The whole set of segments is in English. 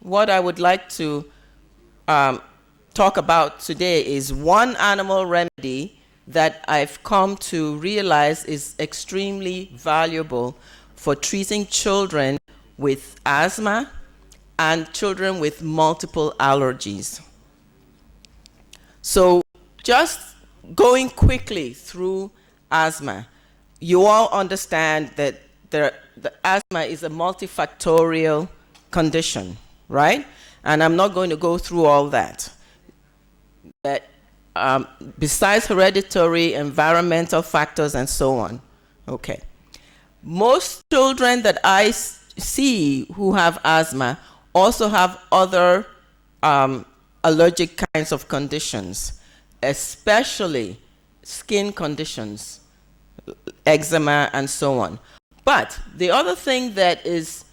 what I would like to talk about today is one animal remedy that I've come to realize is extremely valuable for treating children with asthma and children with multiple allergies. So just going quickly through asthma, you all understand that the asthma is a multifactorial condition, right? And I'm not going to go through all that. But besides hereditary, environmental factors, and so on. Okay. Most children that I see who have asthma also have other allergic kinds of conditions, especially skin conditions, eczema, and so on. But the other thing that is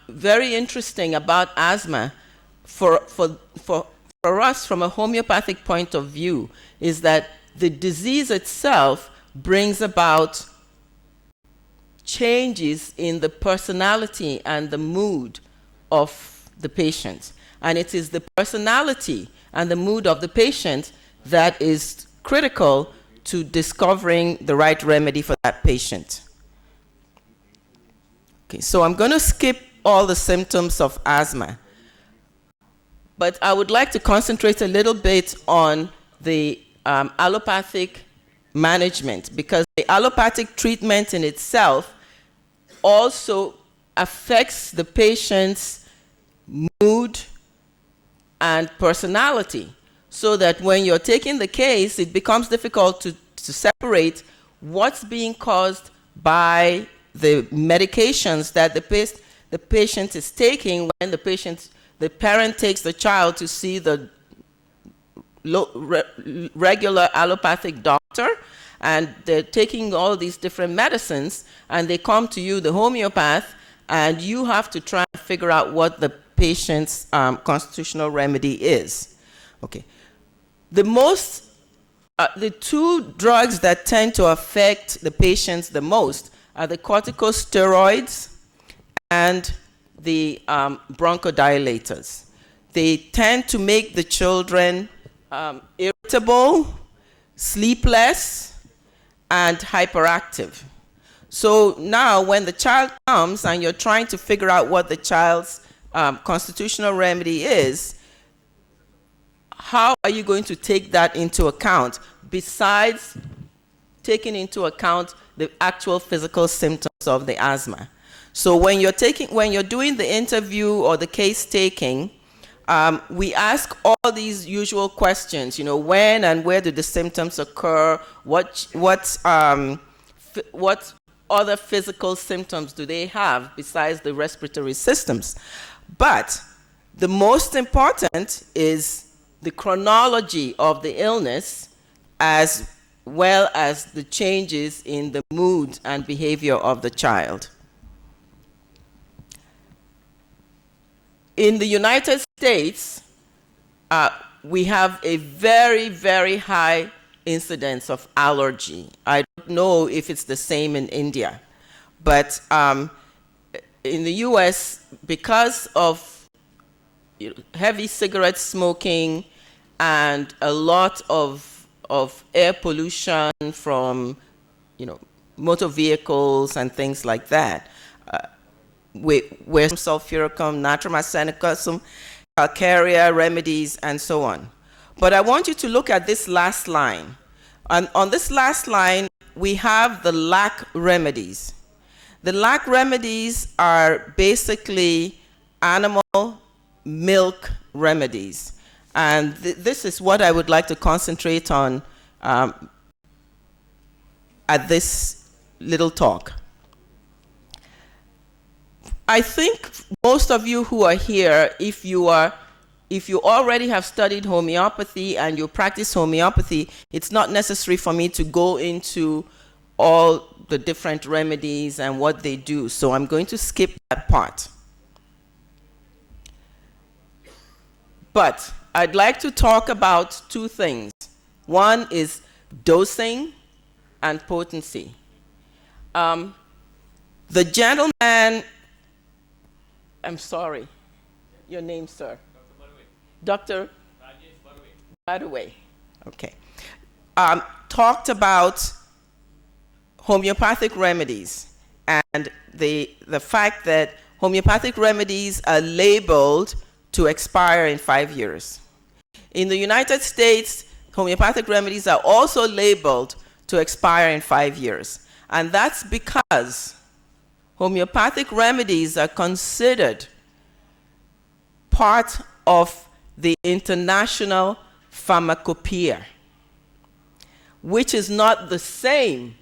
very interesting about asthma for us from a homeopathic point of view is that the disease itself brings about changes in the personality and the mood of the patient. And it is the personality and the mood of the patient that is critical to discovering the right remedy for that patient. Okay, so I'm going to skip all the symptoms of asthma, but I would like to concentrate a little bit on the allopathic management, because the allopathic treatment in itself also affects the patient's mood and personality, so that when you're taking the case, it becomes difficult to separate what's being caused by the medications that the patient is taking when the parent takes the child to see the regular allopathic doctor, and they're taking all these different medicines, and they come to you, the homeopath, and you have to try and figure out what the patient's constitutional remedy is. Okay. The two drugs that tend to affect the patients the most are the corticosteroids and the bronchodilators. They tend to make the children irritable, sleepless, and hyperactive. So now when the child comes and you're trying to figure out what the child's constitutional remedy is, how are you going to take that into account besides taking into account the actual physical symptoms of the asthma? So when you're doing the interview or the case taking, we ask all these usual questions. When and where do the symptoms occur? What other physical symptoms do they have besides the respiratory systems? But the most important is the chronology of the illness, as well as the changes in the mood and behavior of the child. In the United States, we have a very, very high incidence of allergy. I don't know if it's the same in India, but in the US, because of heavy cigarette smoking and a lot of air pollution from motor vehicles and things like that, where sulfuricum, natrum arsenicum, calcarea remedies, and so on. But I want you to look at this last line. And on this last line, we have the lac remedies. The lac remedies are basically animal milk remedies. And this is what I would like to concentrate on at this little talk. I think most of you who are here, if you already have studied homeopathy and you practice homeopathy, it's not necessary for me to go into all the different remedies and what they do. So I'm going to skip that part. But I'd like to talk about two things. One is dosing and potency. The gentleman, I'm sorry. Your name, sir? Dr. By the way, okay. Talked about homeopathic remedies and the fact that homeopathic remedies are labeled to expire in 5 years. In the United States, homeopathic remedies are also labeled to expire in 5 years. And that's because homeopathic remedies are considered part of the international pharmacopoeia, which is not the same,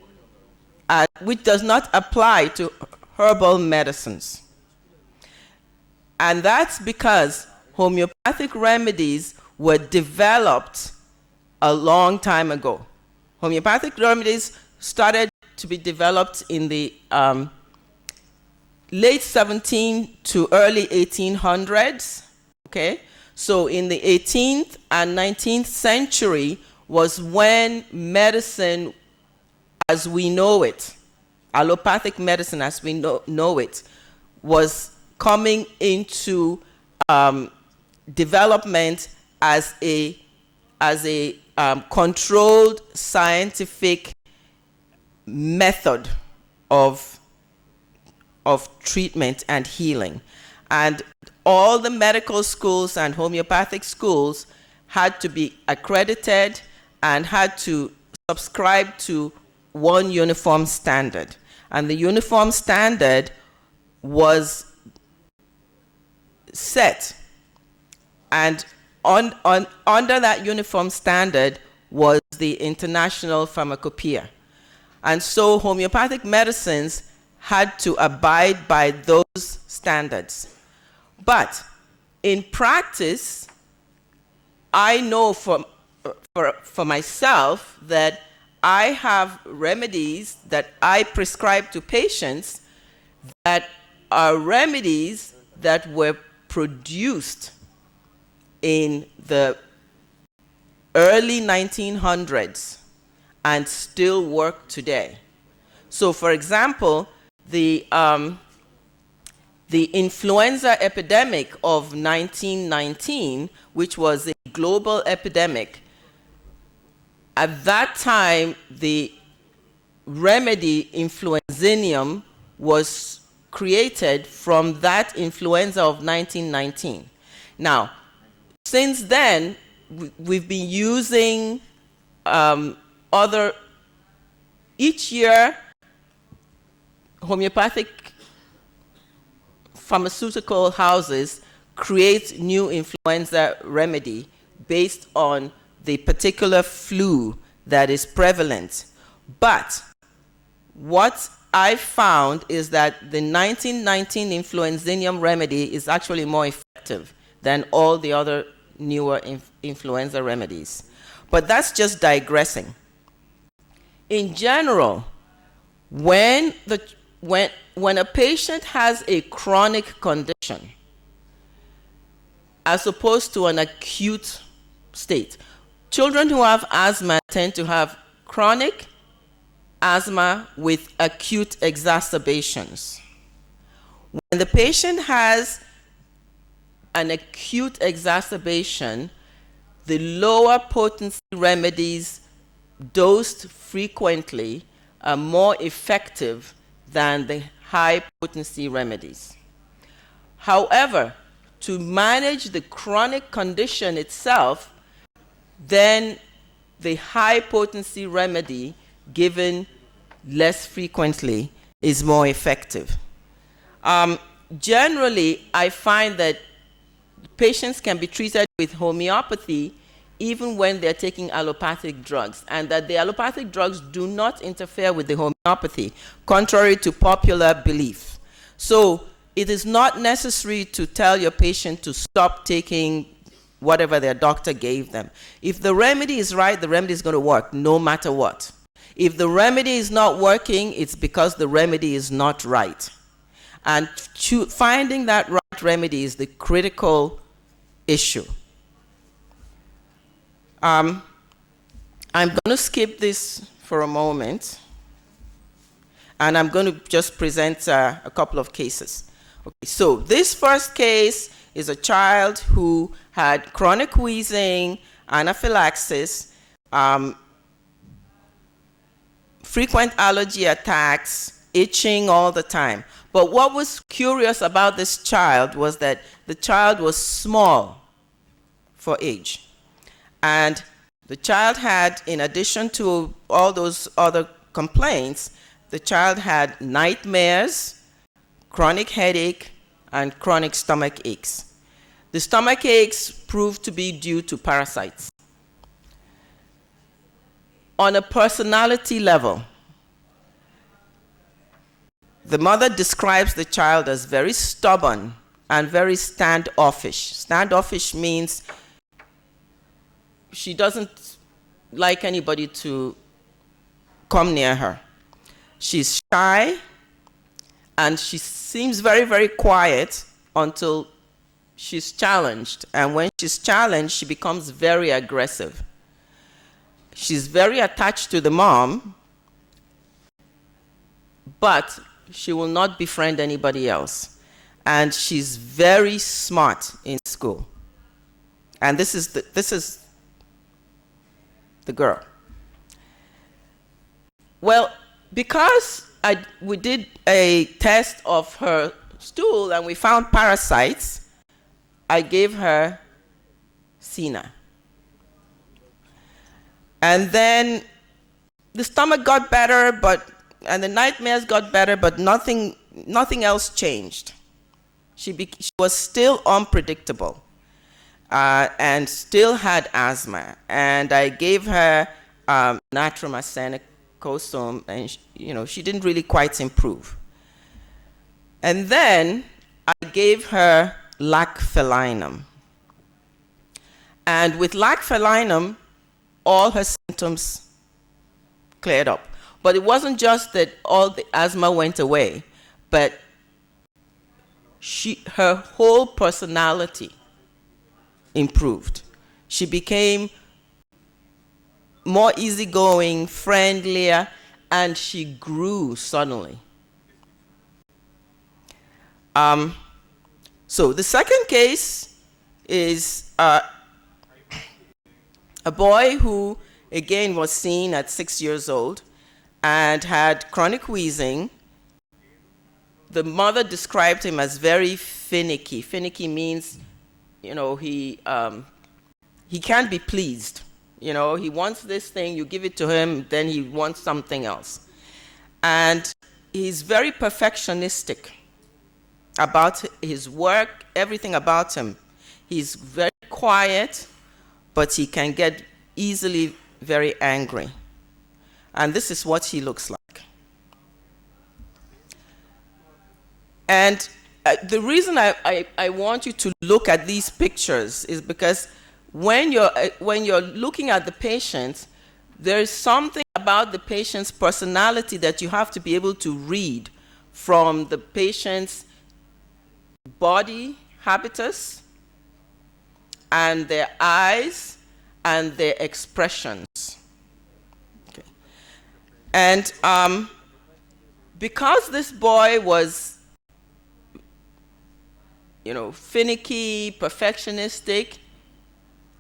which does not apply to herbal medicines. And that's because homeopathic remedies were developed a long time ago. Homeopathic remedies started to be developed in the late 17th to early 1800s, okay? So in the 18th and 19th century was when medicine as we know it, allopathic medicine as we know it, was coming into development as a controlled scientific method of treatment and healing. And all the medical schools and homeopathic schools had to be accredited and had to subscribe to one uniform standard. And the uniform standard was set. And under that uniform standard was the International Pharmacopoeia. And so homeopathic medicines had to abide by those standards. But in practice, I know for myself that I have remedies that I prescribe to patients that are remedies that were produced in the early 1900s and still work today. So, for example, the influenza epidemic of 1919, which was a global epidemic, at that time, the remedy influenzinium was created from that influenza of 1919. Now, since then, we've been using each year, homeopathic pharmaceutical houses create new influenza remedy based on the particular flu that is prevalent. But what I found is that the 1919 influenzinium remedy is actually more effective than all the other newer influenza remedies. But that's just digressing. In general, when a patient has a chronic condition, as opposed to an acute state, children who have asthma tend to have chronic asthma with acute exacerbations. When the patient has an acute exacerbation, the lower potency remedies dosed frequently are more effective than the high potency remedies. However, to manage the chronic condition itself, then the high potency remedy given less frequently is more effective. Generally, I find that patients can be treated with homeopathy even when they're taking allopathic drugs, and that the allopathic drugs do not interfere with the homeopathy, contrary to popular belief. So it is not necessary to tell your patient to stop taking whatever their doctor gave them. If the remedy is right, the remedy is going to work no matter what. If the remedy is not working, it's because the remedy is not right. And finding that right remedy is the critical issue. I'm going to skip this for a moment, and I'm going to just present a couple of cases. Okay, so this first case is a child who had chronic wheezing, anaphylaxis, frequent allergy attacks, itching all the time. But what was curious about this child was that the child was small for age. And the child had, in addition to all those other complaints, the child had nightmares, chronic headache, and chronic stomach aches. The stomach aches proved to be due to parasites. On a personality level, the mother describes the child as very stubborn and very standoffish. Standoffish means she doesn't like anybody to come near her. She's shy, and she seems very, very quiet until she's challenged. And when she's challenged, she becomes very aggressive. She's very attached to the mom, but she will not befriend anybody else. And she's very smart in school. And this is the girl. Well, because we did a test of her stool and we found parasites, I gave her Sina. And then the stomach got better, and the nightmares got better, but nothing else changed. She was still unpredictable and still had asthma. And I gave her natrum arsenicosum, and she didn't really quite improve. And then I gave her lacfelinum. And with lacfelinum, all her symptoms cleared up. But it wasn't just that all the asthma went away, but her whole personality improved. She became more easygoing, friendlier, and she grew suddenly. So the second case is a boy who, again, was seen at 6 years old and had chronic wheezing. The mother described him as very finicky. Finicky means, he can't be pleased. He wants this thing, you give it to him, then he wants something else. And he's very perfectionistic about his work, everything about him. He's very quiet, but he can get easily very angry. And this is what he looks like. And the reason I want you to look at these pictures is because when you're looking at the patient, there's something about the patient's personality that you have to be able to read from the patient's body habitus and their eyes and their expressions. Okay. And because this boy was, finicky, perfectionistic,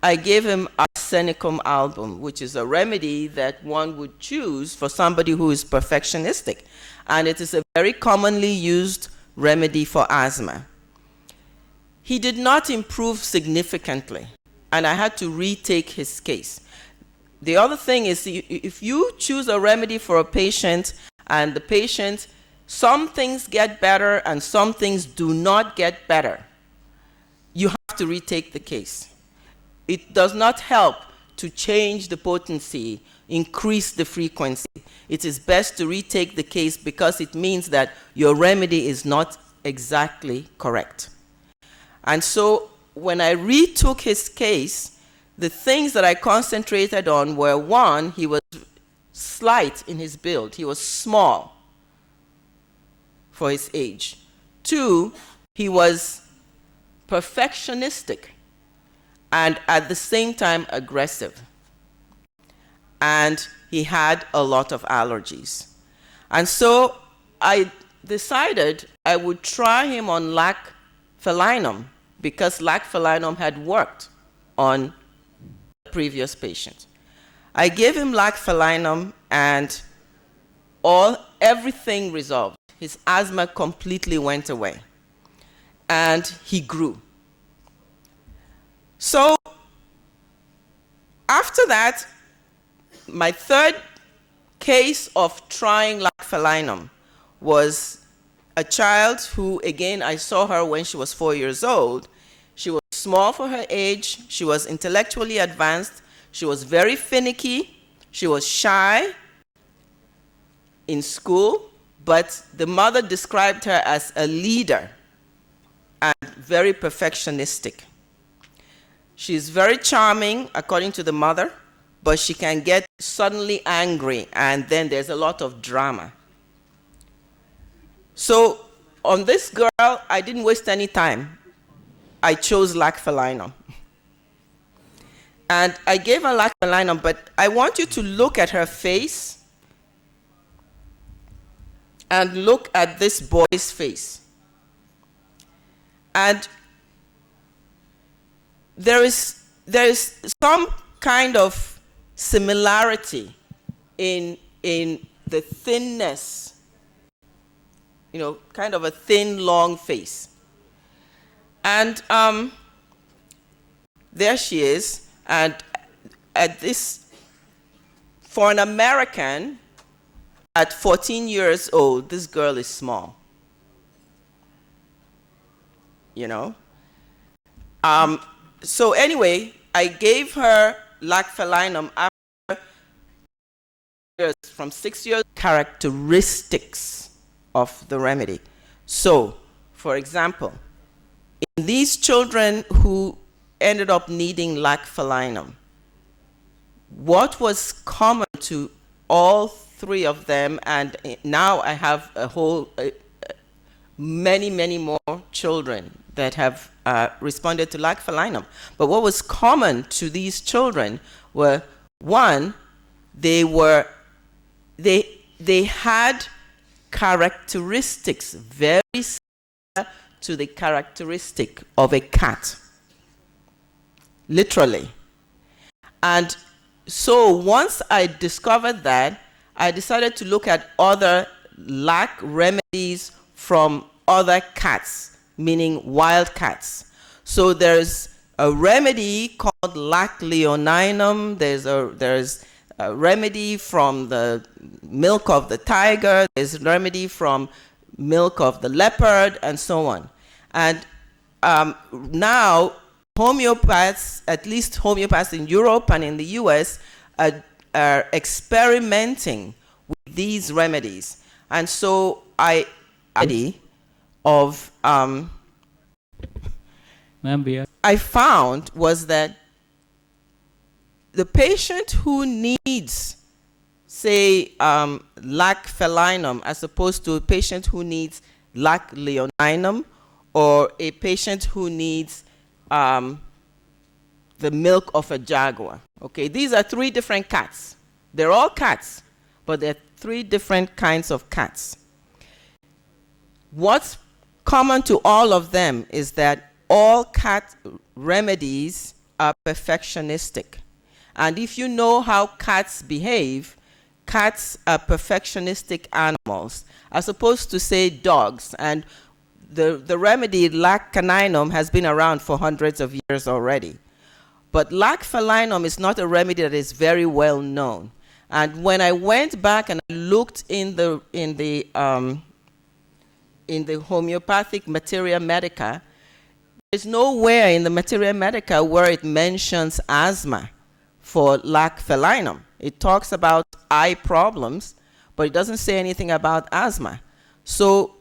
I gave him arsenicum album, which is a remedy that one would choose for somebody who is perfectionistic. And it is a very commonly used remedy for asthma. He did not improve significantly, and I had to retake his case. The other thing is, if you choose a remedy for a patient and the patient, some things get better and some things do not get better, you have to retake the case. It does not help to change the potency, increase the frequency. It is best to retake the case because it means that your remedy is not exactly correct. And so when I retook his case, the things that I concentrated on were, one, he was slight in his build. He was small for his age. Two, he was perfectionistic and at the same time aggressive. And he had a lot of allergies. And so I decided I would try him on lacfelinum because lacphalinum had worked on the previous patient. I gave him lacphalinum and everything resolved. His asthma completely went away and he grew. So after that, my third case of trying lacphalinum was a child who, again, I saw her when she was 4 years old. She was small for her age. She was intellectually advanced. She was very finicky. She was shy in school, but the mother described her as a leader and very perfectionistic. She's very charming, according to the mother, but she can get suddenly angry, and then there's a lot of drama. So on this girl, I didn't waste any time. I chose lacphalinum. And I gave her lacphalinum, but I want you to look at her face and look at this boy's face. And there is some kind of similarity in the thinness, kind of a thin, long face. And there she is. And for an American, at 14 years old, this girl is small. So anyway, I gave her lacphalinum after years, from 6 years. Characteristics of the remedy. So, for example, in these children who ended up needing lacphalinum, what was common to all three of them, and now I have many more children that have responded to lacphalinum. But what was common to these children were, one, they had characteristics very similar to the characteristic of a cat, literally. And so once I discovered that, I decided to look at other lac remedies from other cats, meaning wild cats. So there's a remedy called lac leoninum. There's a remedy from the milk of the tiger. There's a remedy from milk of the leopard, and so on. And now homeopaths, at least homeopaths in Europe and in the US, are experimenting with these remedies. And so I found was that the patient who needs, say, lacphalinum, as opposed to a patient who needs lac leoninum, or a patient who needs the milk of a jaguar. Okay, these are three different cats. They're all cats, but they're three different kinds of cats. What's common to all of them is that all cat remedies are perfectionistic. And if you know how cats behave, cats are perfectionistic animals, as opposed to, say, dogs. And the remedy lac caninum has been around for hundreds of years already. But lacphalinum is not a remedy that is very well known. And when I went back and I looked in the homeopathic Materia Medica, there's nowhere in the Materia Medica where it mentions asthma for lacphalinum. It talks about eye problems, but it doesn't say anything about asthma. So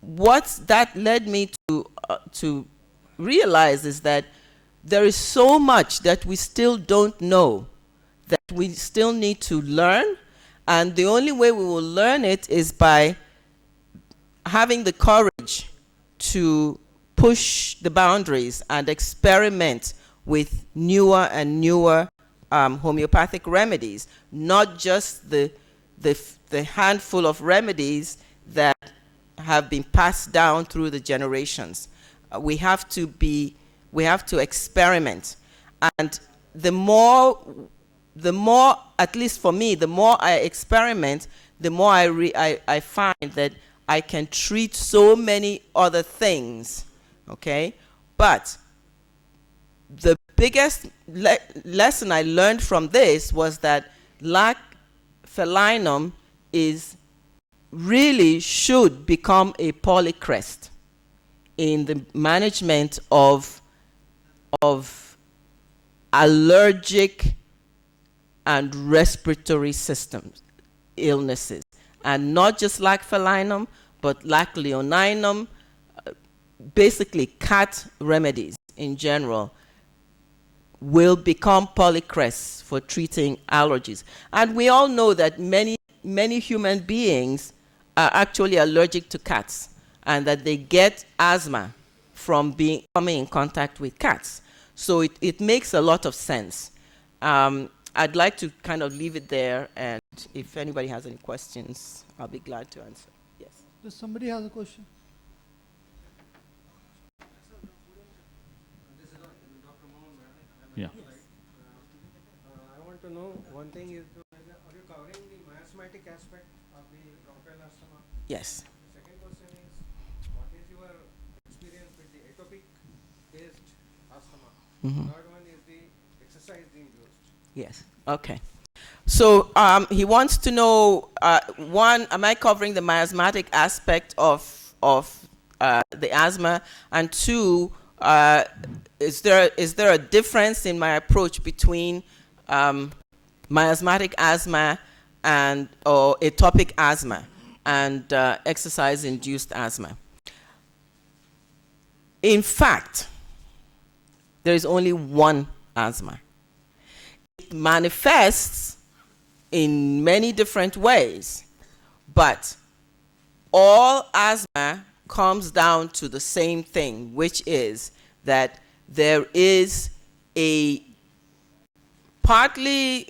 what that led me to realize is that there is so much that we still don't know, that we still need to learn, and the only way we will learn it is by having the courage to push the boundaries and experiment with newer and newer homeopathic remedies, not just the handful of remedies that have been passed down through the generations. We have to experiment. And the more, at least for me, the more I experiment, the more I find that I can treat so many other things, okay? But the biggest lesson I learned from this was that lac felinum really should become a polycrest in the management of allergic and respiratory systems illnesses, and not just lac felinum, but lac leoninum, basically cat remedies in general will become polycrests for treating allergies. And we all know that many human beings are actually allergic to cats, and that they get asthma from coming in contact with cats. So it makes a lot of sense. I'd like to kind of leave it there, and if anybody has any questions, I'll be glad to answer. Yes. Does somebody has a question? Yeah. I want to know one thing is, are you covering the miasmatic aspect of the bronchial asthma? Yes. The second question is, what is your experience with the atopic-based asthma? Third one is the exercise-induced. Yes. Okay. So he wants to know, one, am I covering the miasmatic aspect of the asthma? And two, is there a difference in my approach between miasmatic asthma or atopic asthma and exercise-induced asthma? In fact, there is only one asthma. It manifests in many different ways, but all asthma comes down to the same thing, which is that there is a partly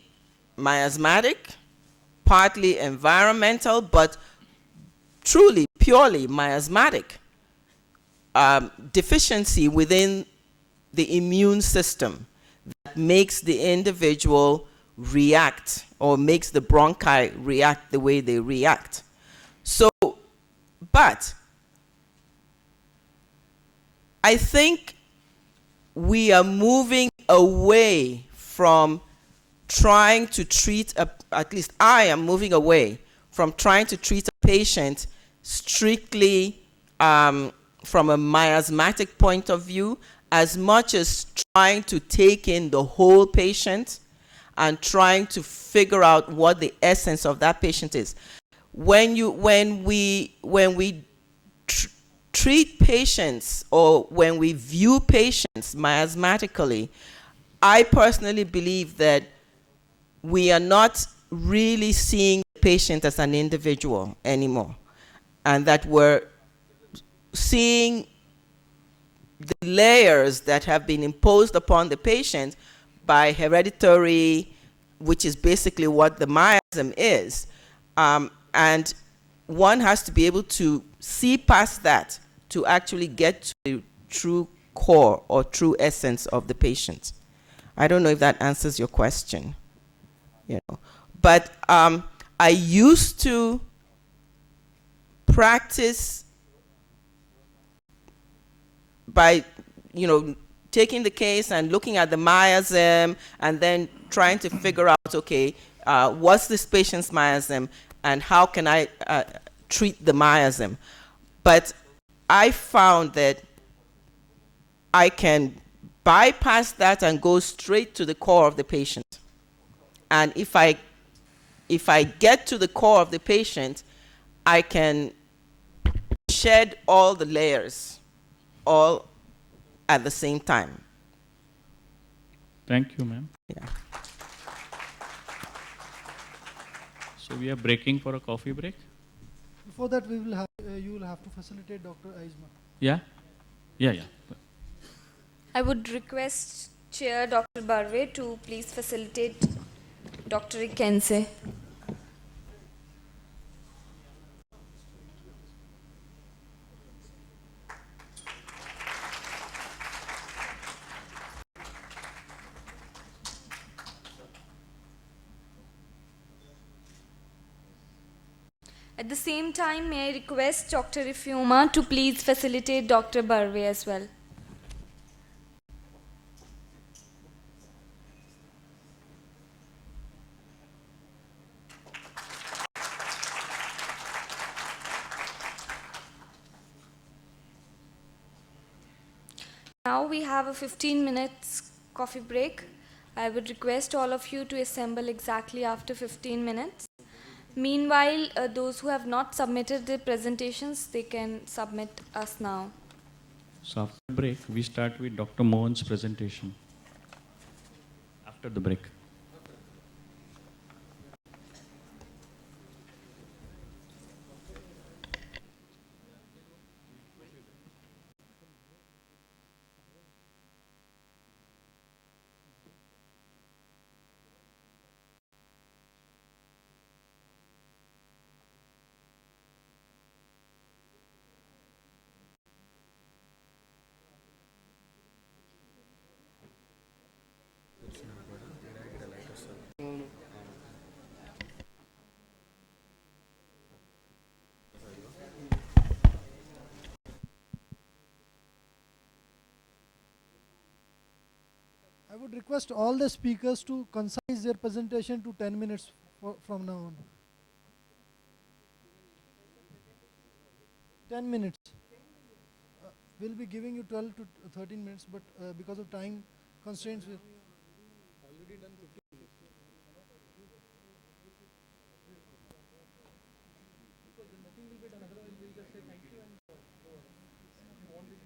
miasmatic, partly environmental, but truly, purely miasmatic deficiency within the immune system that makes the individual react, or makes the bronchi react the way they react. So, but I think we are moving away from trying to treat, at least I am moving away from trying to treat a patient strictly from a miasmatic point of view, as much as trying to take in the whole patient and trying to figure out what the essence of that patient is. When we treat patients, or when we view patients miasmatically, I personally believe that we are not really seeing the patient as an individual anymore, and that we're seeing the layers that have been imposed upon the patient by hereditary, which is basically what the miasm is. And one has to be able to see past that to actually get to the true core or true essence of the patient. I don't know if that answers your question. You know, but I used to practice by, taking the case and looking at the miasm and then trying to figure out, okay, what's this patient's miasm and how can I treat the miasm? But I found that I can bypass that and go straight to the core of the patient. And if I get to the core of the patient, I can shed all the layers all at the same time. Thank you, ma'am. Yeah. So we are breaking for a coffee break? Before that, we will have you will have to facilitate Dr. Aizma. Yeah? Yeah. I would request Chair Dr. Barve to please facilitate Dr. Ikense. At the same time, may I request Dr. Ifyoma to please facilitate Dr. Barve as well. Now we have a 15 minutes coffee break. I would request all of you to assemble exactly after 15 minutes. Meanwhile, those who have not submitted their presentations, they can submit us now. So after break, we start with Dr. Mohan's presentation. After the break. I would request all the speakers to concise their presentation to 10 minutes from now on. 10 minutes. We'll be giving you 12 to 13 minutes, but because of time constraints, we'll already done 15 minutes. Because nothing will be done, otherwise we'll just say thank you and you want it.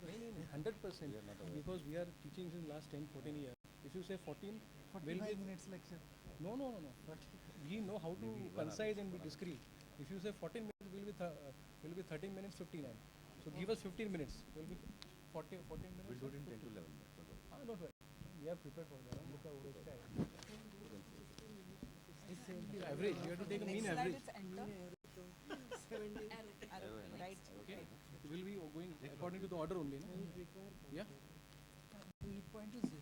नहीं 100% because we are teaching since last 10-14 years. If you say 14 will be 45 minutes lecture. no. We know how to concise and be discreet. If you say 14 minutes will be 13 minutes 59. So give us 15 minutes. Will be 14 minutes. We'll do it in 10 to 11 minutes. Don't worry. We are prepared for that. Average. You have to take a mean average. Right. Okay. We'll be going according to the order only. No? Yeah. Point is there.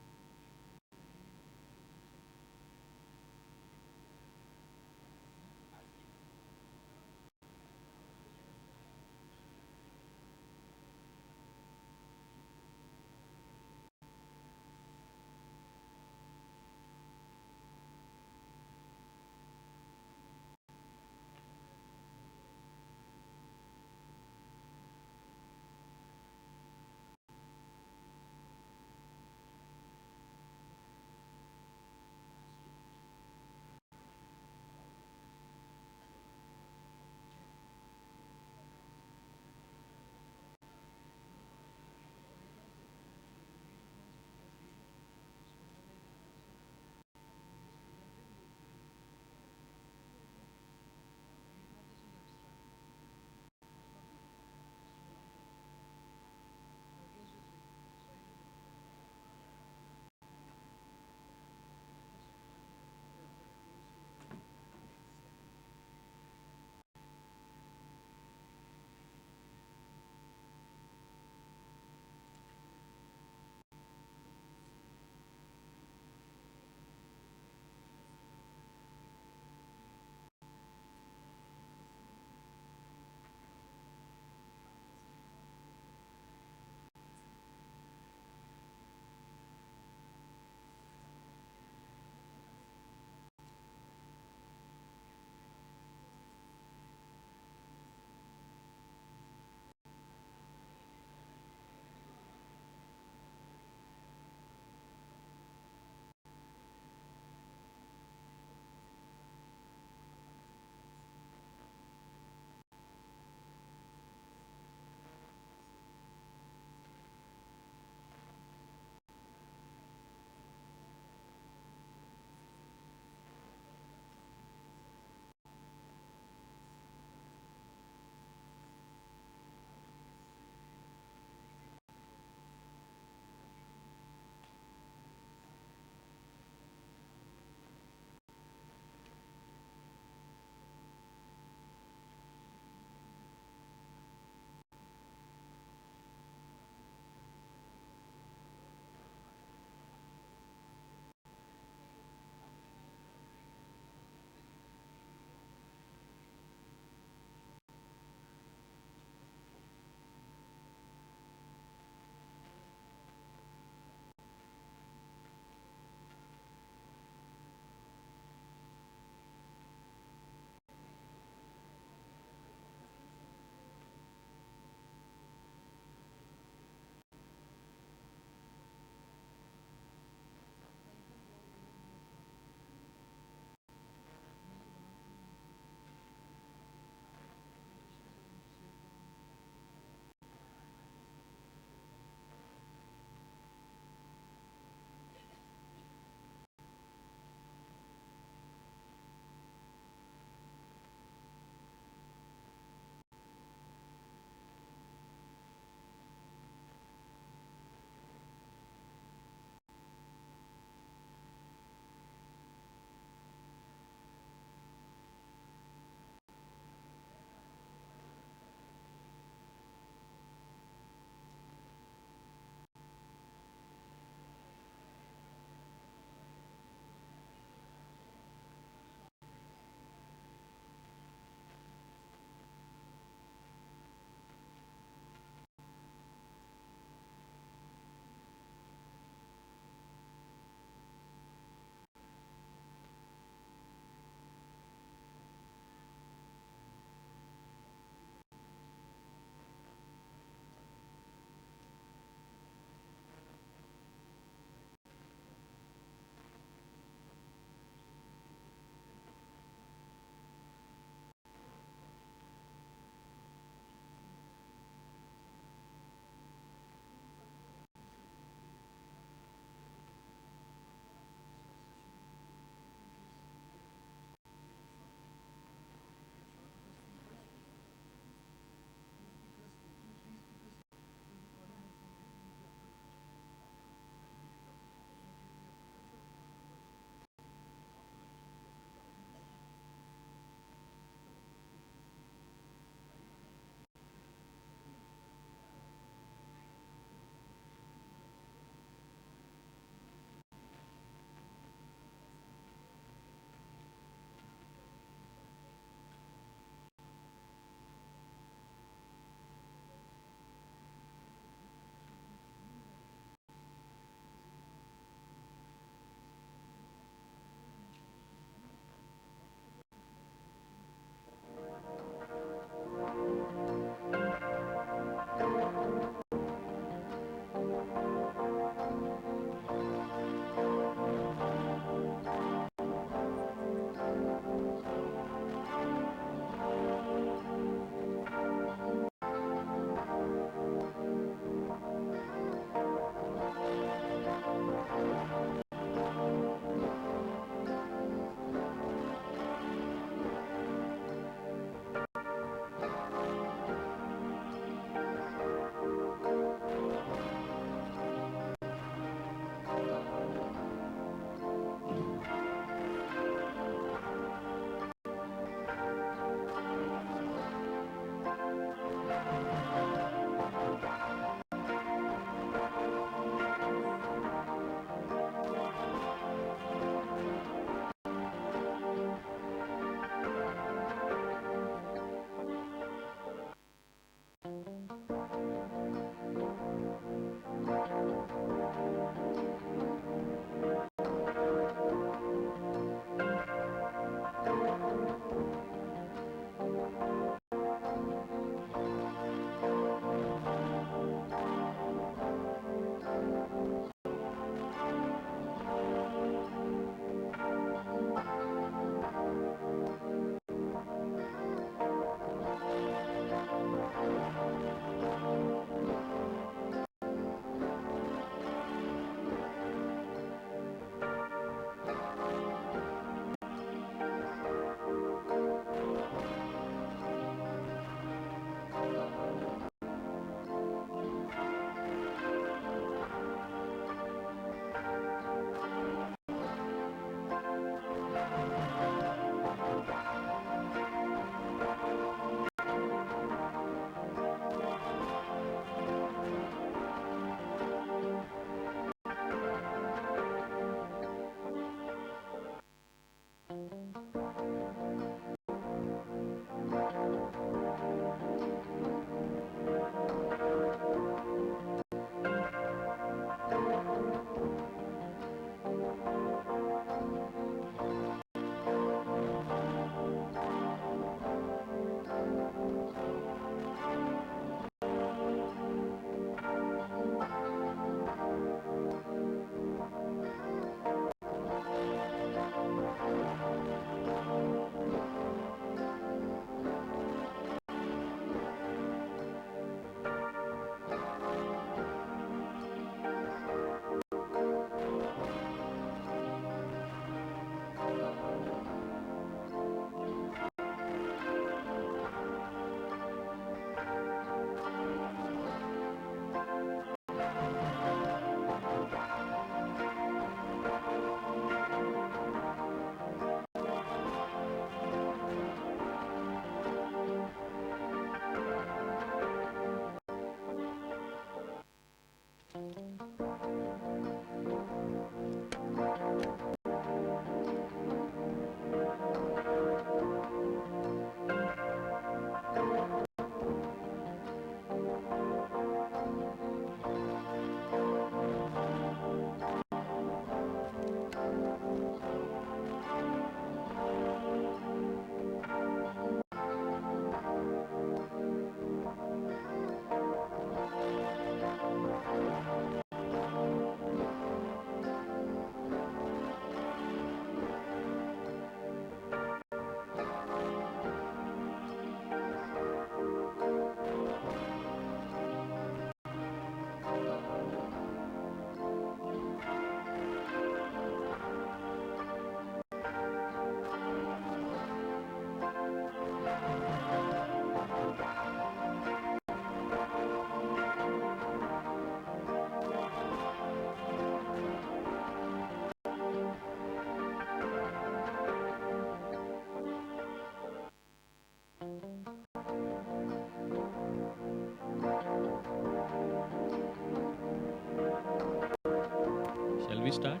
we start?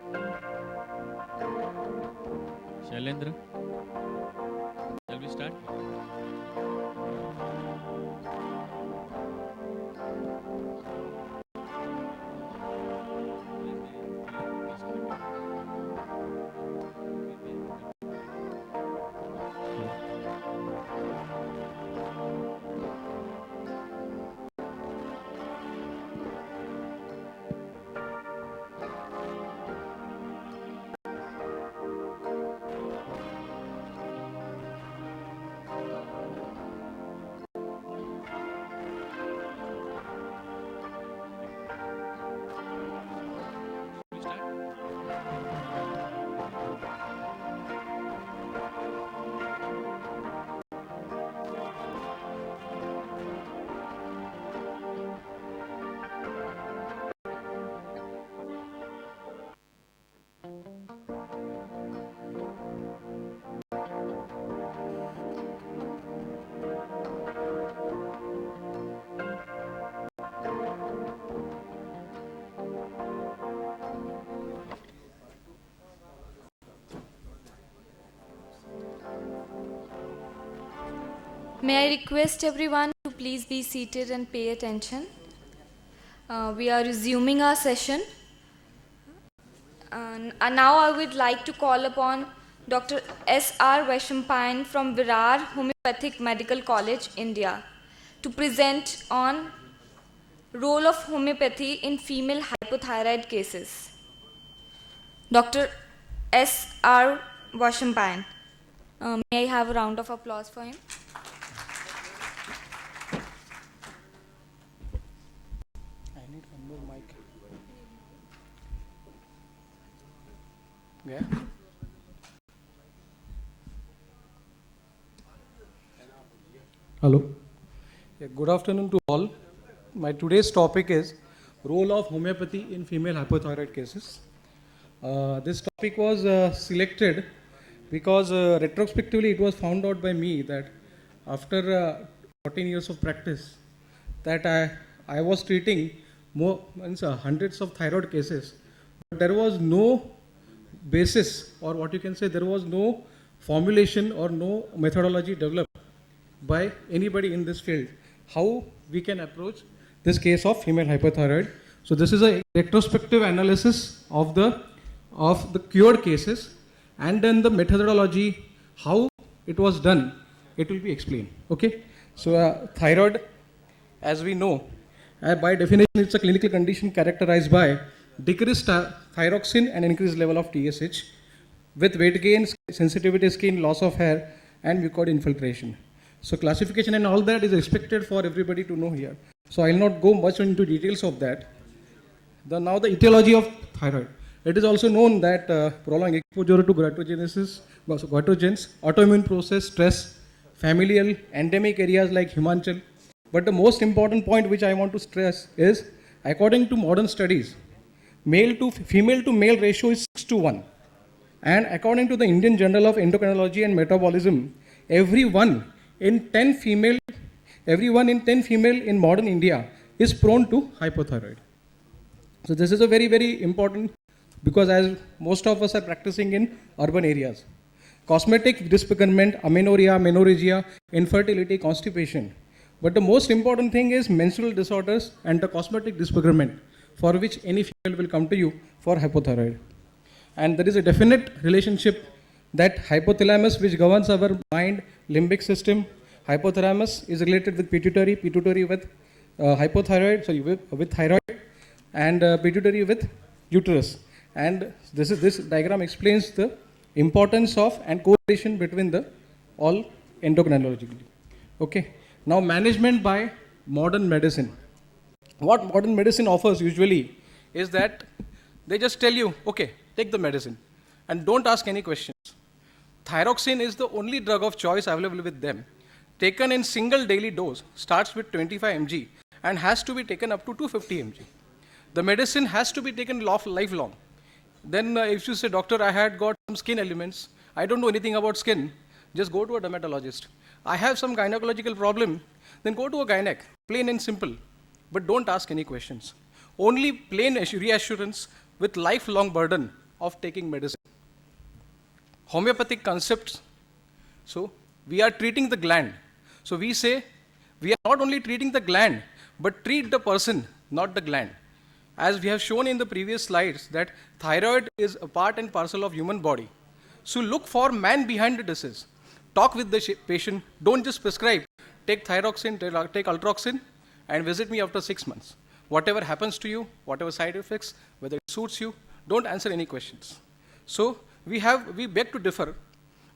Shailendra, shall we start? We start? May I request everyone to please be seated and pay attention. We are resuming our session. Now I would like to call upon Dr. S.R. Vaishampayan from Virar Homeopathic Medical College, India, to present on role of homeopathy in female hypothyroid cases. Dr. S.R. Vaishampayan. May I have a round of applause for him? I need one more mic. Yeah. Hello. Yeah, good afternoon to all. My today's topic is role of homeopathy in female hypothyroid cases. This topic was selected because retrospectively it was found out by me that after 14 years of practice that I was treating hundreds of thyroid cases, but there was no basis, or what you can say, there was no formulation or no methodology developed by anybody in this field how we can approach this case of female hypothyroid. So this is a retrospective analysis of the cured cases, and then the methodology how it was done, it will be explained. Okay, so thyroid, as we know, by definition it's a clinical condition characterized by decreased thyroxine and increased level of TSH with weight gain, sensitivity skin, loss of hair, and mucoid infiltration. So classification and all that is expected for everybody to know here. So I will not go much into details of that. Now the etiology of thyroid. It is also known that prolonged exposure to goitrogens, autoimmune process, stress, familial, endemic areas like Himachal. But the most important point which I want to stress is, according to modern studies, female to male ratio is 6:1. And according to the Indian Journal of Endocrinology and Metabolism, everyone in 10 female in modern India is prone to hypothyroid. So this is a very, very important, because as most of us are practicing in urban areas. Cosmetic disfigurement, amenorrhea, menorrhagia, infertility, constipation. But the most important thing is menstrual disorders and the cosmetic disfigurement, for which any female will come to you for hypothyroid. And there is a definite relationship that hypothalamus, which governs our mind, limbic system, hypothalamus is related with pituitary with with thyroid, and pituitary with uterus. And this diagram explains the importance of and correlation between the all endocrinologically. Okay. Now management by modern medicine. What modern medicine offers usually is that they just tell you, okay, take the medicine and don't ask any questions. Thyroxine is the only drug of choice available with them. Taken in single daily dose, starts with 25 mg and has to be taken up to 250 mg. The medicine has to be taken lifelong. Then if you say, doctor, I had got some skin elements, I don't know anything about skin, just go to a dermatologist. I have some gynecological problem, then go to a gynec, plain and simple. But don't ask any questions. Only plain reassurance, with lifelong burden of taking medicine. Homeopathic concepts, so we are treating the gland. So we say we are not only treating the gland, but treat the person, not the gland. As we have shown in the previous slides that thyroid is a part and parcel of human body. So look for man behind the disease. Talk with the patient, don't just prescribe. Take thyroxine, take ultroxin, and visit me after 6 months. Whatever happens to you, whatever side effects, whether it suits you, don't answer any questions. So we beg to differ.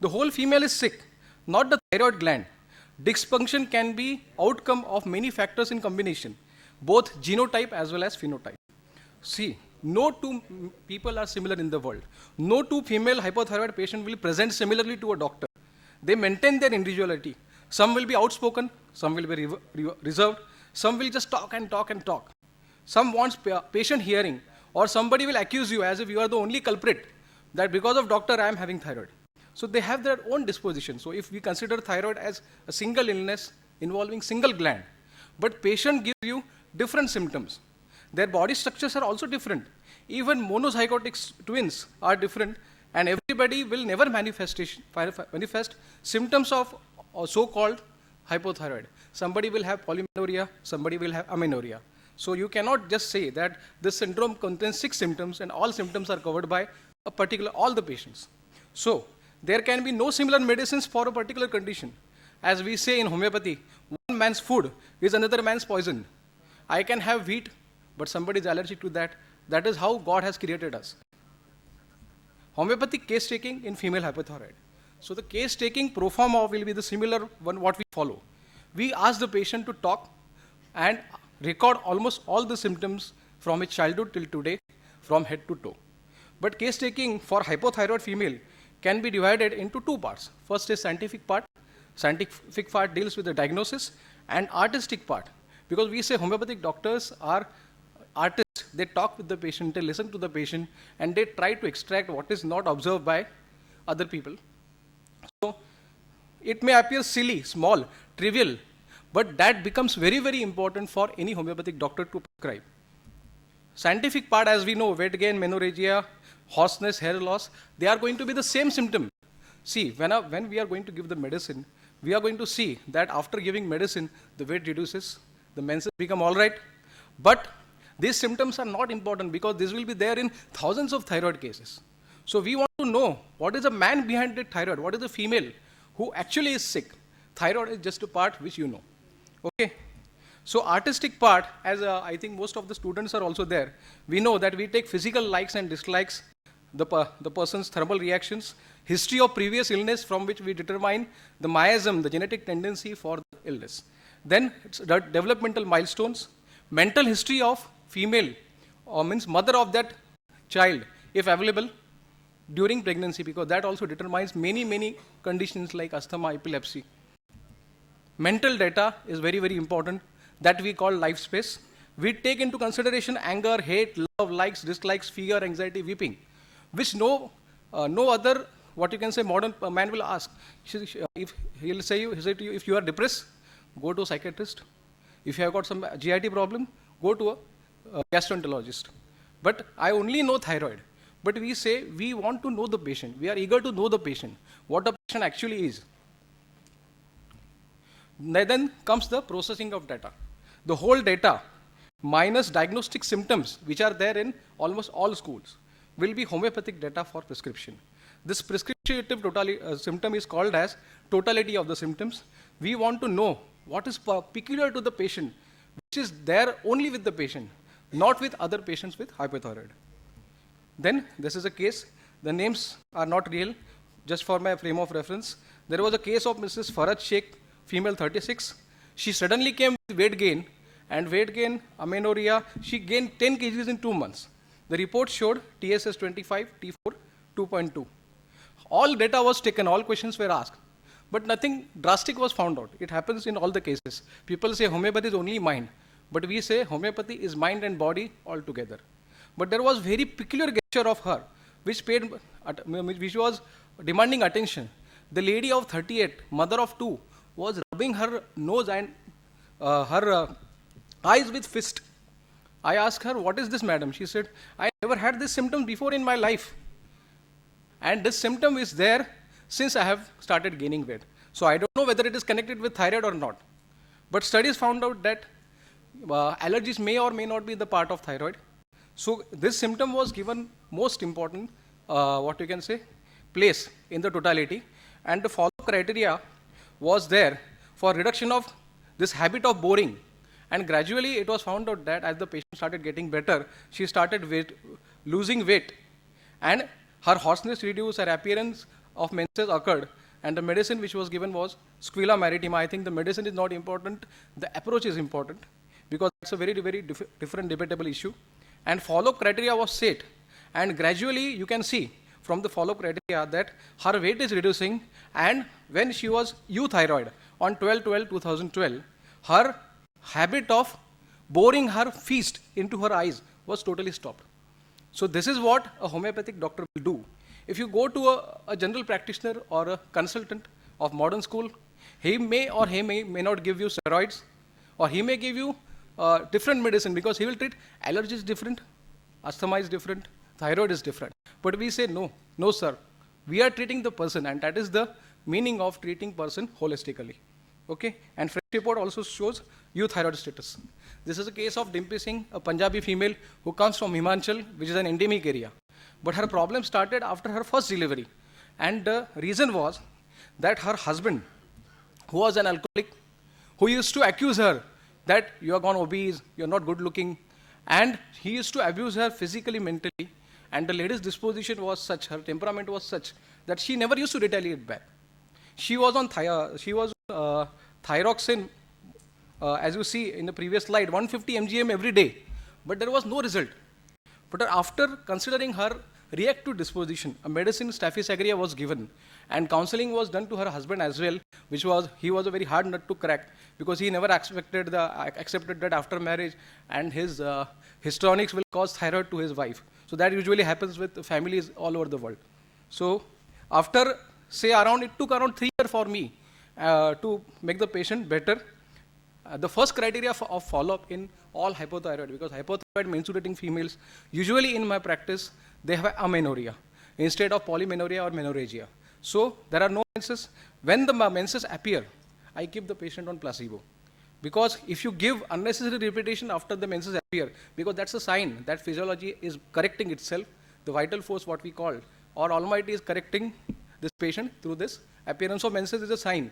The whole female is sick, not the thyroid gland. Dysfunction can be outcome of many factors in combination, both genotype as well as phenotype. See, no two people are similar in the world. No two female hypothyroid patient will present similarly to a doctor. They maintain their individuality. Some will be outspoken, some will be reserved, some will just talk and talk and talk. Some wants patient hearing, or somebody will accuse you as if you are the only culprit, that because of doctor I am having thyroid. So they have their own disposition. So if we consider thyroid as a single illness involving single gland, but patient gives you different symptoms. Their body structures are also different. Even monozygotic twins are different, and everybody will never manifest symptoms of so-called hypothyroid. Somebody will have polymenorrhea, somebody will have amenorrhea. So you cannot just say that this syndrome contains 6 symptoms and all symptoms are covered by all the patients. So there can be no similar medicines for a particular condition. As we say in homeopathy, one man's food is another man's poison. I can have wheat, but somebody is allergic to that. That is how God has created us. Homeopathic case taking in female hypothyroid. So the case taking pro forma will be the similar one what we follow. We ask the patient to talk and record almost all the symptoms from his childhood till today, from head to toe. But case taking for hypothyroid female can be divided into 2 parts. First is scientific part. Scientific part deals with the diagnosis, and artistic part. Because we say homeopathic doctors are artists. They talk with the patient, they listen to the patient, and they try to extract what is not observed by other people. So it may appear silly, small, trivial, but that becomes very, very important for any homeopathic doctor to prescribe. Scientific part, as we know, weight gain, menorrhagia, hoarseness, hair loss, they are going to be the same symptom. See, when we are going to give the medicine, we are going to see that after giving medicine, the weight reduces, the menses become all right. But these symptoms are not important because this will be there in thousands of thyroid cases. So we want to know what is the man behind the thyroid, what is the female who actually is sick. Thyroid is just a part which you know. Okay. So artistic part, as I think most of the students are also there, we know that we take physical likes and dislikes, the person's thermal reactions, history of previous illness from which we determine the miasm, the genetic tendency for the illness. Then it's the developmental milestones, mental history of female, or means mother of that child, if available, during pregnancy, because that also determines many, many conditions like asthma, epilepsy. Mental data is very, very important, that we call life space. We take into consideration anger, hate, love, likes, dislikes, fear, anxiety, weeping, which no other, what you can say, modern man will ask. If he'll say to you, if you are depressed, go to a psychiatrist. If you have got some GIT problem, go to a gastroenterologist. But I only know thyroid. But we say we want to know the patient. We are eager to know the patient, what the patient actually is. Then comes the processing of data. The whole data minus diagnostic symptoms, which are there in almost all schools, will be homeopathic data for prescription. This prescriptive symptom is called as totality of the symptoms. We want to know what is peculiar to the patient, which is there only with the patient, not with other patients with hypothyroid. Then this is a case. The names are not real, just for my frame of reference. There was a case of Mrs. Faraj Sheikh, female 36. She suddenly came with weight gain, and weight gain, amenorrhea, she gained 10 kgs in 2 months. The report showed TSS 25, T4, 2.2. All data was taken, all questions were asked, but nothing drastic was found out. It happens in all the cases. People say homeopathy is only mind, but we say homeopathy is mind and body all together. But there was very peculiar gesture of her, which was demanding attention. The lady of 38, mother of 2, was rubbing her nose and her eyes with fist. I asked her, what is this, madam? She said, I never had this symptom before in my life. And this symptom is there since I have started gaining weight. So I don't know whether it is connected with thyroid or not. But studies found out that allergies may or may not be the part of thyroid. So this symptom was given most important, what you can say, place in the totality. And the follow-up criteria was there for reduction of this habit of boring. And gradually it was found out that as the patient started getting better, she started losing weight. And her hoarseness reduced, her appearance of menses occurred, and the medicine which was given was Squilla maritima. I think the medicine is not important, the approach is important, because it's a very, very different debatable issue. And follow-up criteria was set, and gradually you can see from the follow-up criteria that her weight is reducing, and when she was euthyroid on 12/12/2012, her habit of boring her feast into her eyes was totally stopped. So this is what a homeopathic doctor will do. If you go to a general practitioner or a consultant of modern school, he may or he may not give you steroids, or he may give you different medicine, because he will treat allergy is different, asthma is different, thyroid is different. But we say no sir, we are treating the person, and that is the meaning of treating person holistically. Okay, and fresh report also shows euthyroid status. This is a case of Dimpy Singh, a Punjabi female who comes from Himachal, which is an endemic area. But her problem started after her first delivery. And the reason was that her husband, who was an alcoholic, who used to accuse her that you are gone obese, you are not good looking, and he used to abuse her physically, mentally, and the lady's disposition was such, her temperament was such, that she never used to retaliate back. She was on thyroxine, as you see in the previous slide, 150 mgm every day, but there was no result. But after considering her reactive disposition, a medicine Staphysagrina was given, and counseling was done to her husband as well, he was a very hard nut to crack, because he never accepted that after marriage and his histrionics will cause thyroid to his wife. So that usually happens with families all over the world. So after it took around 3 years for me to make the patient better. The first criteria of follow-up in all hypothyroid, because hypothyroid menstruating females, usually in my practice, they have amenorrhea instead of polymenorrhea or menorrhagia. So there are no menses. When the menses appear, I keep the patient on placebo. Because if you give unnecessary repetition after the menses appear, because that's a sign that physiology is correcting itself, the vital force what we call, or Almighty is correcting this patient through this appearance of menses is a sign.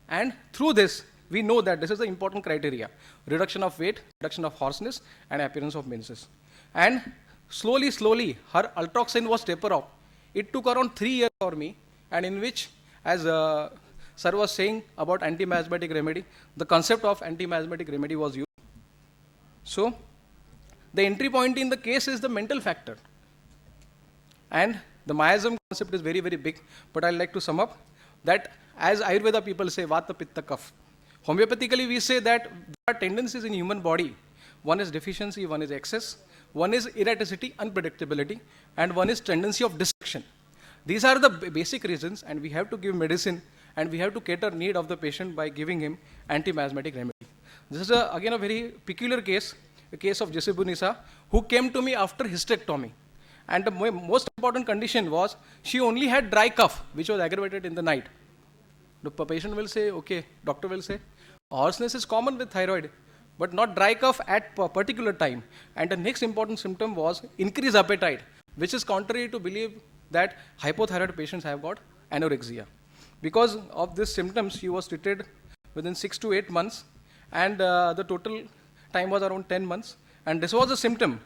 And through this, we know that this is the important criteria: reduction of weight, reduction of hoarseness, and appearance of menses. And slowly, her altoxin was taper off. It took around 3 years for me, and in which, as sir was saying about anti-miasmatic remedy, the concept of anti-miasmatic remedy was used. So, the entry point in the case is the mental factor. And the miasm concept is very, very big, but I'd like to sum up that as Ayurveda people say, Vata, Pitta, Kapha. Homeopathically, we say that there are tendencies in human body. One is deficiency, one is excess, one is erraticity, unpredictability, and one is tendency of destruction. These are the basic reasons, and we have to give medicine, and we have to cater need of the patient by giving him anti-miasmatic remedy. This is again a very peculiar case, a case of Jesibunisa, who came to me after hysterectomy. And the most important condition was she only had dry cough, which was aggravated in the night. The patient will say, okay, doctor will say, hoarseness is common with thyroid, but not dry cough at a particular time. And the next important symptom was increased appetite, which is contrary to believe that hypothyroid patients have got anorexia. Because of these symptoms, she was treated within 6 to 8 months, and the total time was around 10 months. And this was a symptom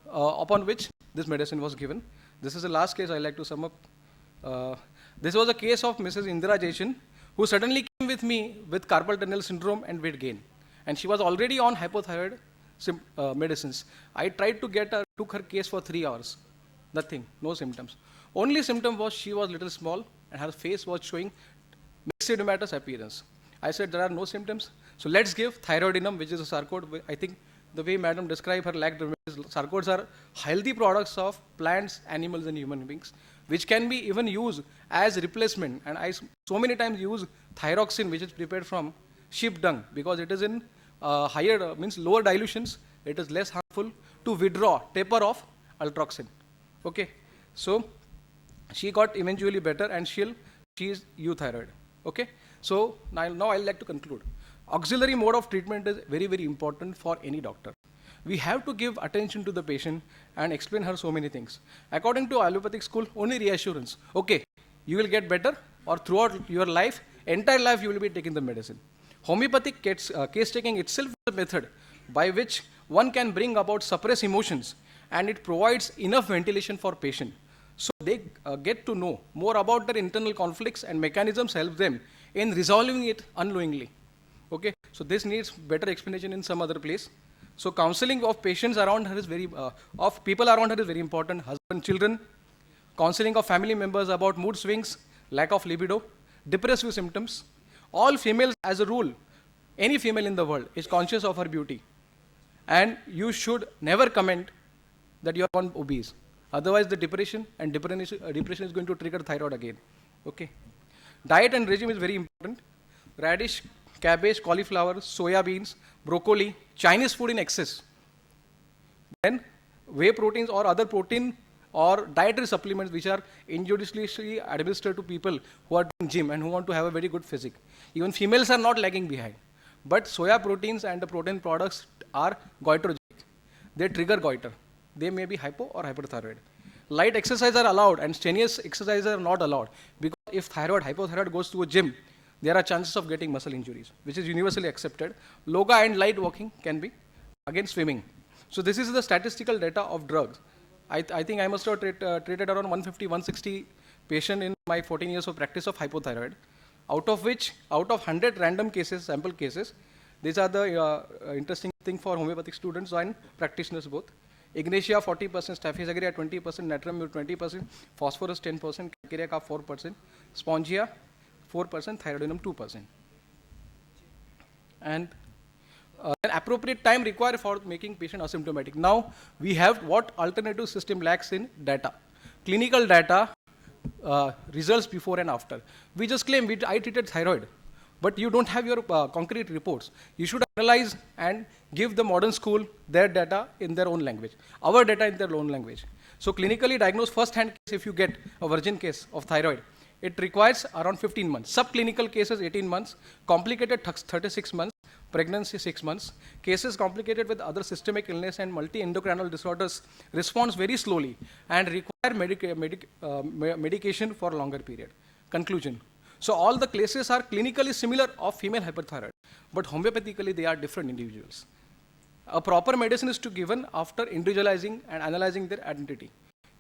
upon which this medicine was given. This is the last case I like to sum up. This was a case of Mrs. Indira Jaishan, who suddenly came with me with carpal tunnel syndrome and weight gain. And she was already on hypothyroid medicines. I tried to get her, took her case for 3 hours. Nothing, no symptoms. Only symptom was she was little small and her face was showing myxedematous appearance. I said there are no symptoms, so let's give thyroidinum, which is a sarcode. I think the way madam described her lack remedies, sarcodes are healthy products of plants, animals, and human beings, which can be even used as replacement. And I so many times use thyroxine, which is prepared from sheep dung, because it is in lower dilutions, it is less harmful to withdraw, taper off altroxin. Okay, so she got eventually better and she is euthyroid. Okay, so now I'd like to conclude. Auxiliary mode of treatment is very, very important for any doctor. We have to give attention to the patient and explain her so many things. According to allopathic school, only reassurance. Okay, you will get better, or throughout your life, entire life you will be taking the medicine. Homeopathic case taking itself is a method by which one can bring about suppressed emotions, and it provides enough ventilation for patient. So they get to know more about their internal conflicts, and mechanisms help them in resolving it unknowingly. Okay, so this needs better explanation in some other place. So counseling of patients around her is of people around her is very important. Husband, children, counseling of family members about mood swings, lack of libido, depressive symptoms. All females, as a rule, any female in the world is conscious of her beauty, and you should never comment that you are obese. Otherwise, the depression is going to trigger thyroid again. Okay. Diet and regime is very important. Radish, cabbage, cauliflower, soya beans, broccoli, Chinese food in excess. Then whey proteins or other protein or dietary supplements which are injudiciously administered to people who are doing gym and who want to have a very good physique. Even females are not lagging behind. But soya proteins and the protein products are goitrogenic. They trigger goiter. They may be hypo or hyperthyroid. Light exercise are allowed and strenuous exercises are not allowed, because if hypothyroid goes to a gym, there are chances of getting muscle injuries, which is universally accepted. Yoga and light walking can be, again, swimming. So this is the statistical data of drugs. I think I must have treated around 150, 160 patients in my 14 years of practice of hypothyroid, out of 100 random cases, sample cases, these are the interesting thing for homeopathic students and practitioners both. Ignatia 40%, Staphysagrina 20%, Natrum 20%, Phosphorus 10%, Calcarea 4%, Spongia 4%, Thyroidinum 2%. And an appropriate time required for making patient asymptomatic. Now we have what alternative system lacks in data. Clinical data, results before and after. We just claim I treated thyroid, but you don't have your concrete reports. You should analyze and give the modern school their data in their own language, our data in their own language. So clinically diagnosed first-hand case, if you get a virgin case of thyroid, it requires around 15 months. Subclinical cases 18 months, complicated 36 months, pregnancy 6 months. Cases complicated with other systemic illness and multi-endocrinal disorders responds very slowly and require medication for a longer period. Conclusion. So all the cases are clinically similar of female hyperthyroid, but homeopathically they are different individuals. A proper medicine is to be given after individualizing and analyzing their identity.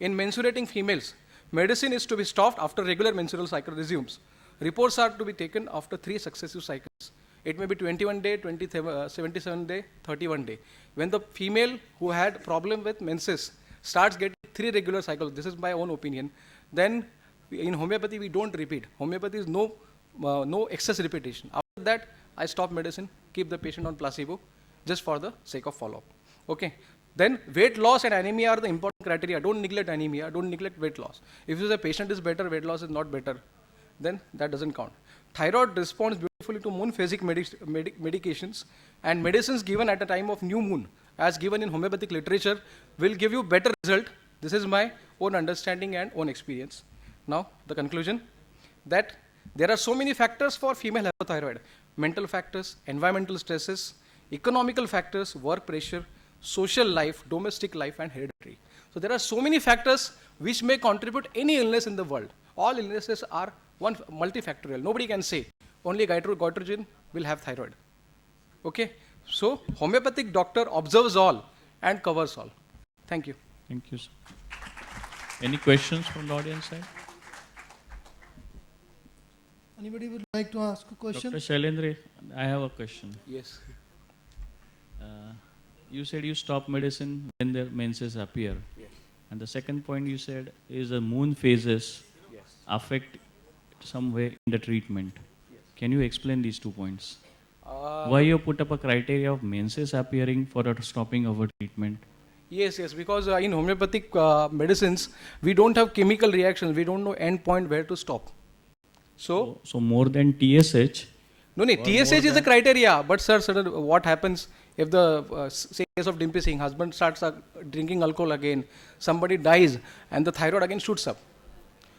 In mensurating females, medicine is to be stopped after regular menstrual cycle resumes. Reports are to be taken after 3 successive cycles. It may be 21 day, 77 day, 31 day. When the female who had problem with menses starts getting 3 regular cycles, this is my own opinion, then in homeopathy we don't repeat. Homeopathy is no excess repetition. After that, I stop medicine, keep the patient on placebo, just for the sake of follow-up. Okay. Then weight loss and anemia are the important criteria. Don't neglect anemia, don't neglect weight loss. If you say patient is better, weight loss is not better, then that doesn't count. Thyroid responds beautifully to moon-phasic medications, and medicines given at a time of new moon, as given in homeopathic literature, will give you better result. This is my own understanding and own experience. Now, the conclusion, that there are so many factors for female hypothyroid: mental factors, environmental stresses, economical factors, work pressure, social life, domestic life, and hereditary. So there are so many factors which may contribute any illness in the world. All illnesses are multifactorial. Nobody can say only goitrogen will have thyroid. Okay? So homeopathic doctor observes all and covers all. Thank you. Thank you, sir. Any questions from the audience side? Anybody would like to ask a question? Dr. Shailendra, I have a question. Yes. You said you stop medicine when the menses appear. Yes. And the second point you said is the moon phases Yes. affect some way in the treatment. Yes. Can you explain these 2 points? Why you put up a criteria of menses appearing for stopping our treatment? Yes, because in homeopathic medicines, we don't have chemical reactions. We don't know end point where to stop. So more than TSH. No, TSH is a criteria, but sir, what happens If the say case of Dimpy Singh, husband starts drinking alcohol again, somebody dies, and the thyroid again shoots up.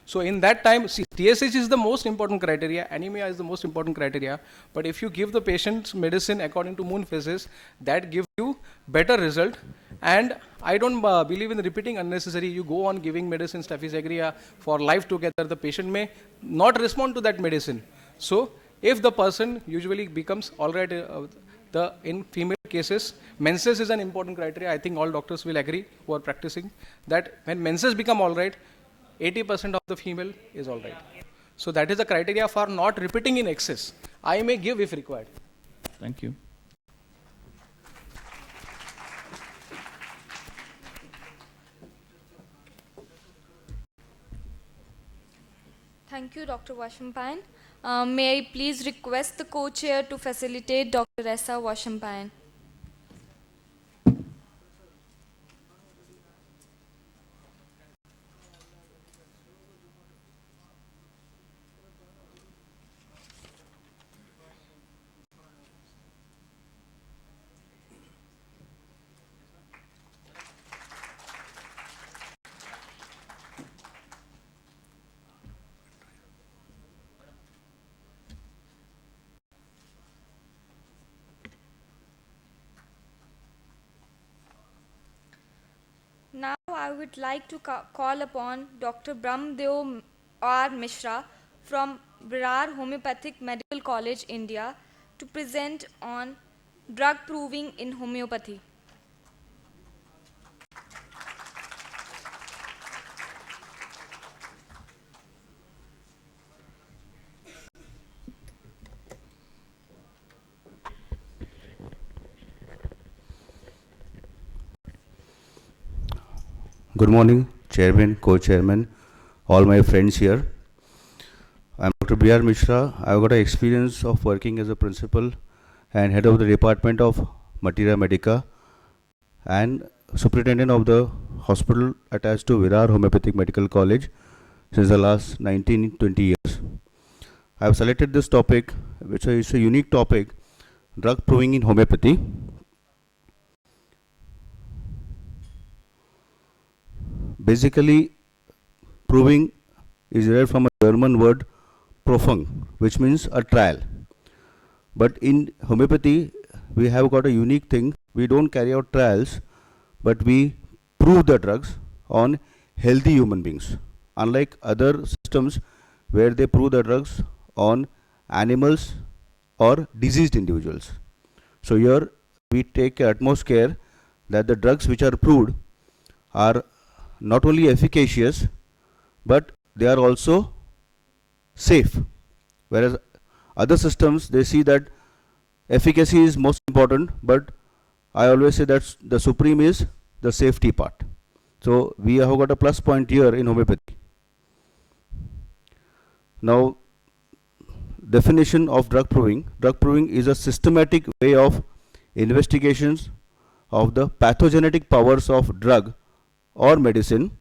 So in that time, see, TSH is the most important criteria, anemia is the most important criteria, but if you give the patient medicine according to moon phases, that gives you better result. And I don't believe in repeating unnecessary. You go on giving medicine, staphysagria for life together, the patient may not respond to that medicine. So if the person usually becomes alright, in female cases, menses is an important criteria. I think all doctors will agree who are practicing that when menses become alright, 80% of the female is alright. So that is the criteria for not repeating in excess. I may give if required. Thank you. Thank you, Dr. Washampayan. May I please request the co-chair to facilitate Dr. Essa Washampayan. Now I would like to call upon Dr. Brahmdeo R. Mishra from Virar Homeopathic Medical College, India, to present on drug proving in homeopathy. Good morning, Chairman, Co-Chairman, all my friends here. I'm Dr. B.R. Mishra. I've got an experience of working as a principal and head of the Department of Materia Medica and superintendent of the hospital attached to Virar Homeopathic Medical College since the last 19-20 years. I've selected this topic, which is a unique topic, drug proving in homeopathy. Basically, proving is derived from a German word Prüfung, which means a trial. But in homeopathy, we have got a unique thing. We don't carry out trials, but we prove the drugs on healthy human beings. Unlike other systems where they prove the drugs on animals or diseased individuals. So here we take utmost care that the drugs which are proved are not only efficacious, but they are also safe. Whereas other systems, they see that efficacy is most important, but I always say that the supreme is the safety part. So we have got a plus point here in homeopathy. Now, definition of drug proving. Drug proving is a systematic way of investigations of the pathogenetic powers of drug or medicine,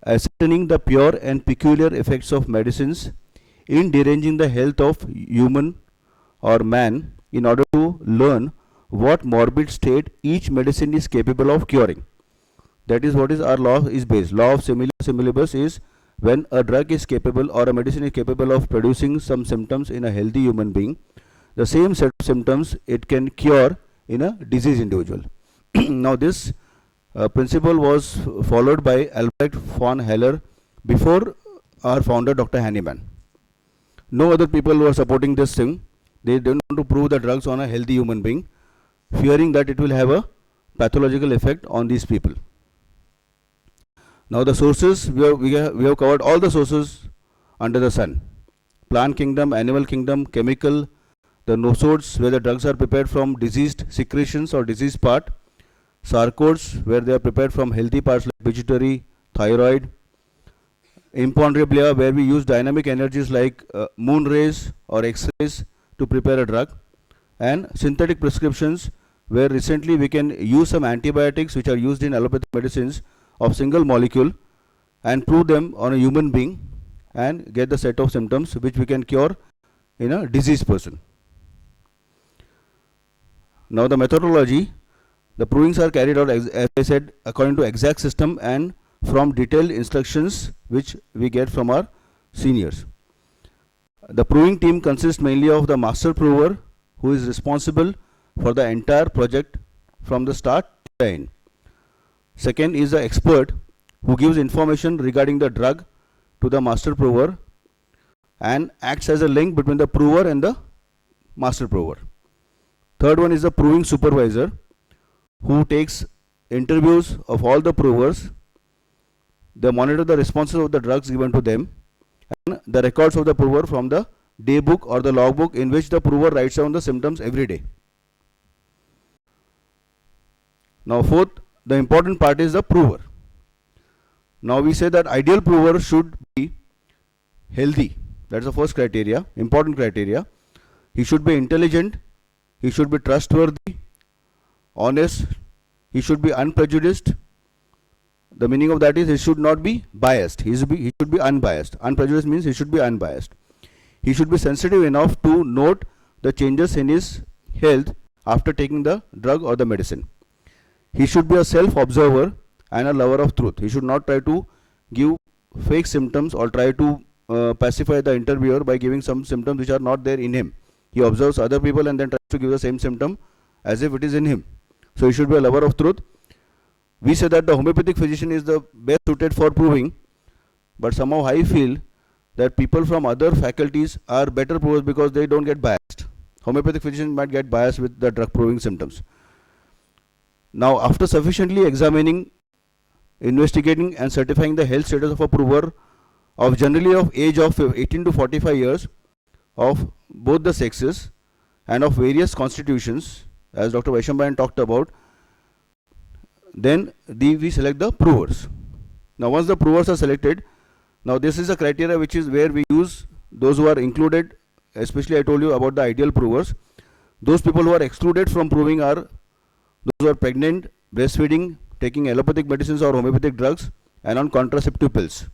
ascertaining the pure and peculiar effects of medicines in deranging the health of human or man in order to learn what morbid state each medicine is capable of curing. That is what is our law is based. Law of similibus is when a drug is capable or a medicine is capable of producing some symptoms in a healthy human being, the same set of symptoms it can cure in a diseased individual. Now this principle was followed by Albrecht von Haller before our founder Dr. Hahnemann. No other people were supporting this thing. They don't want to prove the drugs on a healthy human being, fearing that it will have a pathological effect on these people. Now the sources, we have covered all the sources under the sun. Plant kingdom, animal kingdom, chemical, the nosodes where the drugs are prepared from diseased secretions or diseased part, sarcodes where they are prepared from healthy parts like pituitary, thyroid, imponderabilia where we use dynamic energies like moon rays or x-rays to prepare a drug, and synthetic prescriptions where recently we can use some antibiotics which are used in allopathic medicines of single molecule and prove them on a human being and get the set of symptoms which we can cure in a diseased person. Now the methodology, the provings are carried out as I said according to exact system and from detailed instructions which we get from our seniors. The proving team consists mainly of the master prover who is responsible for the entire project from the start to the end. Second is the expert who gives information regarding the drug to the master prover and acts as a link between the prover and the master prover. Third one is the proving supervisor who takes interviews of all the provers. They monitor the responses of the drugs given to them and the records of the prover from the day book or the log book in which the prover writes down the symptoms every day. Now fourth, the important part is the prover. Now we say that ideal prover should be healthy. That's the first criteria, important criteria. He should be intelligent, he should be trustworthy, honest, he should be unprejudiced. The meaning of that is he should not be biased, he should be unbiased. Unprejudiced means he should be unbiased. He should be sensitive enough to note the changes in his health after taking the drug or the medicine. He should be a self-observer and a lover of truth. He should not try to give fake symptoms or try to pacify the interviewer by giving some symptoms which are not there in him. He observes other people and then tries to give the same symptom as if it is in him. So he should be a lover of truth. We say that the homeopathic physician is the best suited for proving, but somehow I feel that people from other faculties are better provers because they don't get biased. Homeopathic physicians might get biased with the drug proving symptoms. Now after sufficiently examining, investigating and certifying the health status of a prover of generally of age of 18 to 45 years of both the sexes and of various constitutions, as Dr. Vaishambayan talked about, then we select the provers. Now once the provers are selected, now this is a criteria which is where we use those who are included, especially I told you about the ideal provers. Those people who are excluded from proving are those who are pregnant, breastfeeding, taking allopathic medicines or homeopathic drugs and on contraceptive pills.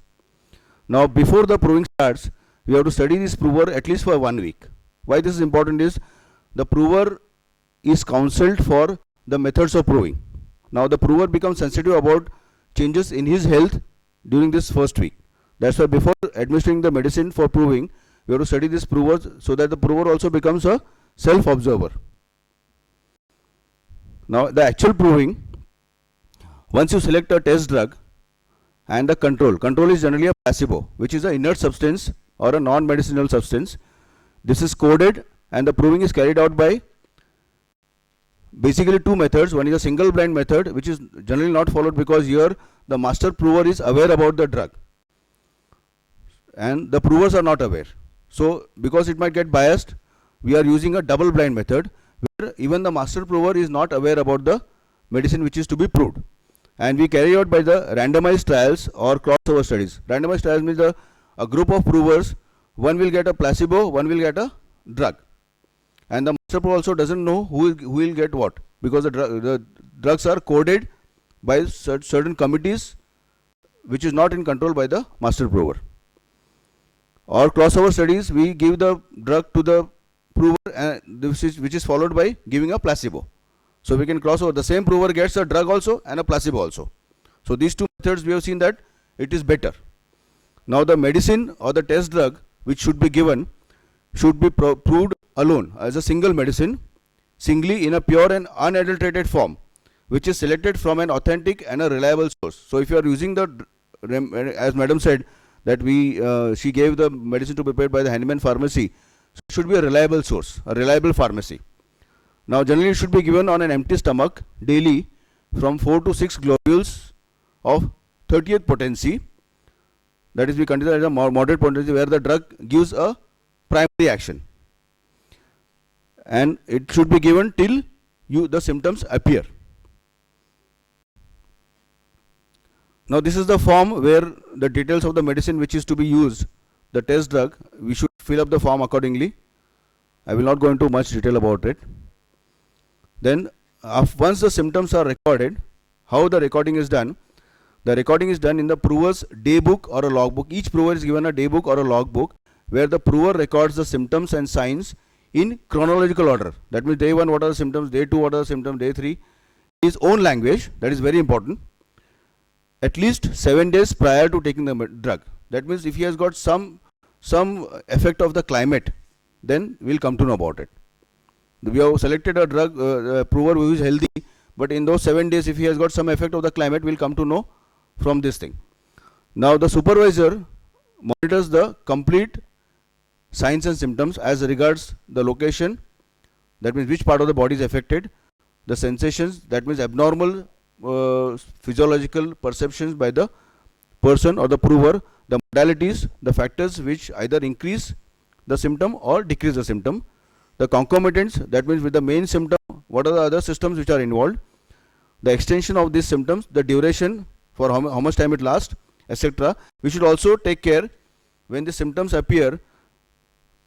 Now before the proving starts, we have to study this prover at least for 1 week. Why this is important is the prover is counseled for the methods of proving. Now the prover becomes sensitive about changes in his health during this first week. That's why before administering the medicine for proving, we have to study this prover so that the prover also becomes a self-observer. Now the actual proving, once you select a test drug and the control is generally a placebo, which is an inert substance or a non-medicinal substance. This is coded and the proving is carried out by basically two methods. One is a single blind method, which is generally not followed because here the master prover is aware about the drug and the provers are not aware. So because it might get biased, we are using a double blind method where even the master prover is not aware about the medicine which is to be proved. And we carry out by the randomized trials or crossover studies. Randomized trials means a group of provers, one will get a placebo, one will get a drug. And the master prover also doesn't know who will get what, because the drugs are coded by certain committees which is not in control by the master prover. Or crossover studies, we give the drug to the prover which is followed by giving a placebo. So we can cross over. The same prover gets a drug also and a placebo also. So these two methods we have seen that it is better. Now the medicine or the test drug which should be given should be proved alone as a single medicine, singly in a pure and unadulterated form, which is selected from an authentic and a reliable source. So if you are using the, as madam said, that she gave the medicine to be prepared by the Handyman Pharmacy, so it should be a reliable source, a reliable pharmacy. Now generally it should be given on an empty stomach daily from 4 to 6 globules of 30th potency, that is we consider as a moderate potency, where the drug gives a primary action, and it should be given till the symptoms appear. Now this is the form where the details of the medicine which is to be used, the test drug, we should fill up the form accordingly. I will not go into much detail about it. Then once the symptoms are recorded, how the recording is done? The recording is done in the prover's day book or a log book. Each prover is given a day book or a log book where the prover records the symptoms and signs in chronological order. That means day 1 what are the symptoms, day 2 what are the symptoms, day 3, his own language, that is very important, at least 7 days prior to taking the drug. That means if he has got some effect of the climate, then we'll come to know about it. We have selected a drug prover who is healthy, but in those 7 days if he has got some effect of the climate, we'll come to know from this thing. Now the supervisor monitors the complete signs and symptoms as regards the location, that means which part of the body is affected, the sensations, that means abnormal physiological perceptions by the person or the prover, the modalities, the factors which either increase the symptom or decrease the symptom, the concomitants, that means with the main symptom, what are the other systems which are involved, the extension of these symptoms, the duration for how much time it lasts, etc. We should also take care when the symptoms appear,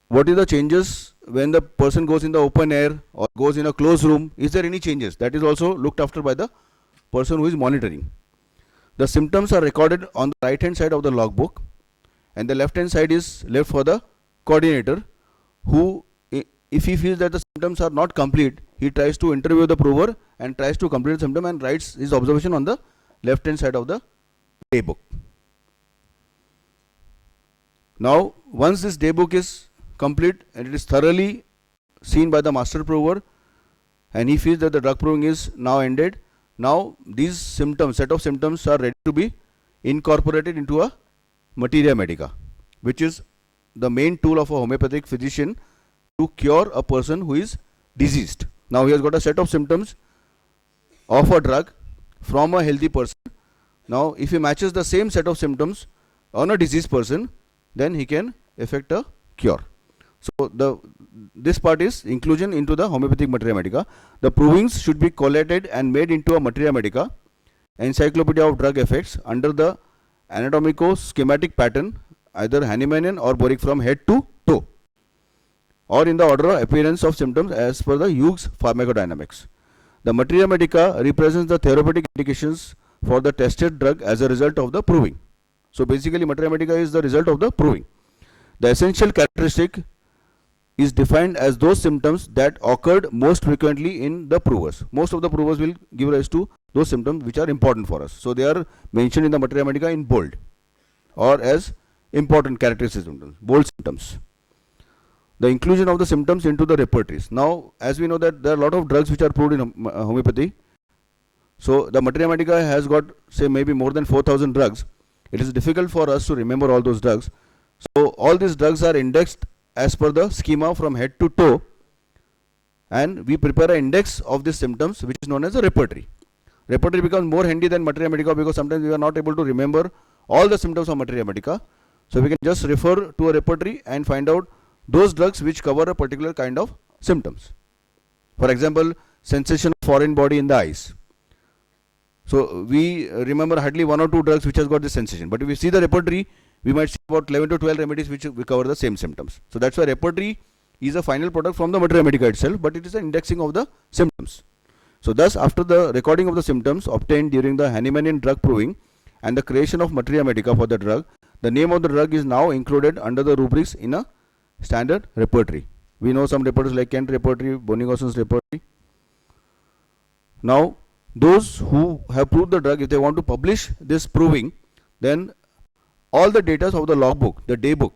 what is the changes when the person goes in the open air or goes in a closed room, is there any changes, that is also looked after by the person who is monitoring. The symptoms are recorded on the right hand side of the logbook, and the left hand side is left for the coordinator, who, if he feels that the symptoms are not complete, he tries to interview the prover and tries to complete the symptom and writes his observation on the left hand side of the day book. Now once this day book is complete and it is thoroughly seen by the master prover and he feels that the drug proving is now ended, now these symptoms, set of symptoms, are ready to be incorporated into a materia medica, which is the main tool of a homeopathic physician to cure a person who is diseased. Now he has got a set of symptoms of a drug from a healthy person. Now if he matches the same set of symptoms on a diseased person, then he can effect a cure. So this part is inclusion into the homeopathic materia medica. The provings should be collated and made into a materia medica, encyclopedia of drug effects, under the anatomico-schematic pattern, either Hahnemannian or Boric, from head to toe, or in the order of appearance of symptoms as per the Hughes pharmacodynamics. The materia medica represents the therapeutic indications for the tested drug as a result of the proving. So basically materia medica is the result of the proving. The essential characteristic is defined as those symptoms that occurred most frequently in the provers. Most of the provers will give rise to those symptoms which are important for us. So they are mentioned in the materia medica in bold or as important characteristic symptoms, bold symptoms. The inclusion of the symptoms into the repertories. Now as we know that there are a lot of drugs which are proved in homeopathy. So the materia medica has got, say, maybe more than 4,000 drugs. It is difficult for us to remember all those drugs. So all these drugs are indexed as per the schema from head to toe, and we prepare an index of these symptoms which is known as a repertory. Repertory becomes more handy than materia medica because sometimes we are not able to remember all the symptoms of materia medica. So we can just refer to a repertory and find out those drugs which cover a particular kind of symptoms. For example, sensation of foreign body in the eyes. So we remember hardly 1 or 2 drugs which has got this sensation, but if we see the repertory, we might see about 11 to 12 remedies which will cover the same symptoms. So that's why repertory is a final product from the materia medica itself, but it is an indexing of the symptoms. So thus, after the recording of the symptoms obtained during the Hahnemannian drug proving and the creation of materia medica for the drug, the name of the drug is now included under the rubrics in a standard repertory. We know some repertories like Kent repertory, Bonnie-Gosson's repertory. Now those who have proved the drug, if they want to publish this proving, then all the data of the logbook, the day book,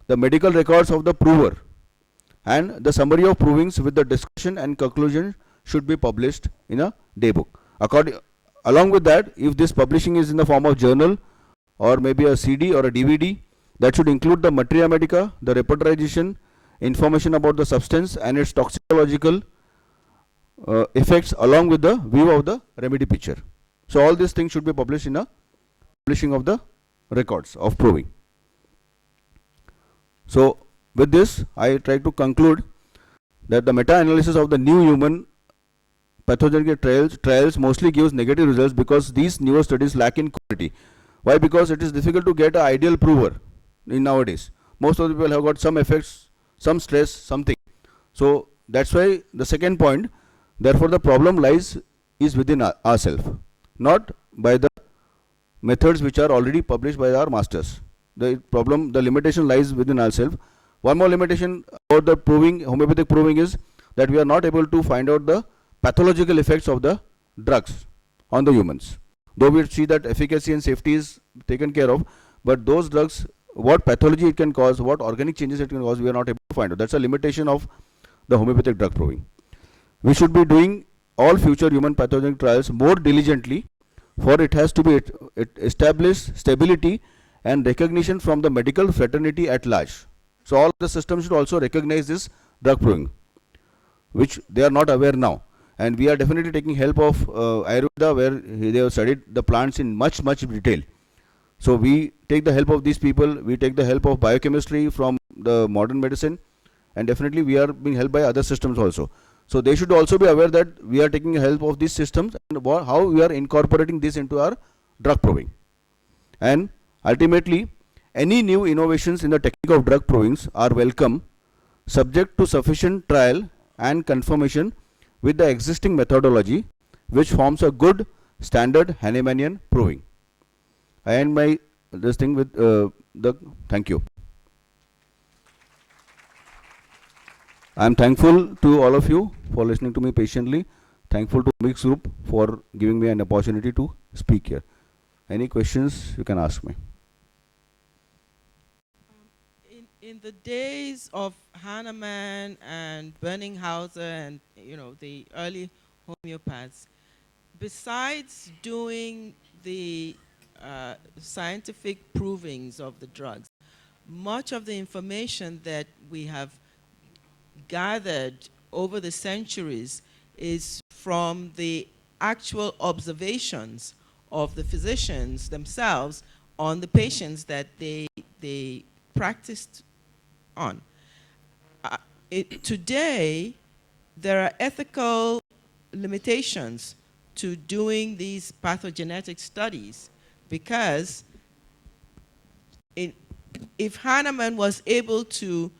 the medical records of the prover, and the summary of provings with the discussion and conclusion should be published in a day book. Along with that, if this publishing is in the form of journal or maybe a CD or a DVD, that should include the materia medica, the repertorization, information about the substance and its toxicological effects, along with the view of the remedy picture. So all these things should be published in a publishing of the records of proving. So with this, I try to conclude that the meta-analysis of the new human pathogenic trials mostly gives negative results because these newer studies lack in quality. Why? Because it is difficult to get an ideal prover in nowadays. Most of the people have got some effects, some stress, something. So that's why the second point, therefore the problem lies is within ourselves, not by the methods which are already published by our masters. The problem, the limitation lies within ourselves. One more limitation about the proving, homeopathic proving, is that we are not able to find out the pathological effects of the drugs on the humans. Though we see that efficacy and safety is taken care of, but those drugs, what pathology it can cause, what organic changes it can cause, we are not able to find out. That's a limitation of the homeopathic drug proving. We should be doing all future human pathogenic trials more diligently, for it has to be establish stability and recognition from the medical fraternity at large. So all the systems should also recognize this drug proving, which they are not aware now. And we are definitely taking help of Ayurveda, where they have studied the plants in much detail. So we take the help of these people, we take the help of biochemistry from the modern medicine, and definitely we are being helped by other systems also. So they should also be aware that we are taking help of these systems and how we are incorporating this into our drug proving. And ultimately, any new innovations in the technique of drug provings are welcome, subject to sufficient trial and confirmation with the existing methodology, which forms a good standard Hahnemannian proving. I end my this thing with the thank you. I am thankful to all of you for listening to me patiently. Thankful to Mix Group for giving me an opportunity to speak here. Any questions you can ask me. In the days of Hahnemann and Berningshauser and the early homeopaths, besides doing the scientific provings of the drugs, much of the information that we have gathered over the centuries is from the actual observations of the physicians themselves on the patients that they practiced on. Today, there are ethical limitations to doing these pathogenetic studies, because if Hahnemann was able to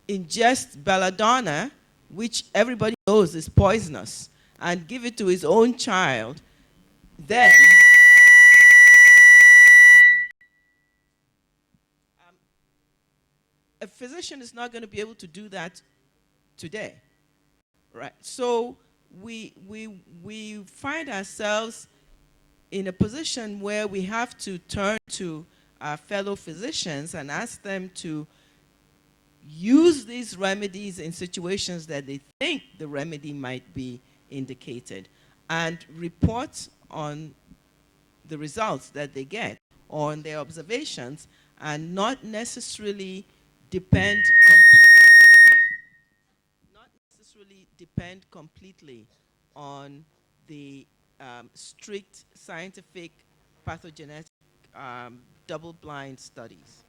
ingest belladonna, which everybody knows is poisonous, and give it to his own child, then a physician is not going to be able to do that today, right? So we find ourselves in a position where we have to turn to our fellow physicians and ask them to use these remedies in situations that they think the remedy might be indicated, and report on the results that they get on their observations, and not necessarily depend completely on the strict scientific pathogenetic double-blind studies.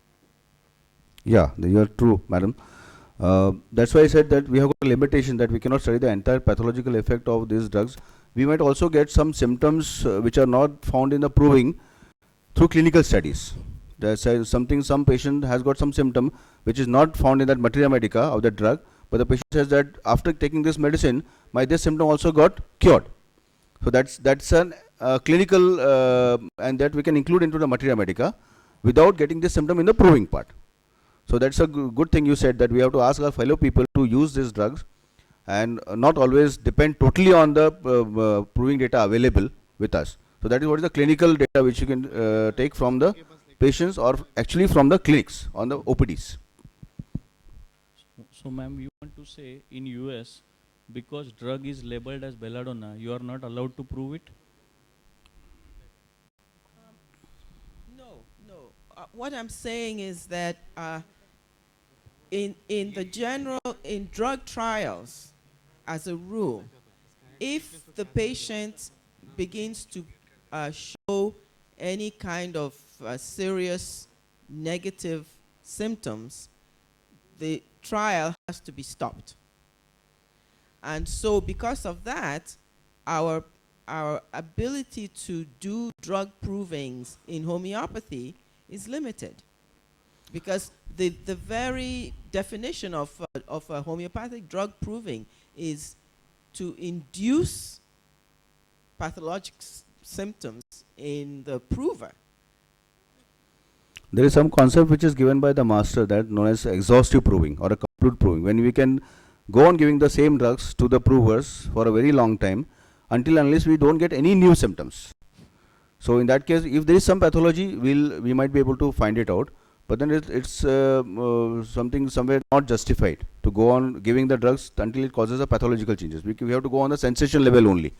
Yeah, you are true, madam. That's why I said that we have got a limitation that we cannot study the entire pathological effect of these drugs. We might also get some symptoms which are not found in the proving through clinical studies. There's some patient has got some symptom which is not found in that materia medica of the drug, but the patient says that after taking this medicine, my this symptom also got cured. So that's an clinical and that we can include into the materia medica without getting this symptom in the proving part. So that's a good thing you said, that we have to ask our fellow people to use these drugs and not always depend totally on the proving data available with us. So that is what is the clinical data which you can take from the patients, or actually from the clinics on the OPDs. So ma'am, you want to say in US, because drug is labeled as belladonna, you are not allowed to prove it? No. What I'm saying is that in drug trials, as a rule, if the patient begins to show any kind of serious negative symptoms, the trial has to be stopped. And so because of that, our ability to do drug provings in homeopathy is limited, because the very definition of a homeopathic drug proving is to induce pathologic symptoms in the prover. There is some concept which is given by the master that known as exhaustive proving or a complete proving, when we can go on giving the same drugs to the provers for a very long time until unless we don't get any new symptoms. So in that case, if there is some pathology, we might be able to find it out. But then it's something somewhere not justified to go on giving the drugs until it causes a pathological changes. We have to go on the sensation level only.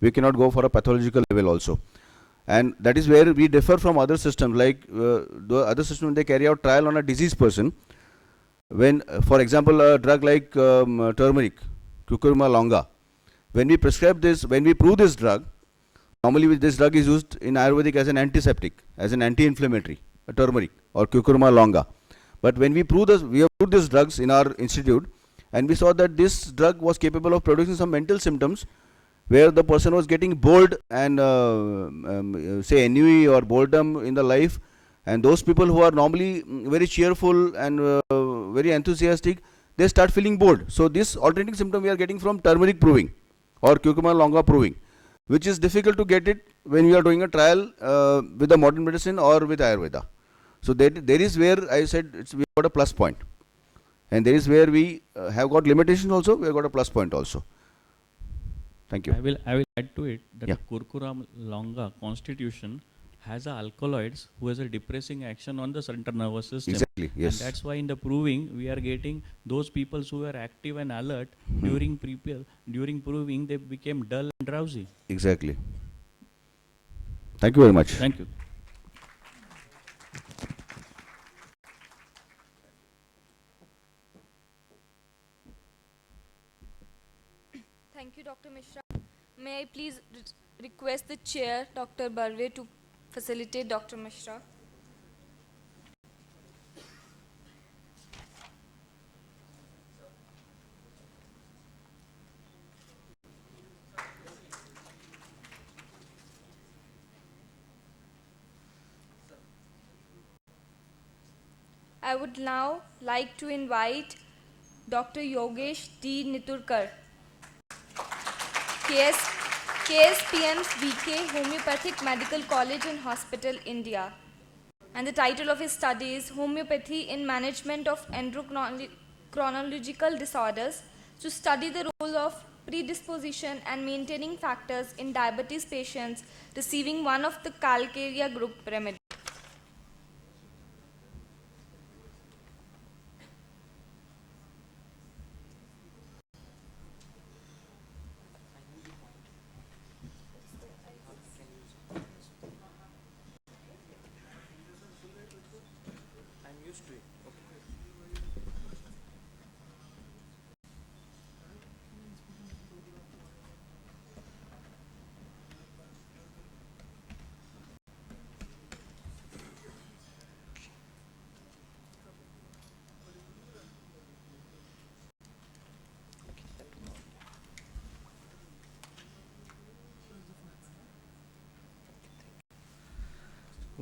We cannot go for a pathological level also. And that is where we differ from other systems. Like the other system, they carry out trial on a diseased person. When, for example, a drug like turmeric, Cucurma longa, when we prescribe this, when we prove this drug, normally this drug is used in Ayurvedic as an antiseptic, as an anti-inflammatory, turmeric or Cucurma longa. But when we prove this, we have proved these drugs in our institute, and we saw that this drug was capable of producing some mental symptoms where the person was getting bored and say ennui or boredom in the life, and those people who are normally very cheerful and very enthusiastic, they start feeling bored. So this alternating symptom we are getting from turmeric proving or Cucurma longa proving, which is difficult to get it when we are doing a trial with the modern medicine or with Ayurveda. So there is where I said we got a plus point, and there is where we have got limitations also, we have got a plus point also. Thank you. I will add to it that Yeah. Curcurum longa constitution has a alkaloids who has a depressing action on the central nervous system. Exactly, yes. And that's why in the proving we are getting those people who were active and alert during proving they became dull and drowsy. Exactly. Thank you very much. Thank you. Thank you, Dr. Mishra. May I please request the chair, Dr. Barve, to facilitate Dr. Mishra. I would now like to invite Dr. Yogesh D. Niturkar, KSPM VK, Homeopathic Medical College and Hospital, India. And the title of his study is Homeopathy in Management of Endocrinological Disorders, to study the role of predisposition and maintaining factors in diabetes patients receiving one of the Calcarea group remedies.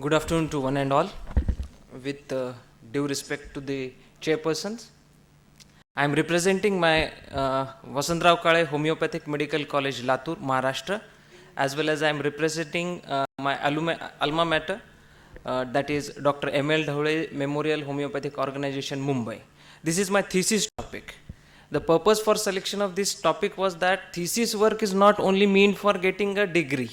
Good afternoon to one and all. With due respect to the chairpersons, I am representing my Vasantrao Kale Homeopathic Medical College, Latur, Maharashtra, as well as I am representing my alma mater, that is Dr. M.L. Dhole Memorial Homeopathic Organization, Mumbai. This is my thesis topic. The purpose for selection of this topic was that thesis work is not only meant for getting a degree,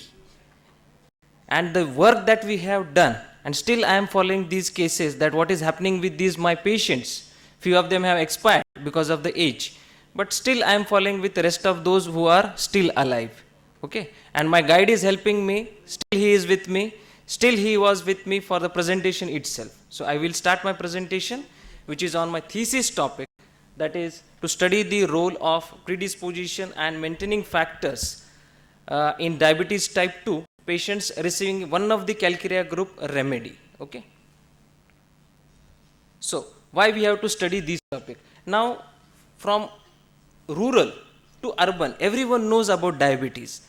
and the work that we have done, and still I am following these cases, that what is happening with these my patients, few of them have expired because of the age, but still I am following with the rest of those who are still alive. Okay, and my guide is helping me, still he is with me, still he was with me for the presentation itself. So I will start my presentation, which is on my thesis topic, that is to study the role of predisposition and maintaining factors in diabetes type 2 patients receiving one of the Calcarea group remedy. Okay. So why we have to study this topic? Now from rural to urban, everyone knows about diabetes.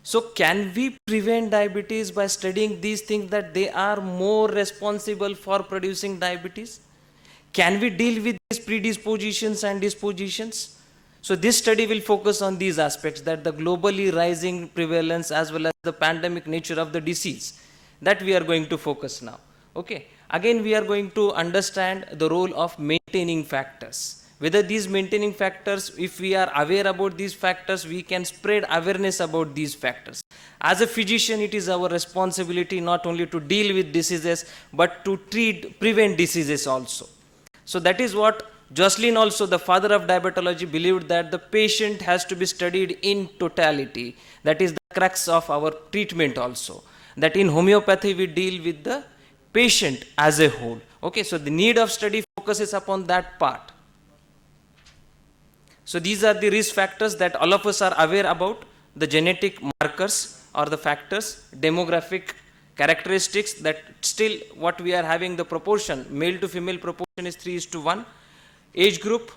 So can we prevent diabetes by studying these things, that they are more responsible for producing diabetes? Can we deal with these predispositions and dispositions? So this study will focus on these aspects, that the globally rising prevalence as well as the pandemic nature of the disease, that we are going to focus now. Okay. Again, we are going to understand the role of maintaining factors. Whether these maintaining factors, if we are aware about these factors, we can spread awareness about these factors. As a physician, it is our responsibility not only to deal with diseases, but to prevent diseases also. So that is what Jocelyn, also the father of diabetology, believed, that the patient has to be studied in totality. That is the crux of our treatment also. That in homeopathy we deal with the patient as a whole. Okay, so the need of study focuses upon that part. So these are the risk factors that all of us are aware about: the genetic markers or the factors, demographic characteristics, that still what we are having, the proportion, male to female proportion is 3:1. Age group,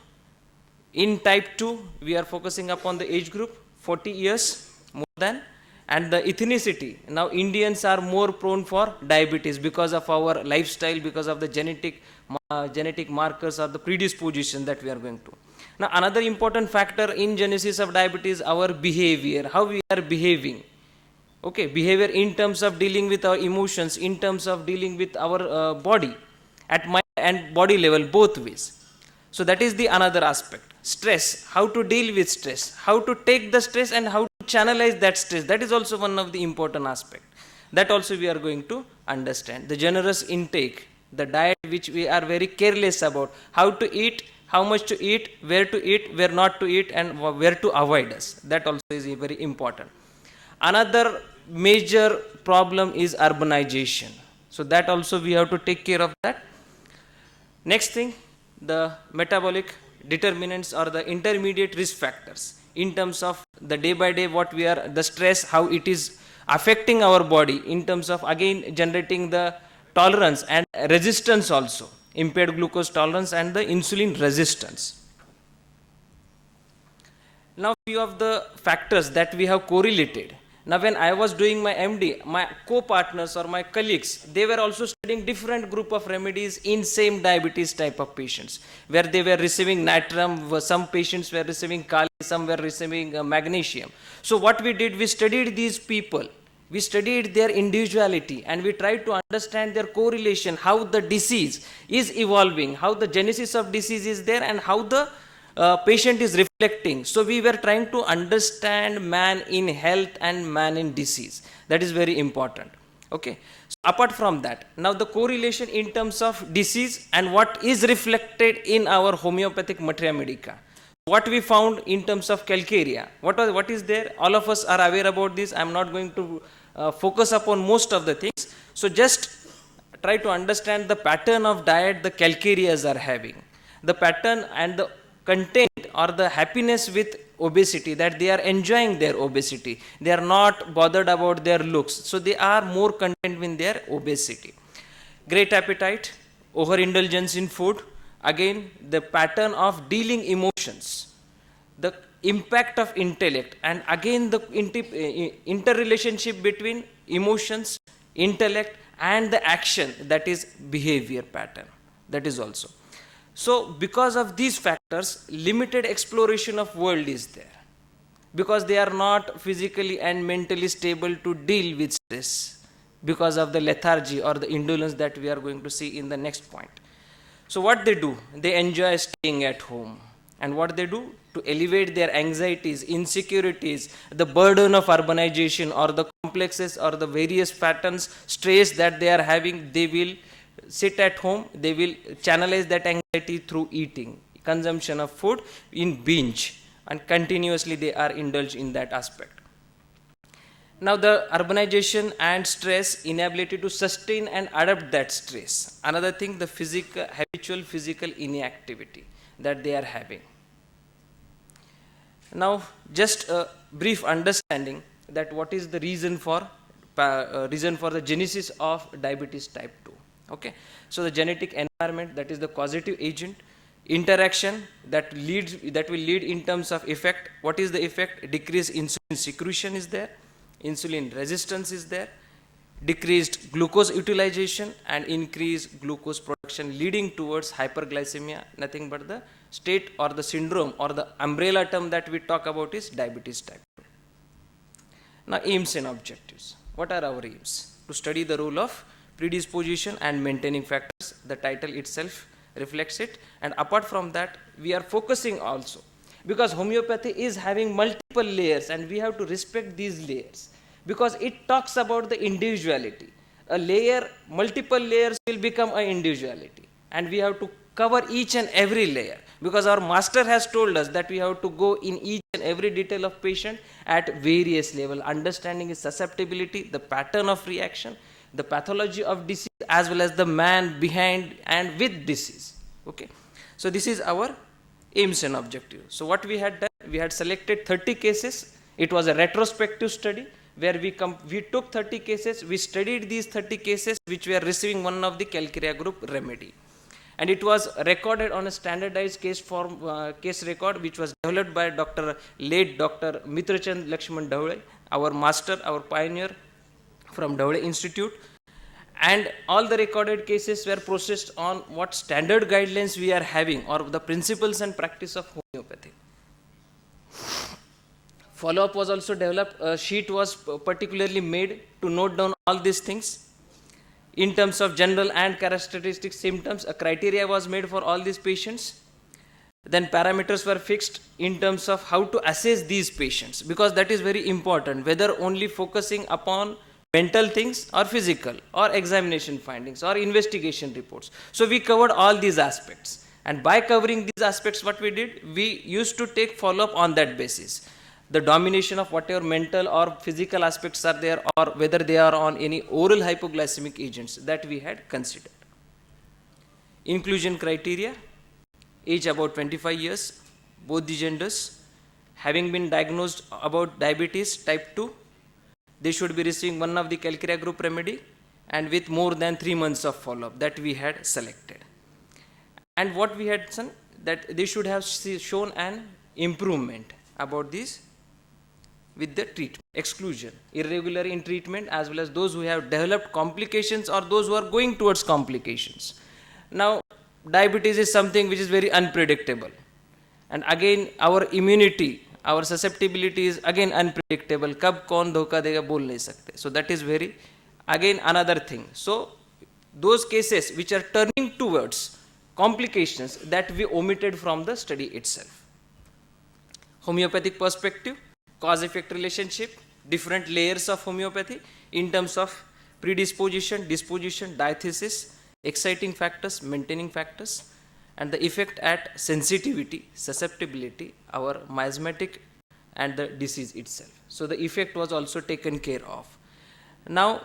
in type 2, we are focusing upon the age group, 40 years more than, and the ethnicity. Now Indians are more prone for diabetes because of our lifestyle, because of the genetic markers or the predisposition that we are going to. Now another important factor in genesis of diabetes, our behavior, how we are behaving. Okay, behavior in terms of dealing with our emotions, in terms of dealing with our body, at mind and body level, both ways. So that is the another aspect. Stress, how to deal with stress, how to take the stress and how to channelize that stress. That is also one of the important aspect. That also we are going to understand. The generous intake, the diet which we are very careless about, how to eat, how much to eat, where not to eat, and where to avoid us. That also is very important. Another major problem is urbanization. So that also we have to take care of that. Next thing, the metabolic determinants or the intermediate risk factors in terms of the day by day what we are, the stress, how it is affecting our body in terms of again generating the tolerance and resistance also, impaired glucose tolerance and the insulin resistance. Now few of the factors that we have correlated. Now when I was doing my MD, my co-partners or my colleagues, they were also studying different group of remedies in same diabetes type of patients, where they were receiving natrum, some patients were receiving kali, some were receiving magnesium. So what we did, we studied these people, we studied their individuality, and we tried to understand their correlation, how the disease is evolving, how the genesis of disease is there, and how the patient is reflecting. So we were trying to understand man in health and man in disease. That is very important. Okay. So apart from that, now the correlation in terms of disease and what is reflected in our homeopathic materia medica. What we found in terms of calcarea, what is there? All of us are aware about this. I am not going to focus upon most of the things. So just try to understand the pattern of diet the calcareas are having, the pattern and the content or the happiness with obesity, that they are enjoying their obesity, they are not bothered about their looks, so they are more content with their obesity. Great appetite, overindulgence in food, again the pattern of dealing emotions, the impact of intellect, and again the interrelationship between emotions, intellect and the action, that is behavior pattern, that is also. So because of these factors, limited exploration of world is there, because they are not physically and mentally stable to deal with stress because of the lethargy or the indolence that we are going to see in the next point. So what they do, they enjoy staying at home, and what they do to elevate their anxieties, insecurities, the burden of urbanization or the complexes or the various patterns, stress that they are having, they will sit at home, they will channelize that anxiety through eating, consumption of food in binge, and continuously they are indulged in that aspect. Now the urbanization and stress, inability to sustain and adapt that stress. Another thing, the habitual physical inactivity that they are having. Now just a brief understanding that what is the reason for the genesis of diabetes type 2. Okay, so the genetic environment, that is the causative agent, interaction that will lead in terms of effect. What is the effect? Decreased insulin secretion is there, insulin resistance is there, decreased glucose utilization and increased glucose production, leading towards hyperglycemia. Nothing but the state or the syndrome or the umbrella term that we talk about is diabetes type 2. Now aims and objectives. What are our aims? To study the role of predisposition and maintaining factors. The title itself reflects it. And apart from that, we are focusing also, because homeopathy is having multiple layers and we have to respect these layers, because it talks about the individuality. A layer, multiple layers will become an individuality, and we have to cover each and every layer, because our master has told us that we have to go in each and every detail of patient at various level, understanding his susceptibility, the pattern of reaction, the pathology of disease, as well as the man behind and with disease. Okay, so this is our aims and objective. So what we had done, we had selected 30 cases. It was a retrospective study where we took 30 cases, we studied these 30 cases which were receiving one of the Calcarea group remedy, and it was recorded on a standardized case record which was developed by late Dr. Mitrachand Lakshman Dhaule, our master, our pioneer from Dhaule Institute. And all the recorded cases were processed on what standard guidelines we are having, or the principles and practice of homeopathy. Follow-up was also developed. A sheet was particularly made to note down all these things. In terms of general and characteristic symptoms, a criteria was made for all these patients. Then parameters were fixed in terms of how to assess these patients, because that is very important, whether only focusing upon mental things or physical or examination findings or investigation reports. So we covered all these aspects, and by covering these aspects, what we did, we used to take follow-up on that basis. The domination of whatever mental or physical aspects are there, or whether they are on any oral hypoglycemic agents, that we had considered. Inclusion criteria: age about 25 years, both the genders, having been diagnosed about diabetes type 2, they should be receiving one of the Calcarea group remedy, and with more than 3 months of follow-up, that we had selected. And what we had done, that they should have shown an improvement about this with the treatment. Exclusion: irregular in treatment, as well as those who have developed complications or those who are going towards complications. Now, diabetes is something which is very unpredictable, and again our immunity, our susceptibility is again unpredictable. Kab kaun dhoka dega bol nahi sakte. So that is very again another thing. So those cases which are turning towards complications, that we omitted from the study itself. Homeopathic perspective: cause-effect relationship, different layers of homeopathy in terms of predisposition, disposition, diathesis, exciting factors, maintaining factors, and the effect at sensitivity, susceptibility, our miasmatic, and the disease itself. So the effect was also taken care of. Now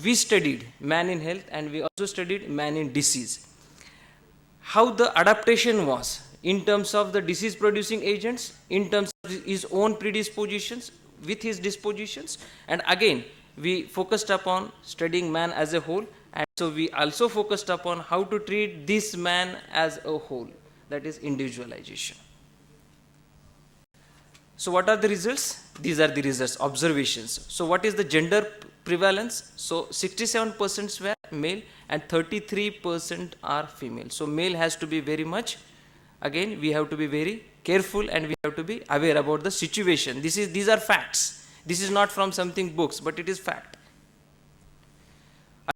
we studied man in health, and we also studied man in disease. How the adaptation was in terms of the disease producing agents, in terms of his own predispositions with his dispositions, and again we focused upon studying man as a whole, and so we also focused upon how to treat this man as a whole, that is individualization. So what are the results? These are the results, observations. So what is the gender prevalence? So 67% were male and 33% are female. So male has to be very much, again we have to be very careful, and we have to be aware about the situation. These are facts. This is not from something books, but it is fact.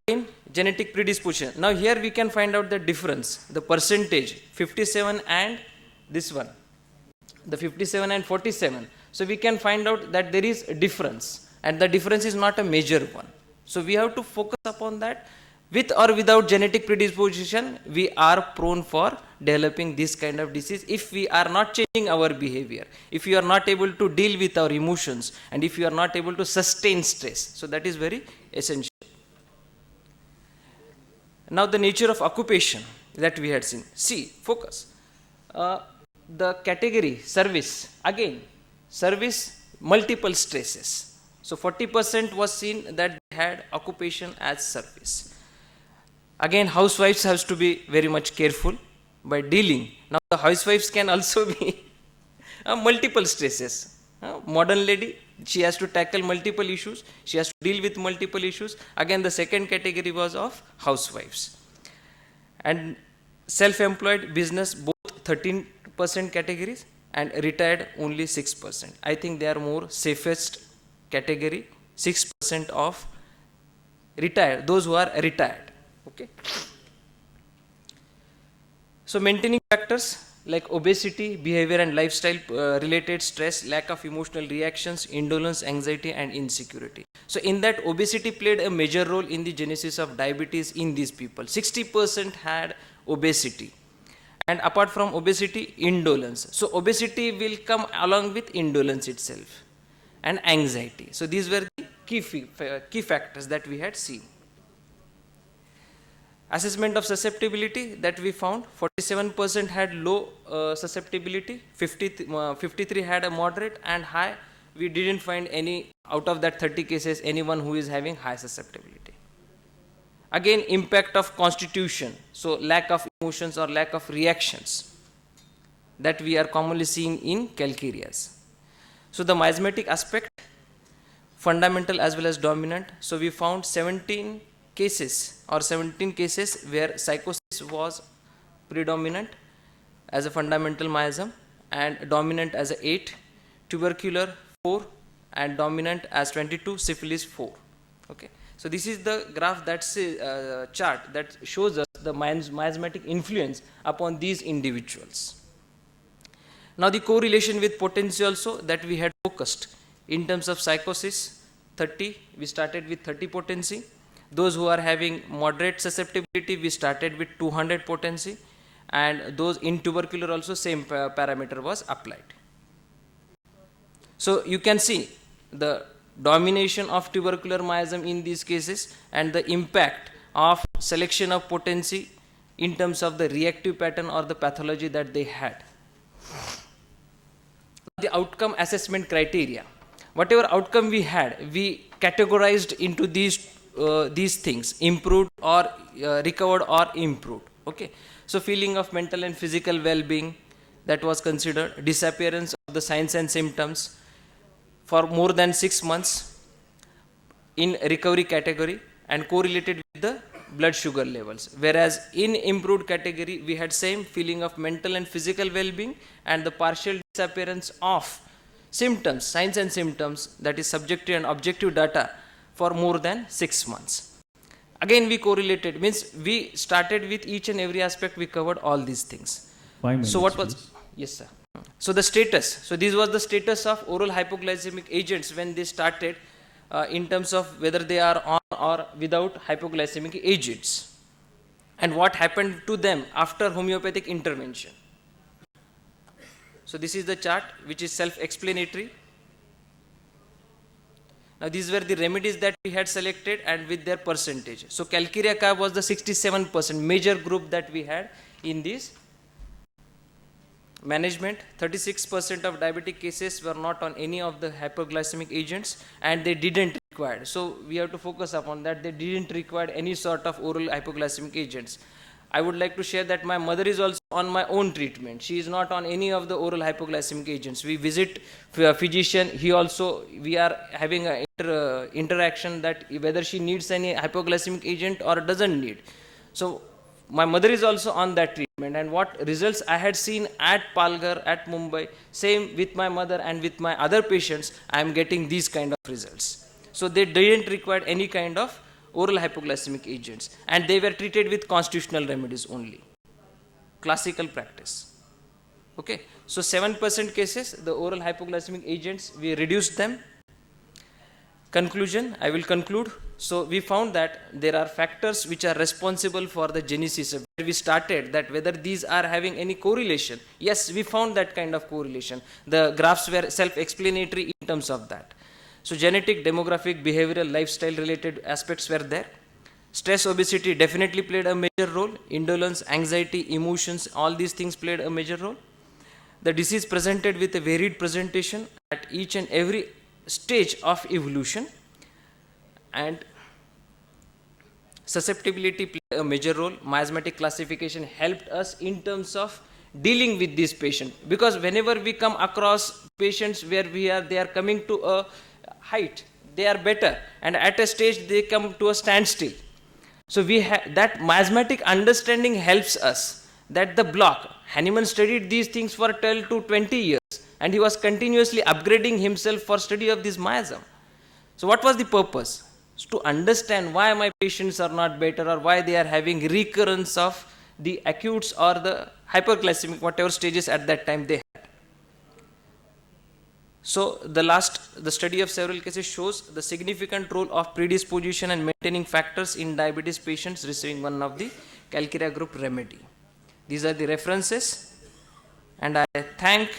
Again, genetic predisposition. Now here we can find out the difference, the percentage, 57 and this one, the 57 and 47. So we can find out that there is a difference, and the difference is not a major one. So we have to focus upon that. With or without genetic predisposition, we are prone for developing this kind of disease if we are not changing our behavior, if we are not able to deal with our emotions, and if we are not able to sustain stress. So that is very essential. Now the nature of occupation that we had seen. See, focus. The category service, again, service, multiple stresses. So 40% was seen that they had occupation as service. Again, housewives has to be very much careful by dealing. Now the housewives can also be multiple stresses. Modern lady, she has to tackle multiple issues. She has to deal with multiple issues. Again, the second category was of housewives. And self-employed business, both 13% categories, and retired only 6%. I think they are more safest category. 6% of retired, those who are retired. Okay. So maintaining factors like obesity, behavior and lifestyle related stress, lack of emotional reactions, indolence, anxiety and insecurity. So in that, obesity played a major role in the genesis of diabetes in these people. 60% had obesity. And apart from obesity, indolence. So obesity will come along with indolence itself and anxiety. So these were the key factors that we had seen. Assessment of susceptibility that we found, 47% had low susceptibility, 53 had a moderate, and high we didn't find any out of that 30 cases anyone who is having high susceptibility. Again, impact of constitution, so lack of emotions or lack of reactions that we are commonly seeing in calcareas. So the miasmatic aspect, fundamental as well as dominant. So we found 17 cases where psychosis was predominant as a fundamental miasm and dominant as a 8, tubercular 4 and dominant as 22, syphilis 4. Okay. So this is the graph that's chart that shows us the miasmatic influence upon these individuals. Now the correlation with potency also that we had focused in terms of psychosis, 30, we started with 30 potency. Those who are having moderate susceptibility, we started with 200 potency, and those in tubercular also same parameter was applied. So you can see the domination of tubercular miasm in these cases and the impact of selection of potency in terms of the reactive pattern or the pathology that they had. The outcome assessment criteria, whatever outcome we had, we categorized into these things: improved or recovered or improved. Okay. So feeling of mental and physical well-being, that was considered. Disappearance of the signs and symptoms for more than 6 months in recovery category and correlated with the blood sugar levels, whereas in improved category we had same feeling of mental and physical well-being and the partial disappearance of symptoms, signs and symptoms, that is subjective and objective data, for more than 6 months. Again we correlated, means we started with each and every aspect, we covered all these things. 5 minutes, so what was please. Yes sir. So the status, so this was the status of oral hypoglycemic agents when they started, in terms of whether they are on or without hypoglycemic agents, and what happened to them after homeopathic intervention. So this is the chart which is self-explanatory. Now these were the remedies that we had selected and with their percentage. So calcarea K was the 67% major group that we had in this management. 36% of diabetic cases were not on any of the hypoglycemic agents and they didn't require. So we have to focus upon that. They didn't require any sort of oral hypoglycemic agents. I would like to share that my mother is also on my own treatment. She is not on any of the oral hypoglycemic agents. We visit a physician. We are having an interaction that whether she needs any hypoglycemic agent or doesn't need. So my mother is also on that treatment, and what results I had seen at Palghar, at Mumbai, same with my mother and with my other patients, I am getting these kind of results. So they didn't require any kind of oral hypoglycemic agents, and they were treated with constitutional remedies only, classical practice. Okay, so 7% cases, the oral hypoglycemic agents, we reduced them. Conclusion, I will conclude. So we found that there are factors which are responsible for the genesis. Where we started that whether these are having any correlation. Yes, we found that kind of correlation. The graphs were self-explanatory in terms of that. So genetic, demographic, behavioral, lifestyle related aspects were there. Stress, obesity definitely played a major role. Indolence, anxiety, emotions, all these things played a major role. The disease presented with a varied presentation at each and every stage of evolution, and susceptibility played a major role. Miasmatic classification helped us in terms of dealing with this patient, because whenever we come across patients where they are coming to a height, they are better, and at a stage they come to a standstill. So that miasmatic understanding helps us that the block, Hahnemann studied these things for 12 to 20 years and he was continuously upgrading himself for study of this miasm. So what was the purpose? to understand why my patients are not better or why they are having recurrence of the acutes or the hyperglycemic, whatever stages at that time they had. So the study of several cases shows the significant role of predisposition and maintaining factors in diabetes patients receiving one of the Calcarea group remedy. These are the references, and I thank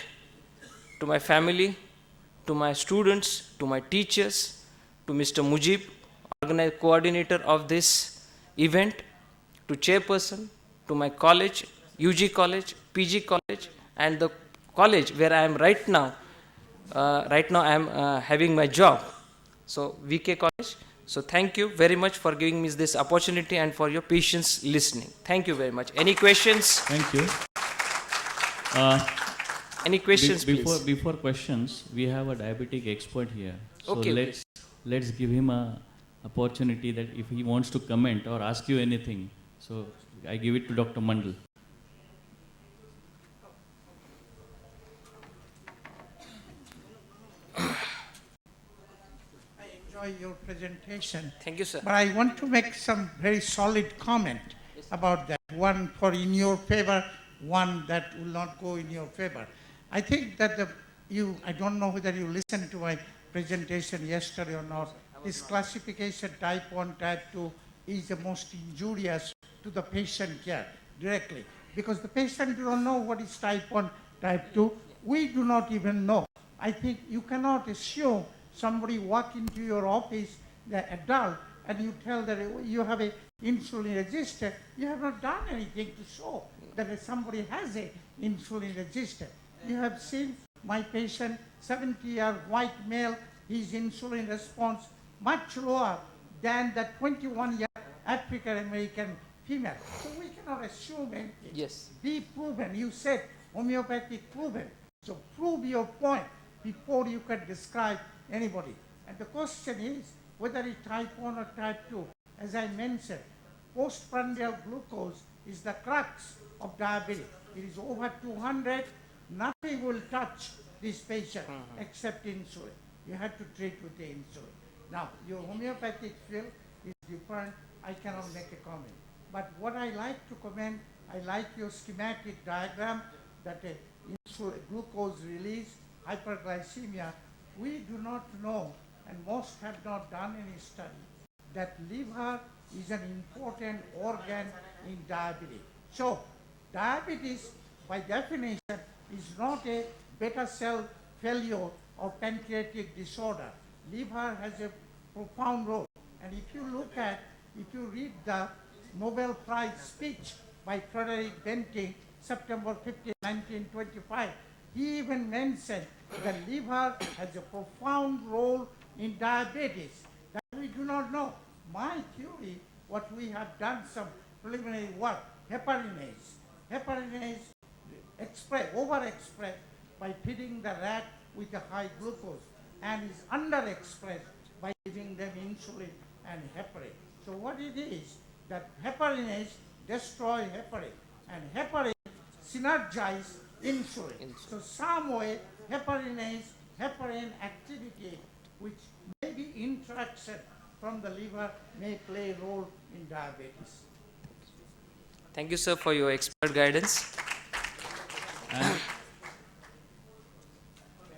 to my family, to my students, to my teachers, to Mr. Mujib, coordinator of this event, to chairperson, to my college, UG college, PG college, and the college where I am right now. Right now I am having my job. So VK College. So thank you very much for giving me this opportunity and for your patience listening. Thank you very much. Any questions? Thank you. Uh, Any questions, before please? before questions, we have a diabetic expert here. So Okay, let's give him a opportunity that if he wants to comment or ask you anything. So I give it to Dr. Mandal. I enjoy your presentation, Thank you, sir. but I want to make some very solid comment about that. One for in your favor, one that will not go in your favor. I think that I don't know whether you listened to my presentation yesterday or not. This classification type 1, type 2 is the most injurious to the patient care directly, because the patient do not know what is type 1, type 2. We do not even know. I think you cannot assume somebody walk into your office, the adult, and you tell that you have a insulin resistant. You have not done anything to show that somebody has a insulin resistant. You have seen my patient, 70-year white male, his insulin response much lower than the 21-year African American female. So we cannot assume anything. Yes. Be proven. You said homeopathic proven. So prove your point before you can describe anybody. And the question is whether it's type 1 or type 2. As I mentioned, postprandial glucose is the crux of diabetes. It is over 200. Nothing will touch this patient except insulin. You have to treat with the insulin. Now, your homeopathic field is different. I cannot make a comment. But what I like to comment, I like your schematic diagram that insulin, glucose release, hyperglycemia. We do not know, and most have not done any study, that liver is an important organ in diabetes. So, diabetes, by definition, is not a beta cell failure or pancreatic disorder. Liver has a profound role. And if you read the Nobel Prize speech by Frederick Banting, September 15, 1925, he even mentioned that liver has a profound role in diabetes that we do not know. My theory, what we have done some preliminary work, heparinase. Heparinase overexpressed by feeding the rat with a high glucose and is underexpressed by giving them insulin and heparin. So what it is, that heparinase destroy heparin and heparin synergize insulin. So some way heparin activity, which may be interaction from the liver, may play a role in diabetes. Thank you, sir, for your expert guidance. And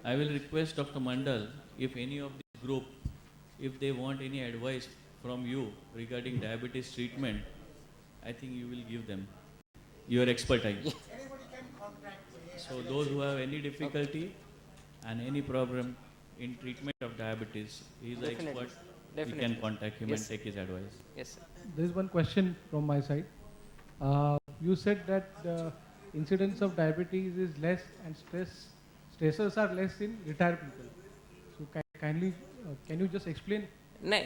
I will request Dr. Mandal, if any of this group, if they want any advice from you regarding diabetes treatment, I think you will give them your expertise. So those who have any difficulty and any problem in treatment of diabetes, he is the Definitely. expert. Definitely. You can contact him Yes. and take his advice. Yes, sir. There is one question from my side. You said that the incidence of diabetes is less and stressors are less in retired people. So kindly, can you just explain? No,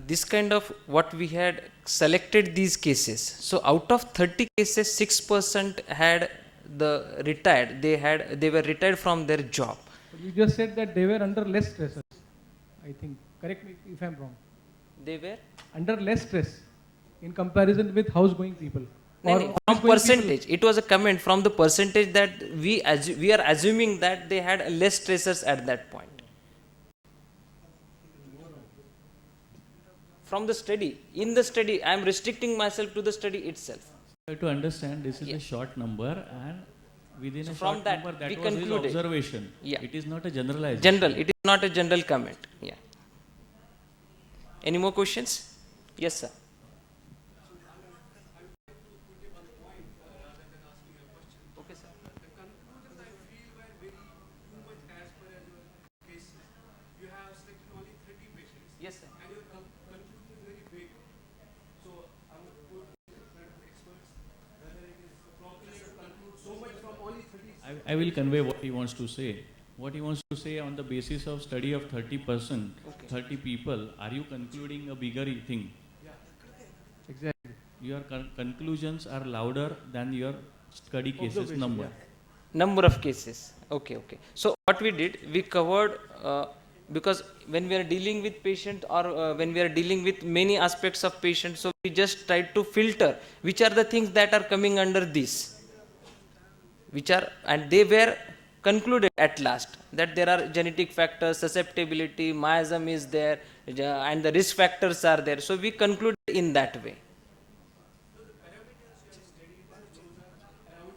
this kind of what we had selected these cases. So out of 30 cases, 6% had the retired. They were retired from their job. But you just said that they were under less stressors. I think. Correct me if I'm wrong. They were Under less stress in comparison with house-going people. no, Or from house-going percentage. people. It was a comment from the percentage that we are assuming that they had less stressors at that point. from the study. In the study, I am restricting myself to the study itself. You have to understand this is a short number, and within So a from short that, number, that we was his concluded. observation. Yeah. It is not a generalization. General, it is not a general comment. Yeah. Any more questions? Yes, sir. Okay, sir. Yes, sir. I will convey what he wants to say. What he wants to say, on the basis of study of 30%, 30 people, are you concluding a bigger thing? Exactly. Your conclusions are louder than your study cases number. Number of cases. Okay, okay. So what we did, we covered, because when we are dealing with patient, or when we are dealing with many aspects of patient, so we just tried to filter which are the things that are coming under this, which are, and they were concluded at last that there are genetic factors, susceptibility, miasm is there, and the risk factors are there. So we concluded in that way.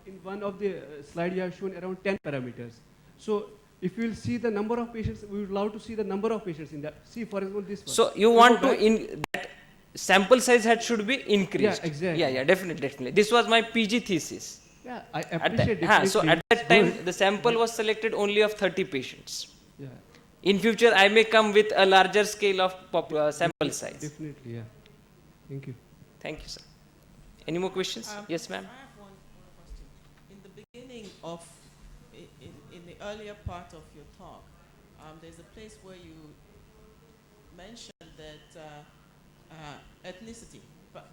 In one of the slide you have shown around 10 parameters. So if you will see the number of patients, we would love to see the number of patients in that. See, for example, this one. So you want to that sample size should be increased. Yeah, exactly. Yeah, definitely, definitely. This was my PG thesis. Yeah, I appreciate it. So at that time, the sample was selected only of 30 patients. Yeah. In future, I may come with a larger scale of sample size. Definitely, yeah. Thank you. Thank you, sir. Any more questions? Yes, ma'am. I have one question. In the beginning of, in the earlier part of your talk, there's a place where you mentioned that ethnicity,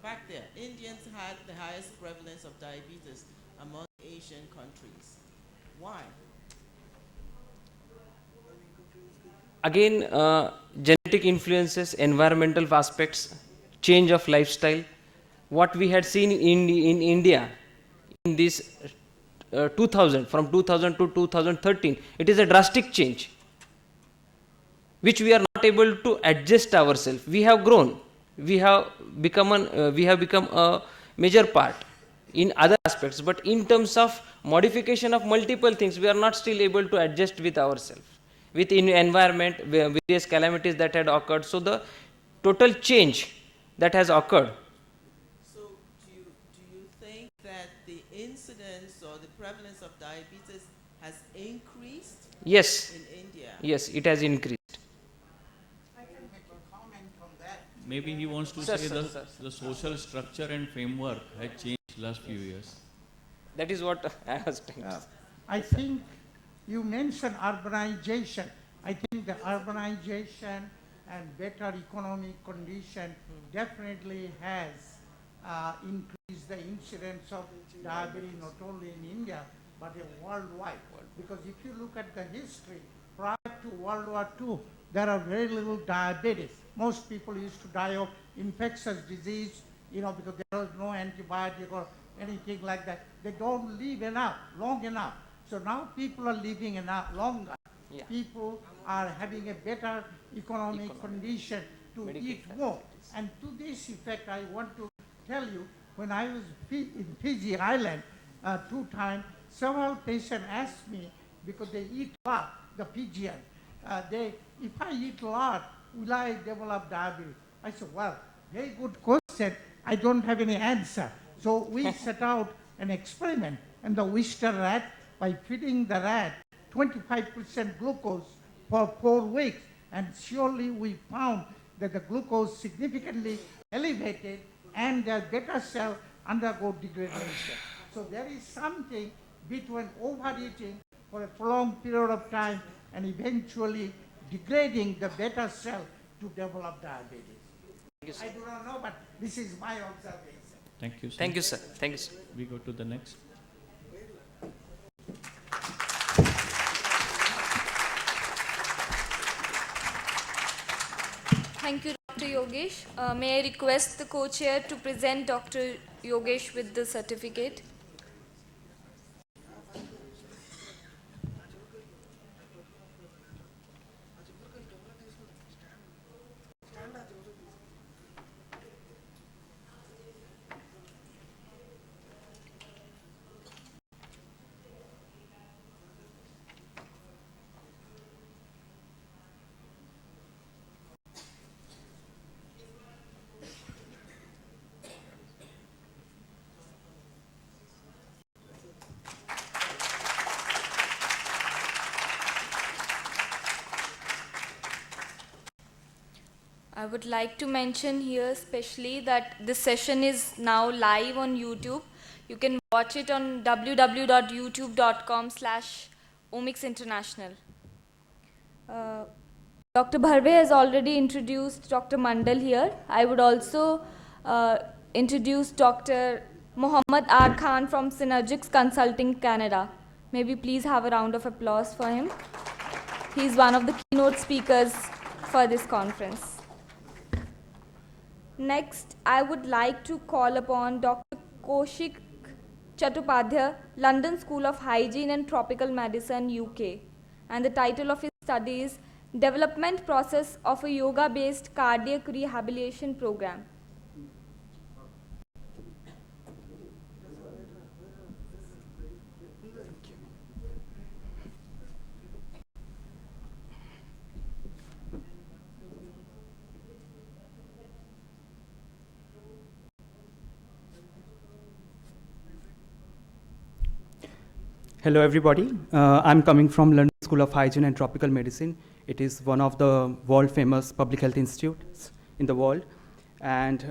back there, Indians had the highest prevalence of diabetes among Asian countries. Why? Again, genetic influences, environmental aspects, change of lifestyle. What we had seen in India in this 2000, from 2000 to 2013, it is a drastic change, which we are not able to adjust ourselves. We have grown, we have become a major part in other aspects, but in terms of modification of multiple things, we are not still able to adjust with ourselves, with environment, various calamities that had occurred. So the total change that has occurred. So do you think that the incidence or the prevalence of diabetes has increased? Yes. In India? Yes, it has increased. I can make a comment on that. Maybe he wants to Sir, say sir. the social structure and framework had changed last few years. That is what I was trying to say. I think you mentioned urbanization. I think the urbanization and better economic condition definitely has increased the incidence of diabetes not only in India but worldwide. Because if you look at the history, prior to World War II, there are very little diabetes. Most people used to die of infectious disease, because there was no antibiotic or anything like that. They don't live long enough. So now people are living longer. Yeah. People are having a better economic condition to Medical eat more. And to this effect, I want to tell you, when I was in Fiji Island 2 times, several patients asked me, because they eat a lot, the Fijian, if I eat a lot, will I develop diabetes? I said, well, very good question. I don't have any answer. So we set out an experiment, and the oyster rat, by feeding the rat 25% glucose for 4 weeks, and surely we found that the glucose significantly elevated and the beta cell undergo degradation. So there is something between overeating for a prolonged period of time and eventually degrading the beta cell to develop diabetes. I do not know, but this is my observation. Thank you, sir. Thank you, sir. Thank you, sir. We go to the next. Thank you, Dr. Yogesh. May I request the co-chair to present Dr. Yogesh with the certificate? I would like to mention here especially that this session is now live on YouTube. You can watch it on www.youtube.com/Omics International. Uh, Dr. Bharve has already introduced Dr. Mandal here. I would also introduce Dr. Mohammad R. Khan from Synergics Consulting, Canada. Maybe please have a round of applause for him. He is one of the keynote speakers for this conference. Next, I would like to call upon Dr. Kaushik Chattopadhyay, London School of Hygiene and Tropical Medicine, UK. And the title of his study is Development Process of a Yoga-Based Cardiac Rehabilitation Program. Hello, everybody. I'm coming from London School of Hygiene and Tropical Medicine. It is one of the world-famous public health institutes in the world. And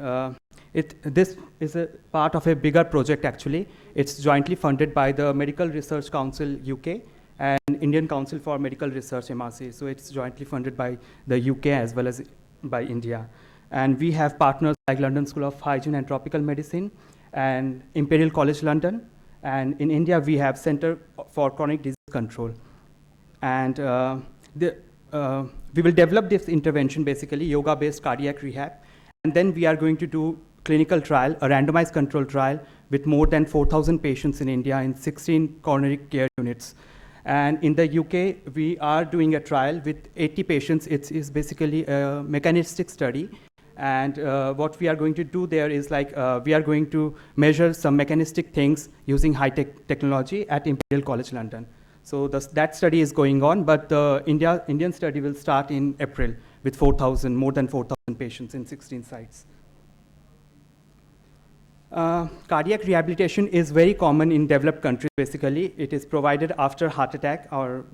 this is a part of a bigger project, actually. It's jointly funded by the Medical Research Council, UK, and Indian Council for Medical Research, MRC. So it's jointly funded by the UK as well as by India. And we have partners like London School of Hygiene and Tropical Medicine and Imperial College London. And in India, we have Center for Chronic Disease Control. And we will develop this intervention, basically, yoga-based cardiac rehab. And then we are going to do clinical trial, a randomized control trial with more than 4,000 patients in India in 16 coronary care units. And in the UK, we are doing a trial with 80 patients. It's basically a mechanistic study. And what we are going to do there is we are going to measure some mechanistic things using high-tech technology at Imperial College London. So that study is going on, but the Indian study will start in April with more than 4,000 patients in 16 sites. Cardiac rehabilitation is very common in developed countries, basically. It is provided after heart attack, or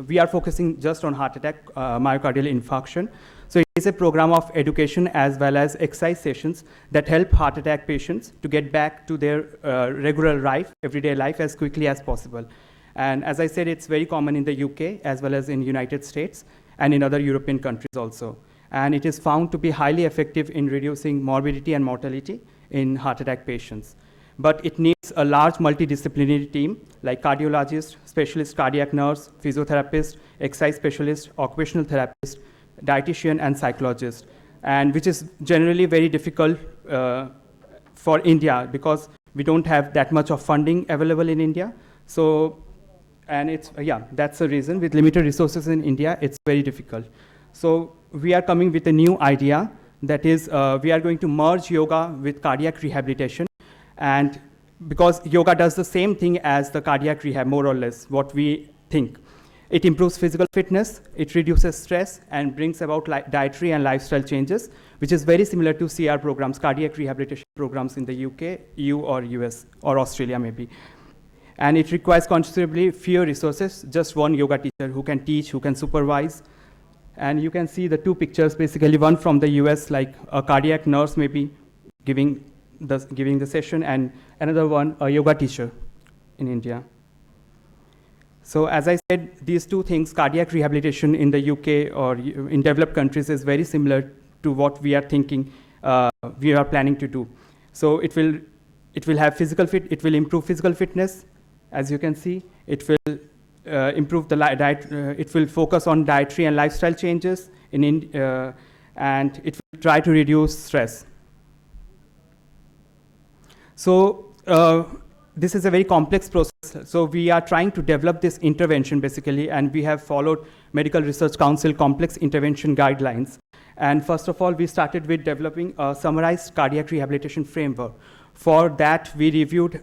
we are focusing just on heart attack, myocardial infarction. So it is a program of education as well as exercise sessions that help heart attack patients to get back to their regular life, everyday life, as quickly as possible. And as I said, it's very common in the UK as well as in United States and in other European countries also. And it is found to be highly effective in reducing morbidity and mortality in heart attack patients. But it needs a large multidisciplinary team like cardiologist, specialist cardiac nurse, physiotherapist, exercise specialist, occupational therapist, dietitian, and psychologist, and which is generally very difficult for India because we don't have that much of funding available in India. So, and it's, that's the reason. With limited resources in India, it's very difficult. So we are coming with a new idea. That is, we are going to merge yoga with cardiac rehabilitation. And because yoga does the same thing as the cardiac rehab, more or less, what we think. It improves physical fitness, it reduces stress, and brings about dietary and lifestyle changes, which is very similar to CR programs, cardiac rehabilitation programs in the UK, EU, or US, or Australia maybe. And it requires considerably fewer resources, just one yoga teacher who can teach, who can supervise. And you can see the two pictures, basically one from the US, like a cardiac nurse maybe giving the session, and another one, a yoga teacher in India. So as I said, these two things, cardiac rehabilitation in the UK or in developed countries is very similar to what we are thinking, we are planning to do. So it will have it will improve physical fitness, as you can see. It will improve the diet, it will focus on dietary and lifestyle changes, and it will try to reduce stress. So this is a very complex process. So we are trying to develop this intervention, basically, and we have followed Medical Research Council complex intervention guidelines. And first of all, we started with developing a summarized cardiac rehabilitation framework. For that, we reviewed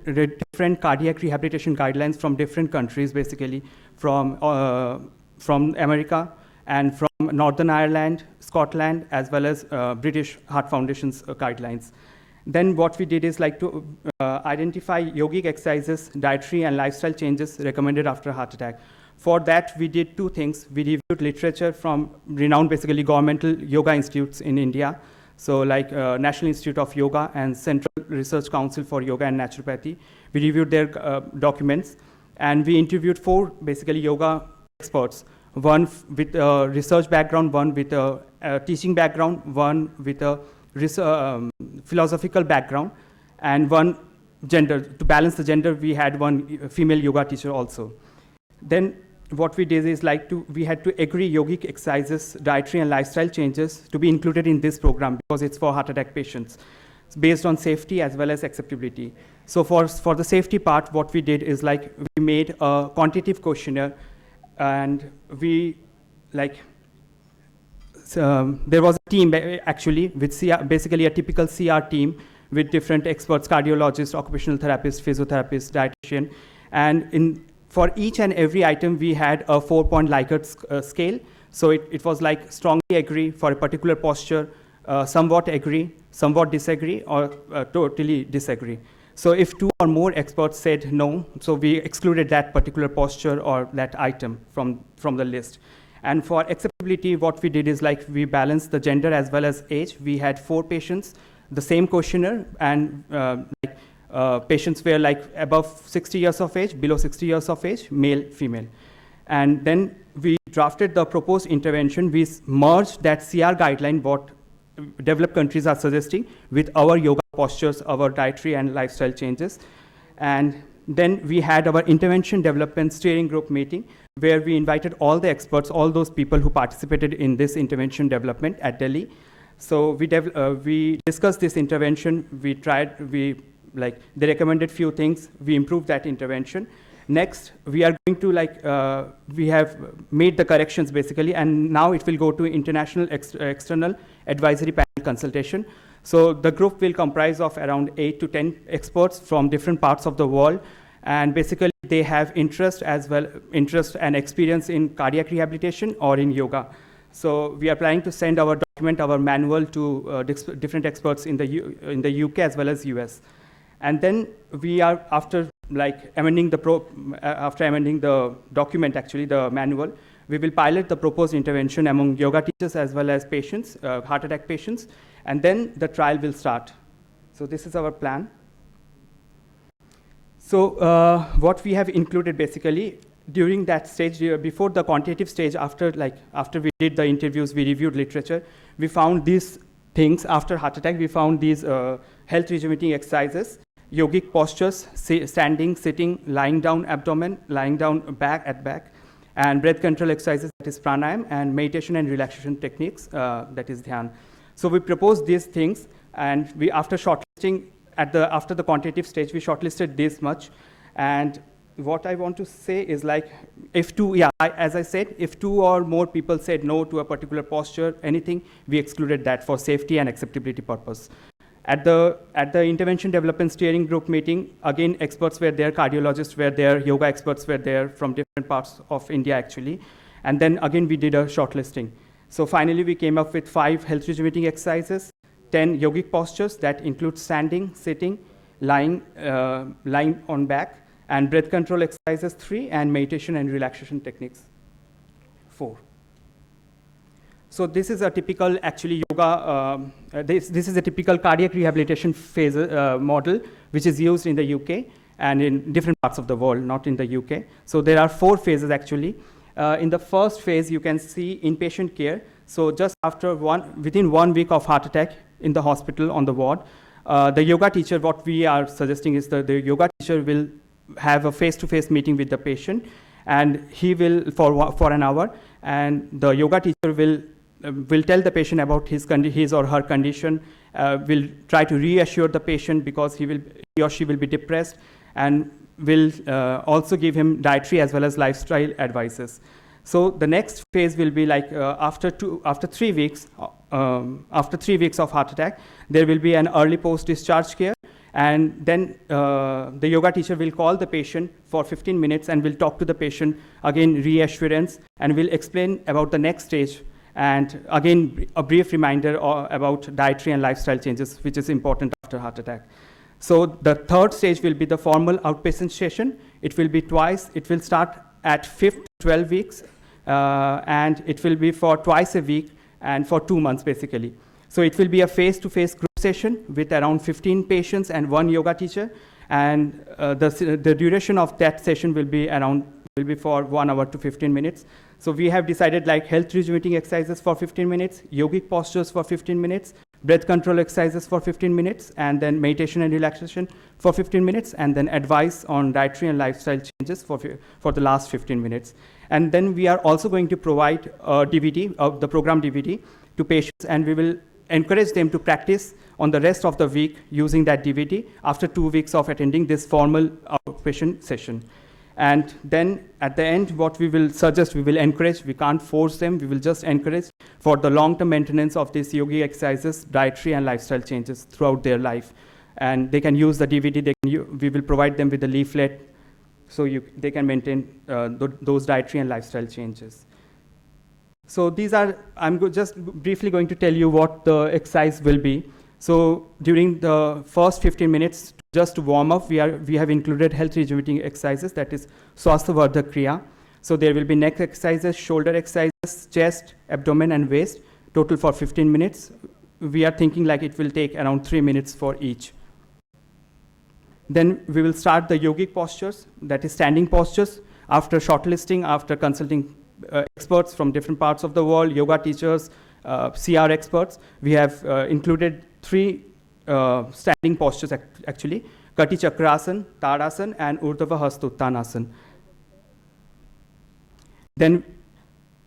different cardiac rehabilitation guidelines from different countries, basically, from America and from Northern Ireland, Scotland, as well as British Heart Foundation's guidelines. Then what we did is like to identify yogic exercises, dietary and lifestyle changes recommended after heart attack. For that, we did two things. We reviewed literature from renowned, basically, governmental yoga institutes in India. So like National Institute of Yoga and Central Research Council for Yoga and Naturopathy. We reviewed their documents, and we interviewed 4 basically yoga experts, one with a research background, one with a teaching background, one with a philosophical background, and one gender. To balance the gender, we had one female yoga teacher also. Then what we did is we had to agree yogic exercises, dietary and lifestyle changes to be included in this program because it's for heart attack patients. It's based on safety as well as acceptability. So for the safety part, what we did is we made a quantitative questionnaire, and we there was a team actually with basically a typical CR team with different experts, cardiologists, occupational therapists, physiotherapists, dietitian, and for each and every item, we had a 4-point Likert scale. So it was like strongly agree for a particular posture, somewhat agree, somewhat disagree, or totally disagree. So if 2 or more experts said no, so we excluded that particular posture or that item from the list. And for acceptability, what we did is we balanced the gender as well as age. We had 4 patients, the same questionnaire, and patients were above 60 years of age, below 60 years of age, male, female. And then we drafted the proposed intervention. We merged that CR guideline, what developed countries are suggesting, with our yoga postures, our dietary and lifestyle changes. And then we had our intervention development steering group meeting, where we invited all the experts, all those people who participated in this intervention development at Delhi. So we discussed this intervention. They recommended few things. We improved that intervention. Next, we are going to we have made the corrections basically, and now it will go to international external advisory panel consultation. So the group will comprise of around 8 to 10 experts from different parts of the world, and basically they have interest and experience in cardiac rehabilitation or in yoga. So we are planning to send our document, our manual to different experts in the UK as well as US. And then we are, after amending the document, actually the manual, we will pilot the proposed intervention among yoga teachers as well as patients, heart attack patients, and then the trial will start. So this is our plan. So what we have included basically during that stage, before the quantitative stage, after we did the interviews, we reviewed literature, we found these things after heart attack. We found these health rejuvenating exercises, yogic postures, standing, sitting, lying down abdomen, lying down back, and breath control exercises, that is pranayam, and meditation and relaxation techniques, that is dhyan. So we proposed these things, and we, after shortlisting, after the quantitative stage, we shortlisted this much. And what I want to say is as I said, if 2 or more people said no to a particular posture, anything, we excluded that for safety and acceptability purpose. At the intervention development steering group meeting, again, experts were there, cardiologists were there, yoga experts were there from different parts of India actually. And then again, we did a shortlisting. So finally, we came up with 5 health rejuvenating exercises, 10 yogic postures that include standing, sitting, lying on back, and breath control exercises 3, and meditation and relaxation techniques 4. So this is a typical, actually, yoga, this is a typical cardiac rehabilitation phase model, which is used in the UK and in different parts of the world, not in the UK. So there are 4 phases, actually. In the first phase, you can see inpatient care. So just within 1 week of heart attack in the hospital on the ward, the yoga teacher, what we are suggesting is that the yoga teacher will have a face-to-face meeting with the patient, and he will, for an hour, and the yoga teacher will tell the patient about his or her condition, will try to reassure the patient because he or she will be depressed, and will also give him dietary as well as lifestyle advices. So the next phase will be after 3 weeks of heart attack, there will be an early post-discharge care. And then the yoga teacher will call the patient for 15 minutes and will talk to the patient, again, reassurance, and will explain about the next stage And again, a brief reminder about dietary and lifestyle changes, which is important after heart attack. So the third stage will be the formal outpatient session. It will be twice. It will start at 5th to 12 weeks, and it will be for twice a week and for 2 months, basically. So it will be a face-to-face group session with around 15 patients and 1 yoga teacher. And the duration of that session will be for 1 hour to 15 minutes. So we have decided like health rejuvenating exercises for 15 minutes, yogic postures for 15 minutes, breath control exercises for 15 minutes, and then meditation and relaxation for 15 minutes, and then advice on dietary and lifestyle changes for the last 15 minutes. And then we are also going to provide a DVD, the program DVD, to patients, and we will encourage them to practice on the rest of the week using that DVD after 2 weeks of attending this formal outpatient session. And then at the end, what we will suggest, we will encourage, we can't force them, we will just encourage for the long-term maintenance of these yogi exercises, dietary and lifestyle changes throughout their life. And they can use the DVD, we will provide them with a leaflet so they can maintain those dietary and lifestyle changes. So these are, just briefly going to tell you what the exercise will be. So during the first 15 minutes, just to warm up, we have included health rejuvenating exercises, that is Swasthawardhak Kriya. So there will be neck exercises, shoulder exercises, chest, abdomen, and waist, total for 15 minutes. We are thinking like it will take around 3 minutes for each. Then we will start the yogic postures, that is standing postures. After shortlisting, after consulting experts from different parts of the world, yoga teachers, CR experts, we have included 3 standing postures actually: Kati Chakrasana, Tadasana, and Urdhva Hasta Uttanasana. Then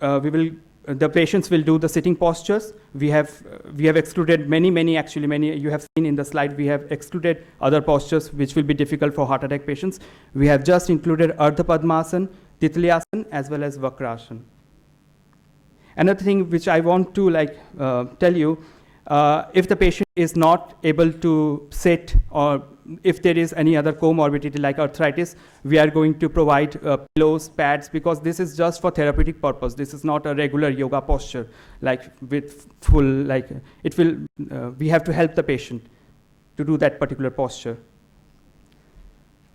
the patients will do the sitting postures. We have excluded many, you have seen in the slide, we have excluded other postures which will be difficult for heart attack patients. We have just included Ardha Padmasana, Titlyasana, as well as Vakrasana. Another thing which I want to tell you, if the patient is not able to sit, or if there is any other comorbidity like arthritis, we are going to provide pillows, pads, because this is just for therapeutic purpose. This is not a regular yoga posture, with full, we have to help the patient to do that particular posture.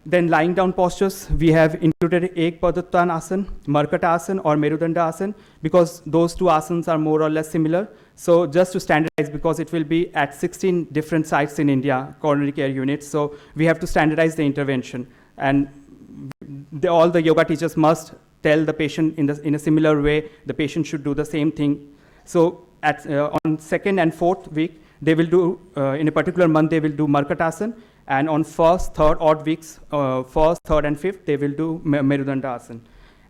Then lying down postures, we have included Ek Paduttanasana, Markatasana, or Merudandasana, because those 2 asanas are more or less similar. So just to standardize, because it will be at 16 different sites in India, coronary care units, so we have to standardize the intervention. And all the yoga teachers must tell the patient in a similar way, the patient should do the same thing. So on 2nd and 4th week, they will do, in a particular month, they will do Markatasana. And on 1st, 3rd odd weeks, 1st, 3rd, and 5th, they will do Merudandasana.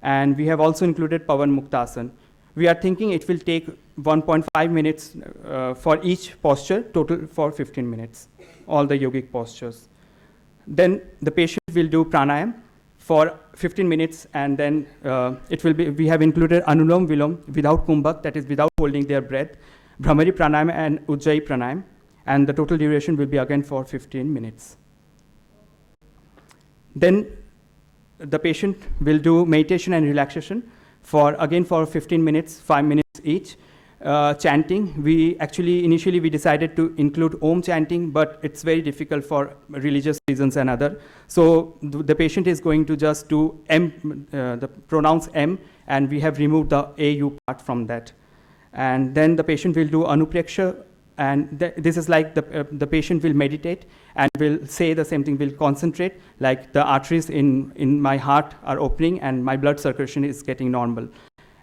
And we have also included Pavan Muktasana. We are thinking it will take 1.5 minutes for each posture, total for 15 minutes, all the yogic postures. Then the patient will do pranayam for 15 minutes, and then we have included Anulom Vilom without kumbhak, that is without holding their breath, Bhramari Pranayam and Ujjayi Pranayam. And the total duration will be again for 15 minutes. Then the patient will do meditation and relaxation for 15 minutes, 5 minutes each. Chanting, initially we decided to include Om chanting, but it's very difficult for religious reasons and other. So the patient is going to just do M, pronounce M, and we have removed the AU part from that. And then the patient will do Anupreksha, and this is like the patient will meditate and will say the same thing, will concentrate, like the arteries in my heart are opening and my blood circulation is getting normal.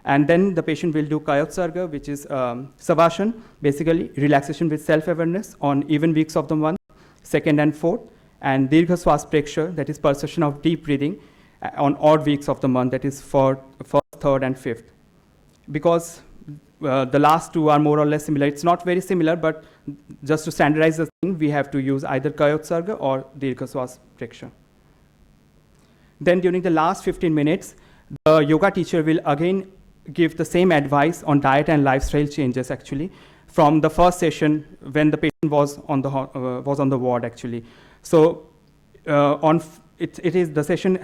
And then the patient will do Kayotsarga, which is Savasana, basically relaxation with self-awareness on even weeks of the month, 2nd and 4th, and Dirgha Swas Preksha, that is pulsation of deep breathing, on odd weeks of the month, that is for 1st, 3rd, and 5th. Because the last 2 are more or less similar. It's not very similar, but just to standardize the thing, we have to use either Kayotsarga or Dirgha Swas Preksha. Then during the last 15 minutes, the yoga teacher will again give the same advice on diet and lifestyle changes, actually, from the first session when the patient was on the ward, actually. So the session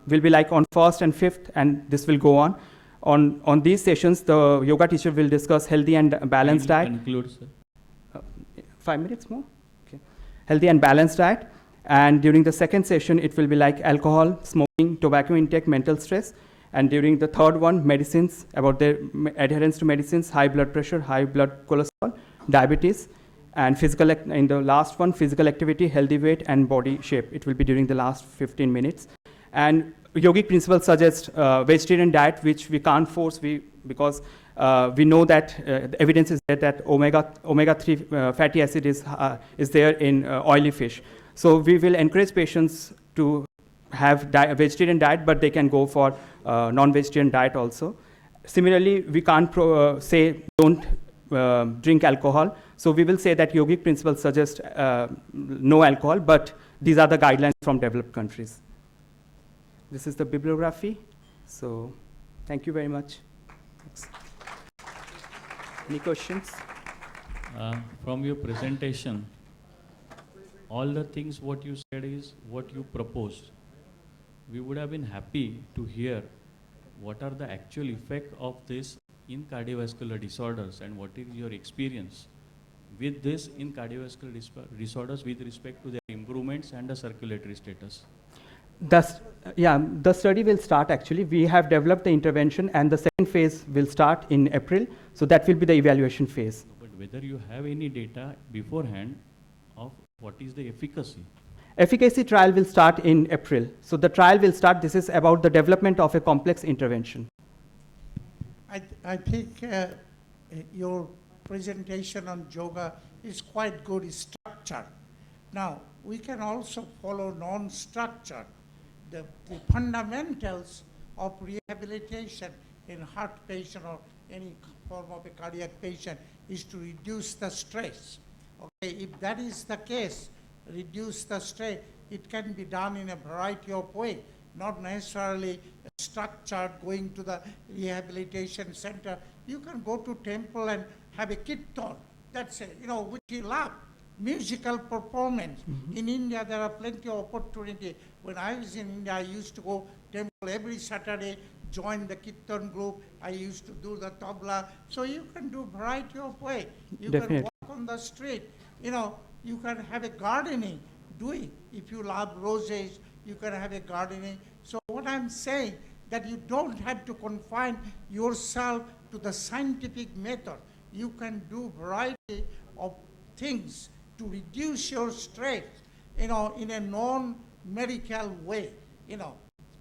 will be like on 1st and 5th, and this will go on. On these sessions, the yoga teacher will discuss healthy and balanced diet. Conclude, sir. 5 minutes more? Okay. Healthy and balanced diet. And during the second session, it will be like alcohol, smoking, tobacco intake, mental stress. And during the third one, medicines, about their adherence to medicines, high blood pressure, high blood cholesterol, diabetes. And in the last one, physical activity, healthy weight, and body shape. It will be during the last 15 minutes. And yogic principles suggest vegetarian diet, which we can't force because we know that the evidence is there that omega-3 fatty acid is there in oily fish. So we will encourage patients to have a vegetarian diet, but they can go for non-vegetarian diet also. Similarly, we can't say don't drink alcohol. So we will say that yogic principles suggest no alcohol, but these are the guidelines from developed countries. This is the bibliography. So thank you very much. Thanks. Any questions? From your presentation, all the things what you said is what you proposed. We would have been happy to hear what are the actual effect of this in cardiovascular disorders and what is your experience with this in cardiovascular disorders with respect to their improvements and the circulatory status. The study will start actually. We have developed the intervention and the second phase will start in April. So that will be the evaluation phase. But whether you have any data beforehand of what is the efficacy? Efficacy trial will start in April. So the trial will start. This is about the development of a complex intervention. I think your presentation on yoga is quite good structure. Now, we can also follow non-structure. The fundamentals of rehabilitation in heart patient or any form of a cardiac patient is to reduce the stress. Okay, if that is the case, reduce the stress, it can be done in a variety of ways, not necessarily structured going to the rehabilitation center. You can go to temple and have a kirtan. That's it, which you love. Musical performance. Mm-hmm. In India, there are plenty of opportunity. When I was in India, I used to go temple every Saturday, join the kirtan group. I used to do the tabla. So you can do variety of way. You Definitely. can walk on the street. You can have a gardening. Do it. If you love roses, you can have a gardening. So what I'm saying, that you don't have to confine yourself to the scientific method. You can do variety of things to reduce your stress, in a non-medical way,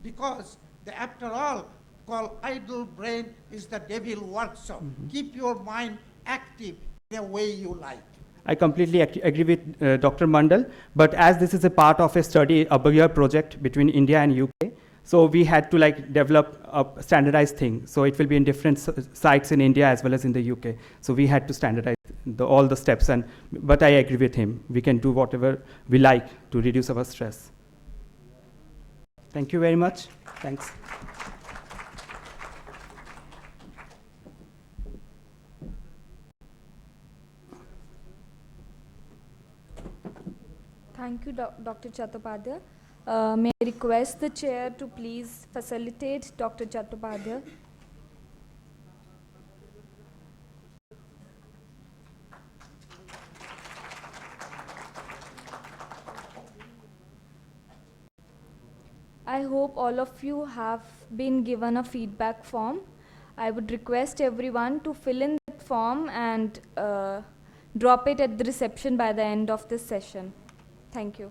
because after all, called idle brain is the devil workshop. Mm-hmm. Keep your mind active in a way you like. I completely agree with Dr. Mandal, but as this is a part of a study, a bigger project between India and UK, so we had to develop a standardized thing. So it will be in different sites in India as well as in the UK. So we had to standardize all the steps, but I agree with him. We can do whatever we like to reduce our stress. Thank you very much. Thanks. Thank you, Dr. Chattopadhyay. May I request the chair to please facilitate Dr. Chattopadhyay. I hope all of you have been given a feedback form. I would request everyone to fill in that form and drop it at the reception by the end of this session. Thank you.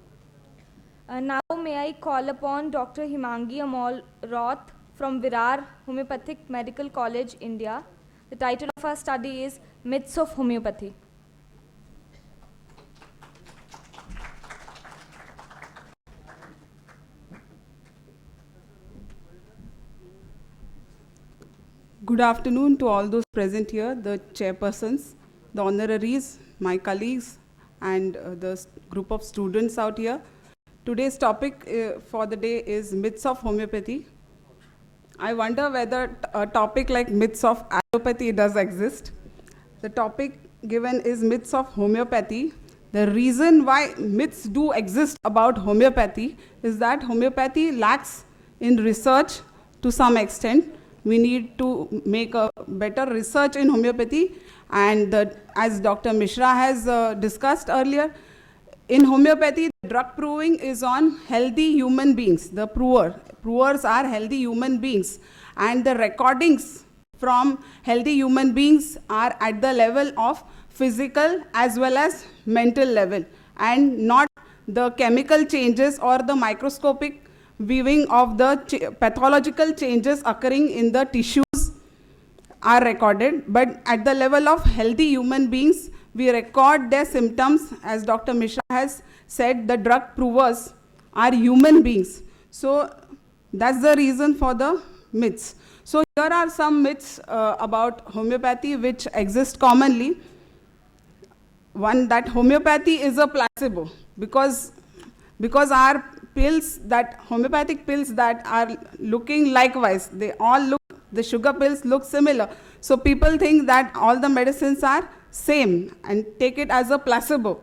Now may I call upon Dr. Himangi Amol Roth from Virar Homeopathic Medical College, India. The title of our study is Myths of Homeopathy. Good afternoon to all those present here, the chairpersons, the honoraries, my colleagues, and the group of students out here. Today's topic for the day is Myths of Homeopathy. I wonder whether a topic like Myths of Allopathy does exist. The topic given is Myths of Homeopathy. The reason why myths do exist about homeopathy is that homeopathy lacks in research to some extent. We need to make a better research in homeopathy, and as Dr. Mishra has discussed earlier, in homeopathy, drug proving is on healthy human beings. The provers are healthy human beings, and the recordings from healthy human beings are at the level of physical as well as mental level, and not the chemical changes or the microscopic viewing of the pathological changes occurring in the tissues are recorded. But at the level of healthy human beings, we record their symptoms. As Dr. Mishra has said, the drug provers are human beings. So that's the reason for the myths. So here are some myths about homeopathy which exist commonly. One, that homeopathy is a placebo, because our pills, that homeopathic pills that are looking likewise, they all look, the sugar pills look similar. So people think that all the medicines are same and take it as a placebo.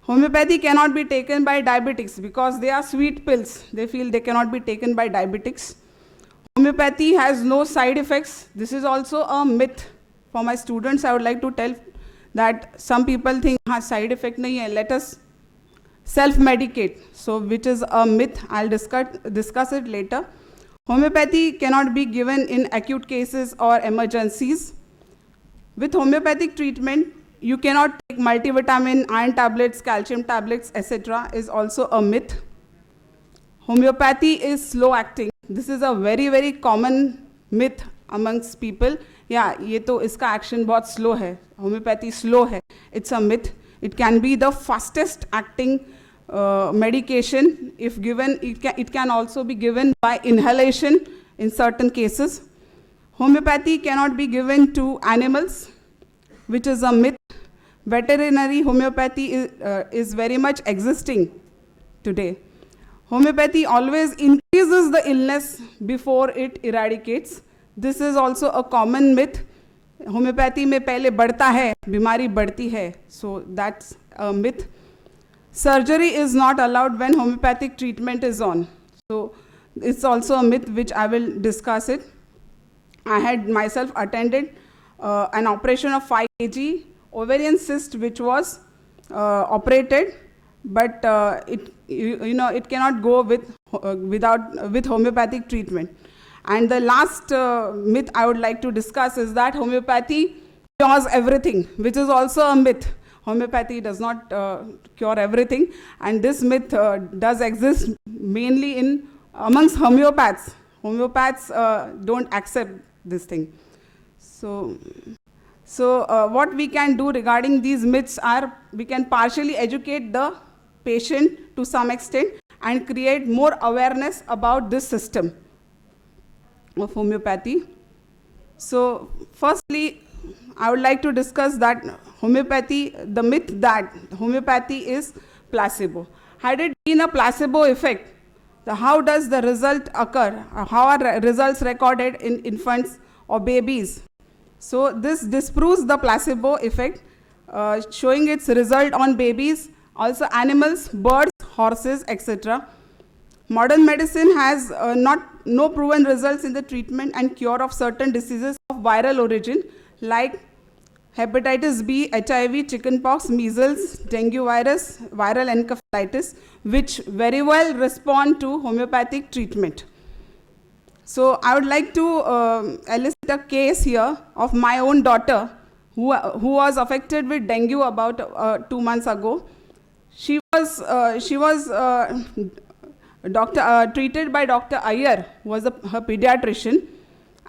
Homeopathy cannot be taken by diabetics because they are sweet pills. They feel they cannot be taken by diabetics. Homeopathy has no side effects. This is also a myth. For my students, I would like to tell that some people think side effect nahi hai, let us self-medicate. So which is a myth. I'll discuss it later. Homeopathy cannot be given in acute cases or emergencies. With homeopathic treatment, you cannot take multivitamin, iron tablets, calcium tablets, etc. is also a myth. Homeopathy is slow acting. This is a very, very common myth amongst people. Yeah, ये तो इसका action बहुत slow है. Homeopathy slow है. It's a myth. It can be the fastest acting medication. If given, it can also be given by inhalation in certain cases. Homeopathy cannot be given to animals, which is a myth. Veterinary homeopathy is very much existing today. Homeopathy always increases the illness before it eradicates. This is also a common myth. Homeopathy में पहले बढ़ता है, बीमारी बढ़ती है. So that's a myth. Surgery is not allowed when homeopathic treatment is on. So it's also a myth which I will discuss it. I had myself attended an operation of 5 kg ovarian cyst which was operated, but it cannot go with homeopathic treatment. And the last myth I would like to discuss is that homeopathy cures everything, which is also a myth. Homeopathy does not cure everything, and this myth does exist mainly amongst homeopaths. Homeopaths don't accept this thing. So what we can do regarding these myths are, we can partially educate the patient to some extent and create more awareness about this system of homeopathy. So firstly, I would like to discuss that homeopathy, the myth that homeopathy is placebo. Had it been a placebo effect, how does the result occur? How are results recorded in infants or babies? So this disproves the placebo effect, showing its result on babies, also animals, birds, horses, etc. Modern medicine has no proven results in the treatment and cure of certain diseases of viral origin like hepatitis B, HIV, chickenpox, measles, dengue virus, viral encephalitis, which very well respond to homeopathic treatment. So I would like to elicit a case here of my own daughter who was affected with dengue about 2 months ago. She was treated by Dr. Iyer, who was her pediatrician.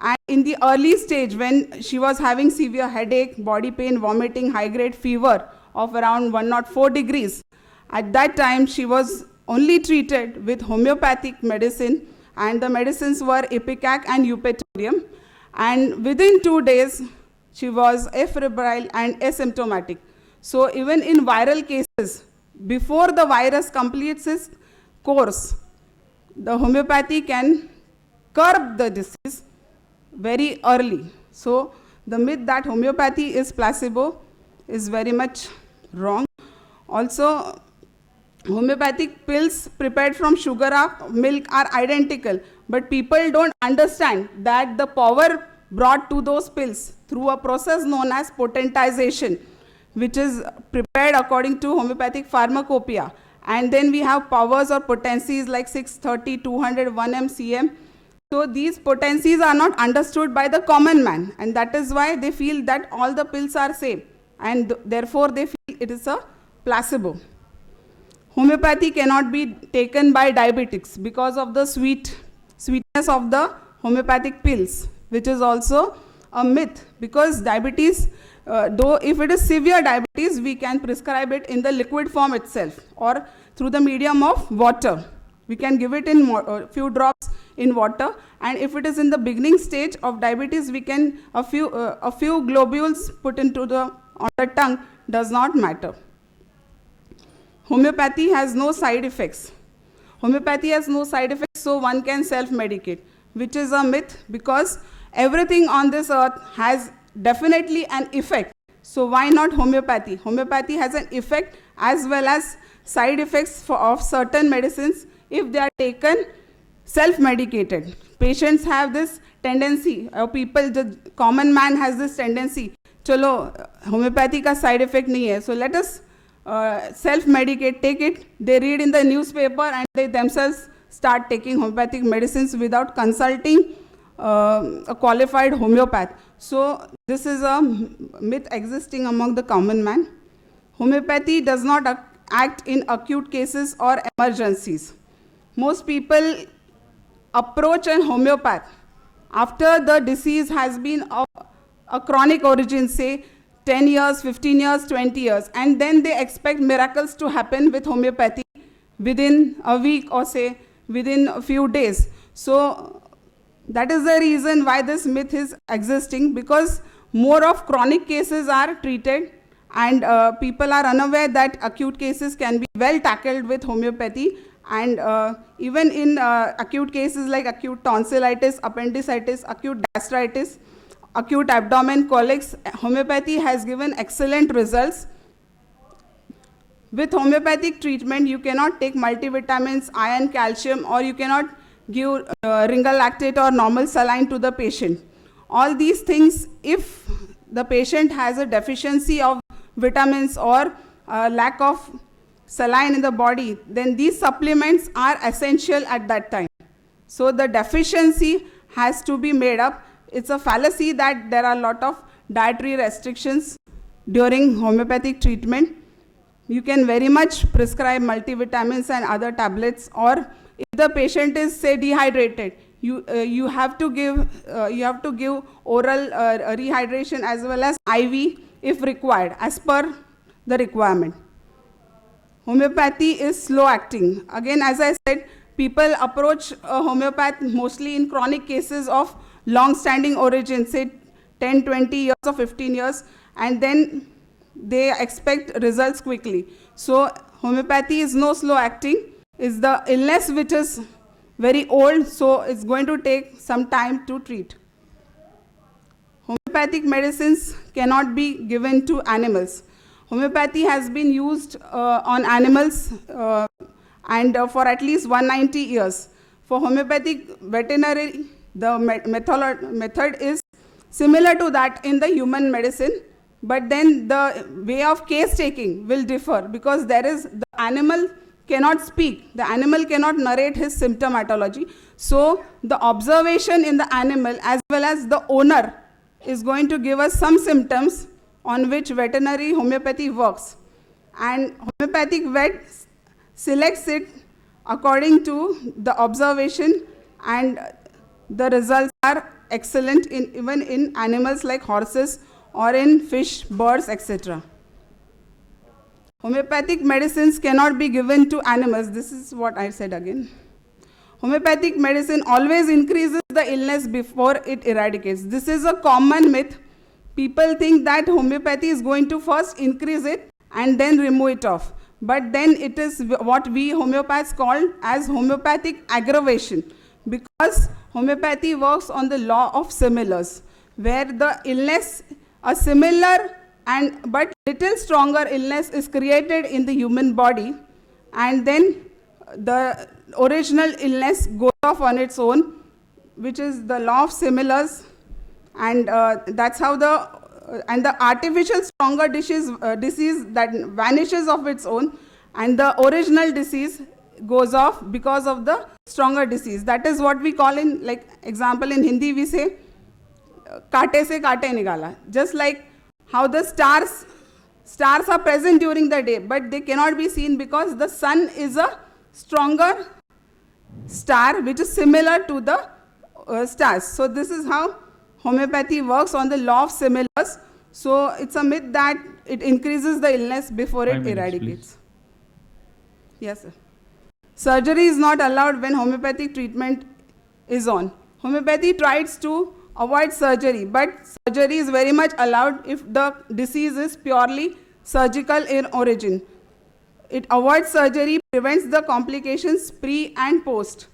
And in the early stage, when she was having severe headache, body pain, vomiting, high-grade fever of around 104 degrees, at that time she was only treated with homeopathic medicine, and the medicines were Ipecac and Eupatorium. And within 2 days, she was afebrile and asymptomatic. So even in viral cases, before the virus completes its course, the homeopathy can curb the disease very early. So the myth that homeopathy is placebo is very much wrong. Also, homeopathic pills prepared from sugar or milk are identical, But people don't understand that the power brought to those pills through a process known as potentization, which is prepared according to homeopathic pharmacopoeia. And then we have powers or potencies like 630, 200, 1 mcm. So these potencies are not understood by the common man, and that is why they feel that all the pills are same, and therefore they feel it is a placebo. Homeopathy cannot be taken by diabetics because of the sweetness of the homeopathic pills, which is also a myth, because diabetes, though if it is severe diabetes, we can prescribe it in the liquid form itself or through the medium of water. We can give it in a few drops in water, and if it is in the beginning stage of diabetes, we can a few globules put into on the tongue, does not matter. Homeopathy has no side effects. Homeopathy has no side effects, so one can self-medicate, which is a myth, because everything on this earth has definitely an effect. So why not homeopathy? Homeopathy has an effect as well as side effects of certain medicines if they are taken self-medicated. Patients have this tendency, or people, the common man has this tendency, chalo, homeopathy ka side effect nahi hai, so let us self-medicate, take it. They read in the newspaper and they themselves start taking homeopathic medicines without consulting a qualified homeopath. So this is a myth existing among the common man. Homeopathy does not act in acute cases or emergencies. Most people approach a homeopath after the disease has been of a chronic origin, say 10 years, 15 years, 20 years, and then they expect miracles to happen with homeopathy within a week or say within a few days. So that is the reason why this myth is existing, because more of chronic cases are treated, and people are unaware that acute cases can be well tackled with homeopathy. And even in acute cases like acute tonsillitis, appendicitis, acute gastritis, acute abdomen colics, homeopathy has given excellent results. With homeopathic treatment, you cannot take multivitamins, iron, calcium, or you cannot give ringal lactate or normal saline to the patient. All these things, if the patient has a deficiency of vitamins or lack of saline in the body, then these supplements are essential at that time. So the deficiency has to be made up. It's a fallacy that there are a lot of dietary restrictions during homeopathic treatment. You can very much prescribe multivitamins and other tablets, or if the patient is, say, dehydrated, you have to give oral rehydration as well as IV if required, as per the requirement. Homeopathy is slow acting. Again, as I said, people approach a homeopath mostly in chronic cases of long-standing origin, say 10, 20 years or 15 years, and then they expect results quickly. So homeopathy is no slow acting. It's the illness which is very old, so it's going to take some time to treat. Homeopathic medicines cannot be given to animals. Homeopathy has been used on animals and for at least 190 years. For homeopathic veterinary, the method is similar to that in the human medicine, but then the way of case taking will differ, because the animal cannot speak, the animal cannot narrate his symptomatology. So the observation in the animal as well as the owner is going to give us some symptoms on which veterinary homeopathy works. And homeopathic vet selects it according to the observation, and the results are excellent even in animals like horses or in fish, birds, etc. Homeopathic medicines cannot be given to animals. This is what I said again. Homeopathic medicine always increases the illness before it eradicates. This is a common myth. People think that homeopathy is going to first increase it and then remove it off. But then it is what we homeopaths call as homeopathic aggravation, because homeopathy works on the law of similars, where the illness, a similar but little stronger illness is created in the human body, and then the original illness goes off on its own, which is the law of similars, and that's how and the artificial stronger disease that vanishes of its own, and the original disease goes off because of the stronger disease. That is what we call in, like, example in Hindi we say, kaate se kaate nigala. Just like how the stars are present during the day, but they cannot be seen because the sun is a stronger star which is similar to the stars. So this is how homeopathy works on the law of similars. So it's a myth that it increases the illness before it 5 minutes, eradicates. Yes, sir. Surgery is not allowed when homeopathic treatment is on. Homeopathy tries to avoid surgery, but surgery is very much allowed if the disease is purely surgical in origin. It avoids surgery, prevents the complications pre and post.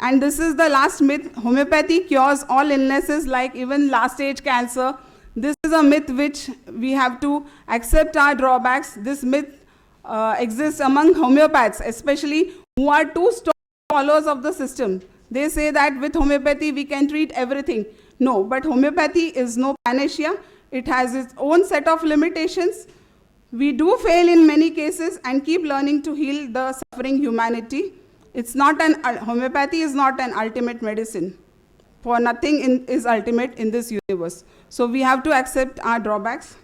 And this is the last myth. Homeopathy cures all illnesses, like even last stage cancer. This is a myth which we have to accept our drawbacks. This myth exists among homeopaths, especially who are too strong followers of the system. They say that with homeopathy we can treat everything. No, but homeopathy is no panacea. It has its own set of limitations. We do fail in many cases and keep learning to heal the suffering humanity. Homeopathy is not an ultimate medicine. For nothing is ultimate in this universe. So we have to accept our drawbacks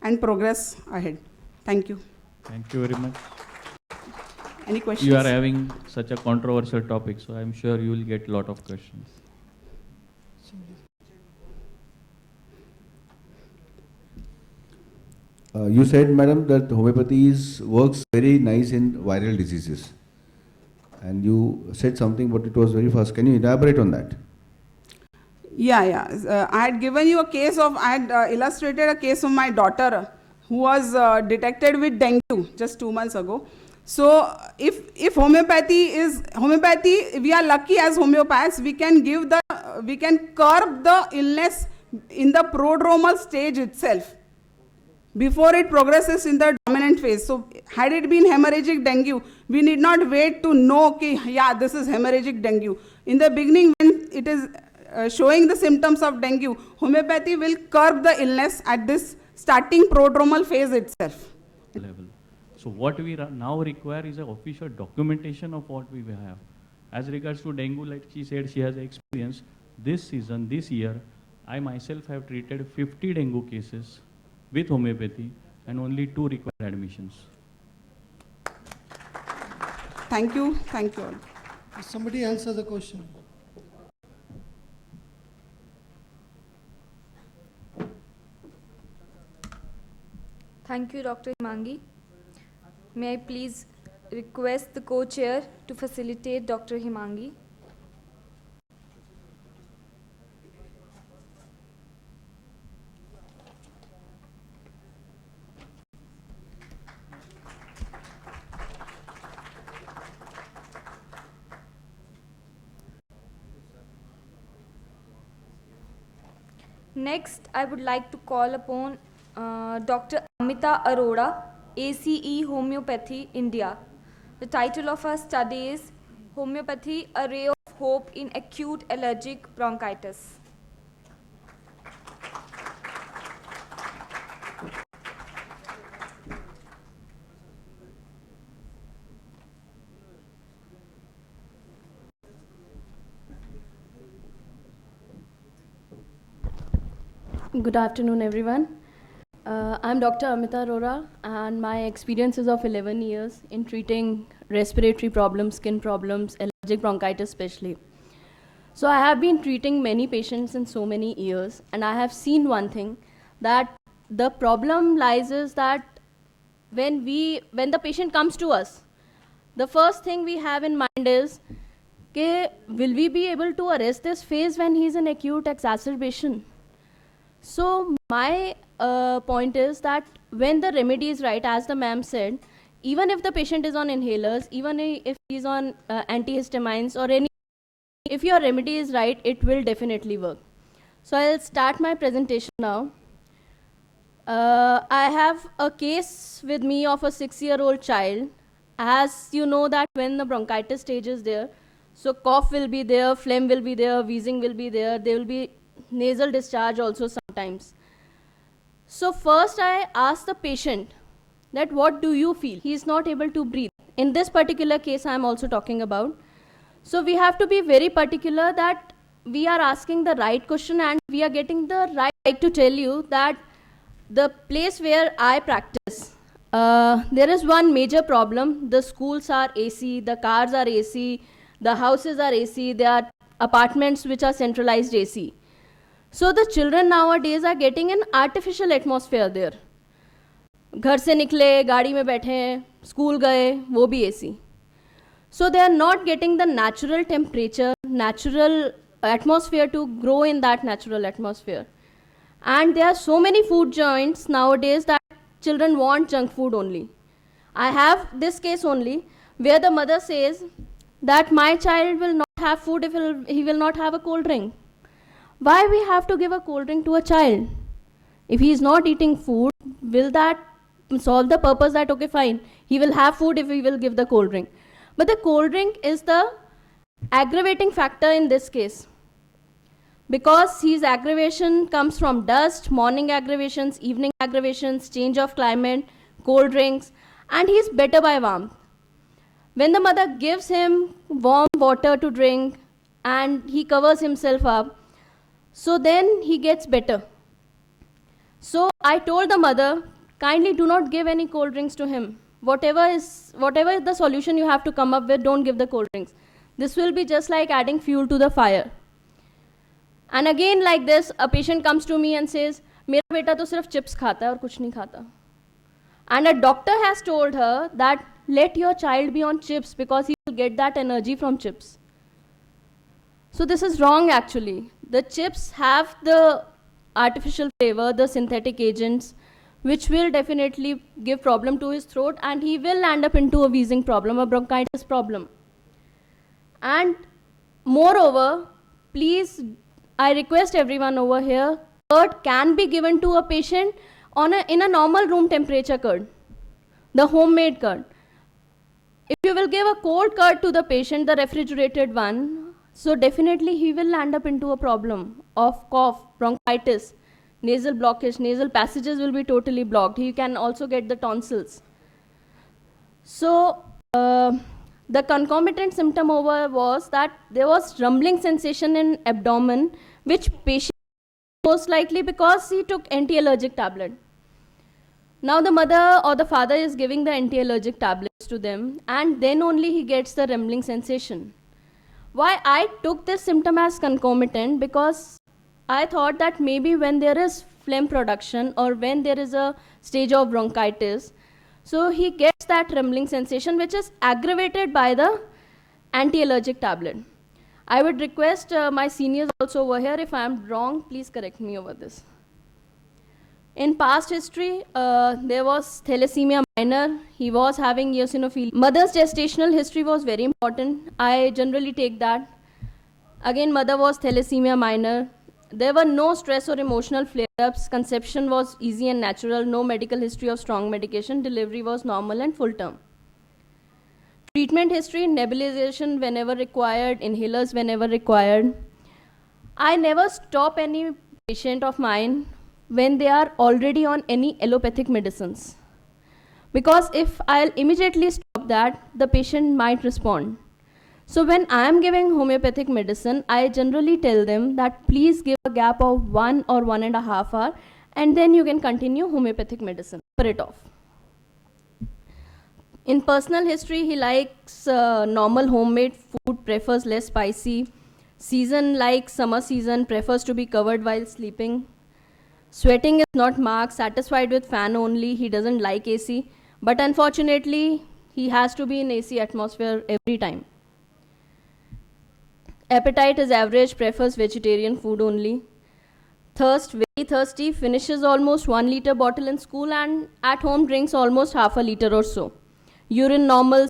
and progress ahead. Thank you. Thank you very much. Any questions? You are having such a controversial topic, so I'm sure you will get a lot of questions. You said, madam, that homeopathy works very nice in viral diseases. And you said something, but it was very fast. Can you elaborate on that? Yeah. I had given you a case of, I had illustrated a case of my daughter who was detected with dengue just 2 months ago. So if homeopathy, we are lucky as homeopaths, we can curb the illness in the prodromal stage itself, before it progresses in the dominant phase. So had it been hemorrhagic dengue, we need not wait to know, this is hemorrhagic dengue. In the beginning, when it is showing the symptoms of dengue, homeopathy will curb the illness at this starting prodromal phase itself. Level. So what we now require is an official documentation of what we have. As regards to dengue, like she said, she has experience. This season, this year, I myself have treated 50 dengue cases with homeopathy, and only 2 require admissions. Thank you all. If somebody else has a question. Thank you, Dr. Himangi. May I please request the co-chair to facilitate Dr. Himangi? Next, I would like to call upon Dr. Amita Arora, ACE Homeopathy, India. The title of our study is Homeopathy, a Ray of Hope in Acute Allergic Bronchitis. Good afternoon, everyone. I'm Dr. Amita Arora, and my experience is of 11 years in treating respiratory problems, skin problems, allergic bronchitis especially. So I have been treating many patients in so many years, and I have seen one thing, that the problem lies is that when the patient comes to us, the first thing we have in mind is, will we be able to arrest this phase when he's in acute exacerbation? So my point is that when the remedy is right, as the ma'am said, even if the patient is on inhalers, even if he's on antihistamines or any, if your remedy is right, it will definitely work. So I'll start my presentation now. I have a case with me of a 6-year-old child, as you know that when the bronchitis stage is there, so cough will be there, phlegm will be there, wheezing will be there will be nasal discharge also sometimes. So first I ask the patient that what do you feel? He is not able to breathe. In this particular case I am also talking about. So we have to be very particular that we are asking the right question and we are getting the right to tell you that the place where I practice, there is one major problem. The schools are AC, the cars are AC, the houses are AC, there are apartments which are centralized AC. So the children nowadays are getting an artificial atmosphere there. घर से निकले, गाड़ी में बैठे, school गए, वो भी AC. So they are not getting the natural temperature, natural atmosphere to grow in that natural atmosphere. And there are so many food joints nowadays that children want junk food only. I have this case only where the mother says that my child will not have food if he will not have a cold drink. Why we have to give a cold drink to a child? If he is not eating food, will that solve the purpose that, okay, fine, he will have food if we will give the cold drink? But the cold drink is the aggravating factor in this case. Because his aggravation comes from dust, morning aggravations, evening aggravations, change of climate, cold drinks, and he is better by warmth. When the mother gives him warm water to drink and he covers himself up, so then he gets better. So I told the mother, kindly do not give any cold drinks to him. Whatever is the solution you have to come up with, don't give the cold drinks. This will be just like adding fuel to the fire. And again like this, a patient comes to me and says, मेरा बेटा तो सिर्फ chips खाता है और कुछ नहीं खाता. And a doctor has told her that let your child be on chips because he will get that energy from chips. So this is wrong actually. The chips have the artificial flavor, the synthetic agents, which will definitely give problem to his throat and he will land up into a wheezing problem, a bronchitis problem. And moreover, please, I request everyone over here, curd can be given to a patient in a normal room temperature curd, the homemade curd. If you will give a cold curd to the patient, the refrigerated one, so definitely he will land up into a problem of cough, bronchitis, nasal blockage, nasal passages will be totally blocked. He can also get the tonsils. So the concomitant symptom over was that there was rumbling sensation in abdomen, which patient most likely because he took anti-allergic tablet. Now the mother or the father is giving the anti-allergic tablets to them and then only he gets the rumbling sensation. Why I took this symptom as concomitant? Because I thought that maybe when there is phlegm production or when there is a stage of bronchitis, so he gets that rumbling sensation which is aggravated by the anti-allergic tablet. I would request my seniors also over here, if I am wrong, please correct me over this. In past history, there was thalassemia minor. He was having eosinophilia. Mother's gestational history was very important. I generally take that. Again, mother was thalassemia minor. There were no stress or emotional flare-ups. Conception was easy and natural. No medical history of strong medication. Delivery was normal and full term. Treatment history, nebulization whenever required, inhalers whenever required. I never stop any patient of mine when they are already on any allopathic medicines. Because if I'll immediately stop that, the patient might respond. So when I am giving homeopathic medicine, I generally tell them that please give a gap of 1 or 1.5 hours and then you can continue homeopathic medicine. Put it off. In personal history, he likes normal homemade food, prefers less spicy. Season like summer season, prefers to be covered while sleeping. Sweating is not marked, satisfied with fan only, he doesn't like AC. But unfortunately, he has to be in AC atmosphere every time. Appetite is average, prefers vegetarian food only. Thirst, very thirsty, finishes almost 1 liter bottle in school and at home drinks almost half a liter or so. Urine normal,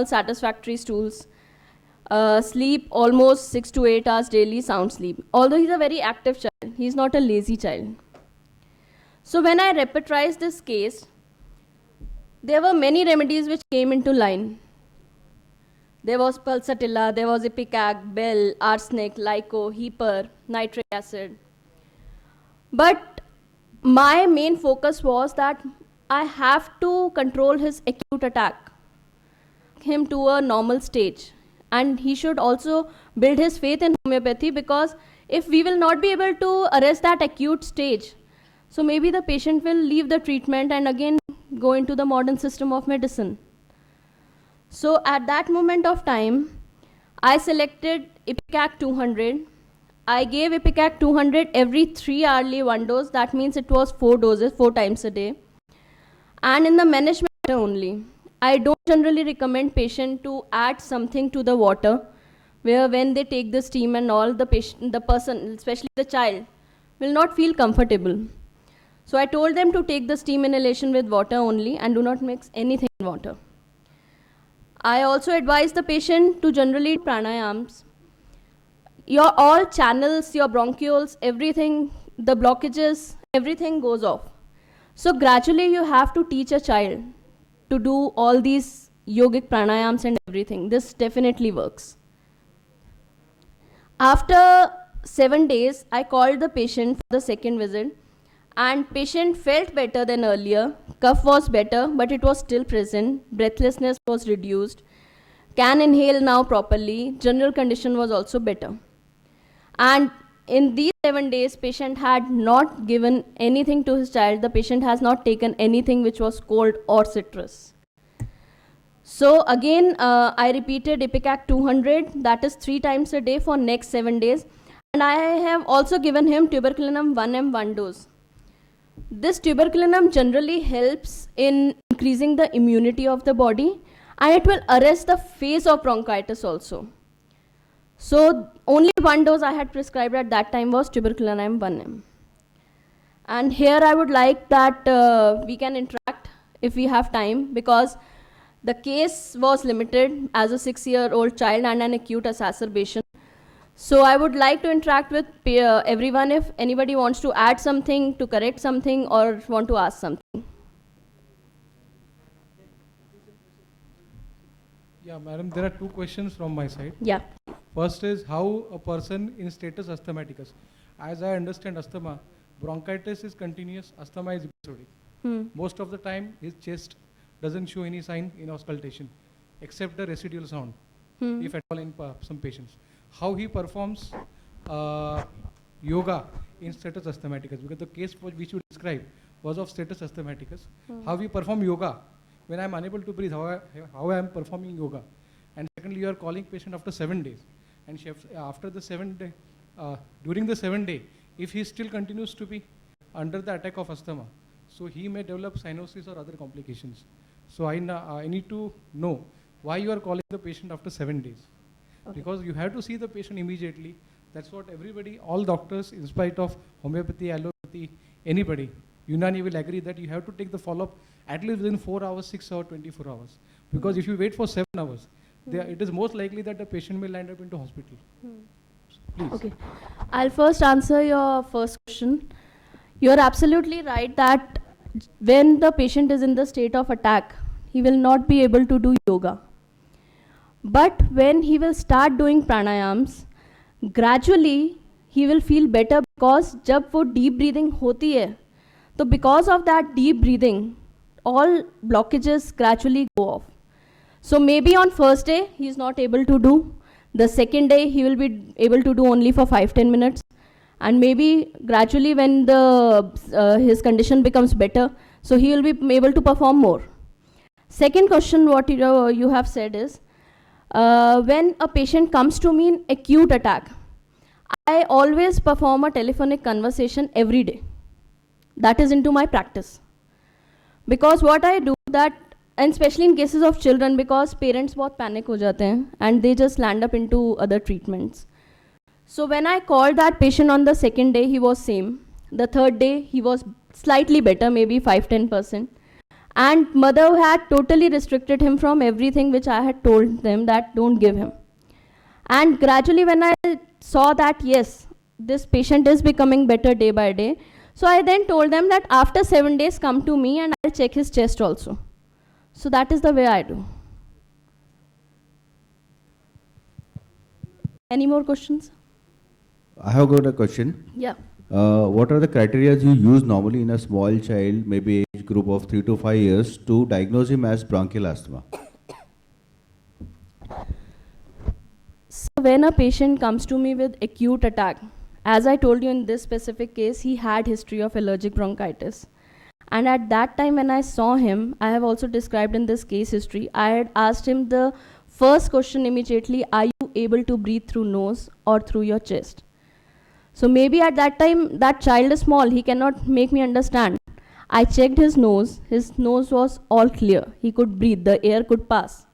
satisfactory stools. Sleep almost 6 to 8 hours daily, sound sleep. Although he's a very active child, he's not a lazy child. So when I repertorize this case, there were many remedies which came into line. There was pulsatilla, there was ipecac, bell, arsenic, lyco, heper, nitric acid. But my main focus was that I have to control his acute attack, him to a normal stage. And he should also build his faith in homeopathy, because if we will not be able to arrest that acute stage, so maybe the patient will leave the treatment and again go into the modern system of medicine. So at that moment of time, I selected Ipecac 200. I gave Ipecac 200 every 3 hourly 1 dose. That means it was 4 doses, 4 times a day. And in the management only. I don't generally recommend patient to add something to the water, where when they take the steam and all, the person, especially the child, will not feel comfortable. So I told them to take the steam inhalation with water only and do not mix anything in water. I also advise the patient to generally do pranayams. Your all channels, your bronchioles, everything, the blockages, everything goes off. So gradually you have to teach a child to do all these yogic pranayams and everything. This definitely works. After 7 days, I called the patient for the second visit, and patient felt better than earlier. Cough was better, but it was still present. Breathlessness was reduced. Can inhale now properly. General condition was also better. And in these 7 days, patient had not given anything to his child. The patient has not taken anything which was cold or citrus. So again, I repeated Ipecac 200, that is 3 times a day for next 7 days. And I have also given him tuberculinum 1M 1 dose. This tuberculinum generally helps in increasing the immunity of the body, and it will arrest the phase of bronchitis also. So only 1 dose I had prescribed at that time was tuberculinum 1M. And here I would like that we can interact if we have time, because the case was limited as a 6-year-old child and an acute exacerbation. So I would like to interact with everyone if anybody wants to add something, to correct something, or want to ask something. Yeah, madam, there are 2 questions from my side. Yeah. First is how a person in status asthmaticus. As I understand asthma, bronchitis is continuous, asthma is episodic. Most of the time, his chest doesn't show any sign in auscultation, except the residual sound, if at all in some patients. How he performs yoga in status asthmaticus, because the case which you described was of status asthmaticus. How we perform yoga when I am unable to breathe, how I am performing yoga. And secondly, you are calling patient after 7 days. And after the 7 day, during the 7 day, if he still continues to be under the attack of asthma, so he may develop cyanosis or other complications. So I need to know why you are calling the patient after 7 days. Okay. Because you have to see the patient immediately. That's what everybody, all doctors, in spite of homeopathy, allopathy, anybody, Unani will agree that you have to take the follow-up at least within 4 hours, 6 hours, 24 hours. Because if you wait for 7 hours, it is most likely that the patient may land up into hospital. Please. Okay. I'll first answer your first question. You're absolutely right that when the patient is in the state of attack, he will not be able to do yoga. But when he will start doing pranayams, gradually he will feel better, because जब वो deep breathing होती है, तो because of that deep breathing, all blockages gradually go off. So maybe on first day he is not able to do. The second day he will be able to do only for 5-10 minutes. And maybe gradually when his condition becomes better, so he will be able to perform more. Second question what you have said is, when a patient comes to me in acute attack, I always perform a telephonic conversation every day. That is into my practice. Because what I do that, and especially in cases of children, because parents बहुत panic हो जाते हैं and they just land up into other treatments. So when I called that patient on the second day, he was same. The third day, he was slightly better, maybe 5-10%. And mother had totally restricted him from everything which I had told them that don't give him. And gradually when I saw that, yes, this patient is becoming better day by day, so I then told them that after 7 days, come to me and I'll check his chest also. So that is the way I do. Any more questions? I have got a question. Yeah. What are the criteria you use normally in a small child, maybe age group of 3 to 5 years, to diagnose him as bronchial asthma? So when a patient comes to me with acute attack, as I told you in this specific case, he had history of allergic bronchitis. And at that time when I saw him, I have also described in this case history, I had asked him the first question immediately, are you able to breathe through nose or through your chest? So maybe at that time, that child is small, he cannot make me understand. I checked his nose was all clear. He could breathe, the air could pass.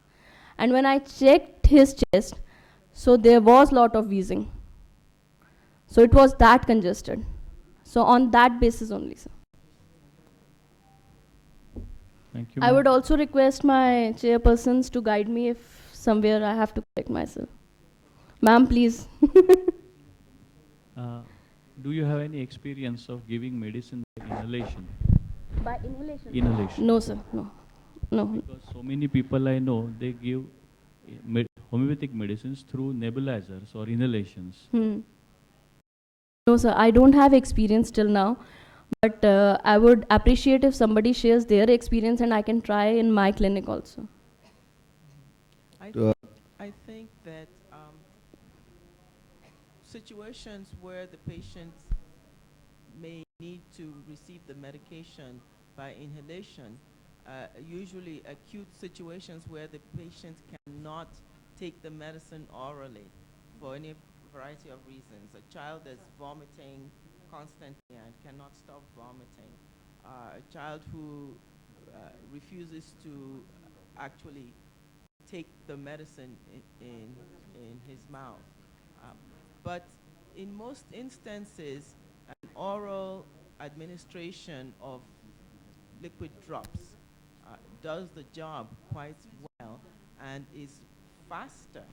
And when I checked his chest, so there was lot of wheezing. So it was that congested. So on that basis only, sir. Thank you. I would also request my chairpersons to guide me if somewhere I have to correct myself. Ma'am, please. Do you have any experience of giving medicine by inhalation? By inhalation? Inhalation. No, sir. No. No. Because so many people I know, they give homeopathic medicines through nebulizers or inhalations. No, sir. I don't have experience till now. But I would appreciate if somebody shares their experience and I can try in my clinic also. I think that situations where the patients may need to receive the medication by inhalation, usually acute situations where the patient cannot take the medicine orally for any variety of reasons. A child that's vomiting constantly and cannot stop vomiting. A child who refuses to actually take the medicine in his mouth. But in most instances, an oral administration of liquid drops does the job quite well and is faster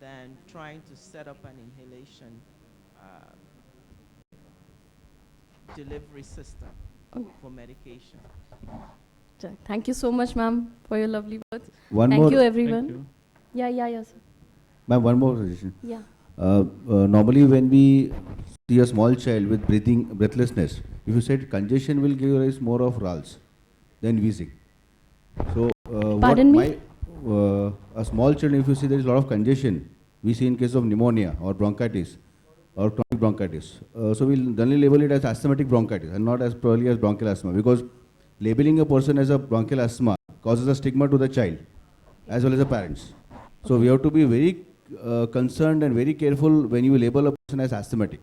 than trying to set up an inhalation delivery system for medication. Thank you so much, ma'am, for your lovely words. One Thank more. you, everyone. Thank you. Yeah, sir. Ma'am, one more suggestion. Yeah. Normally, when we see a small child with breathlessness, if you said congestion will give rise more of rals than wheezing. So, Pardon me? A small child, if you see there is a lot of congestion, we see in case of pneumonia or bronchitis or chronic bronchitis. So we'll generally label it as asthmatic bronchitis and not as probably as bronchial asthma, because labeling a person as a bronchial asthma causes a stigma to the child as well as the parents. So we have to be very concerned and very careful when you label a person as asthmatic.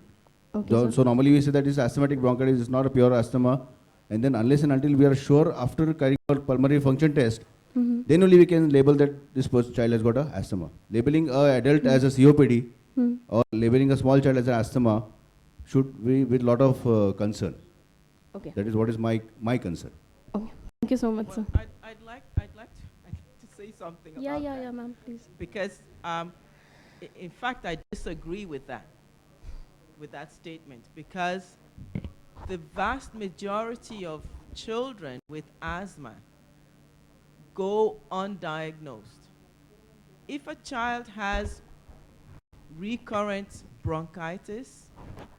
So normally we say that is asthmatic bronchitis, is not a pure asthma, and then unless and until we are sure after carrying out pulmonary function test, then only we can label that this child has got a asthma. Labeling a adult as a COPD or labeling a small child as an asthma should be with lot of concern. Okay. That is what is my concern. Okay. Thank you so much, sir. I'd like to say something about that. Yeah, ma'am, please. Because, in fact, I disagree with that statement, because the vast majority of children with asthma go undiagnosed. If a child has recurrent bronchitis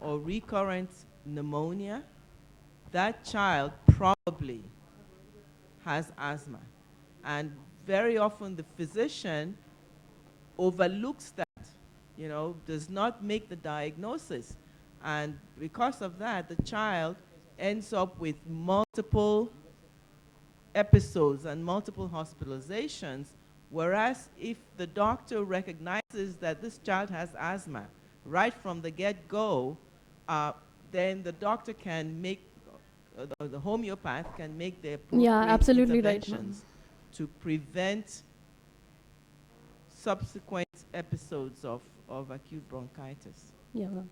or recurrent pneumonia, that child probably has asthma. And very often the physician overlooks that, does not make the diagnosis. And because of that, the child ends up with multiple episodes and multiple hospitalizations, whereas if the doctor recognizes that this child has asthma right from the get-go, then the doctor can make, the homeopath can make the appropriate absolutely right, interventions to prevent subsequent episodes of acute bronchitis. Yeah, ma'am.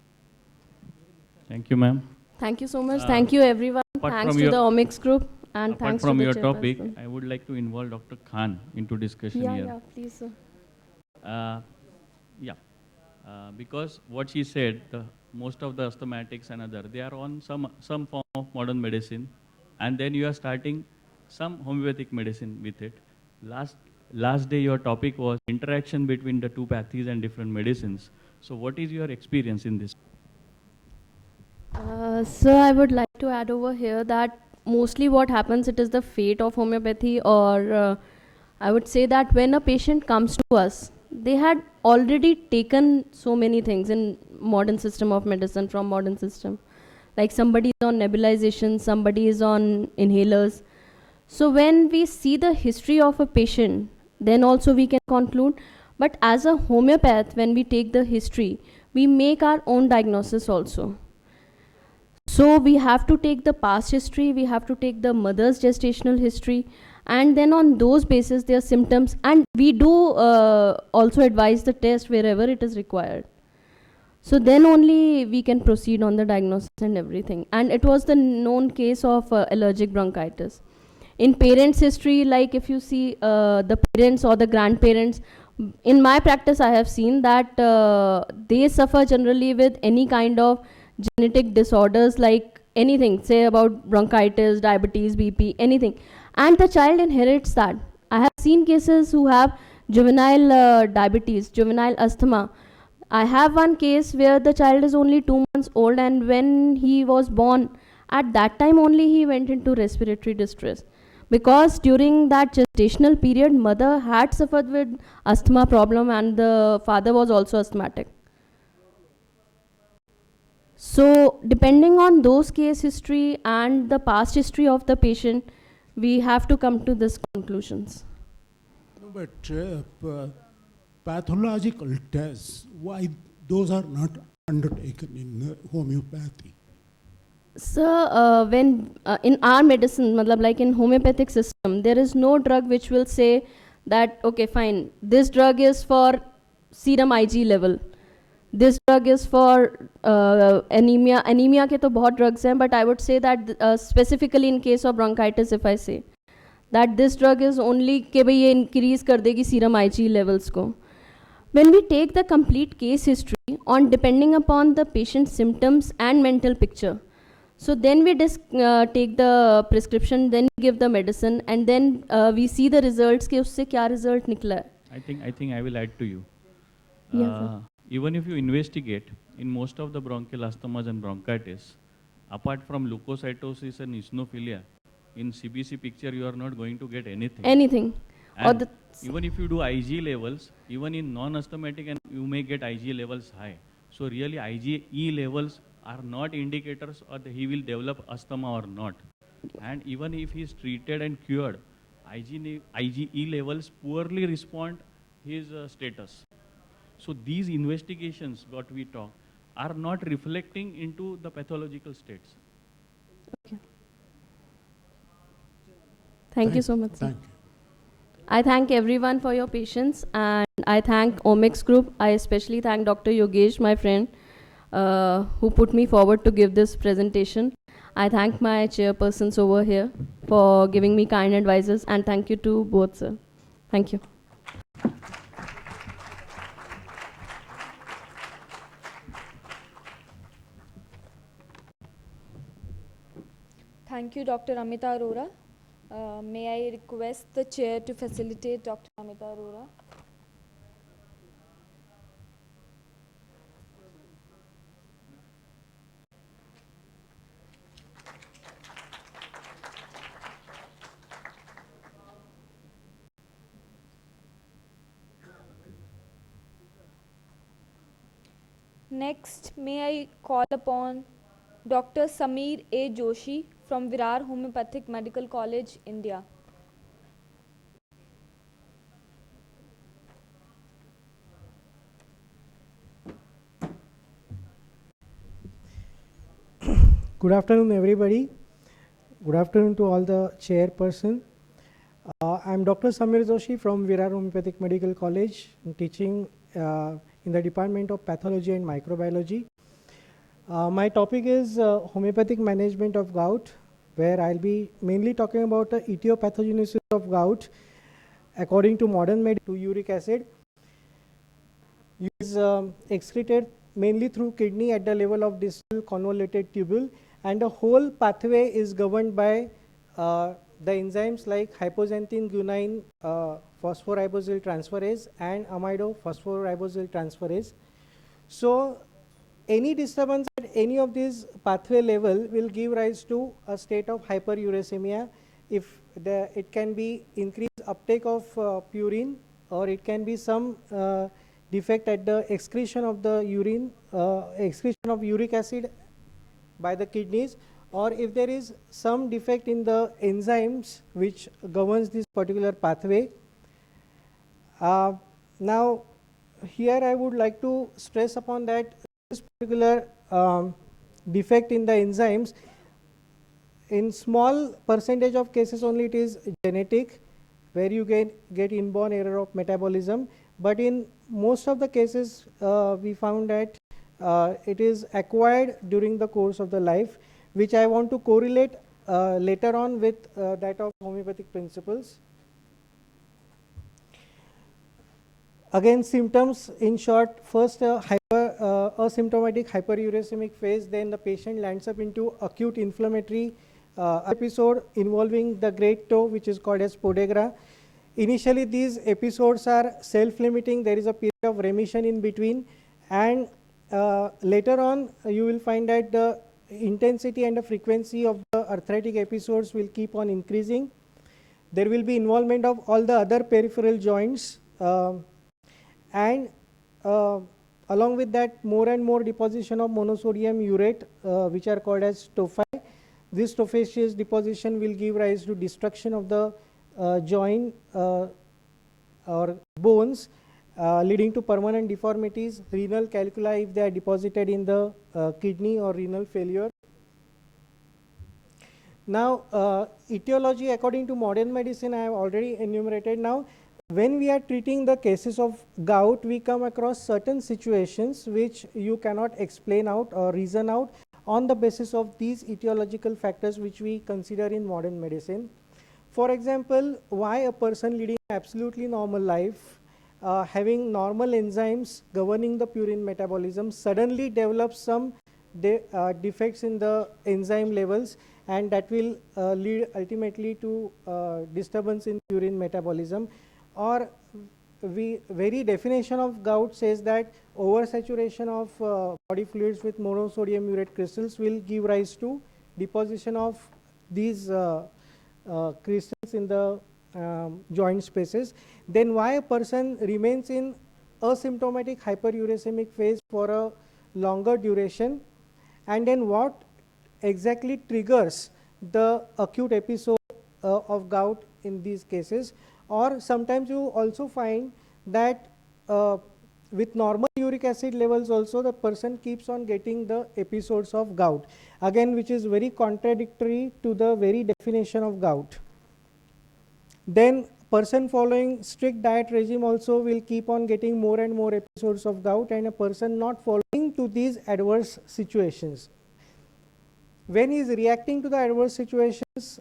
Thank you, ma'am. Thank you so much. Thank you, everyone. Thanks to the Omics group and Apart thanks from to the your topic, chairperson. I would like to involve Dr. Khan into discussion here. Yeah, please, sir. Because what she said, most of the asthmatics and other, they are on some form of modern medicine, and then you are starting some homeopathic medicine with it. last day your topic was interaction between the two pathies and different medicines. So what is your experience in this? So I would like to add over here that mostly what happens, it is the fate of homeopathy, or I would say that when a patient comes to us, they had already taken so many things in modern system of medicine, from modern system. Like somebody is on nebulization, somebody is on inhalers. So when we see the history of a patient, then also we can conclude. But as a homeopath, when we take the history, we make our own diagnosis also. So we have to take the past history, we have to take the mother's gestational history, and then on those basis their symptoms, and we do also advise the test wherever it is required. So then only we can proceed on the diagnosis and everything. And it was the known case of allergic bronchitis. In parents' history, like if you see the parents or the grandparents, in my practice I have seen that they suffer generally with any kind of genetic disorders, like anything, say about bronchitis, diabetes, BP, anything. And the child inherits that. I have seen cases who have juvenile diabetes, juvenile asthma. I have one case where the child is only 2 months old, and when he was born, at that time only he went into respiratory distress. Because during that gestational period, mother had suffered with asthma problem and the father was also asthmatic. So depending on those case history and the past history of the patient, we have to come to these conclusions. No, but pathological tests, why those are not undertaken in homeopathy? So when in our medicine, like in homeopathic system, there is no drug which will say that, okay, fine, this drug is for serum Ig level. This drug is for anemia. Anemia ke to bahut drugs hain, but I would say that specifically in case of bronchitis, if I say that this drug is only ke bhai ye increase kar degi serum Ig levels ko. When we take the complete case history on depending upon the patient's symptoms and mental picture, so then we take the prescription, then we give the medicine, and then we see the results कि उससे क्या result निकला है. I think I will add to you. Yeah, Even if you investigate in most of the bronchial asthmas and bronchitis, apart from leukocytosis and eosinophilia, in CBC picture you are not going to get anything. Anything. And even if you do Ig levels, even in non-asthmatic, and you may get Ig levels high. So really IgE levels are not indicators of he will develop asthma or not. And even if he is treated and cured, IgE levels poorly respond his status. So these investigations, what we talk, are not reflecting into the pathological states. Okay. Thank you so much. Thank you. I thank everyone for your patience, and I thank Omics Group. I especially thank Dr. Yogesh, my friend, who put me forward to give this presentation. I thank my chairpersons over here for giving me kind advices, and thank you to both, sir. Thank you. Thank you, Dr. Amita Arora. May I request the chair to facilitate Dr. Amita Arora? Next, may I call upon Dr. Sameer A. Joshi from Virar Homeopathic Medical College, India. Good afternoon, everybody. Good afternoon to all the chairperson. I'm Dr. Sameer Joshi from Virar Homeopathic Medical College. I'm teaching in the Department of Pathology and Microbiology. My topic is homeopathic management of gout, where I'll be mainly talking about the etiopathogenesis of gout according to modern medicine. To uric acid is excreted mainly through kidney at the level of distal convoluted tubule, and the whole pathway is governed by the enzymes like hypoxanthine guanine phosphoribosyl transferase and amido phosphoribosyl transferase. So any disturbance at any of these pathway level will give rise to a state of hyperuricemia. If it can be increased uptake of purine, or it can be some defect at the excretion of the urine, excretion of uric acid by the kidneys, or if there is some defect in the enzymes which governs this particular pathway. Now here I would like to stress upon that this particular defect in the enzymes, in small percentage of cases only it is genetic, where you get inborn error of metabolism, but in most of the cases we found that it is acquired during the course of the life, which I want to correlate later on with that of homeopathic principles. Again, symptoms in short: first asymptomatic hyperuricemic phase, then the patient lands up into acute inflammatory episode involving the great toe, which is called as podagra. Initially these episodes are self-limiting, there is a period of remission in between, and later on you will find that the intensity and the frequency of the arthritic episodes will keep on increasing. There will be involvement of all the other peripheral joints, and along with that more and more deposition of monosodium urate, which are called as tophi. This tophaceous deposition will give rise to destruction of the joint or bones, leading to permanent deformities, renal calculi if they are deposited in the kidney, or renal failure. Now etiology according to modern medicine I have already enumerated. Now when we are treating the cases of gout, we come across certain situations which you cannot explain out or reason out on the basis of these etiological factors which we consider in modern medicine. For example, why a person leading absolutely normal life, having normal enzymes governing the purine metabolism, suddenly develops some defects in the enzyme levels, and that will lead ultimately to disturbance in urine metabolism. Or very definition of gout says that oversaturation of body fluids with monosodium urate crystals will give rise to deposition of these crystals in the joint spaces. Then why a person remains in asymptomatic hyperuricemic phase for a longer duration, and then what exactly triggers the acute episode of gout in these cases. Or sometimes you also find that with normal uric acid levels also the person keeps on getting the episodes of gout, again which is very contradictory to the very definition of gout. Then person following strict diet regime also will keep on getting more and more episodes of gout, and a person not following to these adverse situations, when he is reacting to the adverse situations,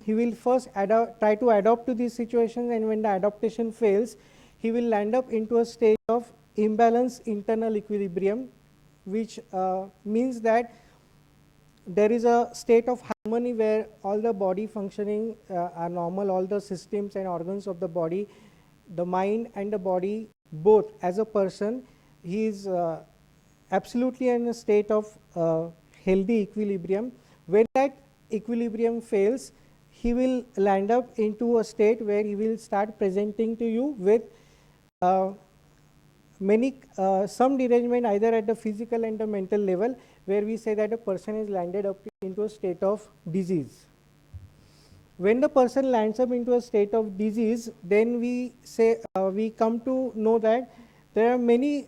he will first try to adapt to these situations, and when the adaptation fails, he will land up into a state of imbalanced internal equilibrium, which means that there is a state of harmony where all the body functioning are normal, all the systems and organs of the body, the mind and the body, both as a person, he is absolutely in a state of healthy equilibrium. When that equilibrium fails, he will land up into a state where he will start presenting to you with some derangement either at the physical and the mental level, where we say that a person is landed up into a state of disease. When the person lands up into a state of disease, then we say we come to know that there are many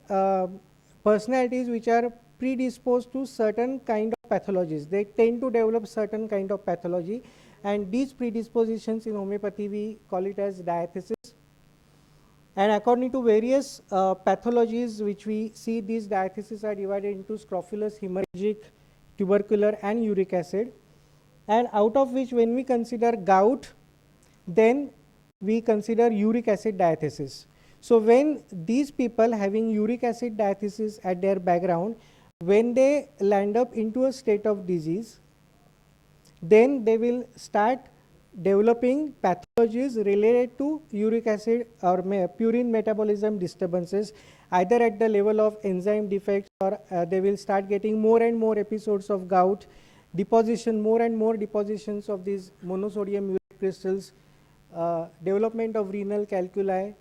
personalities which are predisposed to certain kind of pathologies. They tend to develop certain kind of pathology, and these predispositions in homeopathy we call it as diathesis. And according to various pathologies which we see, these diatheses are divided into scrofulous, hemorrhagic, tubercular and uric acid, and out of which when we consider gout, then we consider uric acid diathesis. So when these people having uric acid diathesis at their background, when they land up into a state of disease, then they will start developing pathologies related to uric acid or purine metabolism disturbances, either at the level of enzyme defects, or they will start getting more and more episodes of gout, deposition, more and more depositions of these monosodium uric crystals, development of renal calculi,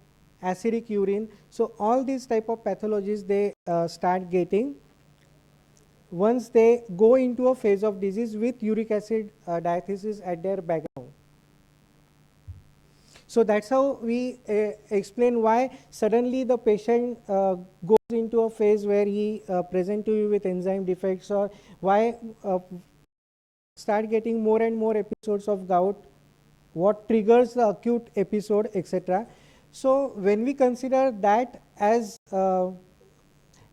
acidic urine. So all these type of pathologies they start getting once they go into a phase of disease with uric acid diathesis at their background. So that's how we explain why suddenly the patient goes into a phase where he present to you with enzyme defects, or why start getting more and more episodes of gout, what triggers the acute episode, etc. So when we consider that as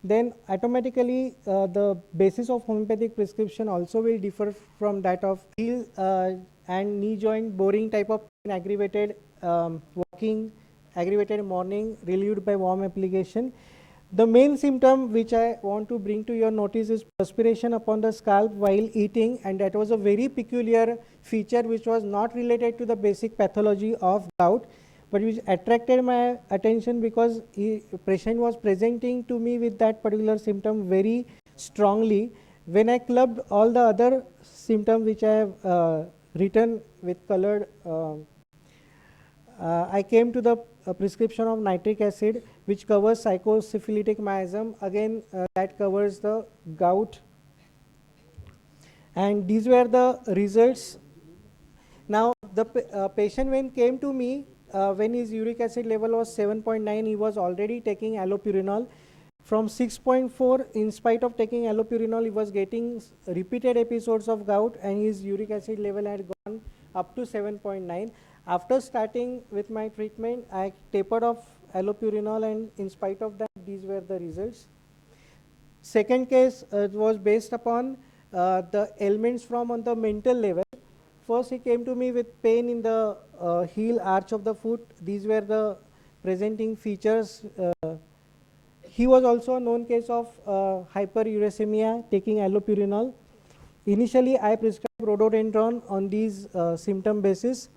then automatically the basis of homeopathic prescription also will differ from that of heel and knee joint boring type of aggravated walking, aggravated morning relieved by warm application. The main symptom which I want to bring to your notice is perspiration upon the scalp while eating, and that was a very peculiar feature which was not related to the basic pathology of gout, but which attracted my attention because patient was presenting to me with that particular symptom very strongly. When I clubbed all the other symptoms which I have written with colored, I came to the prescription of nitric acid, which covers psychosyphilitic miasm. Again, that covers the gout. And these were the results. Now, the patient when came to me, when his uric acid level was 7.9, he was already taking allopurinol. From 6.4, in spite of taking allopurinol, he was getting repeated episodes of gout, and his uric acid level had gone up to 7.9. After starting with my treatment, I tapered off allopurinol, and in spite of that, these were the results. Second case was based upon the ailments from on the mental level. First, he came to me with pain in the heel arch of the foot. These were the presenting features. He was also a known case of hyperuricemia, taking allopurinol. Initially, I prescribed rhododendron on these symptom basis.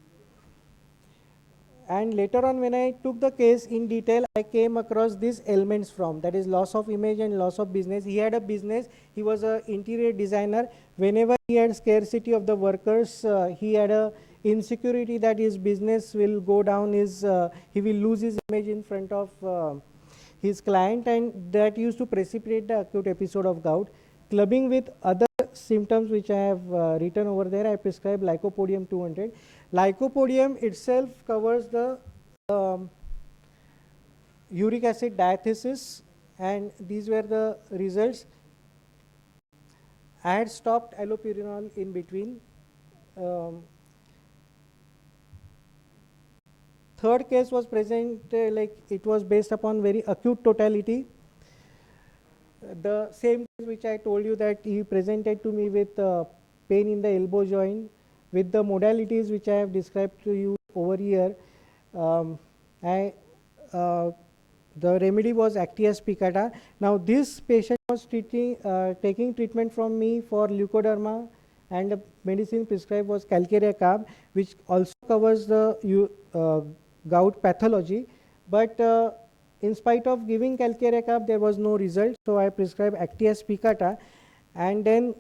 And later on, when I took the case in detail, I came across these ailments from, that is loss of image and loss of business. He had a business, he was an interior designer. Whenever he had scarcity of the workers, he had a insecurity that his business will go down, he will lose his image in front of his client, and that used to precipitate the acute episode of gout. Clubbing with other symptoms which I have written over there, I prescribed Lycopodium 200. Lycopodium itself covers the uric acid diathesis, and these were the results. I had stopped allopurinol in between. Third case was present like it was based upon very acute totality. The same case which I told you that he presented to me with pain in the elbow joint with the modalities which I have described to you over here. The remedy was Actias piccata. Now this patient was taking treatment from me for leukoderma, and the medicine prescribed was calcarea carb, which also covers the gout pathology. But in spite of giving calcarea carb, there was no result. So I prescribed Actias piccata, and then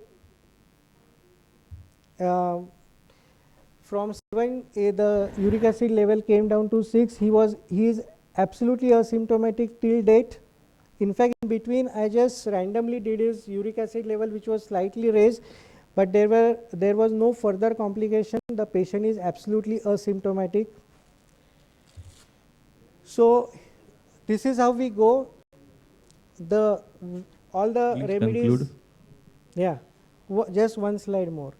from 7, the uric acid level came down to 6. He is absolutely asymptomatic till date. In fact, in between, I just randomly did his uric acid level, which was slightly raised, but there was no further complication. The patient is absolutely asymptomatic. So this is how we go. All the Please remedies. conclude. Yeah, just one slide more.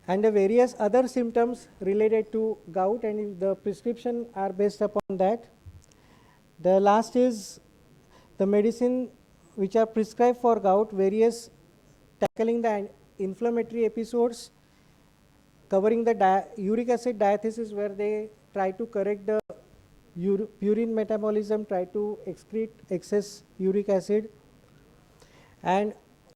And the various other symptoms related to gout, and if the prescription are based upon that. The last is the medicine which are prescribed for gout, various tackling the inflammatory episodes, covering the uric acid diathesis, where they try to correct the purine metabolism, try to excrete excess uric acid, and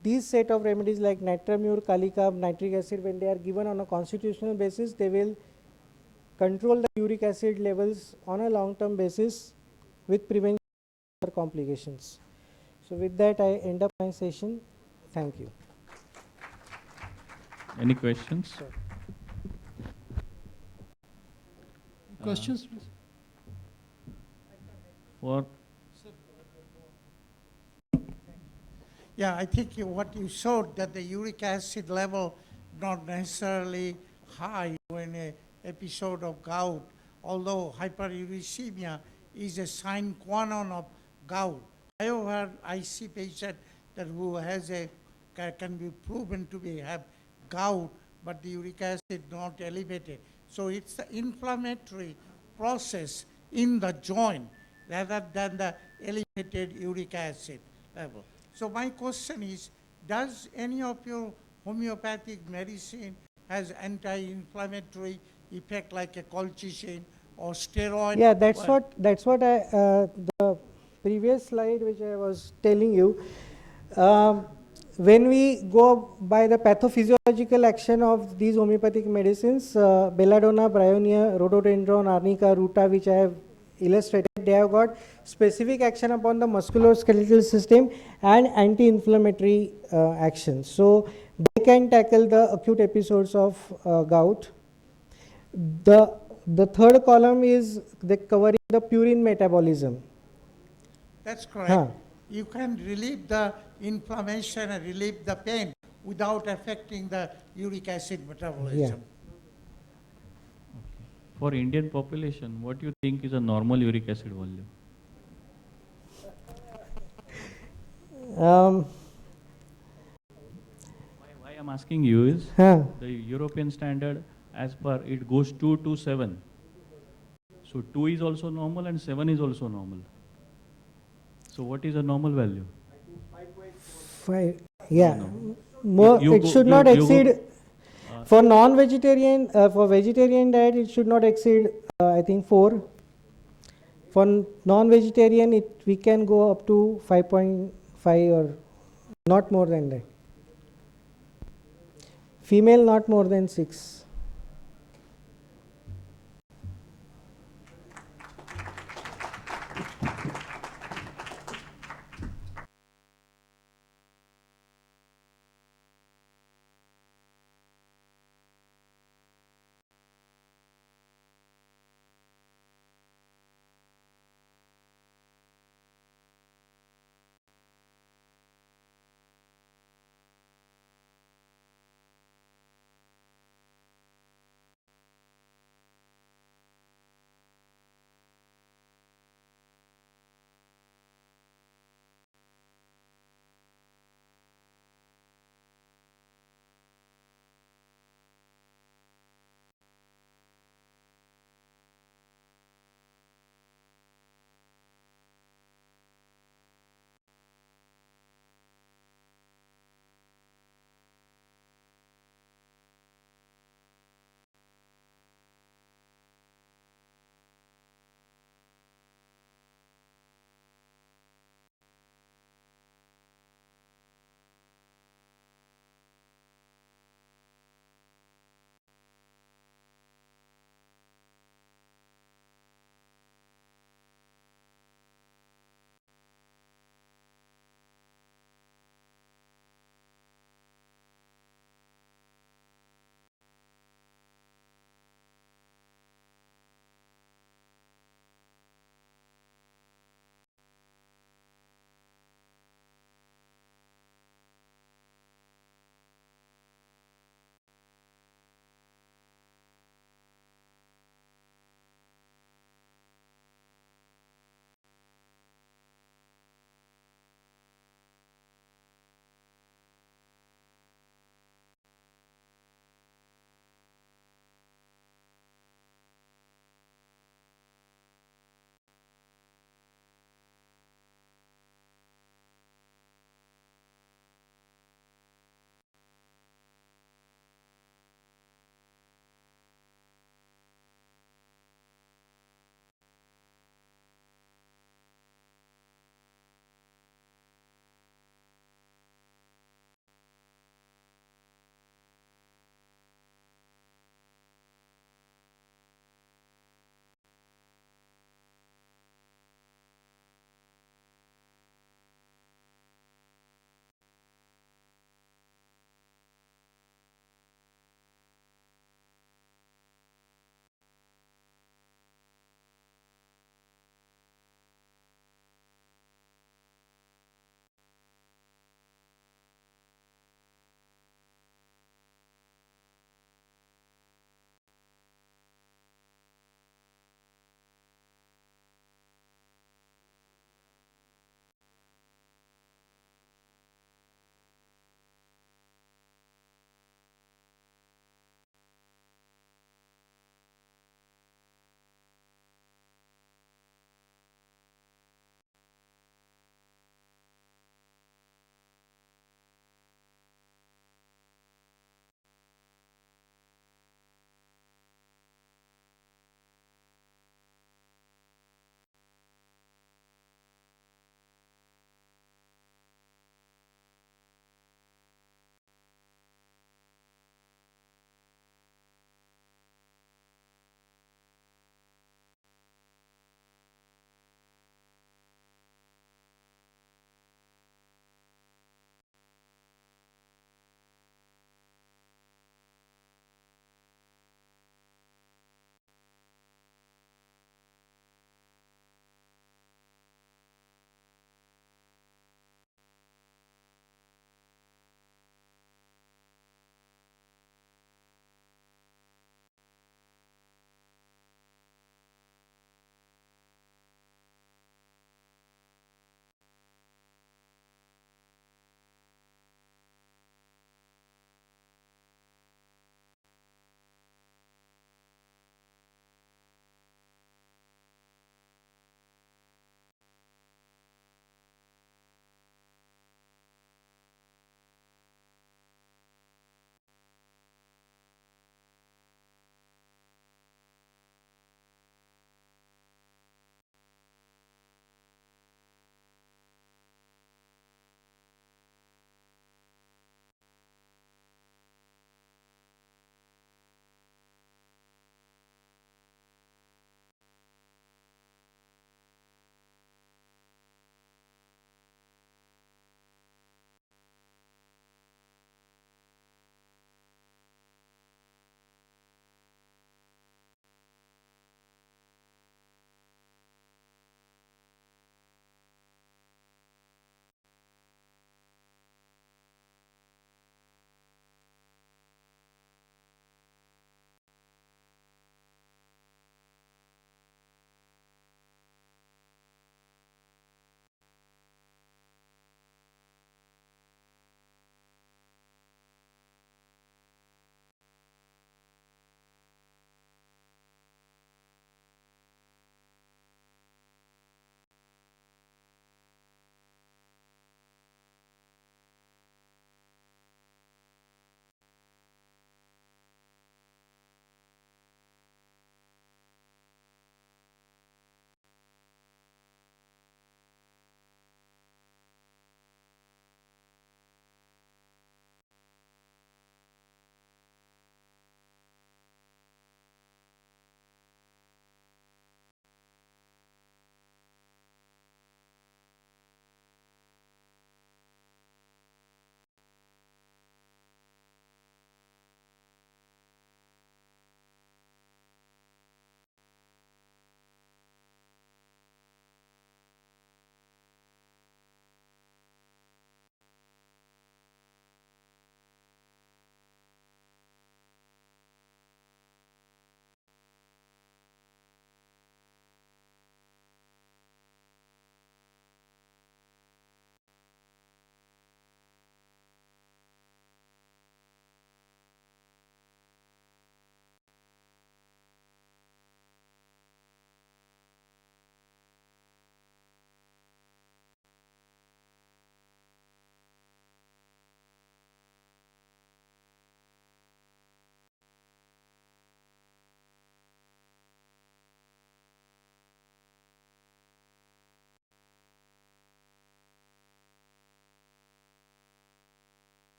these set of remedies like nitramur, kalikam, nitric acid, when they are given on a constitutional basis, they will control the uric acid levels on a long-term basis with prevention of complications. So with that, I end up my session. Thank you. Any questions? Sure. Questions, please? For Yeah, I think what you showed that the uric acid level not necessarily high when a episode of gout, although hyperuricemia is a sine qua non of gout. However, I see patient that who has can be proven to have gout, but the uric acid not elevated. So it's the inflammatory process in the joint rather than the elevated uric acid level. So my question is, does any of your homeopathic medicine has anti-inflammatory effect like a colchicine or steroid? Yeah, that's what I the previous slide which I was telling you. When we go by the pathophysiological action of these homeopathic medicines, belladonna, bryonia, rhododendron, arnica, ruta, which I have illustrated, they have got specific action upon the musculoskeletal system and anti-inflammatory action. So they can tackle the acute episodes of gout. The third column is the covering the purine metabolism. That's correct. You can relieve the inflammation and relieve the pain without affecting the uric acid metabolism. For Indian population, what do you think is a normal uric acid volume? Why I'm asking you is the European standard, as per it goes 2 to 7. So 2 is also normal and 7 is also normal. So what is a normal value? 5. Yeah. No. More. It should not exceed. For non-vegetarian, for vegetarian diet, it should not exceed. I think 4. For non-vegetarian, we can go up to 5.5 or not more than that. Female, not more than 6.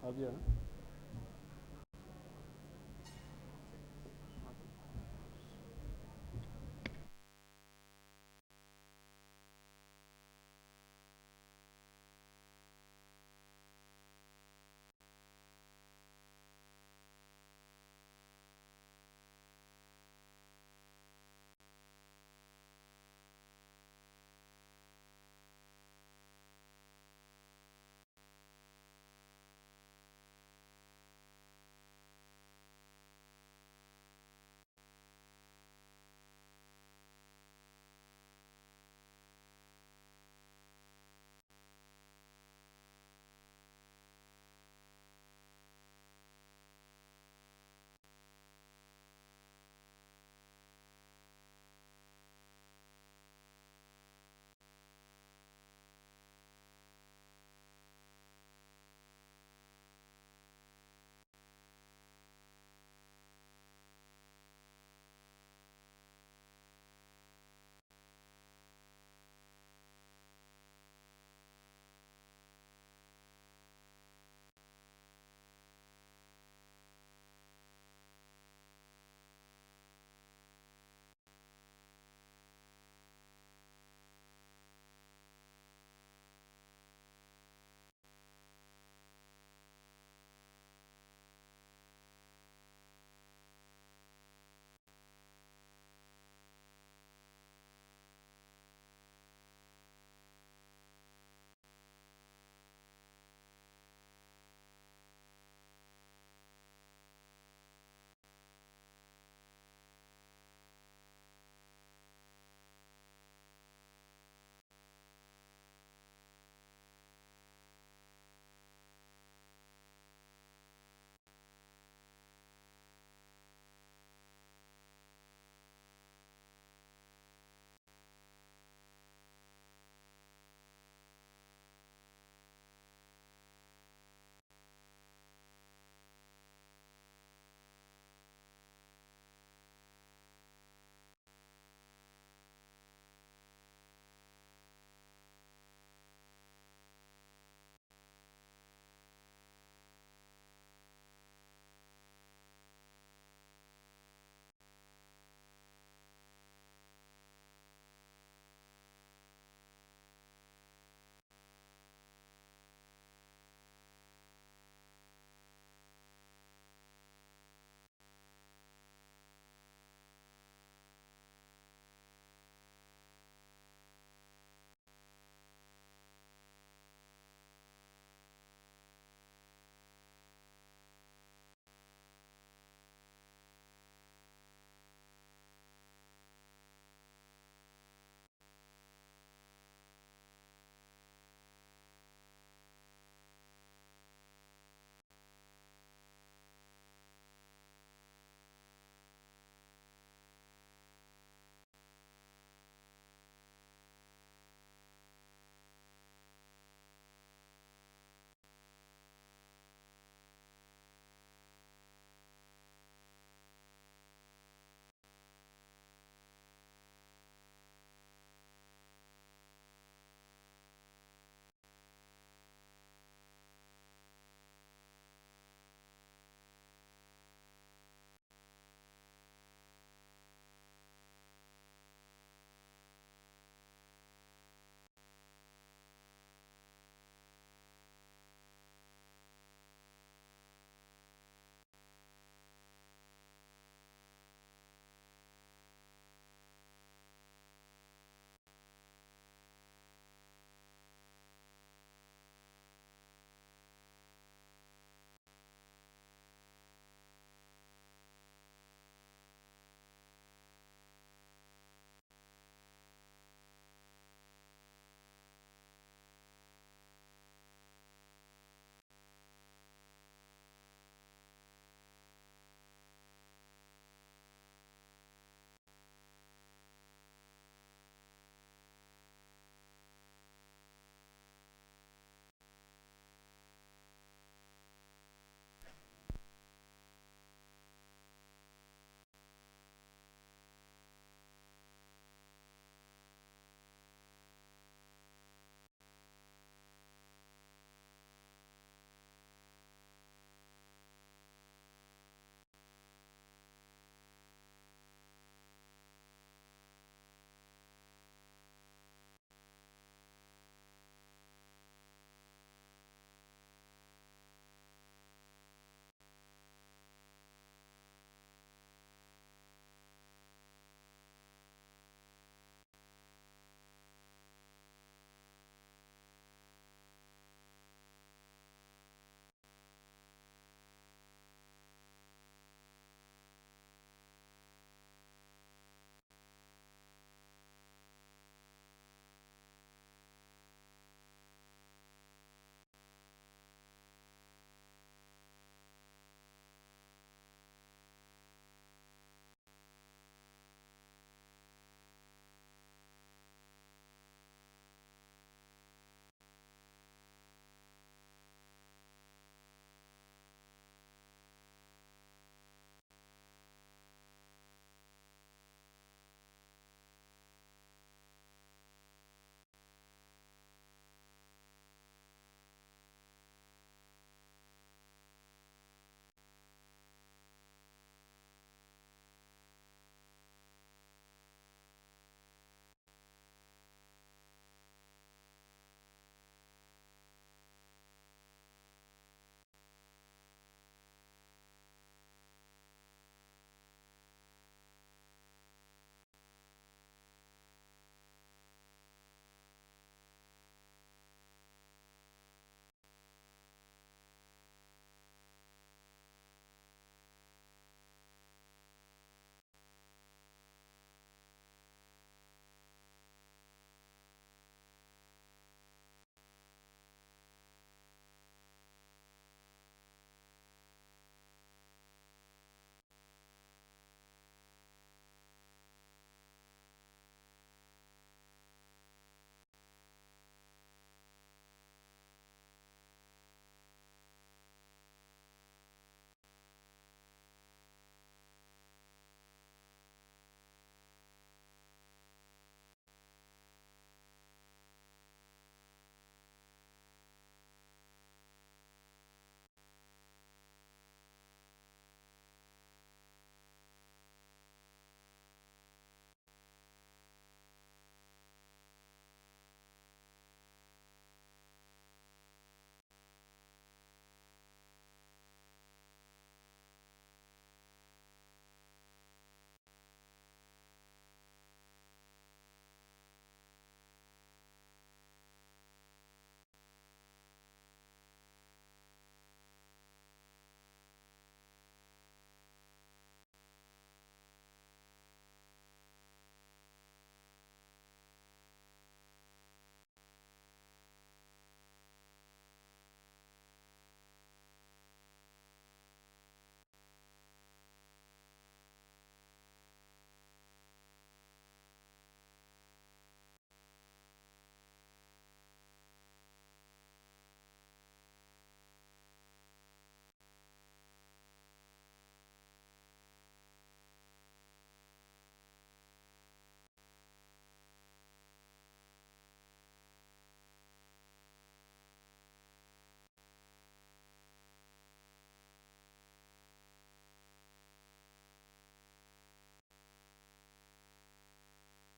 Avya.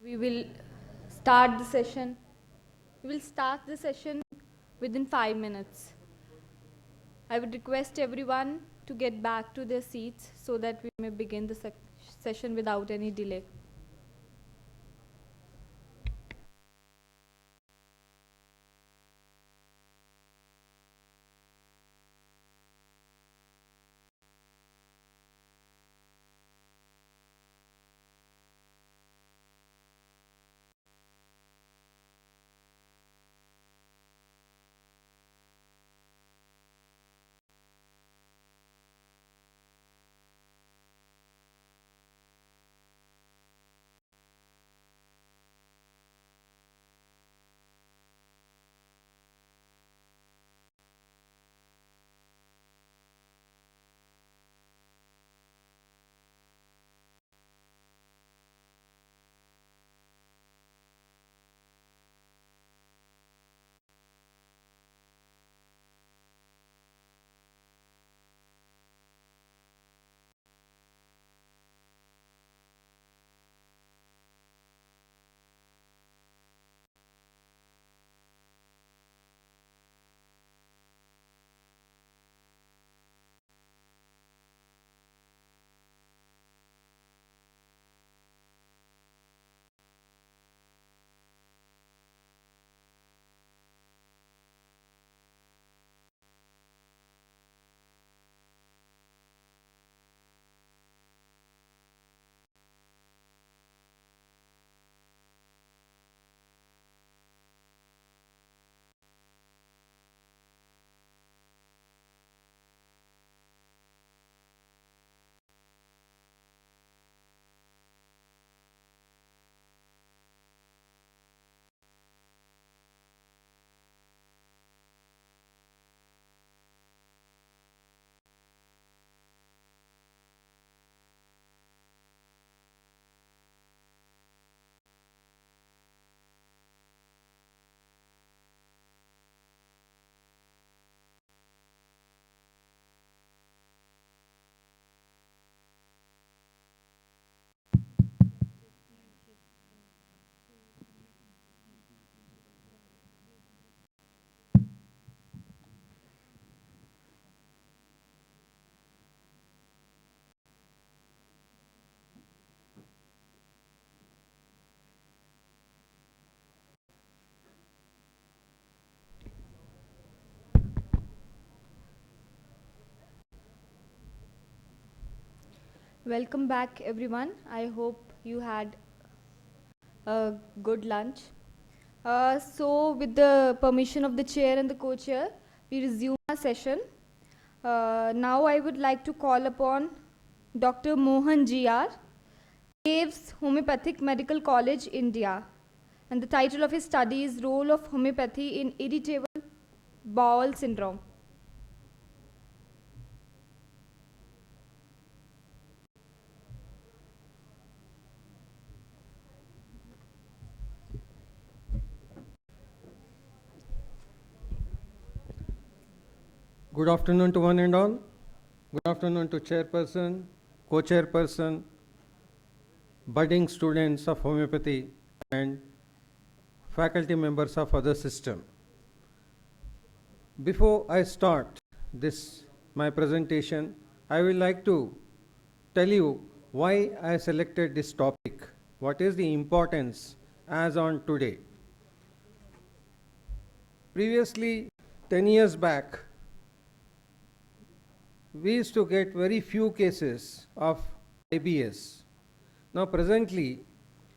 We will start the session. We will start the session within 5 minutes. I would request everyone to get back to their seats so that we may begin the session without any delay. Welcome back, everyone. I hope you had a good lunch. So, with the permission of the chair and the co-chair, we resume our session. Now, I would like to call upon Dr. Mohan G.R., Caves Homeopathic Medical College, India. And the title of his study is Role of Homeopathy in Irritable Bowel Syndrome. Good afternoon to one and all. Good afternoon to chairperson, co-chairperson, budding students of homeopathy and faculty members of other system. Before I start my presentation, I would like to tell you why I selected this topic. What is the importance as on today? Previously, 10 years back, we used to get very few cases of IBS. Now presently,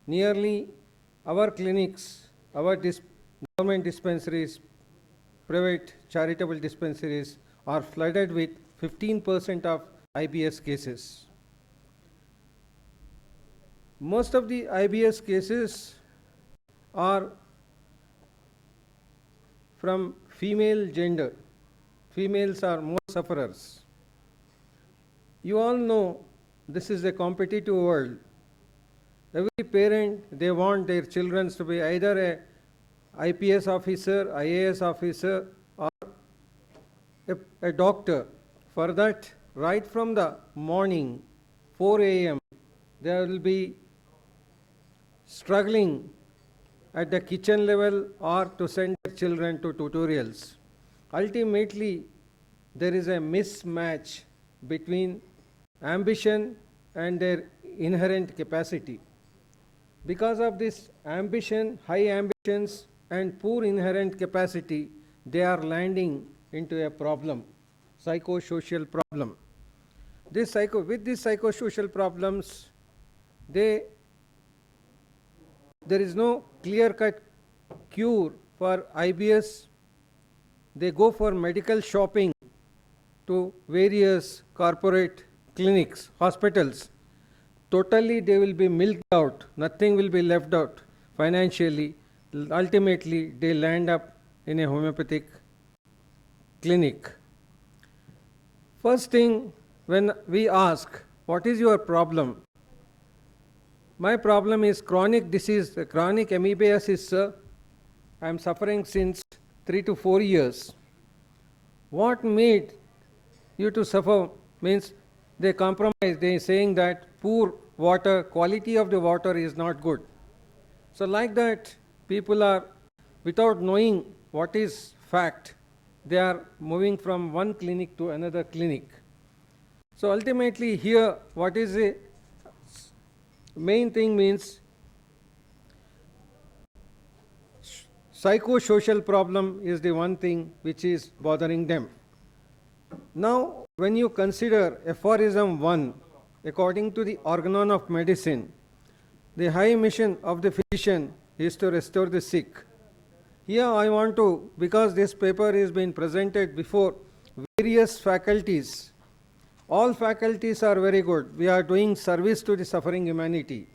nearly our clinics, our government dispensaries, private charitable dispensaries are flooded with 15% of IBS cases. Most of the IBS cases are from female gender. Females are more sufferers. You all know this is a competitive world. Every parent, they want their children to be either a IPS officer, IAS officer, or a doctor. For that, right from the morning, 4 a.m., there will be struggling at the kitchen level or to send their children to tutorials. Ultimately, there is a mismatch between ambition and their inherent capacity. Because of this ambition, high ambitions, and poor inherent capacity, they are landing into a problem, psychosocial problem. With these psychosocial problems, there is no clear-cut cure for IBS. They go for medical shopping to various corporate clinics, hospitals. Totally they will be milked out, nothing will be left out financially. Ultimately, they land up in a homeopathic clinic. First thing, when we ask, what is your problem? My problem is chronic disease, chronic amoebiasis, sir. I am suffering since 3 to 4 years. What made you to suffer? Means they compromise, they are saying that poor water, quality of the water is not good. So like that, people are, without knowing what is fact, they are moving from one clinic to another clinic. So ultimately here, what is the main thing means psychosocial problem is the one thing which is bothering them. Now, when you consider aphorism 1, according to the organon of medicine, the high mission of the physician is to restore the sick. Here I want to, because this paper is being presented before various faculties, all faculties are very good. We are doing service to the suffering humanity.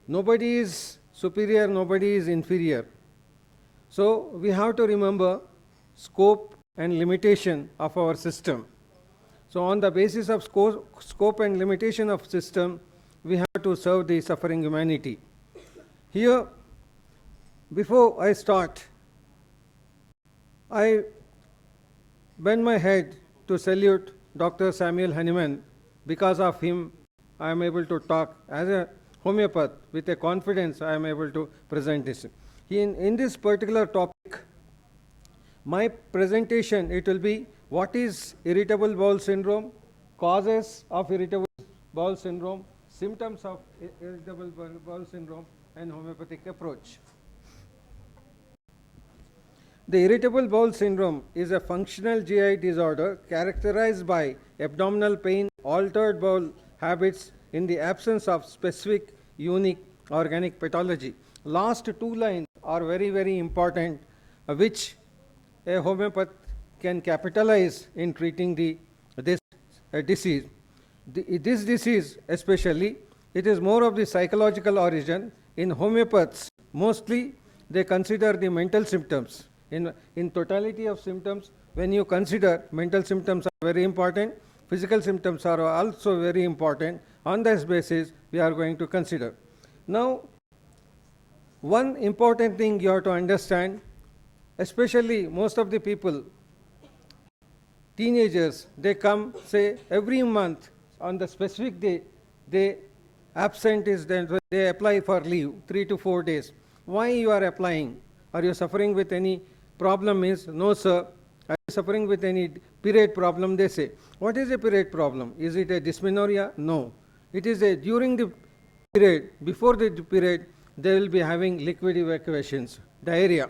Nobody is superior, nobody is inferior. So we have to remember scope and limitation of our system. So on the basis of scope and limitation of system, we have to serve the suffering humanity. Here, before I start, I bend my head to salute Dr. Samuel Hahnemann. Because of him, I am able to talk as a homeopath with a confidence. I am able to present this. In this particular topic, my presentation, it will be what is irritable bowel syndrome, causes of irritable bowel syndrome, symptoms of irritable bowel syndrome, and homeopathic approach. The irritable bowel syndrome is a functional GI disorder characterized by abdominal pain, altered bowel habits in the absence of specific unique organic pathology. Last two lines are very, very important, which a homeopath can capitalize in treating this disease. This disease especially, it is more of the psychological origin. In homeopaths, mostly they consider the mental symptoms. In totality of symptoms, when you consider mental symptoms are very important, physical symptoms are also very important. On this basis, we are going to consider. Now, one important thing you have to understand, especially most of the people, teenagers, they come, say, every month on the specific day, they absent is then they apply for leave, 3 to 4 days. Why you are applying? Are you suffering with any problem? Is no, sir. Are you suffering with any period problem? They say. What is a period problem? Is it a dysmenorrhea? No. It is a during the period, before the period, they will be having liquid evacuations, diarrhea.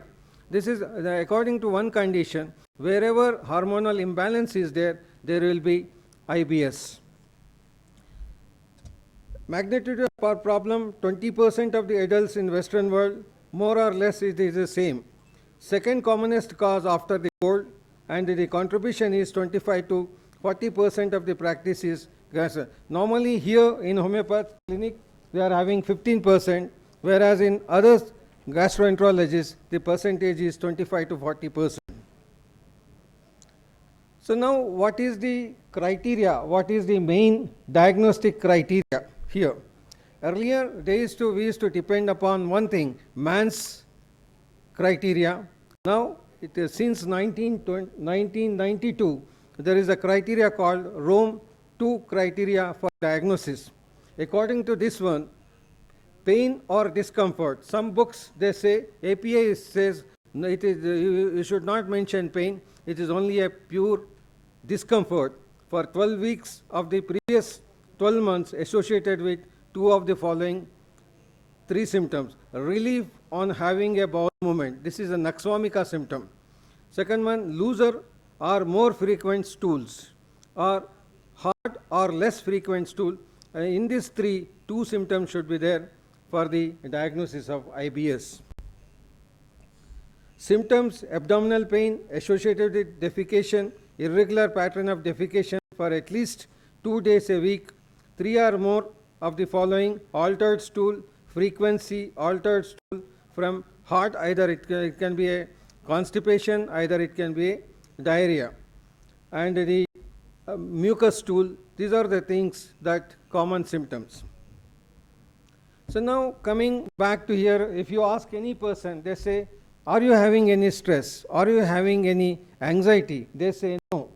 This is according to one condition. Wherever hormonal imbalance is there, there will be IBS. Magnitude of our problem, 20% of the adults in Western world, more or less it is the same. Second commonest cause after the cold, and the contribution is 25 to 40% of the practice is gas. Normally here in homeopath clinic, we are having 15%, whereas in other gastroenterologists, the percentage is 25 to 40%. So now what is the criteria? What is the main diagnostic criteria here? Earlier we used to depend upon one thing, man's criteria. Now it is since 1992 there is a criteria called Rome 2 criteria for diagnosis. According to this one, pain or discomfort. Some books they say, APA says no, it is, you should not mention pain, it is only a pure discomfort for 12 weeks of the previous 12 months associated with two of the following three symptoms. Relief on having a bowel movement. This is a Naxwamika symptom. Second one, looser or more frequent stools, or hard or less frequent stool. In these three, two symptoms should be there for the diagnosis of IBS. Symptoms, abdominal pain associated with defecation, irregular pattern of defecation for at least 2 days a week, 3 or more of the following: altered stool, frequency, altered stool from heart, either it can be a constipation, either it can be a diarrhea, and the mucus stool. These are the things that common symptoms. So now coming back to here, if you ask any person, they say, are you having any stress? Are you having any anxiety? They say no.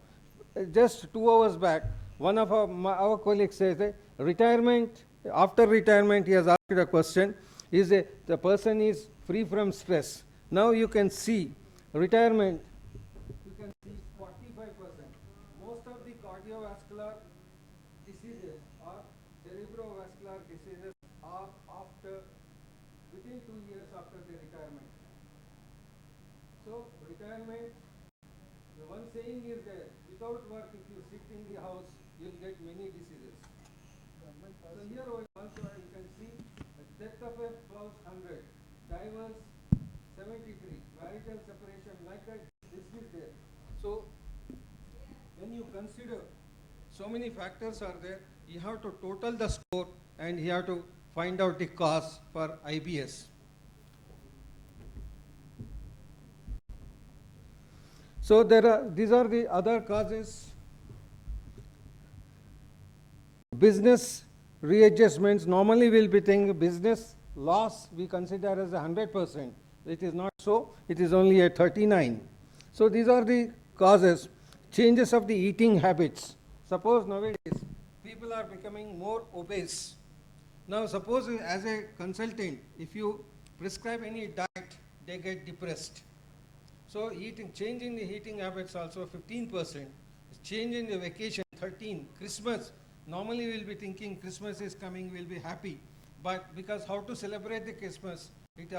Just 2 hours back, one of our colleagues says that retirement, after retirement he has asked a question, is the person is free from stress. Now you can see retirement, you can see 45%. Most of the cardiovascular diseases or cerebrovascular diseases are within 2 years after the retirement. So retirement, the one saying is that without work, if you sit in the house, you'll get many diseases. So here also you can see death of a spouse 100, divorce 73, marital separation like that, this is there. So when you consider so many factors are there, you have to total the score and you have to find out the cause for IBS. So these are the other causes. Business readjustments, normally we'll be thinking business loss we consider as 100%. It is not so, it is only at 39. So these are the causes. Changes of the eating habits. Suppose nowadays people are becoming more obese. Now suppose as a consultant, if you prescribe any diet, they get depressed. So changing the eating habits also 15%. Change in the vacation 13. Christmas, normally we'll be thinking Christmas is coming, we'll be happy. But because how to celebrate the Christmas, it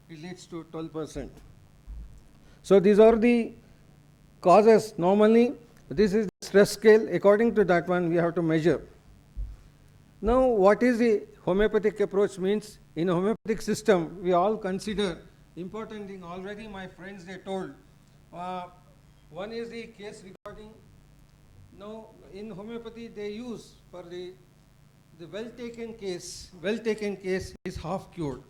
leads to 12%. So these are the causes. Normally this is the stress scale. According to that one, we have to measure. Now what is the homeopathic approach means? In a homeopathic system, we all consider important thing. Already my friends, they told. One is the case recording. Now in homeopathy they use for the well taken case is half cured.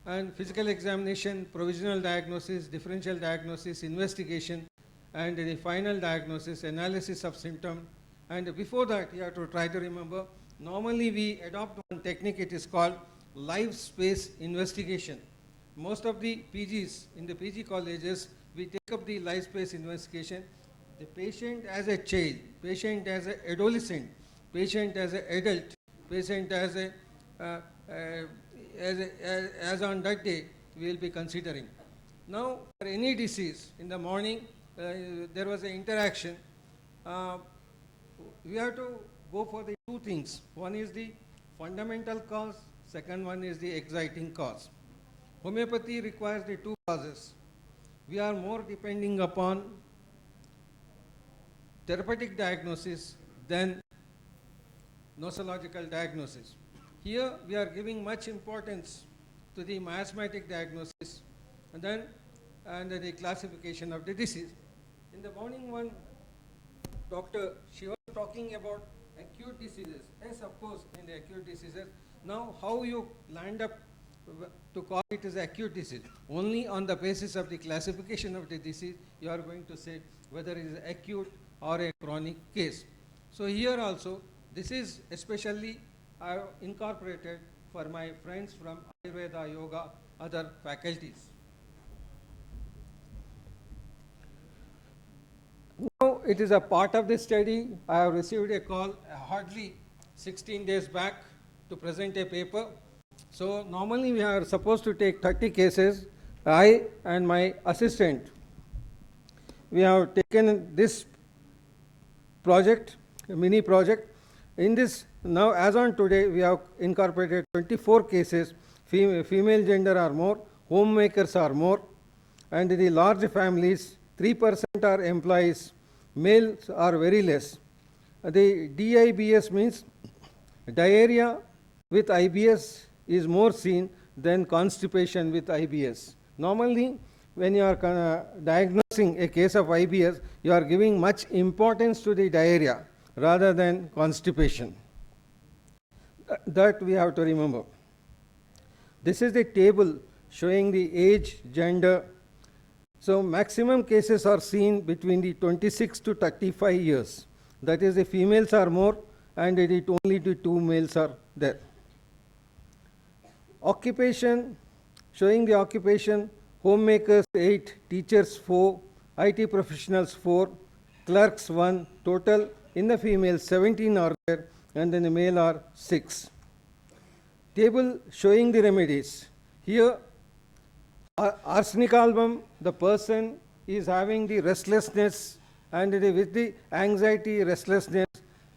And physical examination, provisional diagnosis, differential diagnosis, investigation, and the final diagnosis, analysis of symptom. And before that, you have to try to remember, normally we adopt one technique, it is called live space investigation. Most of the PGs, in the PG colleges, we take up the live space investigation. The patient as a child, patient as an adolescent, patient as an adult, patient as on that day, we will be considering. Now, for any disease, in the morning, there was an interaction. We have to go for the two things. One is the fundamental cause, second one is the exciting cause. Homeopathy requires the two causes. We are more depending upon therapeutic diagnosis than nosological diagnosis. Here we are giving much importance to the miasmatic diagnosis and then the classification of the disease. In the morning one, doctor, she was talking about acute diseases. Yes, of course, in the acute diseases. Now, how you land up to call it as acute disease? Only on the basis of the classification of the disease, you are going to say whether it is acute or a chronic case. So here also, this is especially incorporated for my friends from Ayurveda, Yoga, other faculties. Now it is a part of the study. I have received a call hardly 16 days back to present a paper. So normally we are supposed to take 30 cases. I and my assistant, we have taken this project, a mini project. In this, now as on today, we have incorporated 24 cases. Female gender are more, homemakers are more, and the large families, 3% are employees, males are very less. The DIBS means diarrhea with IBS is more seen than constipation with IBS. Normally, when you are diagnosing a case of IBS, you are giving much importance to the diarrhea rather than constipation. That we have to remember. This is the table showing the age, gender. So maximum cases are seen between the 26 to 35 years. That is, the females are more and only the 2 males are there. Occupation, showing the occupation, homemakers 8, teachers 4, IT professionals 4, clerks 1, total in the female 17 are there, and in the male are 6. Table showing the remedies. Here, arsenic album, the person is having the restlessness, and with the anxiety, restlessness,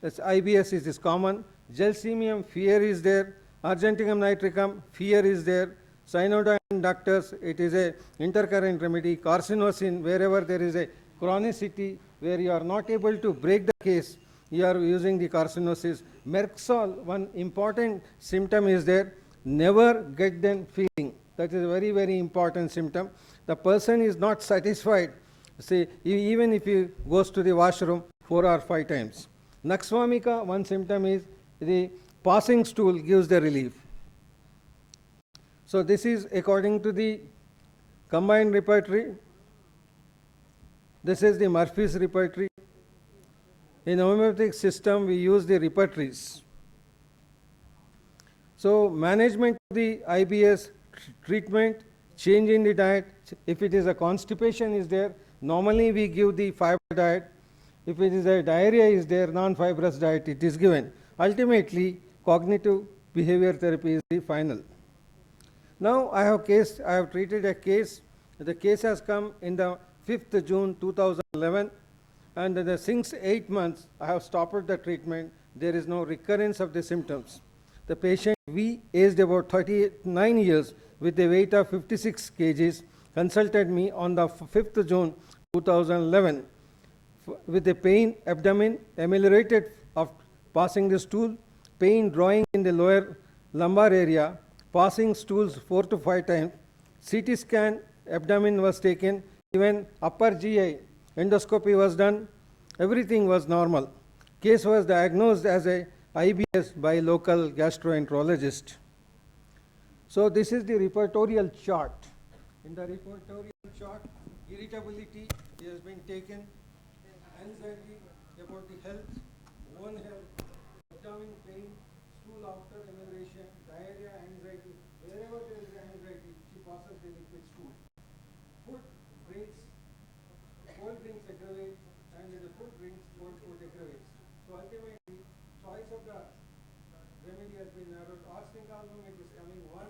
IBS is common. Gelsemium, fear is there. Argentinum nitricum, fear is there. Cyanodine ductus, it is a intercurrent remedy. Carcinosin, wherever there is a chronicity where you are not able to break the case, you are using the carcinosis. Merxol, one important symptom is there. Never get them feeling. That is a very, very important symptom. The person is not satisfied. See, even if he goes to the washroom 4 or 5 times. Naxwamika, one symptom is the passing stool gives the relief. So this is according to the combined repertory. This is the Murphy's repertory. In homeopathic system, we use the repertories. So management of the IBS, treatment, change in the diet. If it is a constipation is there, normally we give the fiber diet. If it is a diarrhea is there, non-fibrous diet, it is given. Ultimately, cognitive behavior therapy is the final. Now I have treated a case. The case has come in the 5th June 2011, and since 8 months I have stopped the treatment. There is no recurrence of the symptoms. The patient, we aged about 39 years with a weight of 56 kgs, consulted me on the 5th June 2011 with a pain abdomen ameliorated of passing the stool, pain drawing in the lower lumbar area, passing stools 4 to 5 times, CT scan, abdomen was taken, even upper GI endoscopy was done, everything was normal. Case was diagnosed as a IBS by local gastroenterologist. So this is the repertorial chart. In the repertorial chart, irritability has been taken, anxiety about the health, one health, abdomen pain, stool after enumeration, diarrhea, anxiety. Wherever there is anxiety, she passes the liquid stool. Food brings, cold drinks aggravate, and the food brings, cold food aggravates. So ultimately, choice of the remedy has been narrowed. Arsenic album it is coming 1,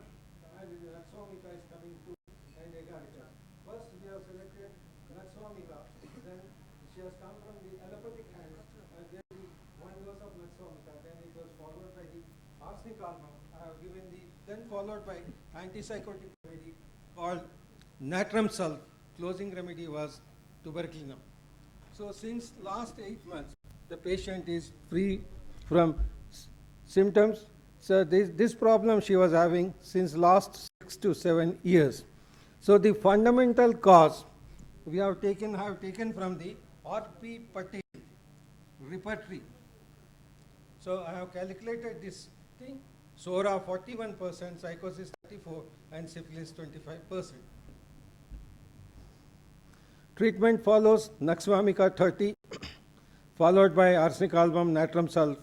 and the Naxwamika is coming 2, and agarika. First we have selected Naxwamika, then she has come from the allopathic hand, and then the 1 dose of Naxwamika, then it was followed by the arsenic album. I have given the, then followed by antipsychotic remedy called natrum sulph. Closing remedy was tuberculinum. So since last 8 months, the patient is free from symptoms. So this problem she was having since last 6 to 7 years. So the fundamental cause we have taken from the RP Patil repertory. So I have calculated this thing. SORA 41%, psychosis 34%, and syphilis 25%. Treatment follows Naxwamika 30, followed by arsenic album, natrum sulph,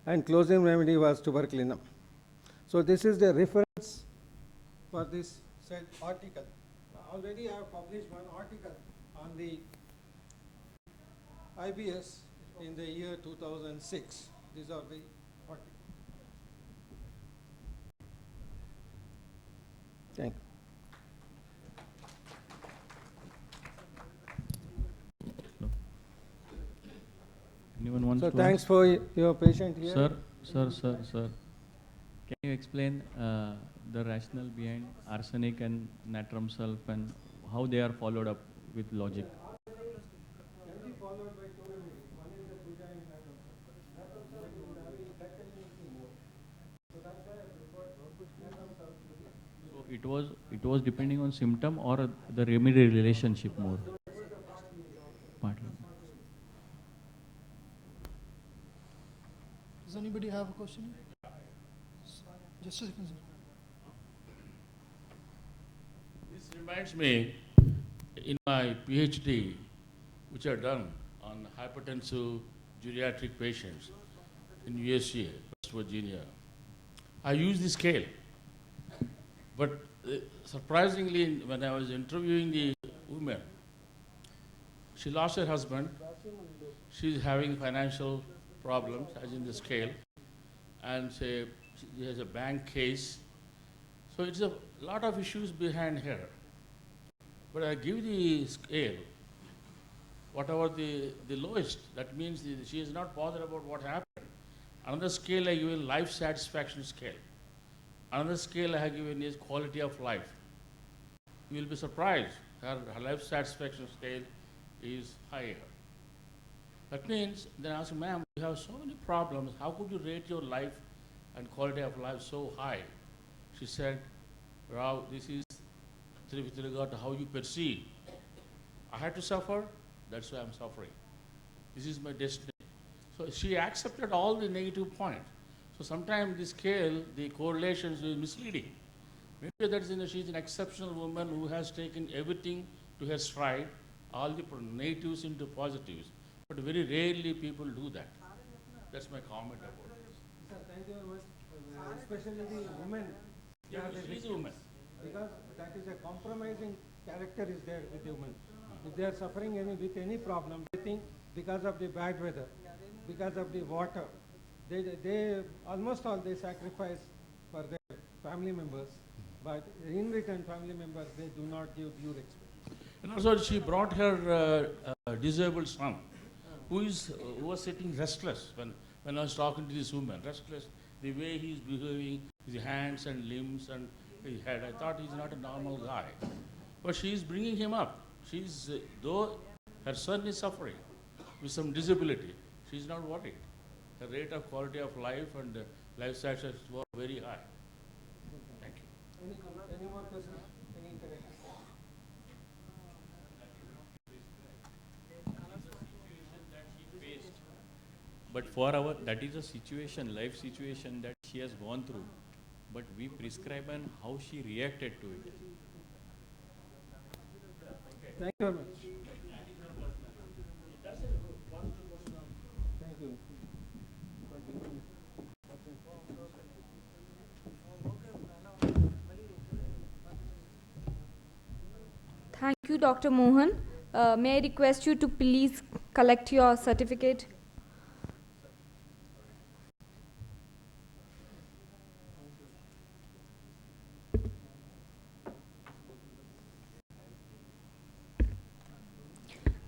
and closing remedy was tuberculinum. So this is the reference for this said article. Already I have published one article on the IBS in the year 2006. These are the articles. Thank Anyone wants So to thanks ask? for your patient here. Sir. Can you explain the rationale behind arsenic and natrum sulf and how they are followed up with logic? Can be followed by two remedies. One is the puja and natrum sulf. Natrum sulf would have that can make more. So that's why I prefer natrum sulf. So it was depending on symptom or the remedy relationship more. Partly. Does anybody have a question? Just a second, sir. This reminds me, in my PhD, which I've done on hypertensive geriatric patients in USA, West Virginia, I used the scale. But surprisingly, when I was interviewing the woman, she lost her husband, she's having financial problems, as in the scale, and she has a bank case. So it's a lot of issues behind her. But I give the scale, whatever the lowest, that means she is not bothered about what happened. Another scale I give a life satisfaction scale. Another scale I have given is quality of life. You will be surprised, her life satisfaction scale is higher. That means, then I ask, ma'am, you have so many problems, how could you rate your life and quality of life so high? She said, Rao, this is with regard to how you perceive. I had to suffer, that's why I'm suffering. This is my destiny. So she accepted all the negative points. So sometimes the scale, the correlations is misleading. Maybe she's an exceptional woman who has taken everything to her stride, all the negatives into positives. But very rarely people do that. That's my comment about it. Sir, thank you very much. Especially the women. Yeah, she's a woman. Because that is a compromising character is there with the women. If they are suffering with any problem, they think because of the bad weather, because of the water, they almost all they sacrifice for their family members, but in return family members they do not give due respect. And also she brought her disabled son, who was sitting restless when I was talking to this woman, restless, the way he's behaving, his hands and limbs and his head. I thought he's not a normal guy. But she's bringing him up. Though her son is suffering with some disability, she's not worried. Her rate of quality of life and life satisfaction was very high. Thank you. Any more questions? Any corrections? But that is a situation, life situation that she has gone through. But we prescribe and how she reacted to it. Thank you very much. Thank you. Thank you, Dr. Mohan. May I request you to please collect your certificate?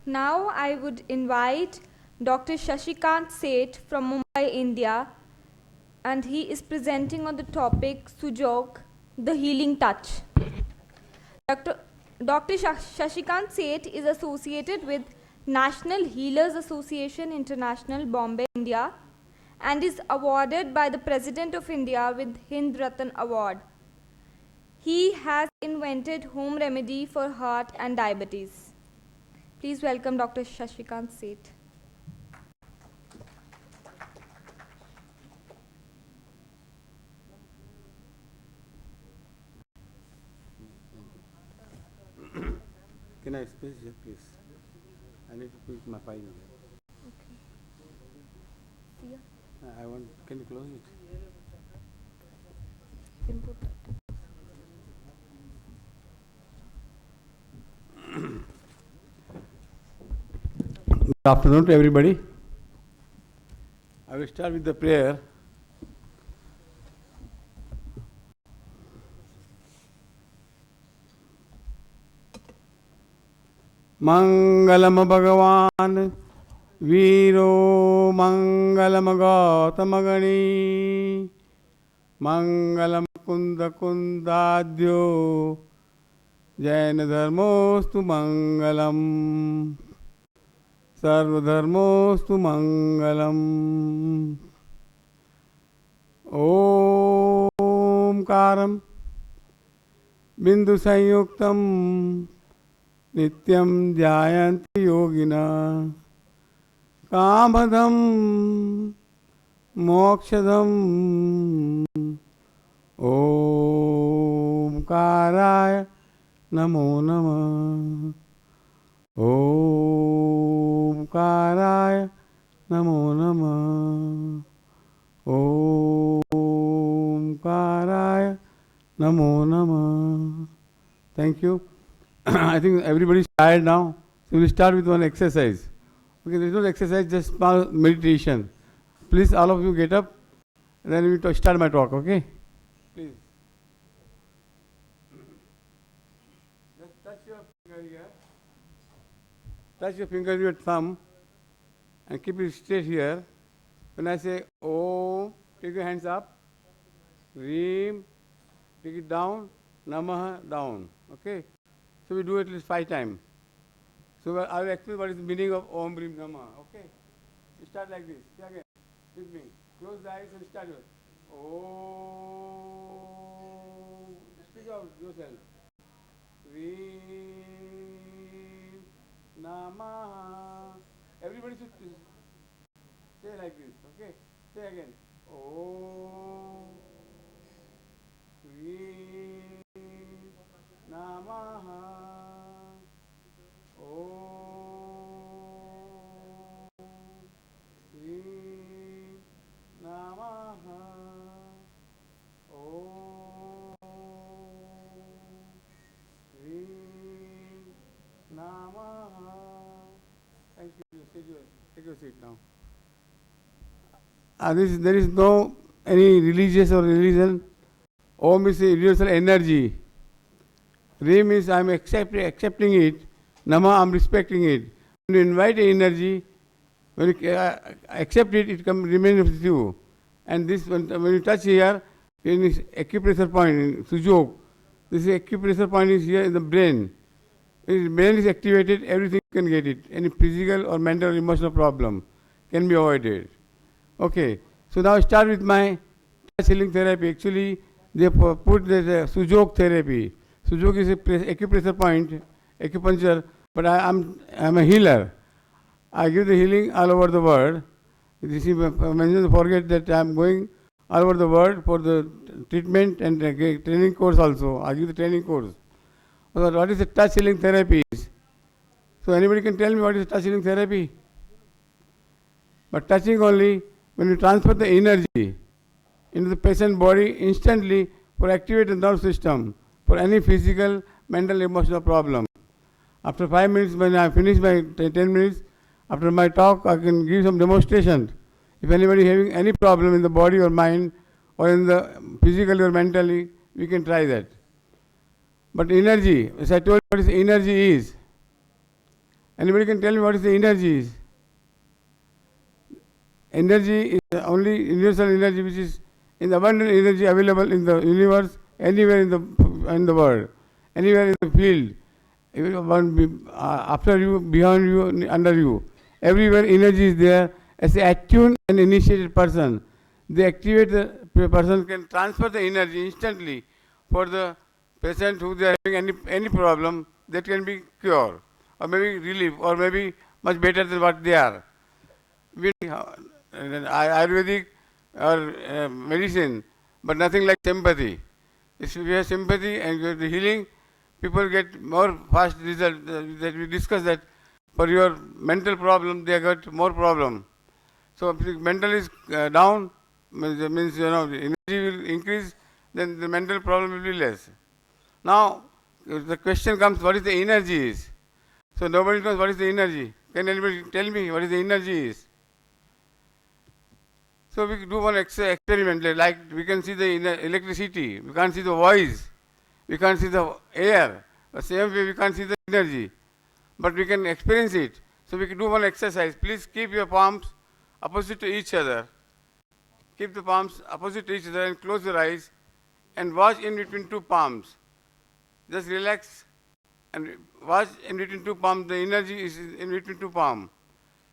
Now I would invite Dr. Shashikant Seth from Mumbai, India, and he is presenting on the topic Sujok, the healing touch. Dr. Shashikant Seth is associated with National Healers Association International, Bombay, India, and is awarded by the President of India with Hind Ratan Award. He has invented home remedy for heart and diabetes. Please welcome Dr. Shashikant Seth. Can I space here, please? I need to put my file. Okay. I want. Can you close it? Input. Good afternoon to everybody. I will start with the prayer. मङ्गलम भगवान् वीरो मङ्गलम गौतमगणी मङ्गलम कुन्दकुन्दाद्यो जैनधर्मोऽस्तु मङ्गलम् सर्वधर्मोऽस्तु मङ्गलम् ओंकारं बिन्दुसंयुक्तं नित्यं ध्यायन्ति योगिनः कामदं मोक्षदं ओंकाराय नमो नमः ओंकाराय नमो नमः ओंकाराय नमो नमः. Thank you. I think everybody is tired now. So we'll start with one exercise. Okay, there is no exercise, just small meditation. Please, all of you get up, and then we start my talk. Okay? Please. Just touch your finger here. Touch your finger with your thumb, and keep it straight here. When I say Om, take your hands up. Reem, take it down. Namah, down. Okay? So we do it at least 5 times. So I will explain what is the meaning of Om, Reem, Namah. Okay? We start like this. See again. With me. Close the eyes and start with Om. Speak out yourself. Reem, Namah. Everybody should say like this. Okay? Say again. Om, Reem, Namaha. Om, Reem, Namaha. Om, Reem, Namaha. Thank you. Take your seat now. There is no any religious or religion. Om is a universal energy. Reem is I am accepting it. Nama I am respecting it. When you invite energy, when you accept it, it remains with you. And this when you touch here, in this acupressure point, in Sujok, this acupressure point is here in the brain. If the brain is activated, everything can get it. Any physical or mental or emotional problem can be avoided. Okay, so now I start with my touch healing therapy. Actually, they put the Sujok therapy. Sujok is a acupressure point, acupuncture, but I'm a healer. I give the healing all over the world. You see, forget that I'm going all over the world for the treatment and training course also. I give the training course. So what is the touch healing therapy? So anybody can tell me what is touch healing therapy? But touching only, when you transfer the energy into the patient body instantly for activate the nerve system for any physical, mental, emotional problem. After 5 minutes, when I finish my 10 minutes, after my talk, I can give some demonstration. If anybody having any problem in the body or mind, or in the physically or mentally, we can try that. But energy, as I told you what is energy is. Anybody can tell me what is the energy is? Energy is only universal energy which is in the abundant energy available in the universe, anywhere in the world, anywhere in the field, after you, beyond you, under you. Everywhere energy is there. As an attuned and initiated person, they activate the person can transfer the energy instantly for the patient who they are having any problem that can be cured or maybe relief or maybe much better than what they are. Ayurvedic or medicine, but nothing like sympathy. If we have sympathy and you have the healing, people get more fast result. That we discuss that for your mental problem, they got more problem. So if the mental is down, means the energy will increase, then the mental problem will be less. Now the question comes, what is the energy is? So nobody knows what is the energy. Can anybody tell me what is the energy is? So we do one experiment, like we can see the electricity, we can't see the voice, we can't see the air. The same way we can't see the energy. but we can experience it. So we can do one exercise. Please keep your palms opposite to each other. Keep the palms opposite to each other and close your eyes and watch in between two palms. Just relax and watch in between two palms. The energy is in between two palms.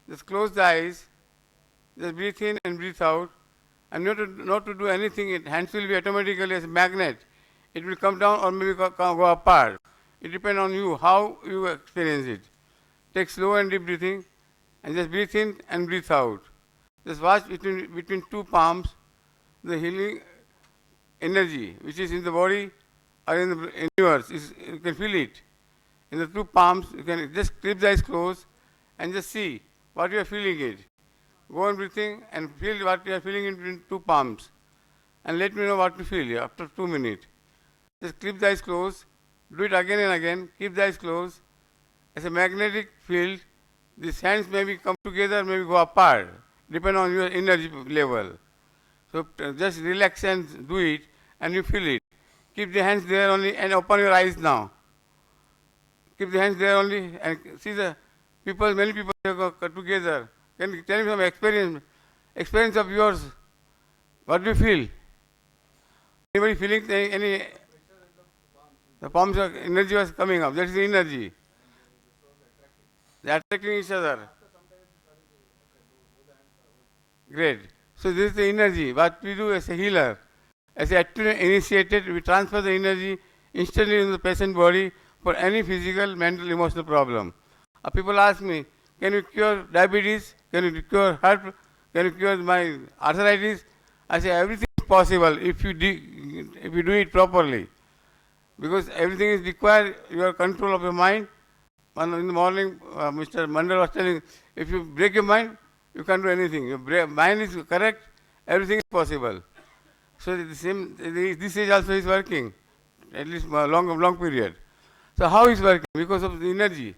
Just close the eyes. Just breathe in and breathe out. And not to do anything. Hands will be automatically as a magnet. It will come down or maybe go apart. It depends on you, how you experience it. Take slow and deep breathing and just breathe in and breathe out. Just watch between two palms the healing energy which is in the body or in the universe. You can feel it. In the two palms, you can just keep the eyes closed and just see what you are feeling it. Go on breathing and feel what you are feeling in between two palms. And let me know what you feel after 2 minutes. Just keep the eyes closed. Do it again and again. Keep the eyes closed. As a magnetic field, these hands maybe come together, maybe go apart, depending on your energy level. So just relax and do it, and you feel it. Keep the hands there only and open your eyes now. Keep the hands there only and see the people, many people go together. Can you tell me some experience of yours? What do you feel? Anybody feeling any? The palms of energy was coming up. That is the energy. They are attracting each other. Great. So this is the energy. What we do as a healer, as a initiated, we transfer the energy instantly in the patient body for any physical, mental, emotional problem. People ask me, can you cure diabetes? Can you cure heart? Can you cure my arthritis? I say everything is possible if you do it properly. Because everything is required your control of your mind. And in the morning, Mr. Mandal was telling, if you break your mind, you can't do anything. Your mind is correct, everything is possible. So the same, this age also is working, at least a long period. So how is working? Because of the energy.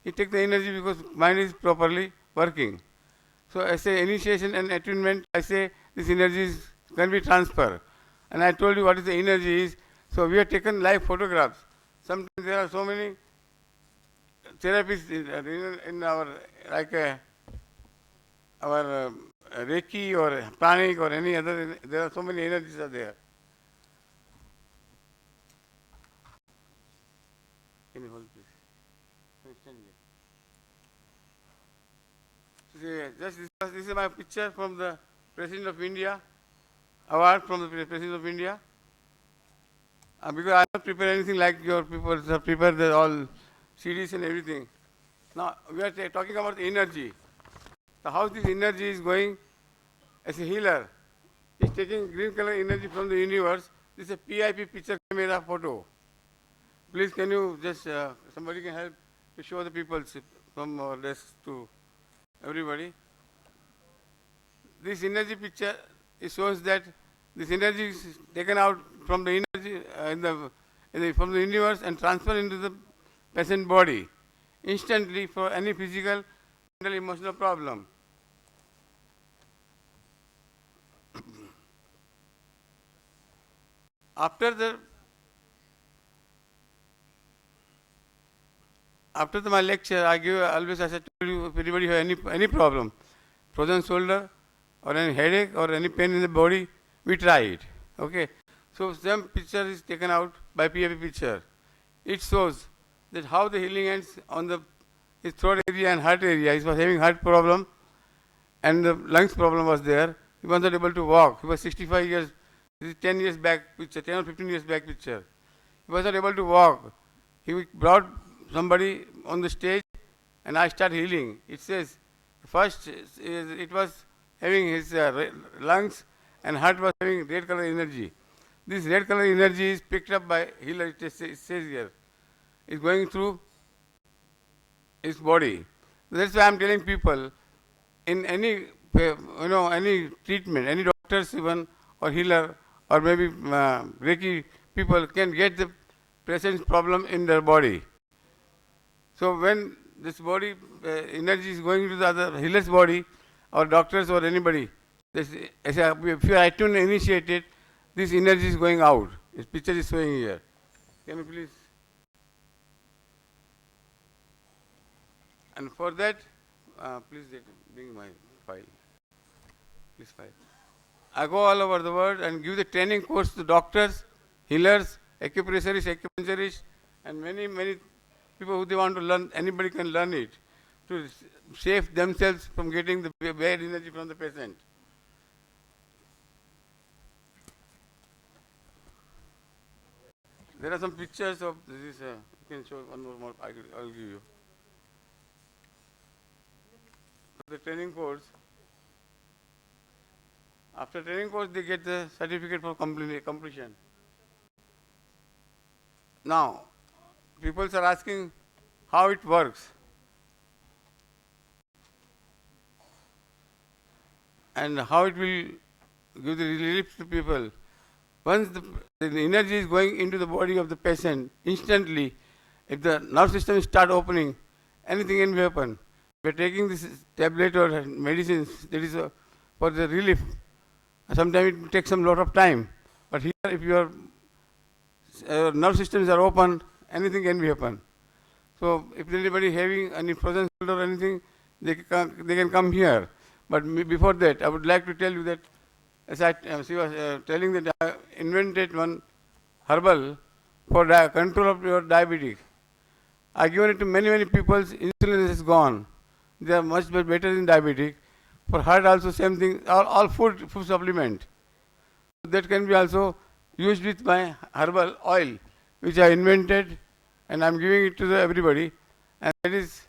You take the energy because mind is properly working. So as a initiation and attunement, I say this energy can be transferred. And I told you what is the energy is. So we have taken live photographs. Sometimes there are so many therapies in our, like our Reiki or pranic or any other, there are so many energies are there. Can you hold please? Can you stand here? See, this is my picture from the President of India, award from the President of India. Because I don't prepare anything like your people have prepared all CDs and everything. Now we are talking about the energy. So how this energy is going as a healer. He's taking green color energy from the universe. This is a PIP picture camera photo. Please can you just, somebody can help to show the people from our desk to everybody. This energy picture, it shows that this energy is taken out from the energy from the universe and transferred into the patient body instantly for any physical, mental, emotional problem. After my lecture, I give always, as I told you, if anybody has any problem, frozen shoulder or any headache or any pain in the body, we try it. Okay. So some picture is taken out by PAP picture. It shows that how the healing ends on his throat area and heart area. He was having heart problem and the lungs problem was there. He was not able to walk. He was 65 years. This is 10 years back picture, 10 or 15 years back picture. He was not able to walk. He brought somebody on the stage and I started healing. It says, first it was having his lungs and heart was having red color energy. This red color energy is picked up by healer, it says here. It's going through his body. That's why I'm telling people, in any, any treatment, any doctors even, or healer, or maybe Reiki people can get the present problem in their body. So when this body energy is going to the other healer's body, or doctors or anybody, if you are attuned and initiated, this energy is going out. This picture is showing here. Can you please? And for that, please bring my file. Please file. I go all over the world and give the training course to doctors, healers, acupressurists, acupuncturists, and many, many people who they want to learn. Anybody can learn it to save themselves from getting the bad energy from the patient. There are some pictures of this. You can show one more. I'll give you. The training course. After training course, they get the certificate for completion. Now, people are asking how it works. And how it will give the relief to people. Once the energy is going into the body of the patient, instantly, if the nerve system start opening, anything can happen. By taking this tablet or medicines, that is for the relief. Sometimes it takes some lot of time. But here, if your nerve systems are open, anything can be happen. So if anybody having any frozen shoulder or anything, they can come here. But before that, I would like to tell you that, as she was telling that I invented one herbal for control of your diabetes. I given it to many, many people. Insulin is gone. They are much better than diabetic. For heart also same thing. All food supplement. That can be also used with my herbal oil, which I invented, and I am giving it to everybody. And that is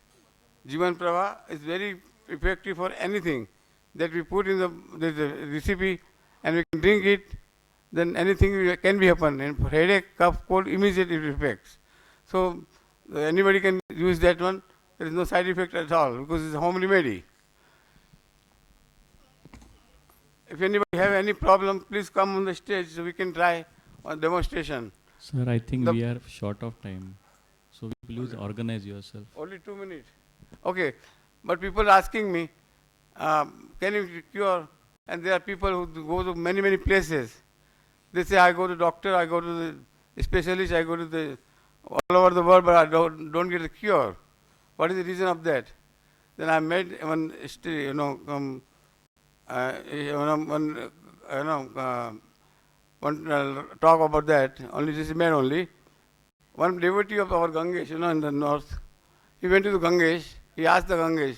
Jivan Prava is very effective for anything that we put in the recipe and we can drink it, then anything can be happen. And for headache, cough, cold, immediate effects. So anybody can use that one. There is no side effect at all because it's a home remedy. If anybody have any problem, please come on the stage so we can try a demonstration. Sir, I think we are short of time. So please organize yourself. Only 2 minutes. Okay. But people are asking me, can you cure? And there are people who go to many, many places. They say, I go to doctor, I go to the specialist, I go to all over the world, but I don't get a cure. What is the reason of that? Then I made one, talk about that. Only this man only. One devotee of our Gangesh, in the north, he went to the Gangesh. He asked the Gangesh,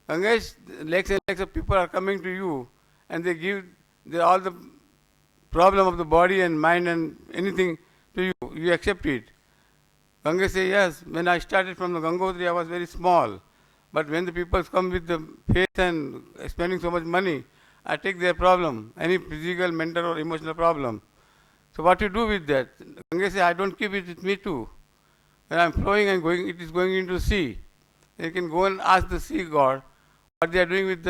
Gangesh, lakhs and lakhs of people are coming to you, and they give all the problem of the body and mind and anything to you. You accept it. Gangesh said, yes. When I started from the Gangotri, I was very small. But when the people come with the faith and spending so much money, I take their problem, any physical, mental or emotional problem. So what you do with that? Gangesh said, I don't keep it with me too. When I'm flowing and going, it is going into sea. You can go and ask the sea god what they are doing with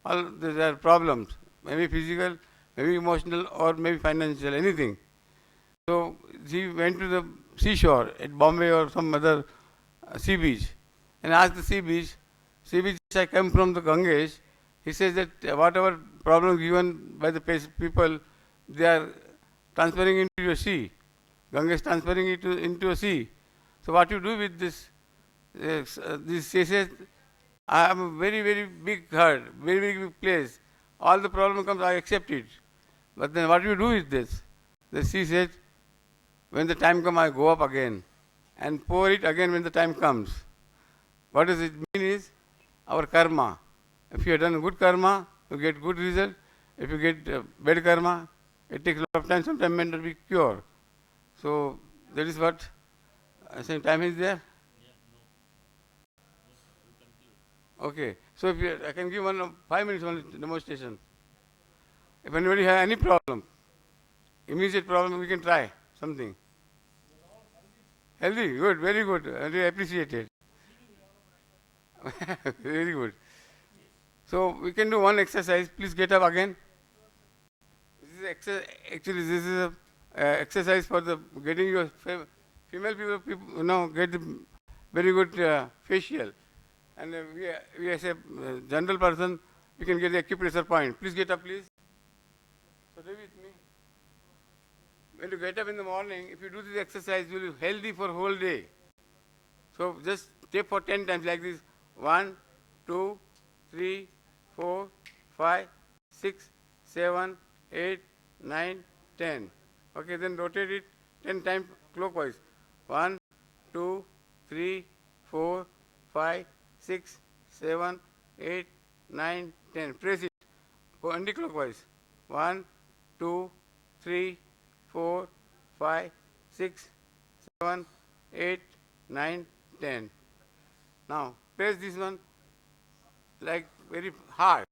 all their problems, maybe physical, maybe emotional, or maybe financial, anything. So he went to the seashore at Bombay or some other sea beach and asked the sea beach, I come from the Gangesh. He says that whatever problem given by the people, they are transferring into a sea. Gangesh transferring it into a sea. So what you do with this? This says, I am a very, very big heart, very, very big place. All the problem comes, I accept it. But then what do you do with this? The sea said, when the time comes, I go up again and pour it again when the time comes. What does it mean is our karma. If you have done good karma, you get good result. If you get bad karma, it takes a lot of time, sometimes may not be cured. So that is what I say. Time is there? Okay. So if I can give 5 minutes only demonstration. If anybody has any problem, immediate problem, we can try something. Healthy, good, very good. Very appreciated. Very good. So we can do one exercise. Please get up again. This is a exercise for the getting your female people get the very good facial. And we as a general person, we can get the acupressure point. Please get up, please. So do with me. When you get up in the morning, if you do this exercise, you will be healthy for whole day. So just Step for 10 times like this. 1, 2, 3, 4, 5, 6, 7, 8, 9, 10. Okay, then rotate it 10 times clockwise. 1, 2, 3, 4, 5, 6, 7, 8, 9, 10. Press it. Go anti-clockwise. 1, 2, 3, 4, 5, 6, 7, 8, 9, 10. Now press this one like very hard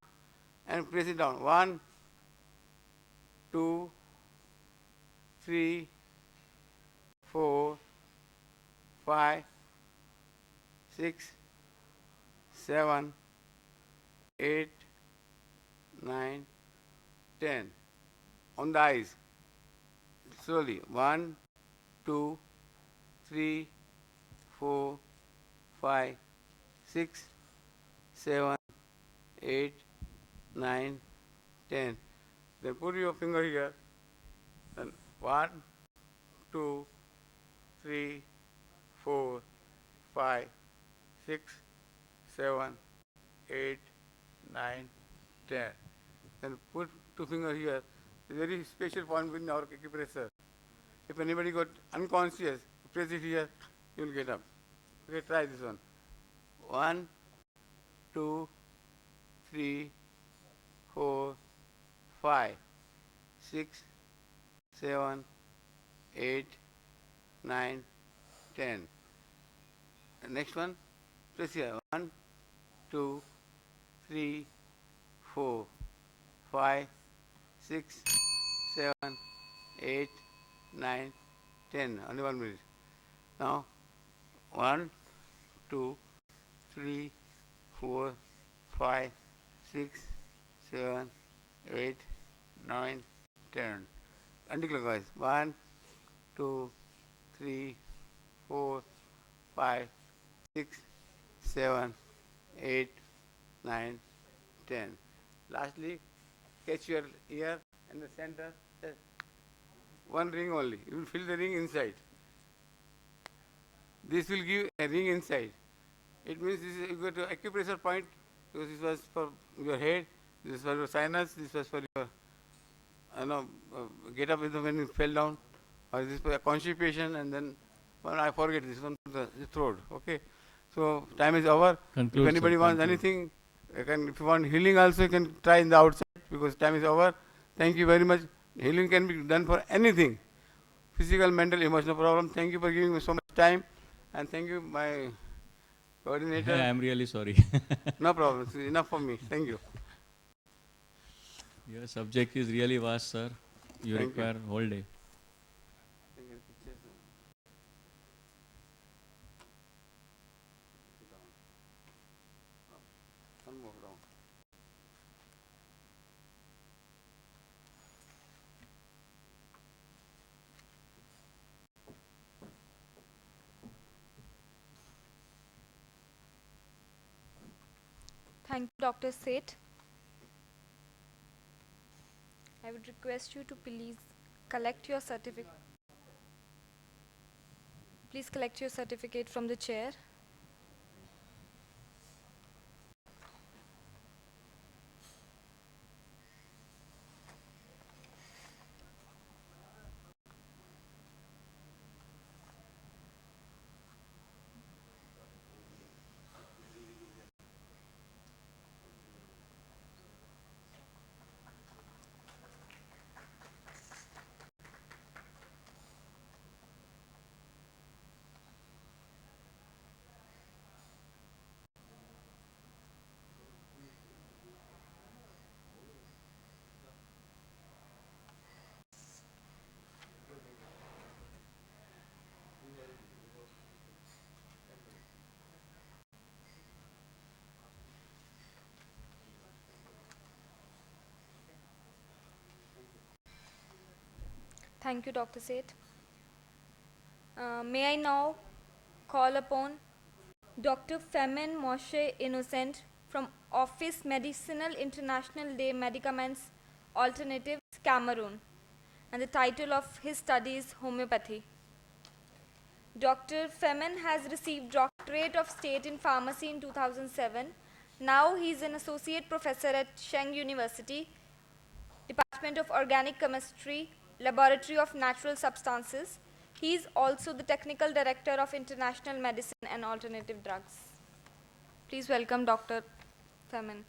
and press it down. 1, 2, 3, 4, 5, 6, 7, 8, 9, 10. On the eyes. Slowly. 1, 2, 3, 4, 5, 6, 7, 8, 9, 10. Then put your finger here. Then 1, 2, 3, 4, 5, 6, 7, 8, 9, 10. Then put two fingers here. It's a very special point within our acupressure. If anybody got unconscious, press it here, you will get up. Okay, try this one. 1, 2, 3, 4, 5, 6, 7, 8, 9, 10. The next one, press here. 1, 2, 3, 4, 5, 6, 7, 8, 9, 10. Only 1 minute. Now, 1, 2, 3, 4, 5, 6, 7, 8, 9, 10. Anti-clockwise. 1, 2, 3, 4, 5, 6, 7, 8, 9, 10. Lastly, catch your ear in the center. Just one ring only. You will feel the ring inside. This will give a ring inside. It means this is, you got an acupressure point, because this was for your head, this was for your sinus, this was for your get up when you fell down, or this for constipation, and then well, I forget this one, the throat. Okay, so time is over. Conclude, if anybody sir, wants conclude. anything, if you want healing also, you can try in the outside, because time is over. Thank you very much. Healing can be done for anything, physical, mental, emotional problem. Thank you for giving me so much time, and thank you, my coordinator. I am really sorry. No problem. It's enough for me. Thank you. Your subject is really vast, sir. You Thank you. require whole day. One more round. Thank you, Dr. Seth. I would request you to please collect your certificate. Please collect your certificate from the chair. Thank you, Dr. Seth. May I now call upon Dr. Femin Moshe Innocent from Office Medicinal International de Medicaments Alternatives, Cameroon, and the title of his study is Homeopathy. Dr. Femin has received Doctorate of State in Pharmacy in 2007. Now he is an associate professor at Sheng University, Department of Organic Chemistry, Laboratory of Natural Substances. He is also the technical director of International Medicine and Alternative Drugs. Please welcome Dr. Femin.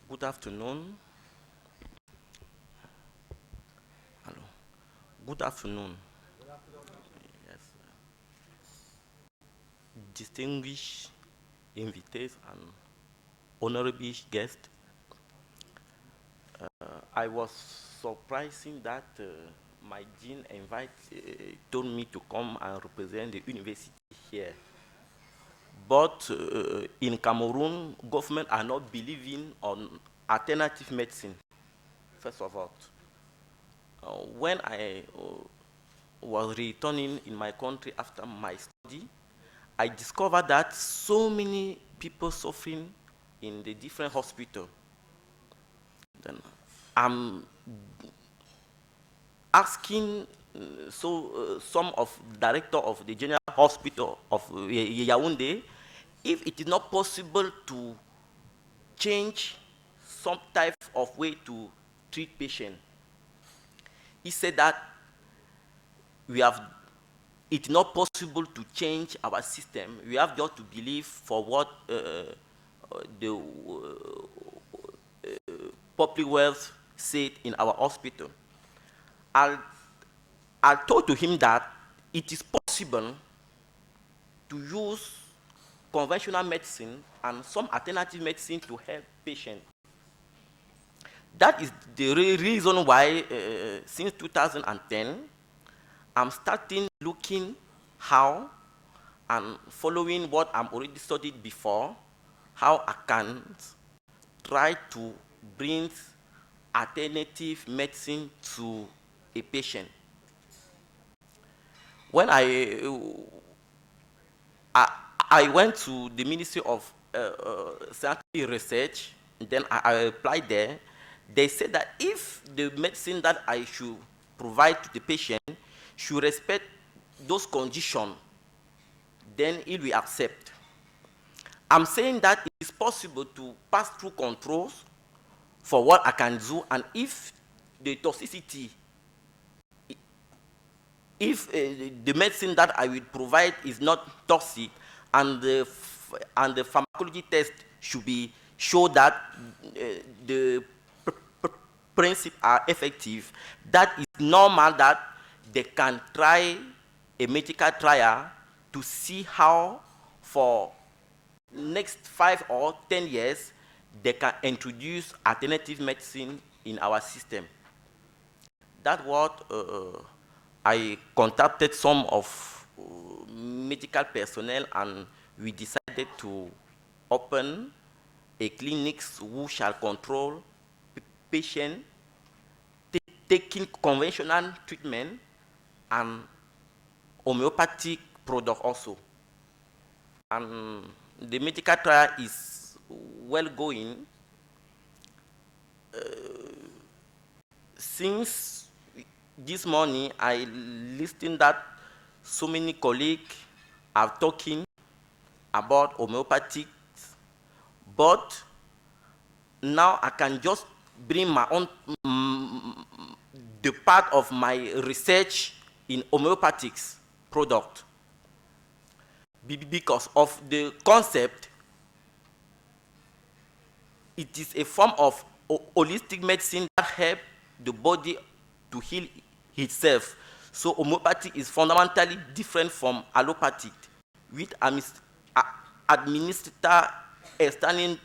Good afternoon. Hello. Good afternoon. Yes. Distinguished invitees and honorable guests. I was surprising that my dean told me to come and represent the university here. But in Cameroon, government are not believing on alternative medicine, first of all. When I was returning in my country after my study, I discovered that so many people suffering in the different hospitals. Then I'm asking some of director of the general hospital of Yaoundé if it is not possible to change some type of way to treat patient. He said that it's not possible to change our system. We have just to believe for what the public health said in our hospital. I told to him that it is possible to use conventional medicine and some alternative medicine to help patients. That is the reason why, since 2010, I'm starting looking how and following what I'm already studied before, how I can try to bring alternative medicine to a patient. When I went to the Ministry of Scientific Research, then I applied there. They said that if the medicine that I should provide to the patient should respect those conditions, then it will accept. I'm saying that it is possible to pass through controls for what I can do, and if the toxicity, if the medicine that I will provide is not toxic, and the pharmacology test should be show that the principles are effective, that is normal that they can try a medical trial to see how for next 5 or 10 years they can introduce alternative medicine in our system. That's what I contacted some of medical personnel, and we decided to open a clinic who shall control patients taking conventional treatment and homeopathic product also. And the medical trial is well going. Since this morning, I listened that so many colleagues are talking about homeopathic, but now I can just bring my own, the part of my research in homeopathics product. Because of the concept, it is a form of holistic medicine that helps the body to heal itself. So homeopathy is fundamentally different from allopathic, which administer external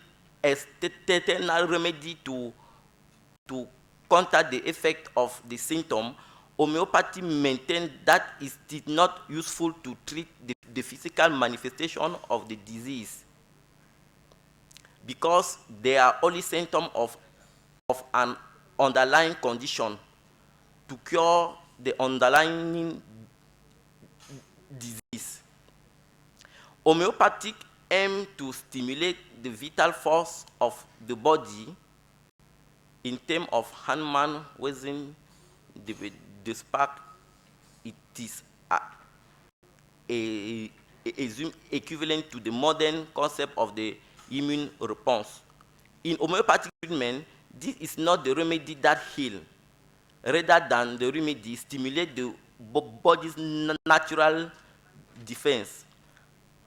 remedy to counter the effect of the symptom. Homeopathy maintains that it is not useful to treat the physical manifestation of the disease, because they are only symptoms of an underlying condition to cure the underlying disease. Homeopathic aim to stimulate the vital force of the body In terms of Hahnemann within the spark, it is a equivalent to the modern concept of the immune response. In homeopathic treatment, this is not the remedy that heals, rather than the remedy stimulate the body's natural defense.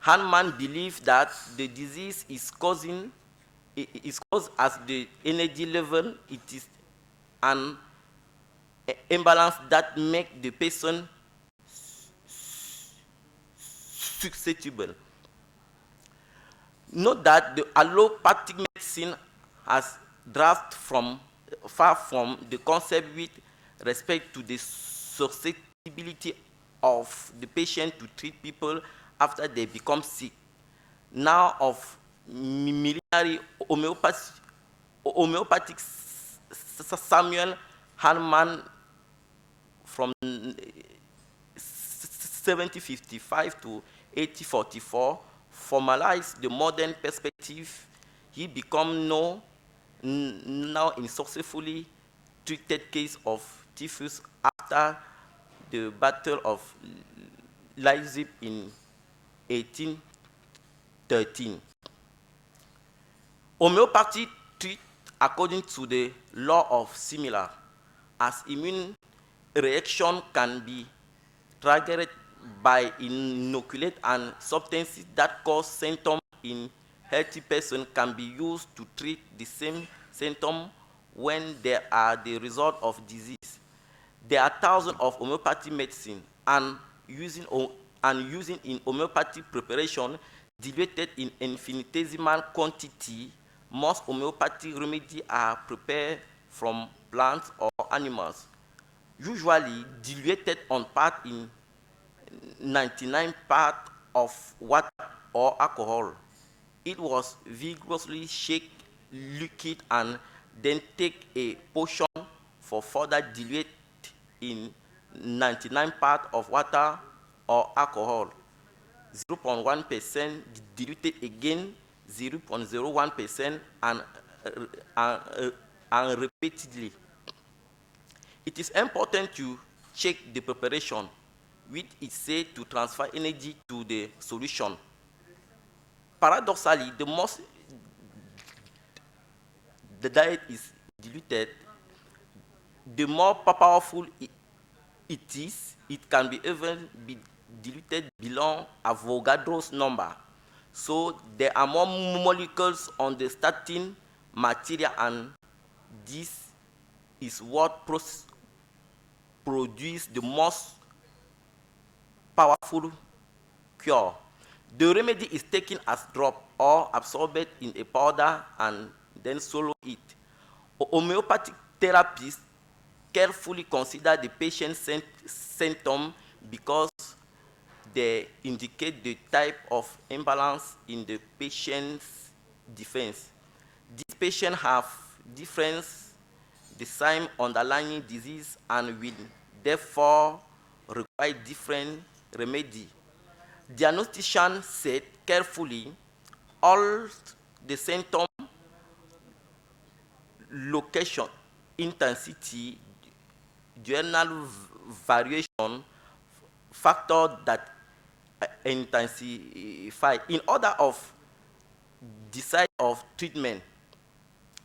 Hahnemann believed that the disease is caused as the energy level. It is an imbalance that makes the person susceptible. Note that the allopathic medicine has drafted far from the concept with respect to the susceptibility of the patient to treat people after they become sick. Now of military homeopathic Samuel Hahnemann from 1755 to 1844 formalized the modern perspective. He became now in successfully treated case of typhus after the Battle of Leipzig in 1813. Homeopathy treats according to the law of similar, as immune reaction can be triggered by inoculate, and substances that cause symptoms in healthy person can be used to treat the same symptom when they are the result of disease. There are thousands of homeopathic medicine and using in homeopathy preparation diluted in infinitesimal quantity. Most homeopathic remedies are prepared from plants or animals, usually diluted on part in 99 parts of water or alcohol. It was vigorously shake liquid and then take a potion for further dilute in 99 parts of water or alcohol. 0.1% diluted again, 0.01%, and repeatedly. It is important to check the preparation, which is said to transfer energy to the solution. Paradoxally, the most the diet is diluted, the more powerful it is. It can be even be diluted below Avogadro's number. So there are more molecules on the starting material, and this is what produces the most powerful cure. The remedy is taken as drop or absorbed in a powder and then swallow it. Homeopathic therapists carefully consider the patient's symptom because they indicate the type of imbalance in the patient's defense. These patients have different, the same underlying disease and will therefore require different remedy. Diagnostician said carefully all the symptom, location, intensity, diurnal variation, factor that intensify. In order of decide of treatment,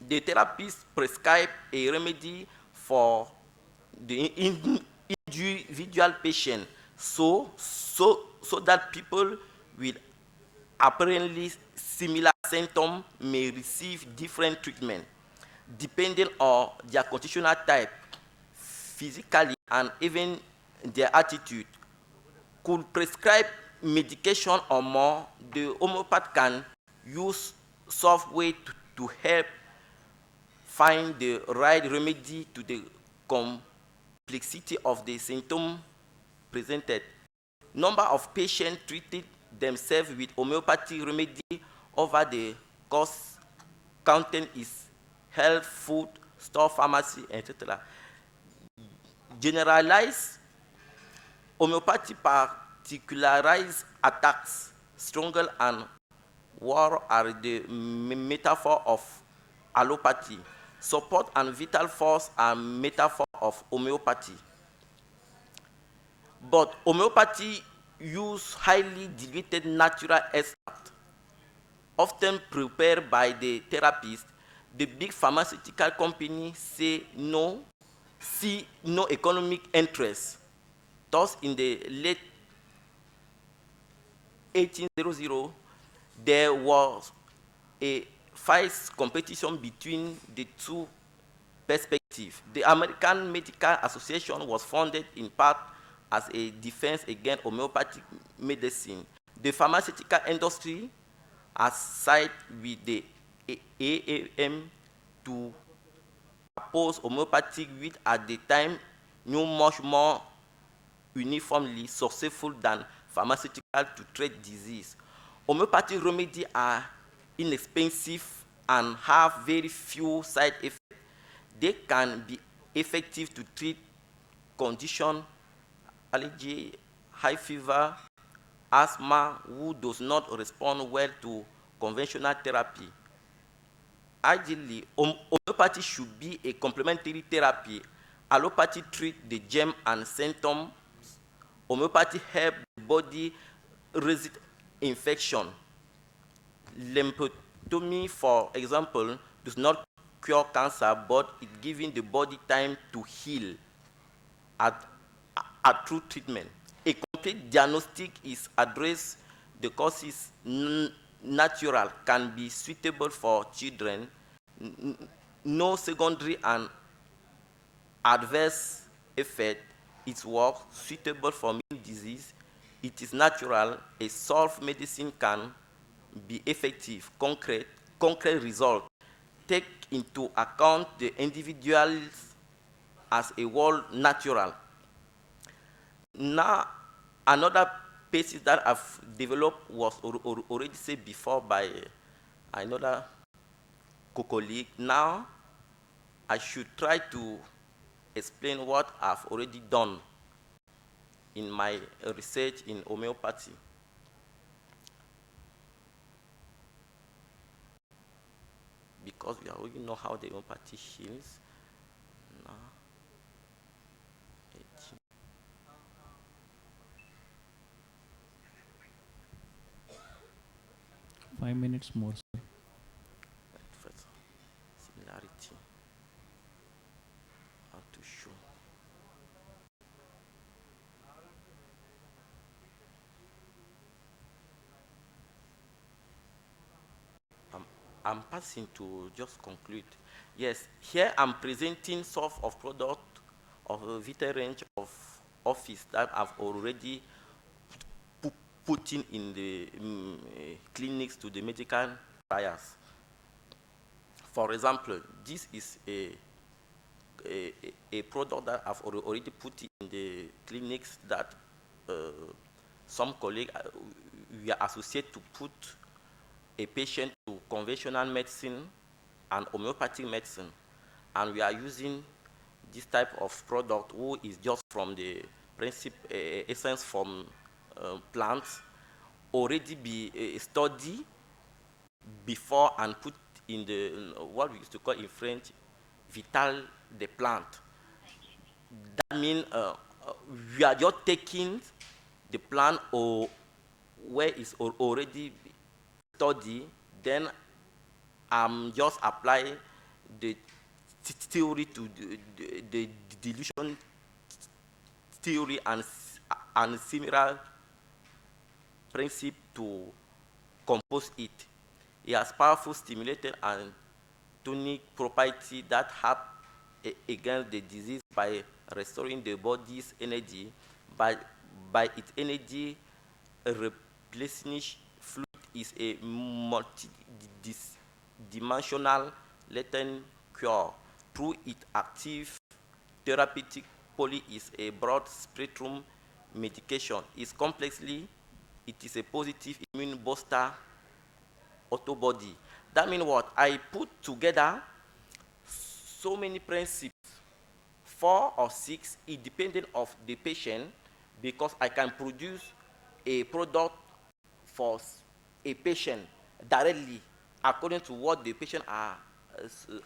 the therapist prescribe a remedy for the individual patient, so that people with apparently similar symptoms may receive different treatment depending on their constitutional type, physically, and even their attitude. Could prescribe medication or more, the homeopath can use software to help find the right remedy to the complexity of the symptom presented. Number of patients treated themselves with homeopathic remedy over the course counting is health, food, store, pharmacy, etc. Generalized homeopathy particularized attacks, struggle, and war are the metaphor of allopathy. Support and vital force are metaphor of homeopathy. But homeopathy use highly diluted natural extract, often prepared by the therapist. The big pharmaceutical companies see no economic interest. Thus, in the late 1800s, there was a fierce competition between the two perspectives. The American Medical Association was founded in part as a defense against homeopathic medicine. The pharmaceutical industry has sided with the AAM to oppose homeopathic, which at the time knew much more uniformly successful than pharmaceutical to treat disease. Homeopathic remedies are inexpensive and have very few side effects. They can be effective to treat condition, allergy, high fever, asthma, who does not respond well to conventional therapy. Ideally, homeopathy should be a complementary therapy. Allopathy treats the germ and symptoms. Homeopathy helps the body resist infection. Lymphotomy, for example, does not cure cancer, but it gives the body time to heal at through treatment. A complete diagnostic is addressed. The cause is natural, can be suitable for children. No secondary and adverse effect. It works suitable for many disease. It is natural. A solved medicine can be effective, concrete result. Take into account the individuals as a whole natural. Now, another piece that I've developed was already said before by another colleague. Now, I should try to explain what I've already done in my research in homeopathy. Because we already know how the homeopathy heals. Now, 5 minutes more, sir. first, similarity. How to show. I'm passing to just conclude. Yes, here I'm presenting some of product of a vita range of office that I've already putting in the clinics to the medical trials. For example, this is a product that I've already put in the clinics that some colleagues we are associated to put a patient to conventional medicine and homeopathic medicine, and we are using this type of product who is just from the essence from plants already be studied before and put in the what we used to call in French vital the plant. That means we are just taking the plant or where it's already studied, then I'm just applying the theory to the dilution theory and similar principle to compose it. It has powerful stimulating and tonic property that help against the disease by restoring the body's energy. By its energy, replenish fluid is a multi-dimensional latent cure. Through its active therapeutic poly is a broad spectrum medication. Is complexly, it is a positive immune booster autobody. That means what? I put together so many principles, 4 or 6, it depending of the patient, because I can produce a product for a patient directly according to what the patient are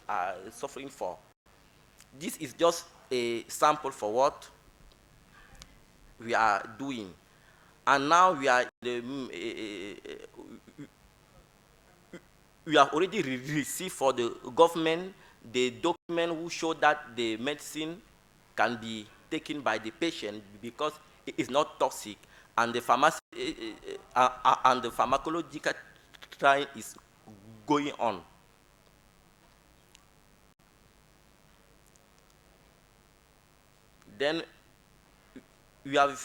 are suffering for. This is just a sample for what we are doing. And now we are we have already received for the government the document who show that the medicine can be taken by the patient because it is not toxic, and the and the pharmacological trial is going on. Then we have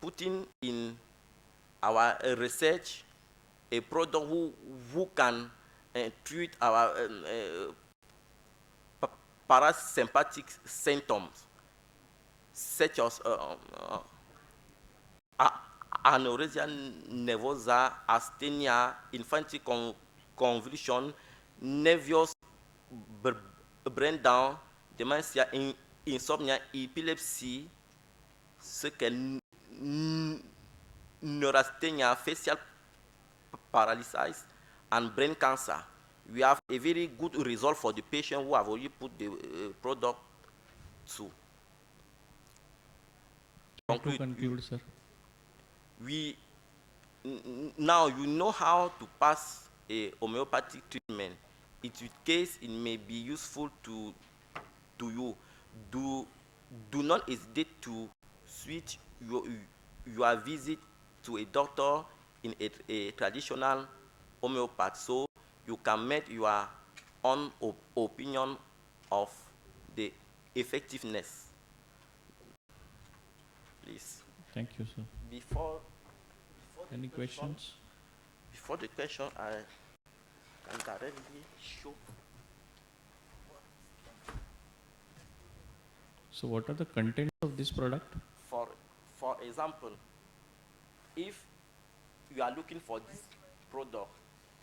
put in our research a product who can treat our parasympathetic symptoms such as anorexia nervosa, asthenia, infantile convulsion, nervous breakdown, dementia, insomnia, epilepsy, ce qu'est neurasthenia, facial paralysis, and brain cancer. We have a very good result for the patient who have already put the product to. Conclude, sir. We now you know how to pass a homeopathic treatment. In case it may be useful to you. Do not hesitate to switch your visit to a doctor in a traditional homeopath, so you can make your own opinion of the effectiveness. Please. Thank you, sir. Before any questions? Before the question, I can directly show. So what are the contents of this product? For example, if you are looking for this product,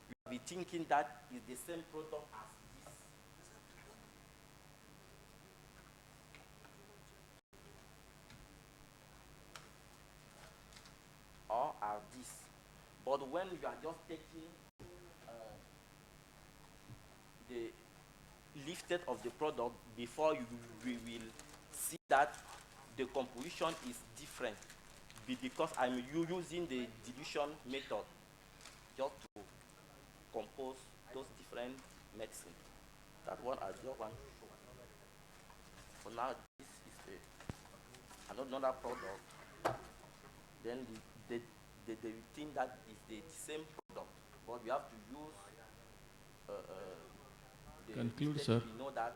you will be thinking that is the same product as this. Or are this. But when you are just taking the leaflet of the product, before you will see that the composition is different, because I'm using the dilution method just to compose those different medicines. That's what I just want to show. For now, this is another product. Then they think that is the same product, but we have to use the Conclude, mistake. sir. We know that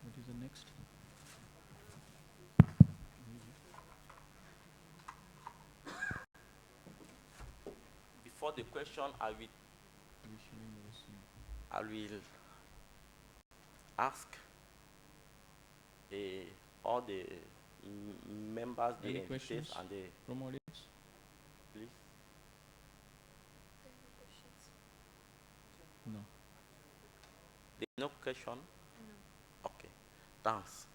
What is the next? before the question, I will ask all the members, the Any entities, questions and the from audience? please. No. There's no question? No. Okay. Thanks.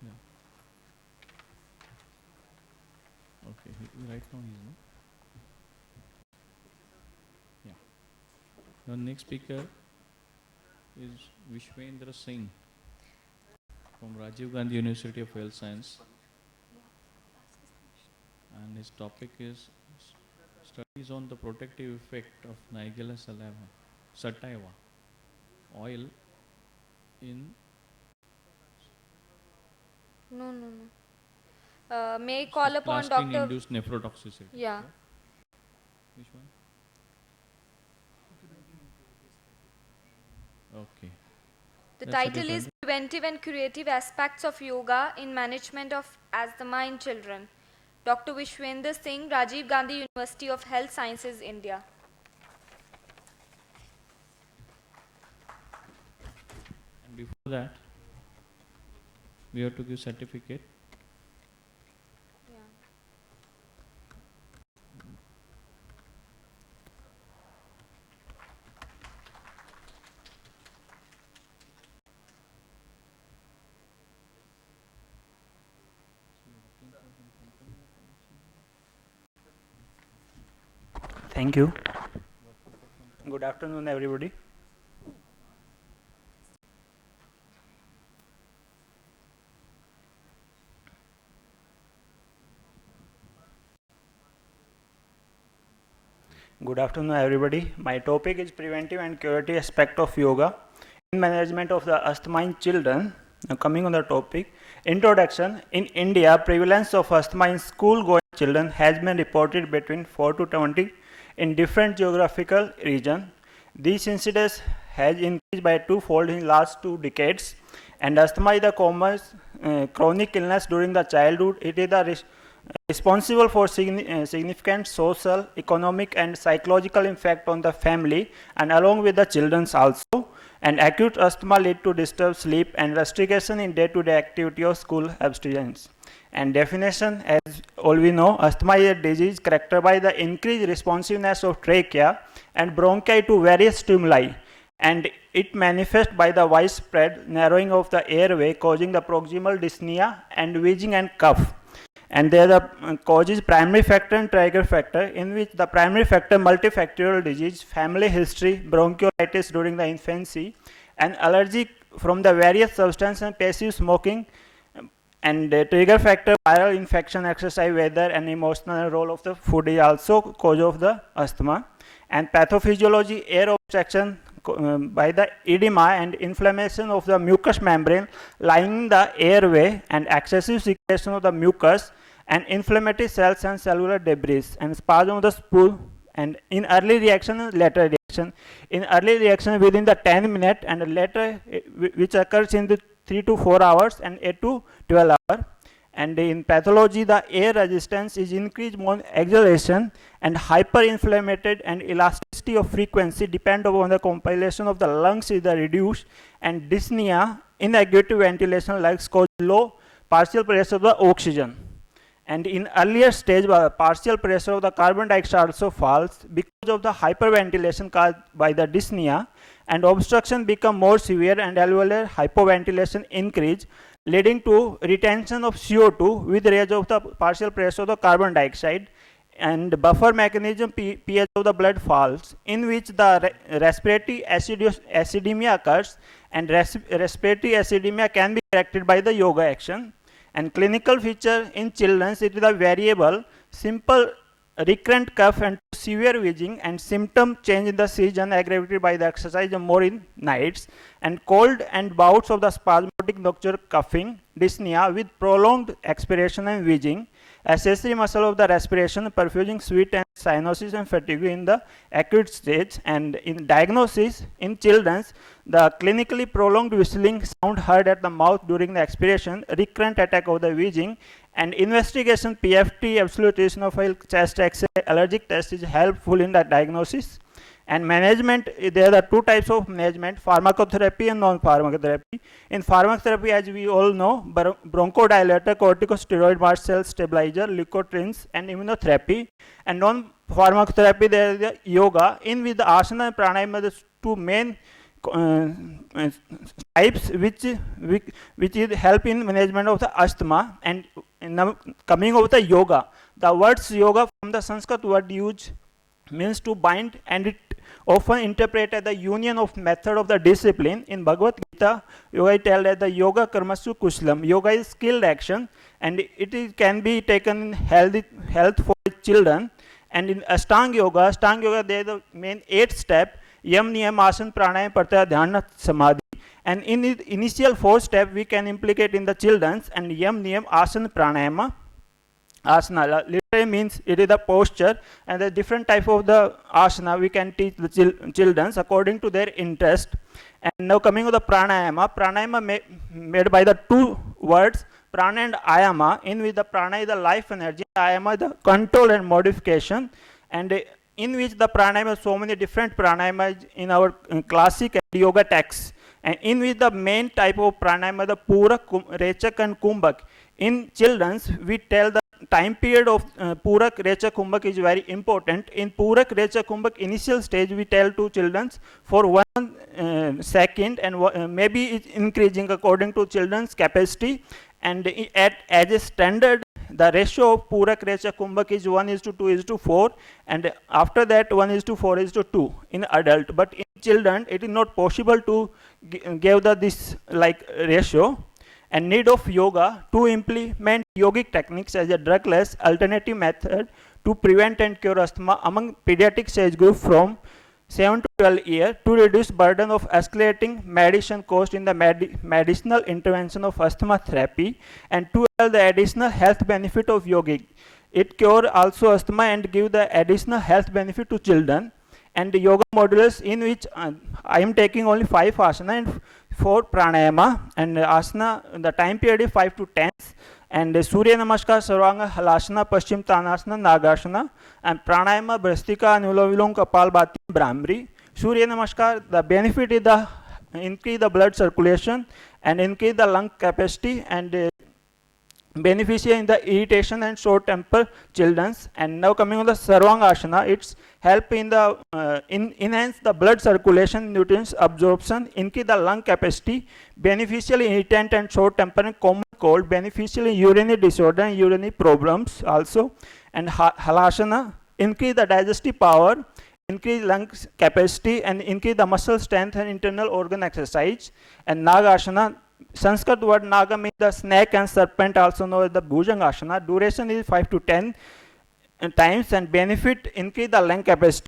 Yeah. Okay. Right now he is no. Yeah. The next speaker is Vishwendra Singh from Rajiv Gandhi University of Health Science, and his topic is studies on the protective effect of Nigella sativa oil in No. May I call upon Dr. induced nephrotoxicity. Yeah. Which one? Okay. The That's title is Preventive and Curative Aspects of Yoga in Management of Asthma in Children. Dr. Vishwendra Singh, Rajiv Gandhi University of Health Sciences, India. And before that, we have to give certificate. Yeah. Thank you. Good afternoon, everybody. Good afternoon, everybody. My topic is preventive and curative aspect of yoga in management of the asthma in children. Now coming on the topic, introduction. In India, prevalence of asthma in school-going children has been reported between 4 to 20 in different geographical regions. This incidence has increased by twofold in last 2 decades, and asthma is the common chronic illness during the childhood. It is the responsible for significant social, economic, and psychological impact on the family and along with the children also. And acute asthma lead to disturbed sleep and restriction in day-to-day activity of school abstinence. And definition, as all we know, asthma is a disease characterized by the increased responsiveness of trachea and bronchi to various stimuli, and it manifests by the widespread narrowing of the airway causing the proximal dyspnea and wheezing and cough. And there the causes primary factor and trigger factor, in which the primary factor multifactorial disease, family history, bronchiolitis during the infancy, and allergy from the various substances and passive smoking, and the trigger factor viral infection, exercise, weather, and emotional role of the food is also cause of the asthma. And pathophysiology, air obstruction by the edema and inflammation of the mucous membrane lining the airway, and excessive secretion of the mucus and inflammatory cells and cellular debris, and spasm of the spool, and in early reaction and later reaction. In early reaction within the 10 minutes, and later which occurs in the 3 to 4 hours and 8 to 12 hours. And in pathology, the air resistance is increased on exhalation, and hyperinflamed and elasticity of frequency depend upon the compilation of the lungs is the reduced, and dyspnea, inadequate ventilation lungs cause low partial pressure of the oxygen. And in earlier stage, partial pressure of the carbon dioxide also falls because of the hyperventilation caused by the dyspnea, and obstruction become more severe and alveolar hypoventilation increase, leading to retention of CO2 with raise of the partial pressure of the carbon dioxide, and buffer mechanism pH of the blood falls, in which the respiratory acidemia occurs, and respiratory acidemia can be corrected by the yoga action. And clinical feature in children, it is a variable, simple recurrent cough and severe wheezing, and symptom change in the season aggravated by the exercise more in nights, and cold and bouts of the spasmodic nocturnal coughing, dyspnea with prolonged expiration and wheezing, accessory muscle of the respiration, perfusing sweat and cyanosis and fatigue in the acute stage. And in diagnosis in children, the clinically prolonged whistling sound heard at the mouth during the expiration, recurrent attack of the wheezing, and investigation PFT, absolute eosinophil chest X-ray, allergic test is helpful in the diagnosis. And management, there are 2 types of management, pharmacotherapy and non-pharmacotherapy. In pharmacotherapy, as we all know, bronchodilator, corticosteroid, mast cell stabilizer, leukotrienes, and immunotherapy. And non-pharmacotherapy, there is the yoga, in which the asana and pranayama are the 2 main types which is help in management of the asthma. And now coming over the yoga, the words yoga from the Sanskrit word used means to bind, and it often interpreted as the union of method of the discipline. In Bhagavad Gita, yoga is told as the yoga karmasu kushlam. Yoga is skilled action, and can be taken in health for children. And in Ashtanga yoga, there is the main 8 step: yam, niyam, asana, pranayama, pratyahara, dhyana, samadhi. And in the initial 4 steps we can implicate in the children's, and yam, niyam, asana, pranayama. Asana literally means it is the posture, and the different type of the asana we can teach the children according to their interest. And now coming to the pranayama made by the 2 words prana and ayama, in which the prana is the life energy, ayama is the control and modification, and in which the pranayama, so many different pranayamas in our classic and yoga texts, and in which the main type of pranayama, the purak, rechak, and kumbhak. In children's, we tell the time period of Purak, Rechak, Kumbhak is very important. In Purak, Rechak, Kumbhak initial stage, we tell to children for 1 second, and maybe it's increasing according to children's capacity. And as a standard the ratio of Purak, Recha, Kumbhak is 1:2:4, and after that 1:4:2 in adult. But in children, it is not possible to give this like ratio. And need of yoga to implement yogic techniques as a drugless alternative method to prevent and cure asthma among pediatric age group from 7 to 12 years to reduce burden of escalating medicine cost in the medicinal intervention of asthma therapy, and to have the additional health benefit of yogic. It cure also asthma and give the additional health benefit to children. And the yoga modules in which I am taking only 5 asana and 4 pranayama, and asana the time period is 5 to 10, and Surya Namaskar, Sarvanga, Halasana, Paschim Tanasana, Nagasana, and Pranayama, Brastika, Anulom Vilom, Kapalbhati, Brahmari. Surya Namaskar, the benefit is the increase the blood circulation and increase the lung capacity, and beneficial in the irritation and short temper children's. And now coming on the Sarvanga, it's help in the enhance the blood circulation, nutrients absorption, increase the lung capacity, beneficial in irritant and short temper and common cold, beneficial in urinary disorder and urinary problems also. And Halasana, increase the digestive power, increase lung capacity, and increase the muscle strength and internal organ exercise. And Nagashana, Sanskrit word Naga means the snake and serpent, also known as the Bhujangasana. Duration is 5 to 10 times, and benefit increase the lung capacity.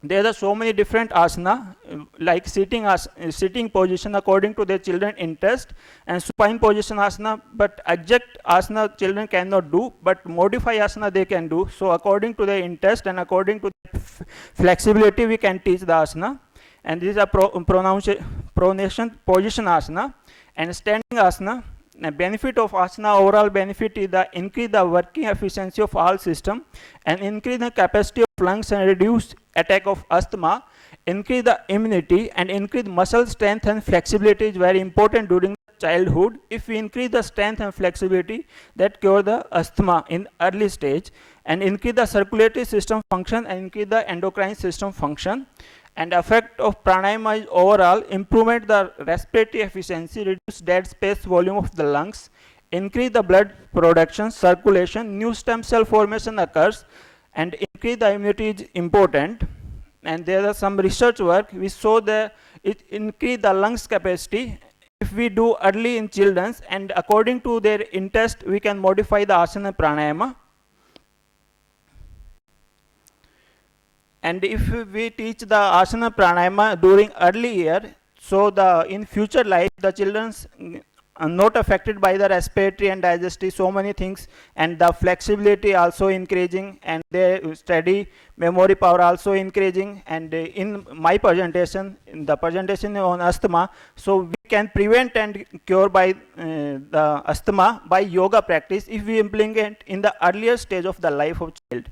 There are so many different asana, like sitting position according to their children interest, and supine position asana, but exact asana children cannot do, but modify asana they can do. So according to their interest and according to their flexibility, we can teach the asana. And this is a pronation position asana. And standing asana, the benefit of asana, overall benefit is the increase the working efficiency of all system, and increase the capacity of lungs and reduce attack of asthma, increase the immunity, and increase muscle strength and flexibility is very important during childhood. If we increase the strength and flexibility, that cure the asthma in early stage, and increase the circulatory system function, and increase the endocrine system function. And effect of pranayama is overall improvement the respiratory efficiency, reduce dead space volume of the lungs, increase the blood production, circulation, new stem cell formation occurs, and increase the immunity is important. And there are some research work we show that it increase the lungs capacity if we do early in children, and according to their interest we can modify the asana pranayama. And if we teach the asana pranayama during early year, so the in future life the children's are not affected by the respiratory and digestive so many things, and the flexibility also increasing, and their study memory power also increasing. And in my presentation, in the presentation on asthma, so we can prevent and cure by the asthma by yoga practice if we implement in the earlier stage of the life of child.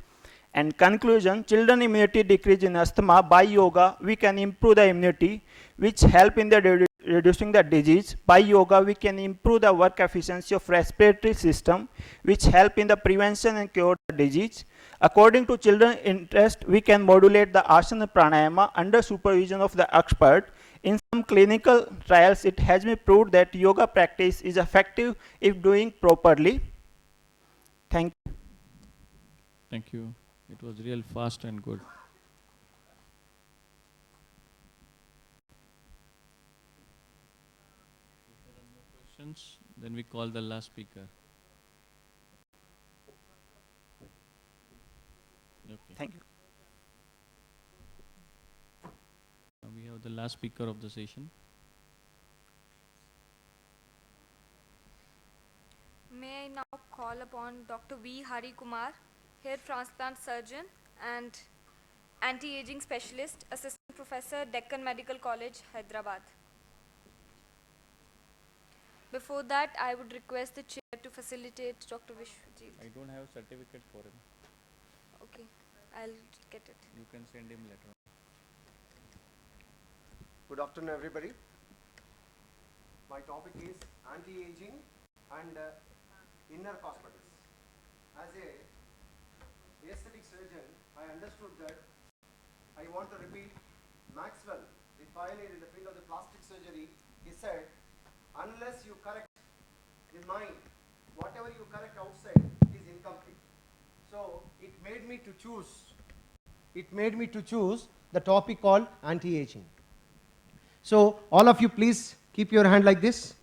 And conclusion, children immunity decrease in asthma. By yoga we can improve the immunity, which help in the reducing the disease. By yoga we can improve the work efficiency of respiratory system, which help in the prevention and cure the disease. According to children interest, we can modulate the asana pranayama under supervision of the expert. In some clinical trials it has been proved that yoga practice is effective if doing properly. Thank you. Thank you. It was real fast and good. If there are no questions, then we call the last speaker. Okay. Thank you. Now we have the last speaker of the session. May I now call upon Dr. V. Hari Kumar, hair transplant surgeon and anti-aging specialist, assistant professor, Deccan Medical College, Hyderabad. Before that, I would request the chair to facilitate Dr. Vishwajit. I don't have a certificate for him. Okay, I'll get it. You can send him later. Good afternoon, everybody. My topic is anti-aging and inner cosmetics. As a aesthetic surgeon, I understood that I want to repeat Maxwell, the pioneer in the field of the plastic surgery. He said, unless you correct the mind, whatever you correct outside is incomplete. So it made me to choose the topic called anti-aging. So all of you please keep your hand like this,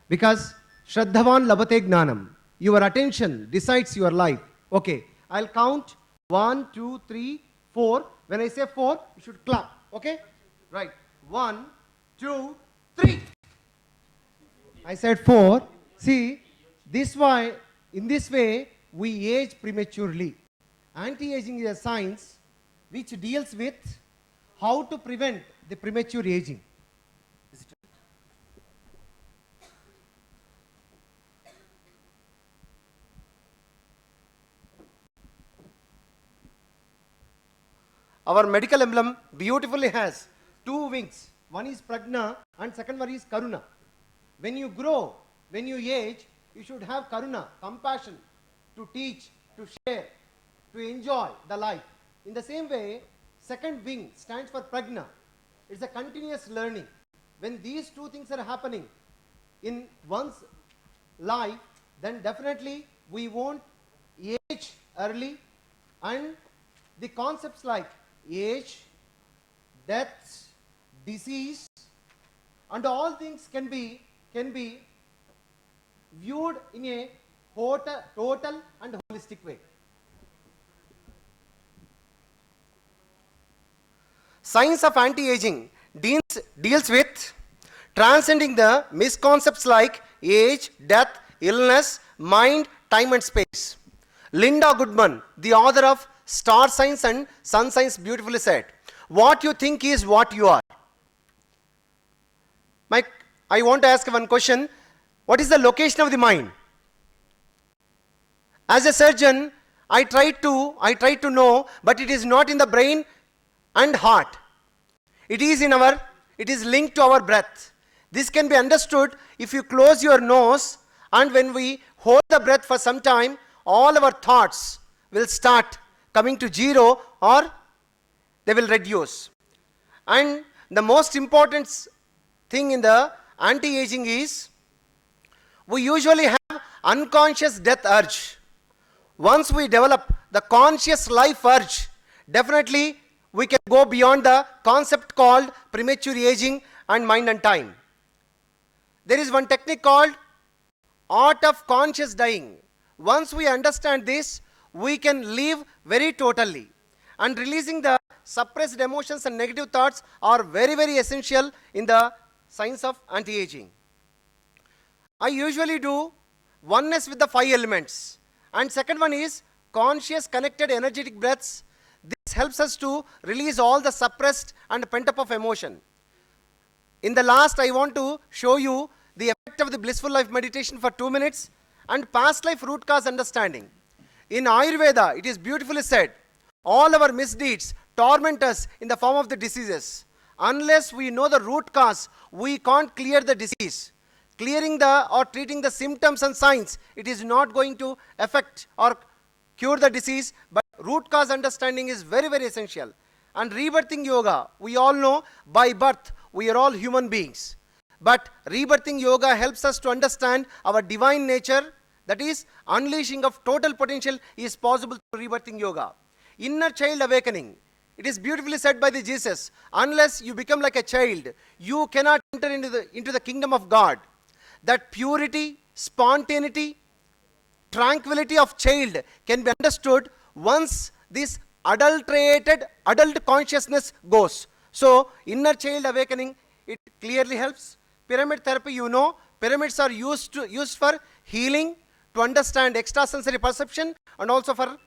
because Shraddhavan Labate Gnanam. Your attention decides your life. Okay, I'll count 1, 2, 3, 4. When I say 4, you should clap. Okay? Right. 1, 2, 3. I said 4. See, in this way, we age prematurely. Anti-aging is a science which deals with how to prevent the premature aging. Our medical emblem beautifully has two wings. One is Prajna and second one is Karuna. When you grow, when you age, you should have Karuna, compassion, to teach, to share, to enjoy the life. In the same way, second wing stands for Prajna. It's a continuous learning. When these two things are happening in one's life, then definitely we won't age early, and the concepts like age, death, disease, and all things can be viewed in a total and holistic way. Science of anti-aging deals with transcending the misconcepts like age, death, illness, mind, time and space. Linda Goodman, the author of Star Science and Sun Science, beautifully said, "What you think is what you are." I want to ask one question. What is the location of the mind? As a surgeon, I try to know, but it is not in the brain and heart. It is linked to our breath. This can be understood if you close your nose, and when we hold the breath for some time, all our thoughts will start coming to zero, or they will reduce. And the most important thing in the anti-aging is, we usually have unconscious death urge. Once we develop the conscious life urge, definitely we can go beyond the concept called premature aging and mind and time. There is one technique called art of conscious dying. Once we understand this, we can live very totally. And releasing the suppressed emotions and negative thoughts are very, very essential in the science of anti-aging. I usually do oneness with the 5 elements. And second one is conscious connected energetic breaths. This helps us to release all the suppressed and pent up of emotion. In the last, I want to show you the effect of the blissful life meditation for 2 minutes and past life root cause understanding. In Ayurveda, it is beautifully said, all our misdeeds torment us in the form of the diseases. Unless we know the root cause, we can't clear the disease. Clearing or treating the symptoms and signs, it is not going to affect or cure the disease, but root cause understanding is very, very essential. And rebirthing yoga, we all know by birth we are all human beings. But rebirthing yoga helps us to understand our divine nature, that is, unleashing of total potential is possible through rebirthing yoga. Inner child awakening, it is beautifully said by the Jesus, unless you become like a child, you cannot enter into the kingdom of God. That purity, spontaneity, tranquility of child can be understood once this adult consciousness goes. So, inner child awakening, it clearly helps. Pyramid therapy, you know, pyramids are used for healing, to understand extrasensory perception, and also for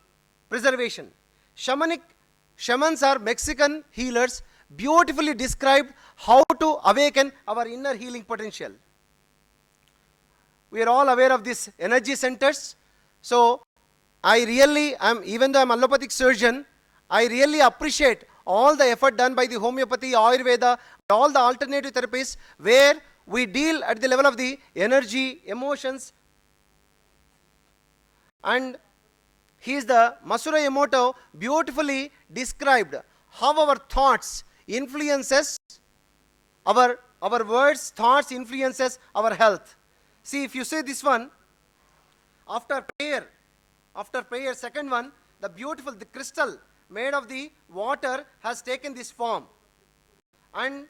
preservation. Shamans are Mexican healers, beautifully described how to awaken our inner healing potential. We are all aware of these energy centers. So, I really am, even though I am an allopathic surgeon, I really appreciate all the effort done by the homeopathy, Ayurveda, all the alternative therapies where we deal at the level of the energy, emotions. And he is the Masuro Emoto beautifully described how our thoughts influences our words, thoughts influences our health. See, if you say this one, after prayer, second one, the crystal made of the water has taken this form. And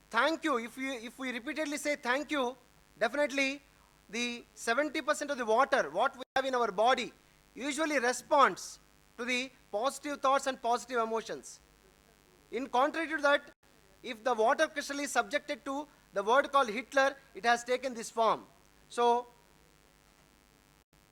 thank you, if we repeatedly say thank you, definitely the 70% of the water, what we have in our body, usually responds to the positive thoughts and positive emotions. In contrary to that, if the water crystal is subjected to the word called Hitler, it has taken this form. So,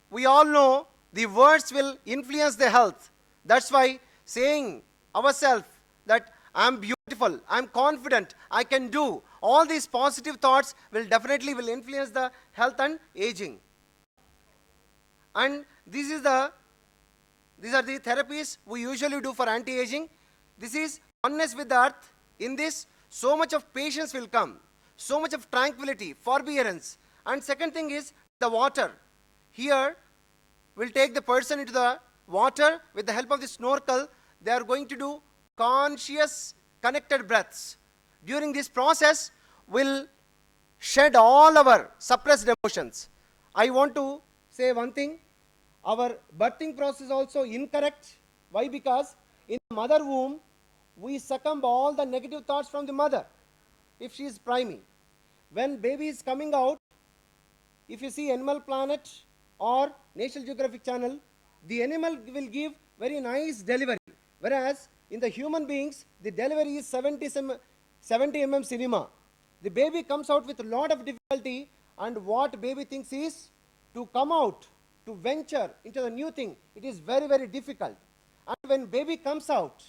we all know the words will influence the health. That's why saying ourselves that I'm beautiful, I'm confident, I can do, all these positive thoughts will definitely influence the health and aging. And these are the therapies we usually do for anti-aging. This is oneness with the earth. In this, so much of patience will come, so much of tranquility, forbearance. And second thing is the water. Here, we'll take the person into the water with the help of the snorkel. They are going to do conscious connected breaths. During this process, we'll shed all our suppressed emotions. I want to say one thing. Our birthing process is also incorrect. Why? Because in the mother womb, we succumb all the negative thoughts from the mother, if she is priming. When baby is coming out, if you see Animal Planet or National Geographic Channel, the animal will give very nice delivery. Whereas in the human beings, the delivery is 70 mm cinema. The baby comes out with a lot of difficulty, and what baby thinks is to come out, to venture into the new thing. It is very, very difficult. And when baby comes out,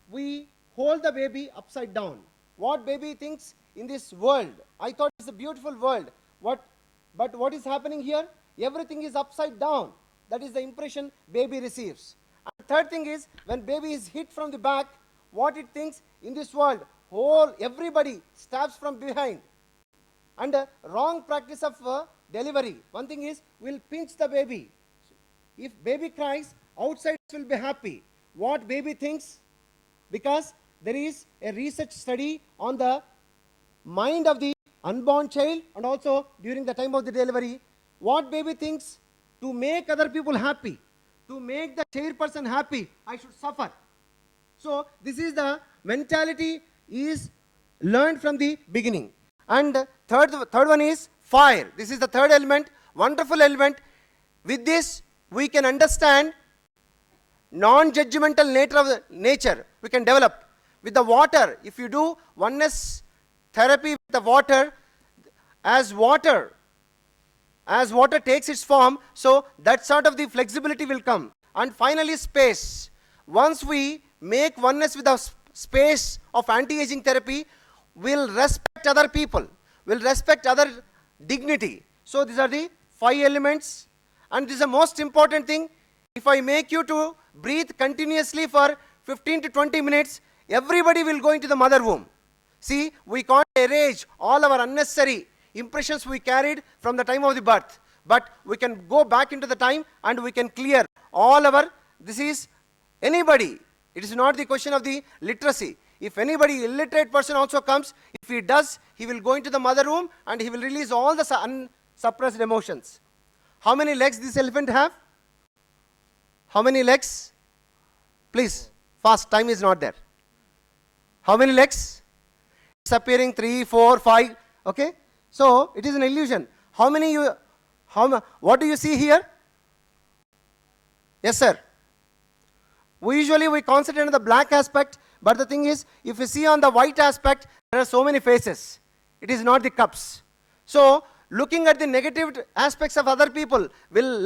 we hold the baby upside down. What baby thinks in this world? I thought it's a beautiful world. But what is happening here? Everything is upside down. That is the impression baby receives. And third thing is, when baby is hit from the back, what it thinks in this world, everybody stabs from behind. And wrong practice of delivery. One thing is, we'll pinch the baby. If baby cries, outside will be happy. What baby thinks? Because there is a research study on the mind of the unborn child and also during the time of the delivery. What baby thinks? To make other people happy, to make the chairperson happy, I should suffer. So this is the mentality is learned from the beginning. And third one is fire. This is the third element, wonderful element. With this, we can understand non-judgmental nature we can develop. With the water, if you do oneness therapy with the water takes its form, so that sort of the flexibility will come. And finally, space. Once we make oneness with the space of anti-aging therapy, we'll respect other people, we'll respect other dignity. So these are the 5 elements. And this is the most important thing. If I make you to breathe continuously for 15 to 20 minutes, everybody will go into the mother womb. See, we can't erase all our unnecessary impressions we carried from the time of the birth. But we can go back into the time and we can clear all this is anybody. It is not the question of the literacy. If anybody, illiterate person also comes, if he does, he will go into the mother womb and he will release all the unsuppressed emotions. How many legs this elephant have? How many legs? Please, fast, time is not there. How many legs? It's appearing 3, 4, 5, okay? So, it is an illusion. What do you see here? Yes, sir. We concentrate on the black aspect, but the thing is, if you see on the white aspect, there are so many faces. It is not the cups. So, looking at the negative aspects of other people will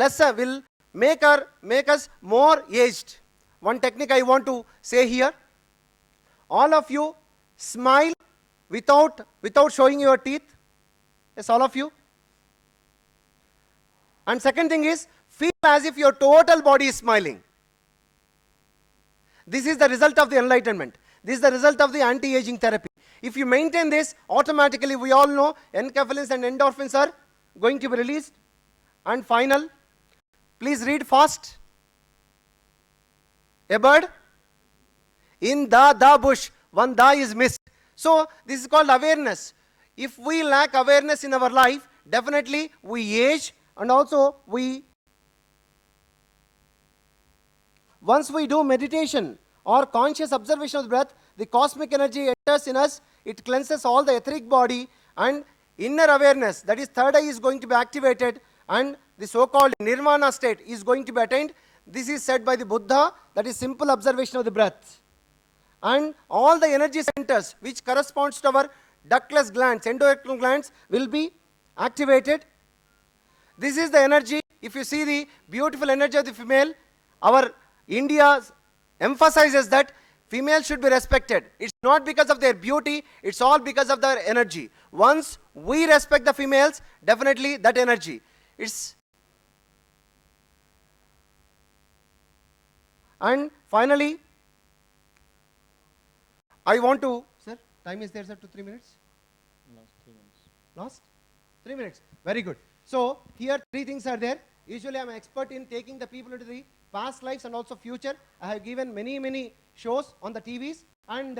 make us more aged. One technique I want to say here. All of you smile without showing your teeth. Yes, all of you. And second thing is, feel as if your total body is smiling. This is the result of the enlightenment. This is the result of the anti-aging therapy. If you maintain this, automatically we all know enkephalins and endorphins are going to be released. And final, please read fast. A bird in the bush, one da is missed. So this is called awareness. If we lack awareness in our life, definitely we age and also we once we do meditation or conscious observation of the breath, the cosmic energy enters in us, it cleanses all the etheric body, and inner awareness, that is third eye, is going to be activated, and the so-called nirvana state is going to be attained. This is said by the Buddha, that is simple observation of the breath. And all the energy centers which corresponds to our ductless glands, endocrine glands, will be activated. This is the energy. If you see the beautiful energy of the female, our India emphasizes that female should be respected. It's not because of their beauty, it's all because of their energy. Once we respect the females, definitely that energy. And finally, I want to, sir, time is there, sir, to 3 minutes? Last 3 minutes. Last 3 minutes. Very good. So here 3 things are there. Usually I am an expert in taking the people into the past lives and also future. I have given many shows on the TVs, and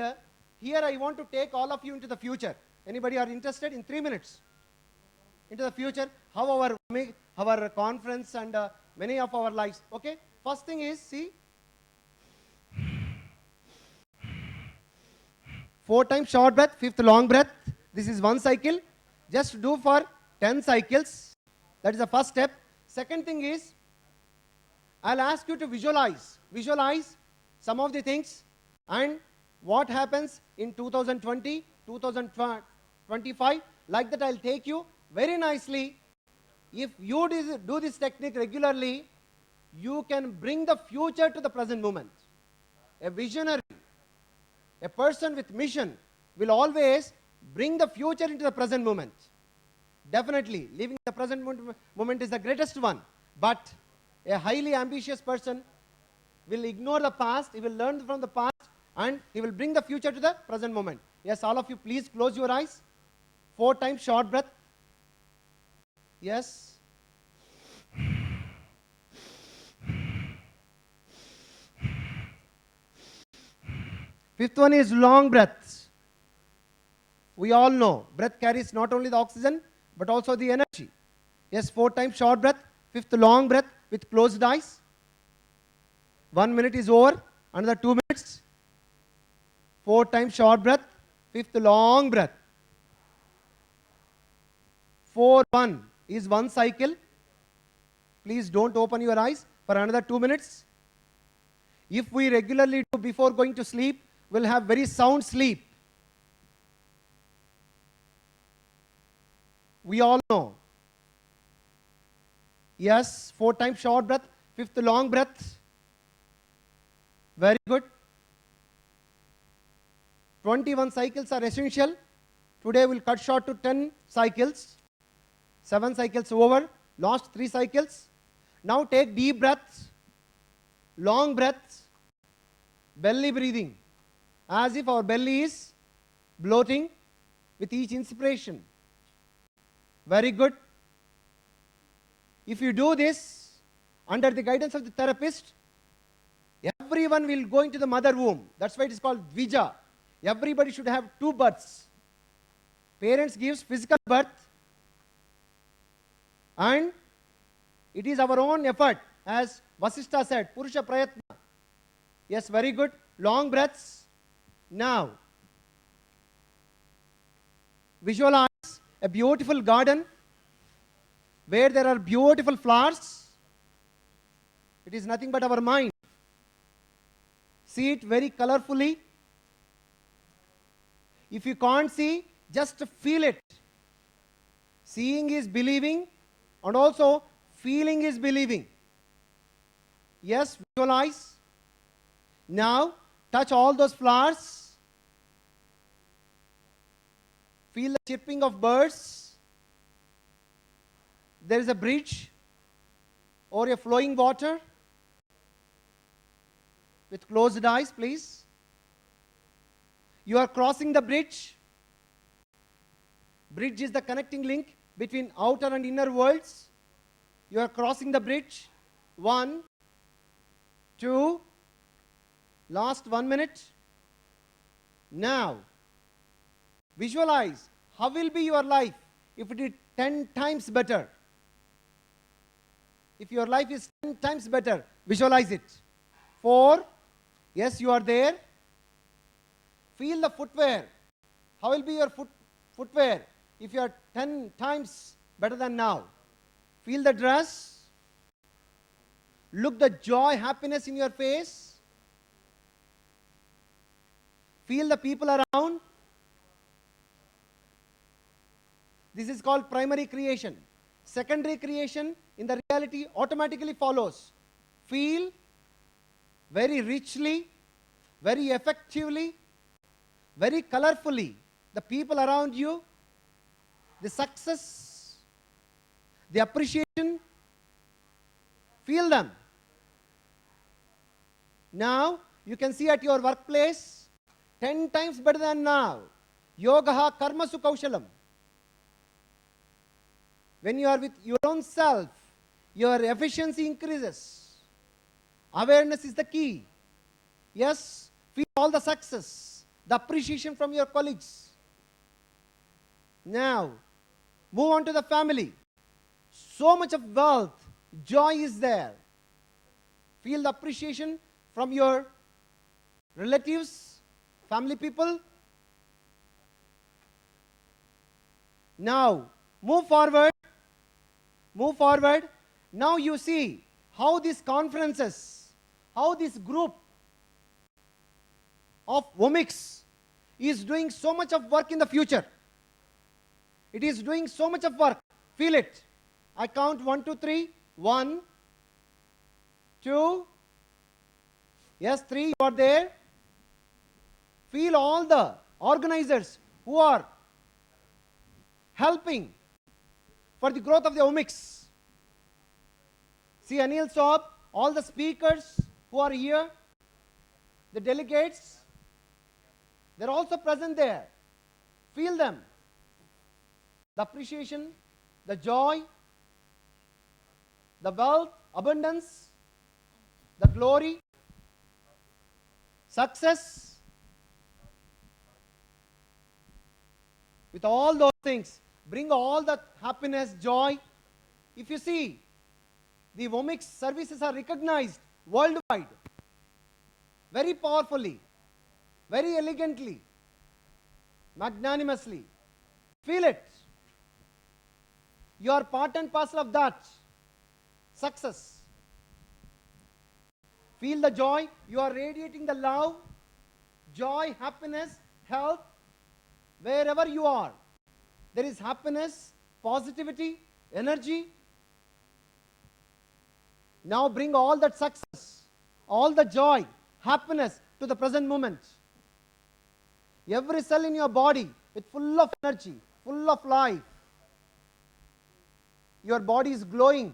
here I want to take all of you into the future. Anybody are interested in 3 minutes? Into the future, how our conference and many of our lives. Okay. First thing is, see, 4 times short breath, 5th long breath. This is 1 cycle. Just do for 10 cycles. That is the first step. Second thing is, I'll ask you to visualize some of the things and what happens in 2020, 2025. Like that, I'll take you very nicely. If you do this technique regularly, you can bring the future to the present moment. A visionary, a person with mission will always bring the future into the present moment. Definitely, living the present moment is the greatest one. But a highly ambitious person will ignore the past, he will learn from the past, and he will bring the future to the present moment. Yes, all of you, please close your eyes. 4 times short breath. Yes. Fifth one is long breaths. We all know breath carries not only the oxygen but also the energy. Yes, 4 times short breath, 5th long breath with closed eyes. 1 minute is over, another 2 minutes. 4 times short breath, 5th long breath. 4-1 is 1 cycle. Please don't open your eyes for another 2 minutes. If we regularly do before going to sleep, we'll have very sound sleep. We all know. Yes, 4 times short breath, 5th long breath. Very good. 21 cycles are essential. Today we'll cut short to 10 cycles. 7 cycles over, last 3 cycles. Now take deep breaths, long breaths, belly breathing, as if our belly is bloating with each inspiration. Very good. If you do this under the guidance of the therapist, everyone will go into the mother womb. That's why it is called Dvija. Everybody should have 2 births. Parents gives physical birth, and it is our own effort, as Vasishtha said, Purusha Prayatna. Yes, very good. Long breaths. Now, visualize a beautiful garden where there are beautiful flowers. It is nothing but our mind. See it very colorfully. If you can't see, just feel it. Seeing is believing, and also feeling is believing. Yes, visualize. Now, touch all those flowers. Feel the chirping of birds. There is a bridge or a flowing water. With closed eyes, please. You are crossing the bridge. Bridge is the connecting link between outer and inner worlds. You are crossing the bridge. 1, 2, last 1 minute. Now, visualize how will be your life if it is 10 times better. If your life is 10 times better, visualize it. 4. Yes, you are there. Feel the footwear. How will be your footwear if you are 10 times better than now? Feel the dress. Look the joy, happiness in your face. Feel the people around. This is called primary creation. Secondary creation in the reality automatically follows. Feel very richly, very effectively, very colorfully the people around you, the success, the appreciation. Feel them. Now you can see at your workplace 10 times better than now. Yogaha karmasu kaushalam. When you are with your own self, your efficiency increases. Awareness is the key. Yes, feel all the success, the appreciation from your colleagues. Now, move on to the family. So much of wealth, joy is there. Feel the appreciation from your relatives, family people. Now, move forward. Move forward. Now you see how these conferences, how this group of omics is doing so much of work in the future. It is doing so much of work. Feel it. I count 1, 2, 3. 1, 2. Yes, 3, you are there. Feel all the organizers who are helping for the growth of the omics. See Anil Saab, all the speakers who are here, the delegates, they're also present there. Feel them. The appreciation, the joy, the wealth, abundance, the glory, success. With all those things, bring all that happiness, joy. If you see, the omics services are recognized worldwide, very powerfully, very elegantly, magnanimously. Feel it. You are part and parcel of that success. Feel the joy. You are radiating the love, joy, happiness, health. Wherever you are, there is happiness, positivity, energy. Now bring all that success, all the joy, happiness to the present moment. Every cell in your body is full of energy, full of life. Your body is glowing.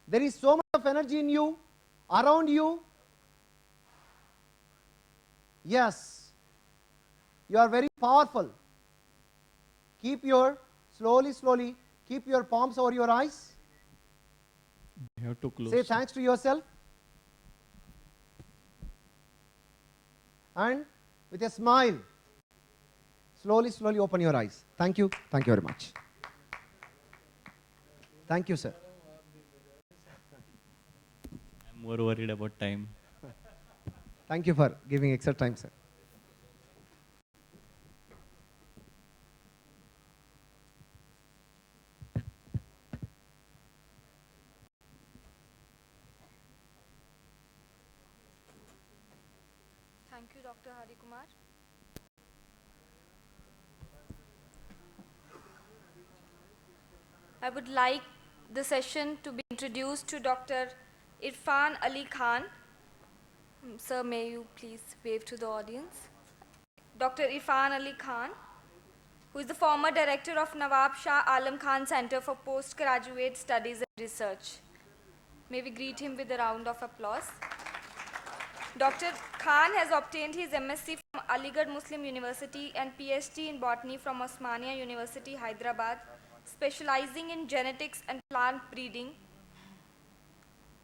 There is so much of energy in you, around you. Yes, you are very powerful. Keep your, slowly, keep your palms over your eyes. You have to close. Say thanks to yourself. And with a smile, slowly open your eyes. Thank you very much. Thank you, sir. I'm more worried about time. Thank you for giving extra time, sir. Thank you, Dr. Hari Kumar. I would like the session to be introduced to Dr. Irfan Ali Khan. Sir, may you please wave to the audience. Dr. Irfan Ali Khan, who is the former director of Nawab Shah Alam Khan Center for Postgraduate Studies and Research. May we greet him with a round of applause. Dr. Khan has obtained his MSc from Aligarh Muslim University and PhD in Botany from Osmania University, Hyderabad, specializing in genetics and plant breeding.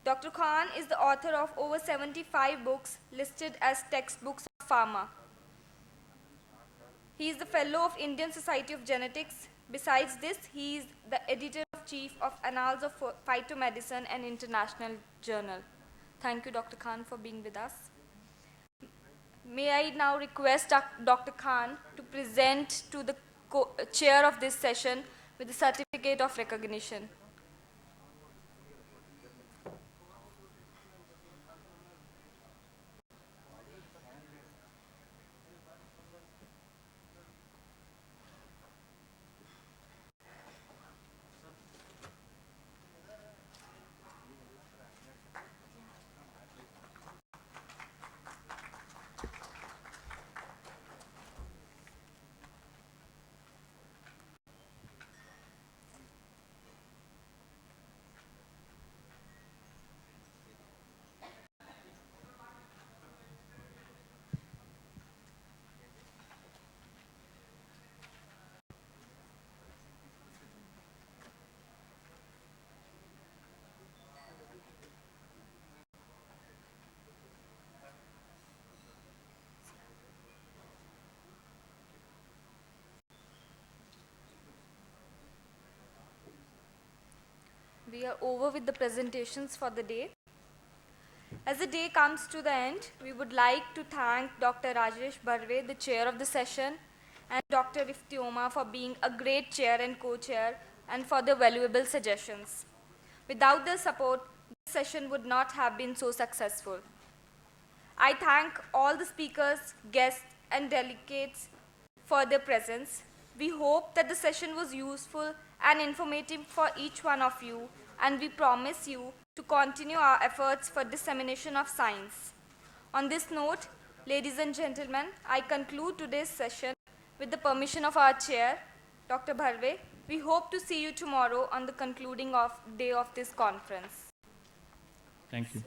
Dr. Khan is the author of over 75 books listed as textbooks of pharma. He is the fellow of Indian Society of Genetics. Besides this, he is the editor-in-chief of Annals of Phytomedicine and International Journal. Thank you, Dr. Khan, for being with us. May I now request Dr. Khan to present to the chair of this session with the certificate of recognition. We are over with the presentations for the day. As the day comes to the end, we would like to thank Dr. Rajesh Barve, the chair of the session, and Dr. Iftioma for being a great chair and co-chair and for their valuable suggestions. Without their support, this session would not have been so successful. I thank all the speakers, guests, and delegates for their presence. We hope that the session was useful and informative for each one of you, and we promise you to continue our efforts for dissemination of science. On this note, ladies and gentlemen, I conclude today's session with the permission of our chair, Dr. Bharve. We hope to see you tomorrow on the concluding day of this conference. Thank you.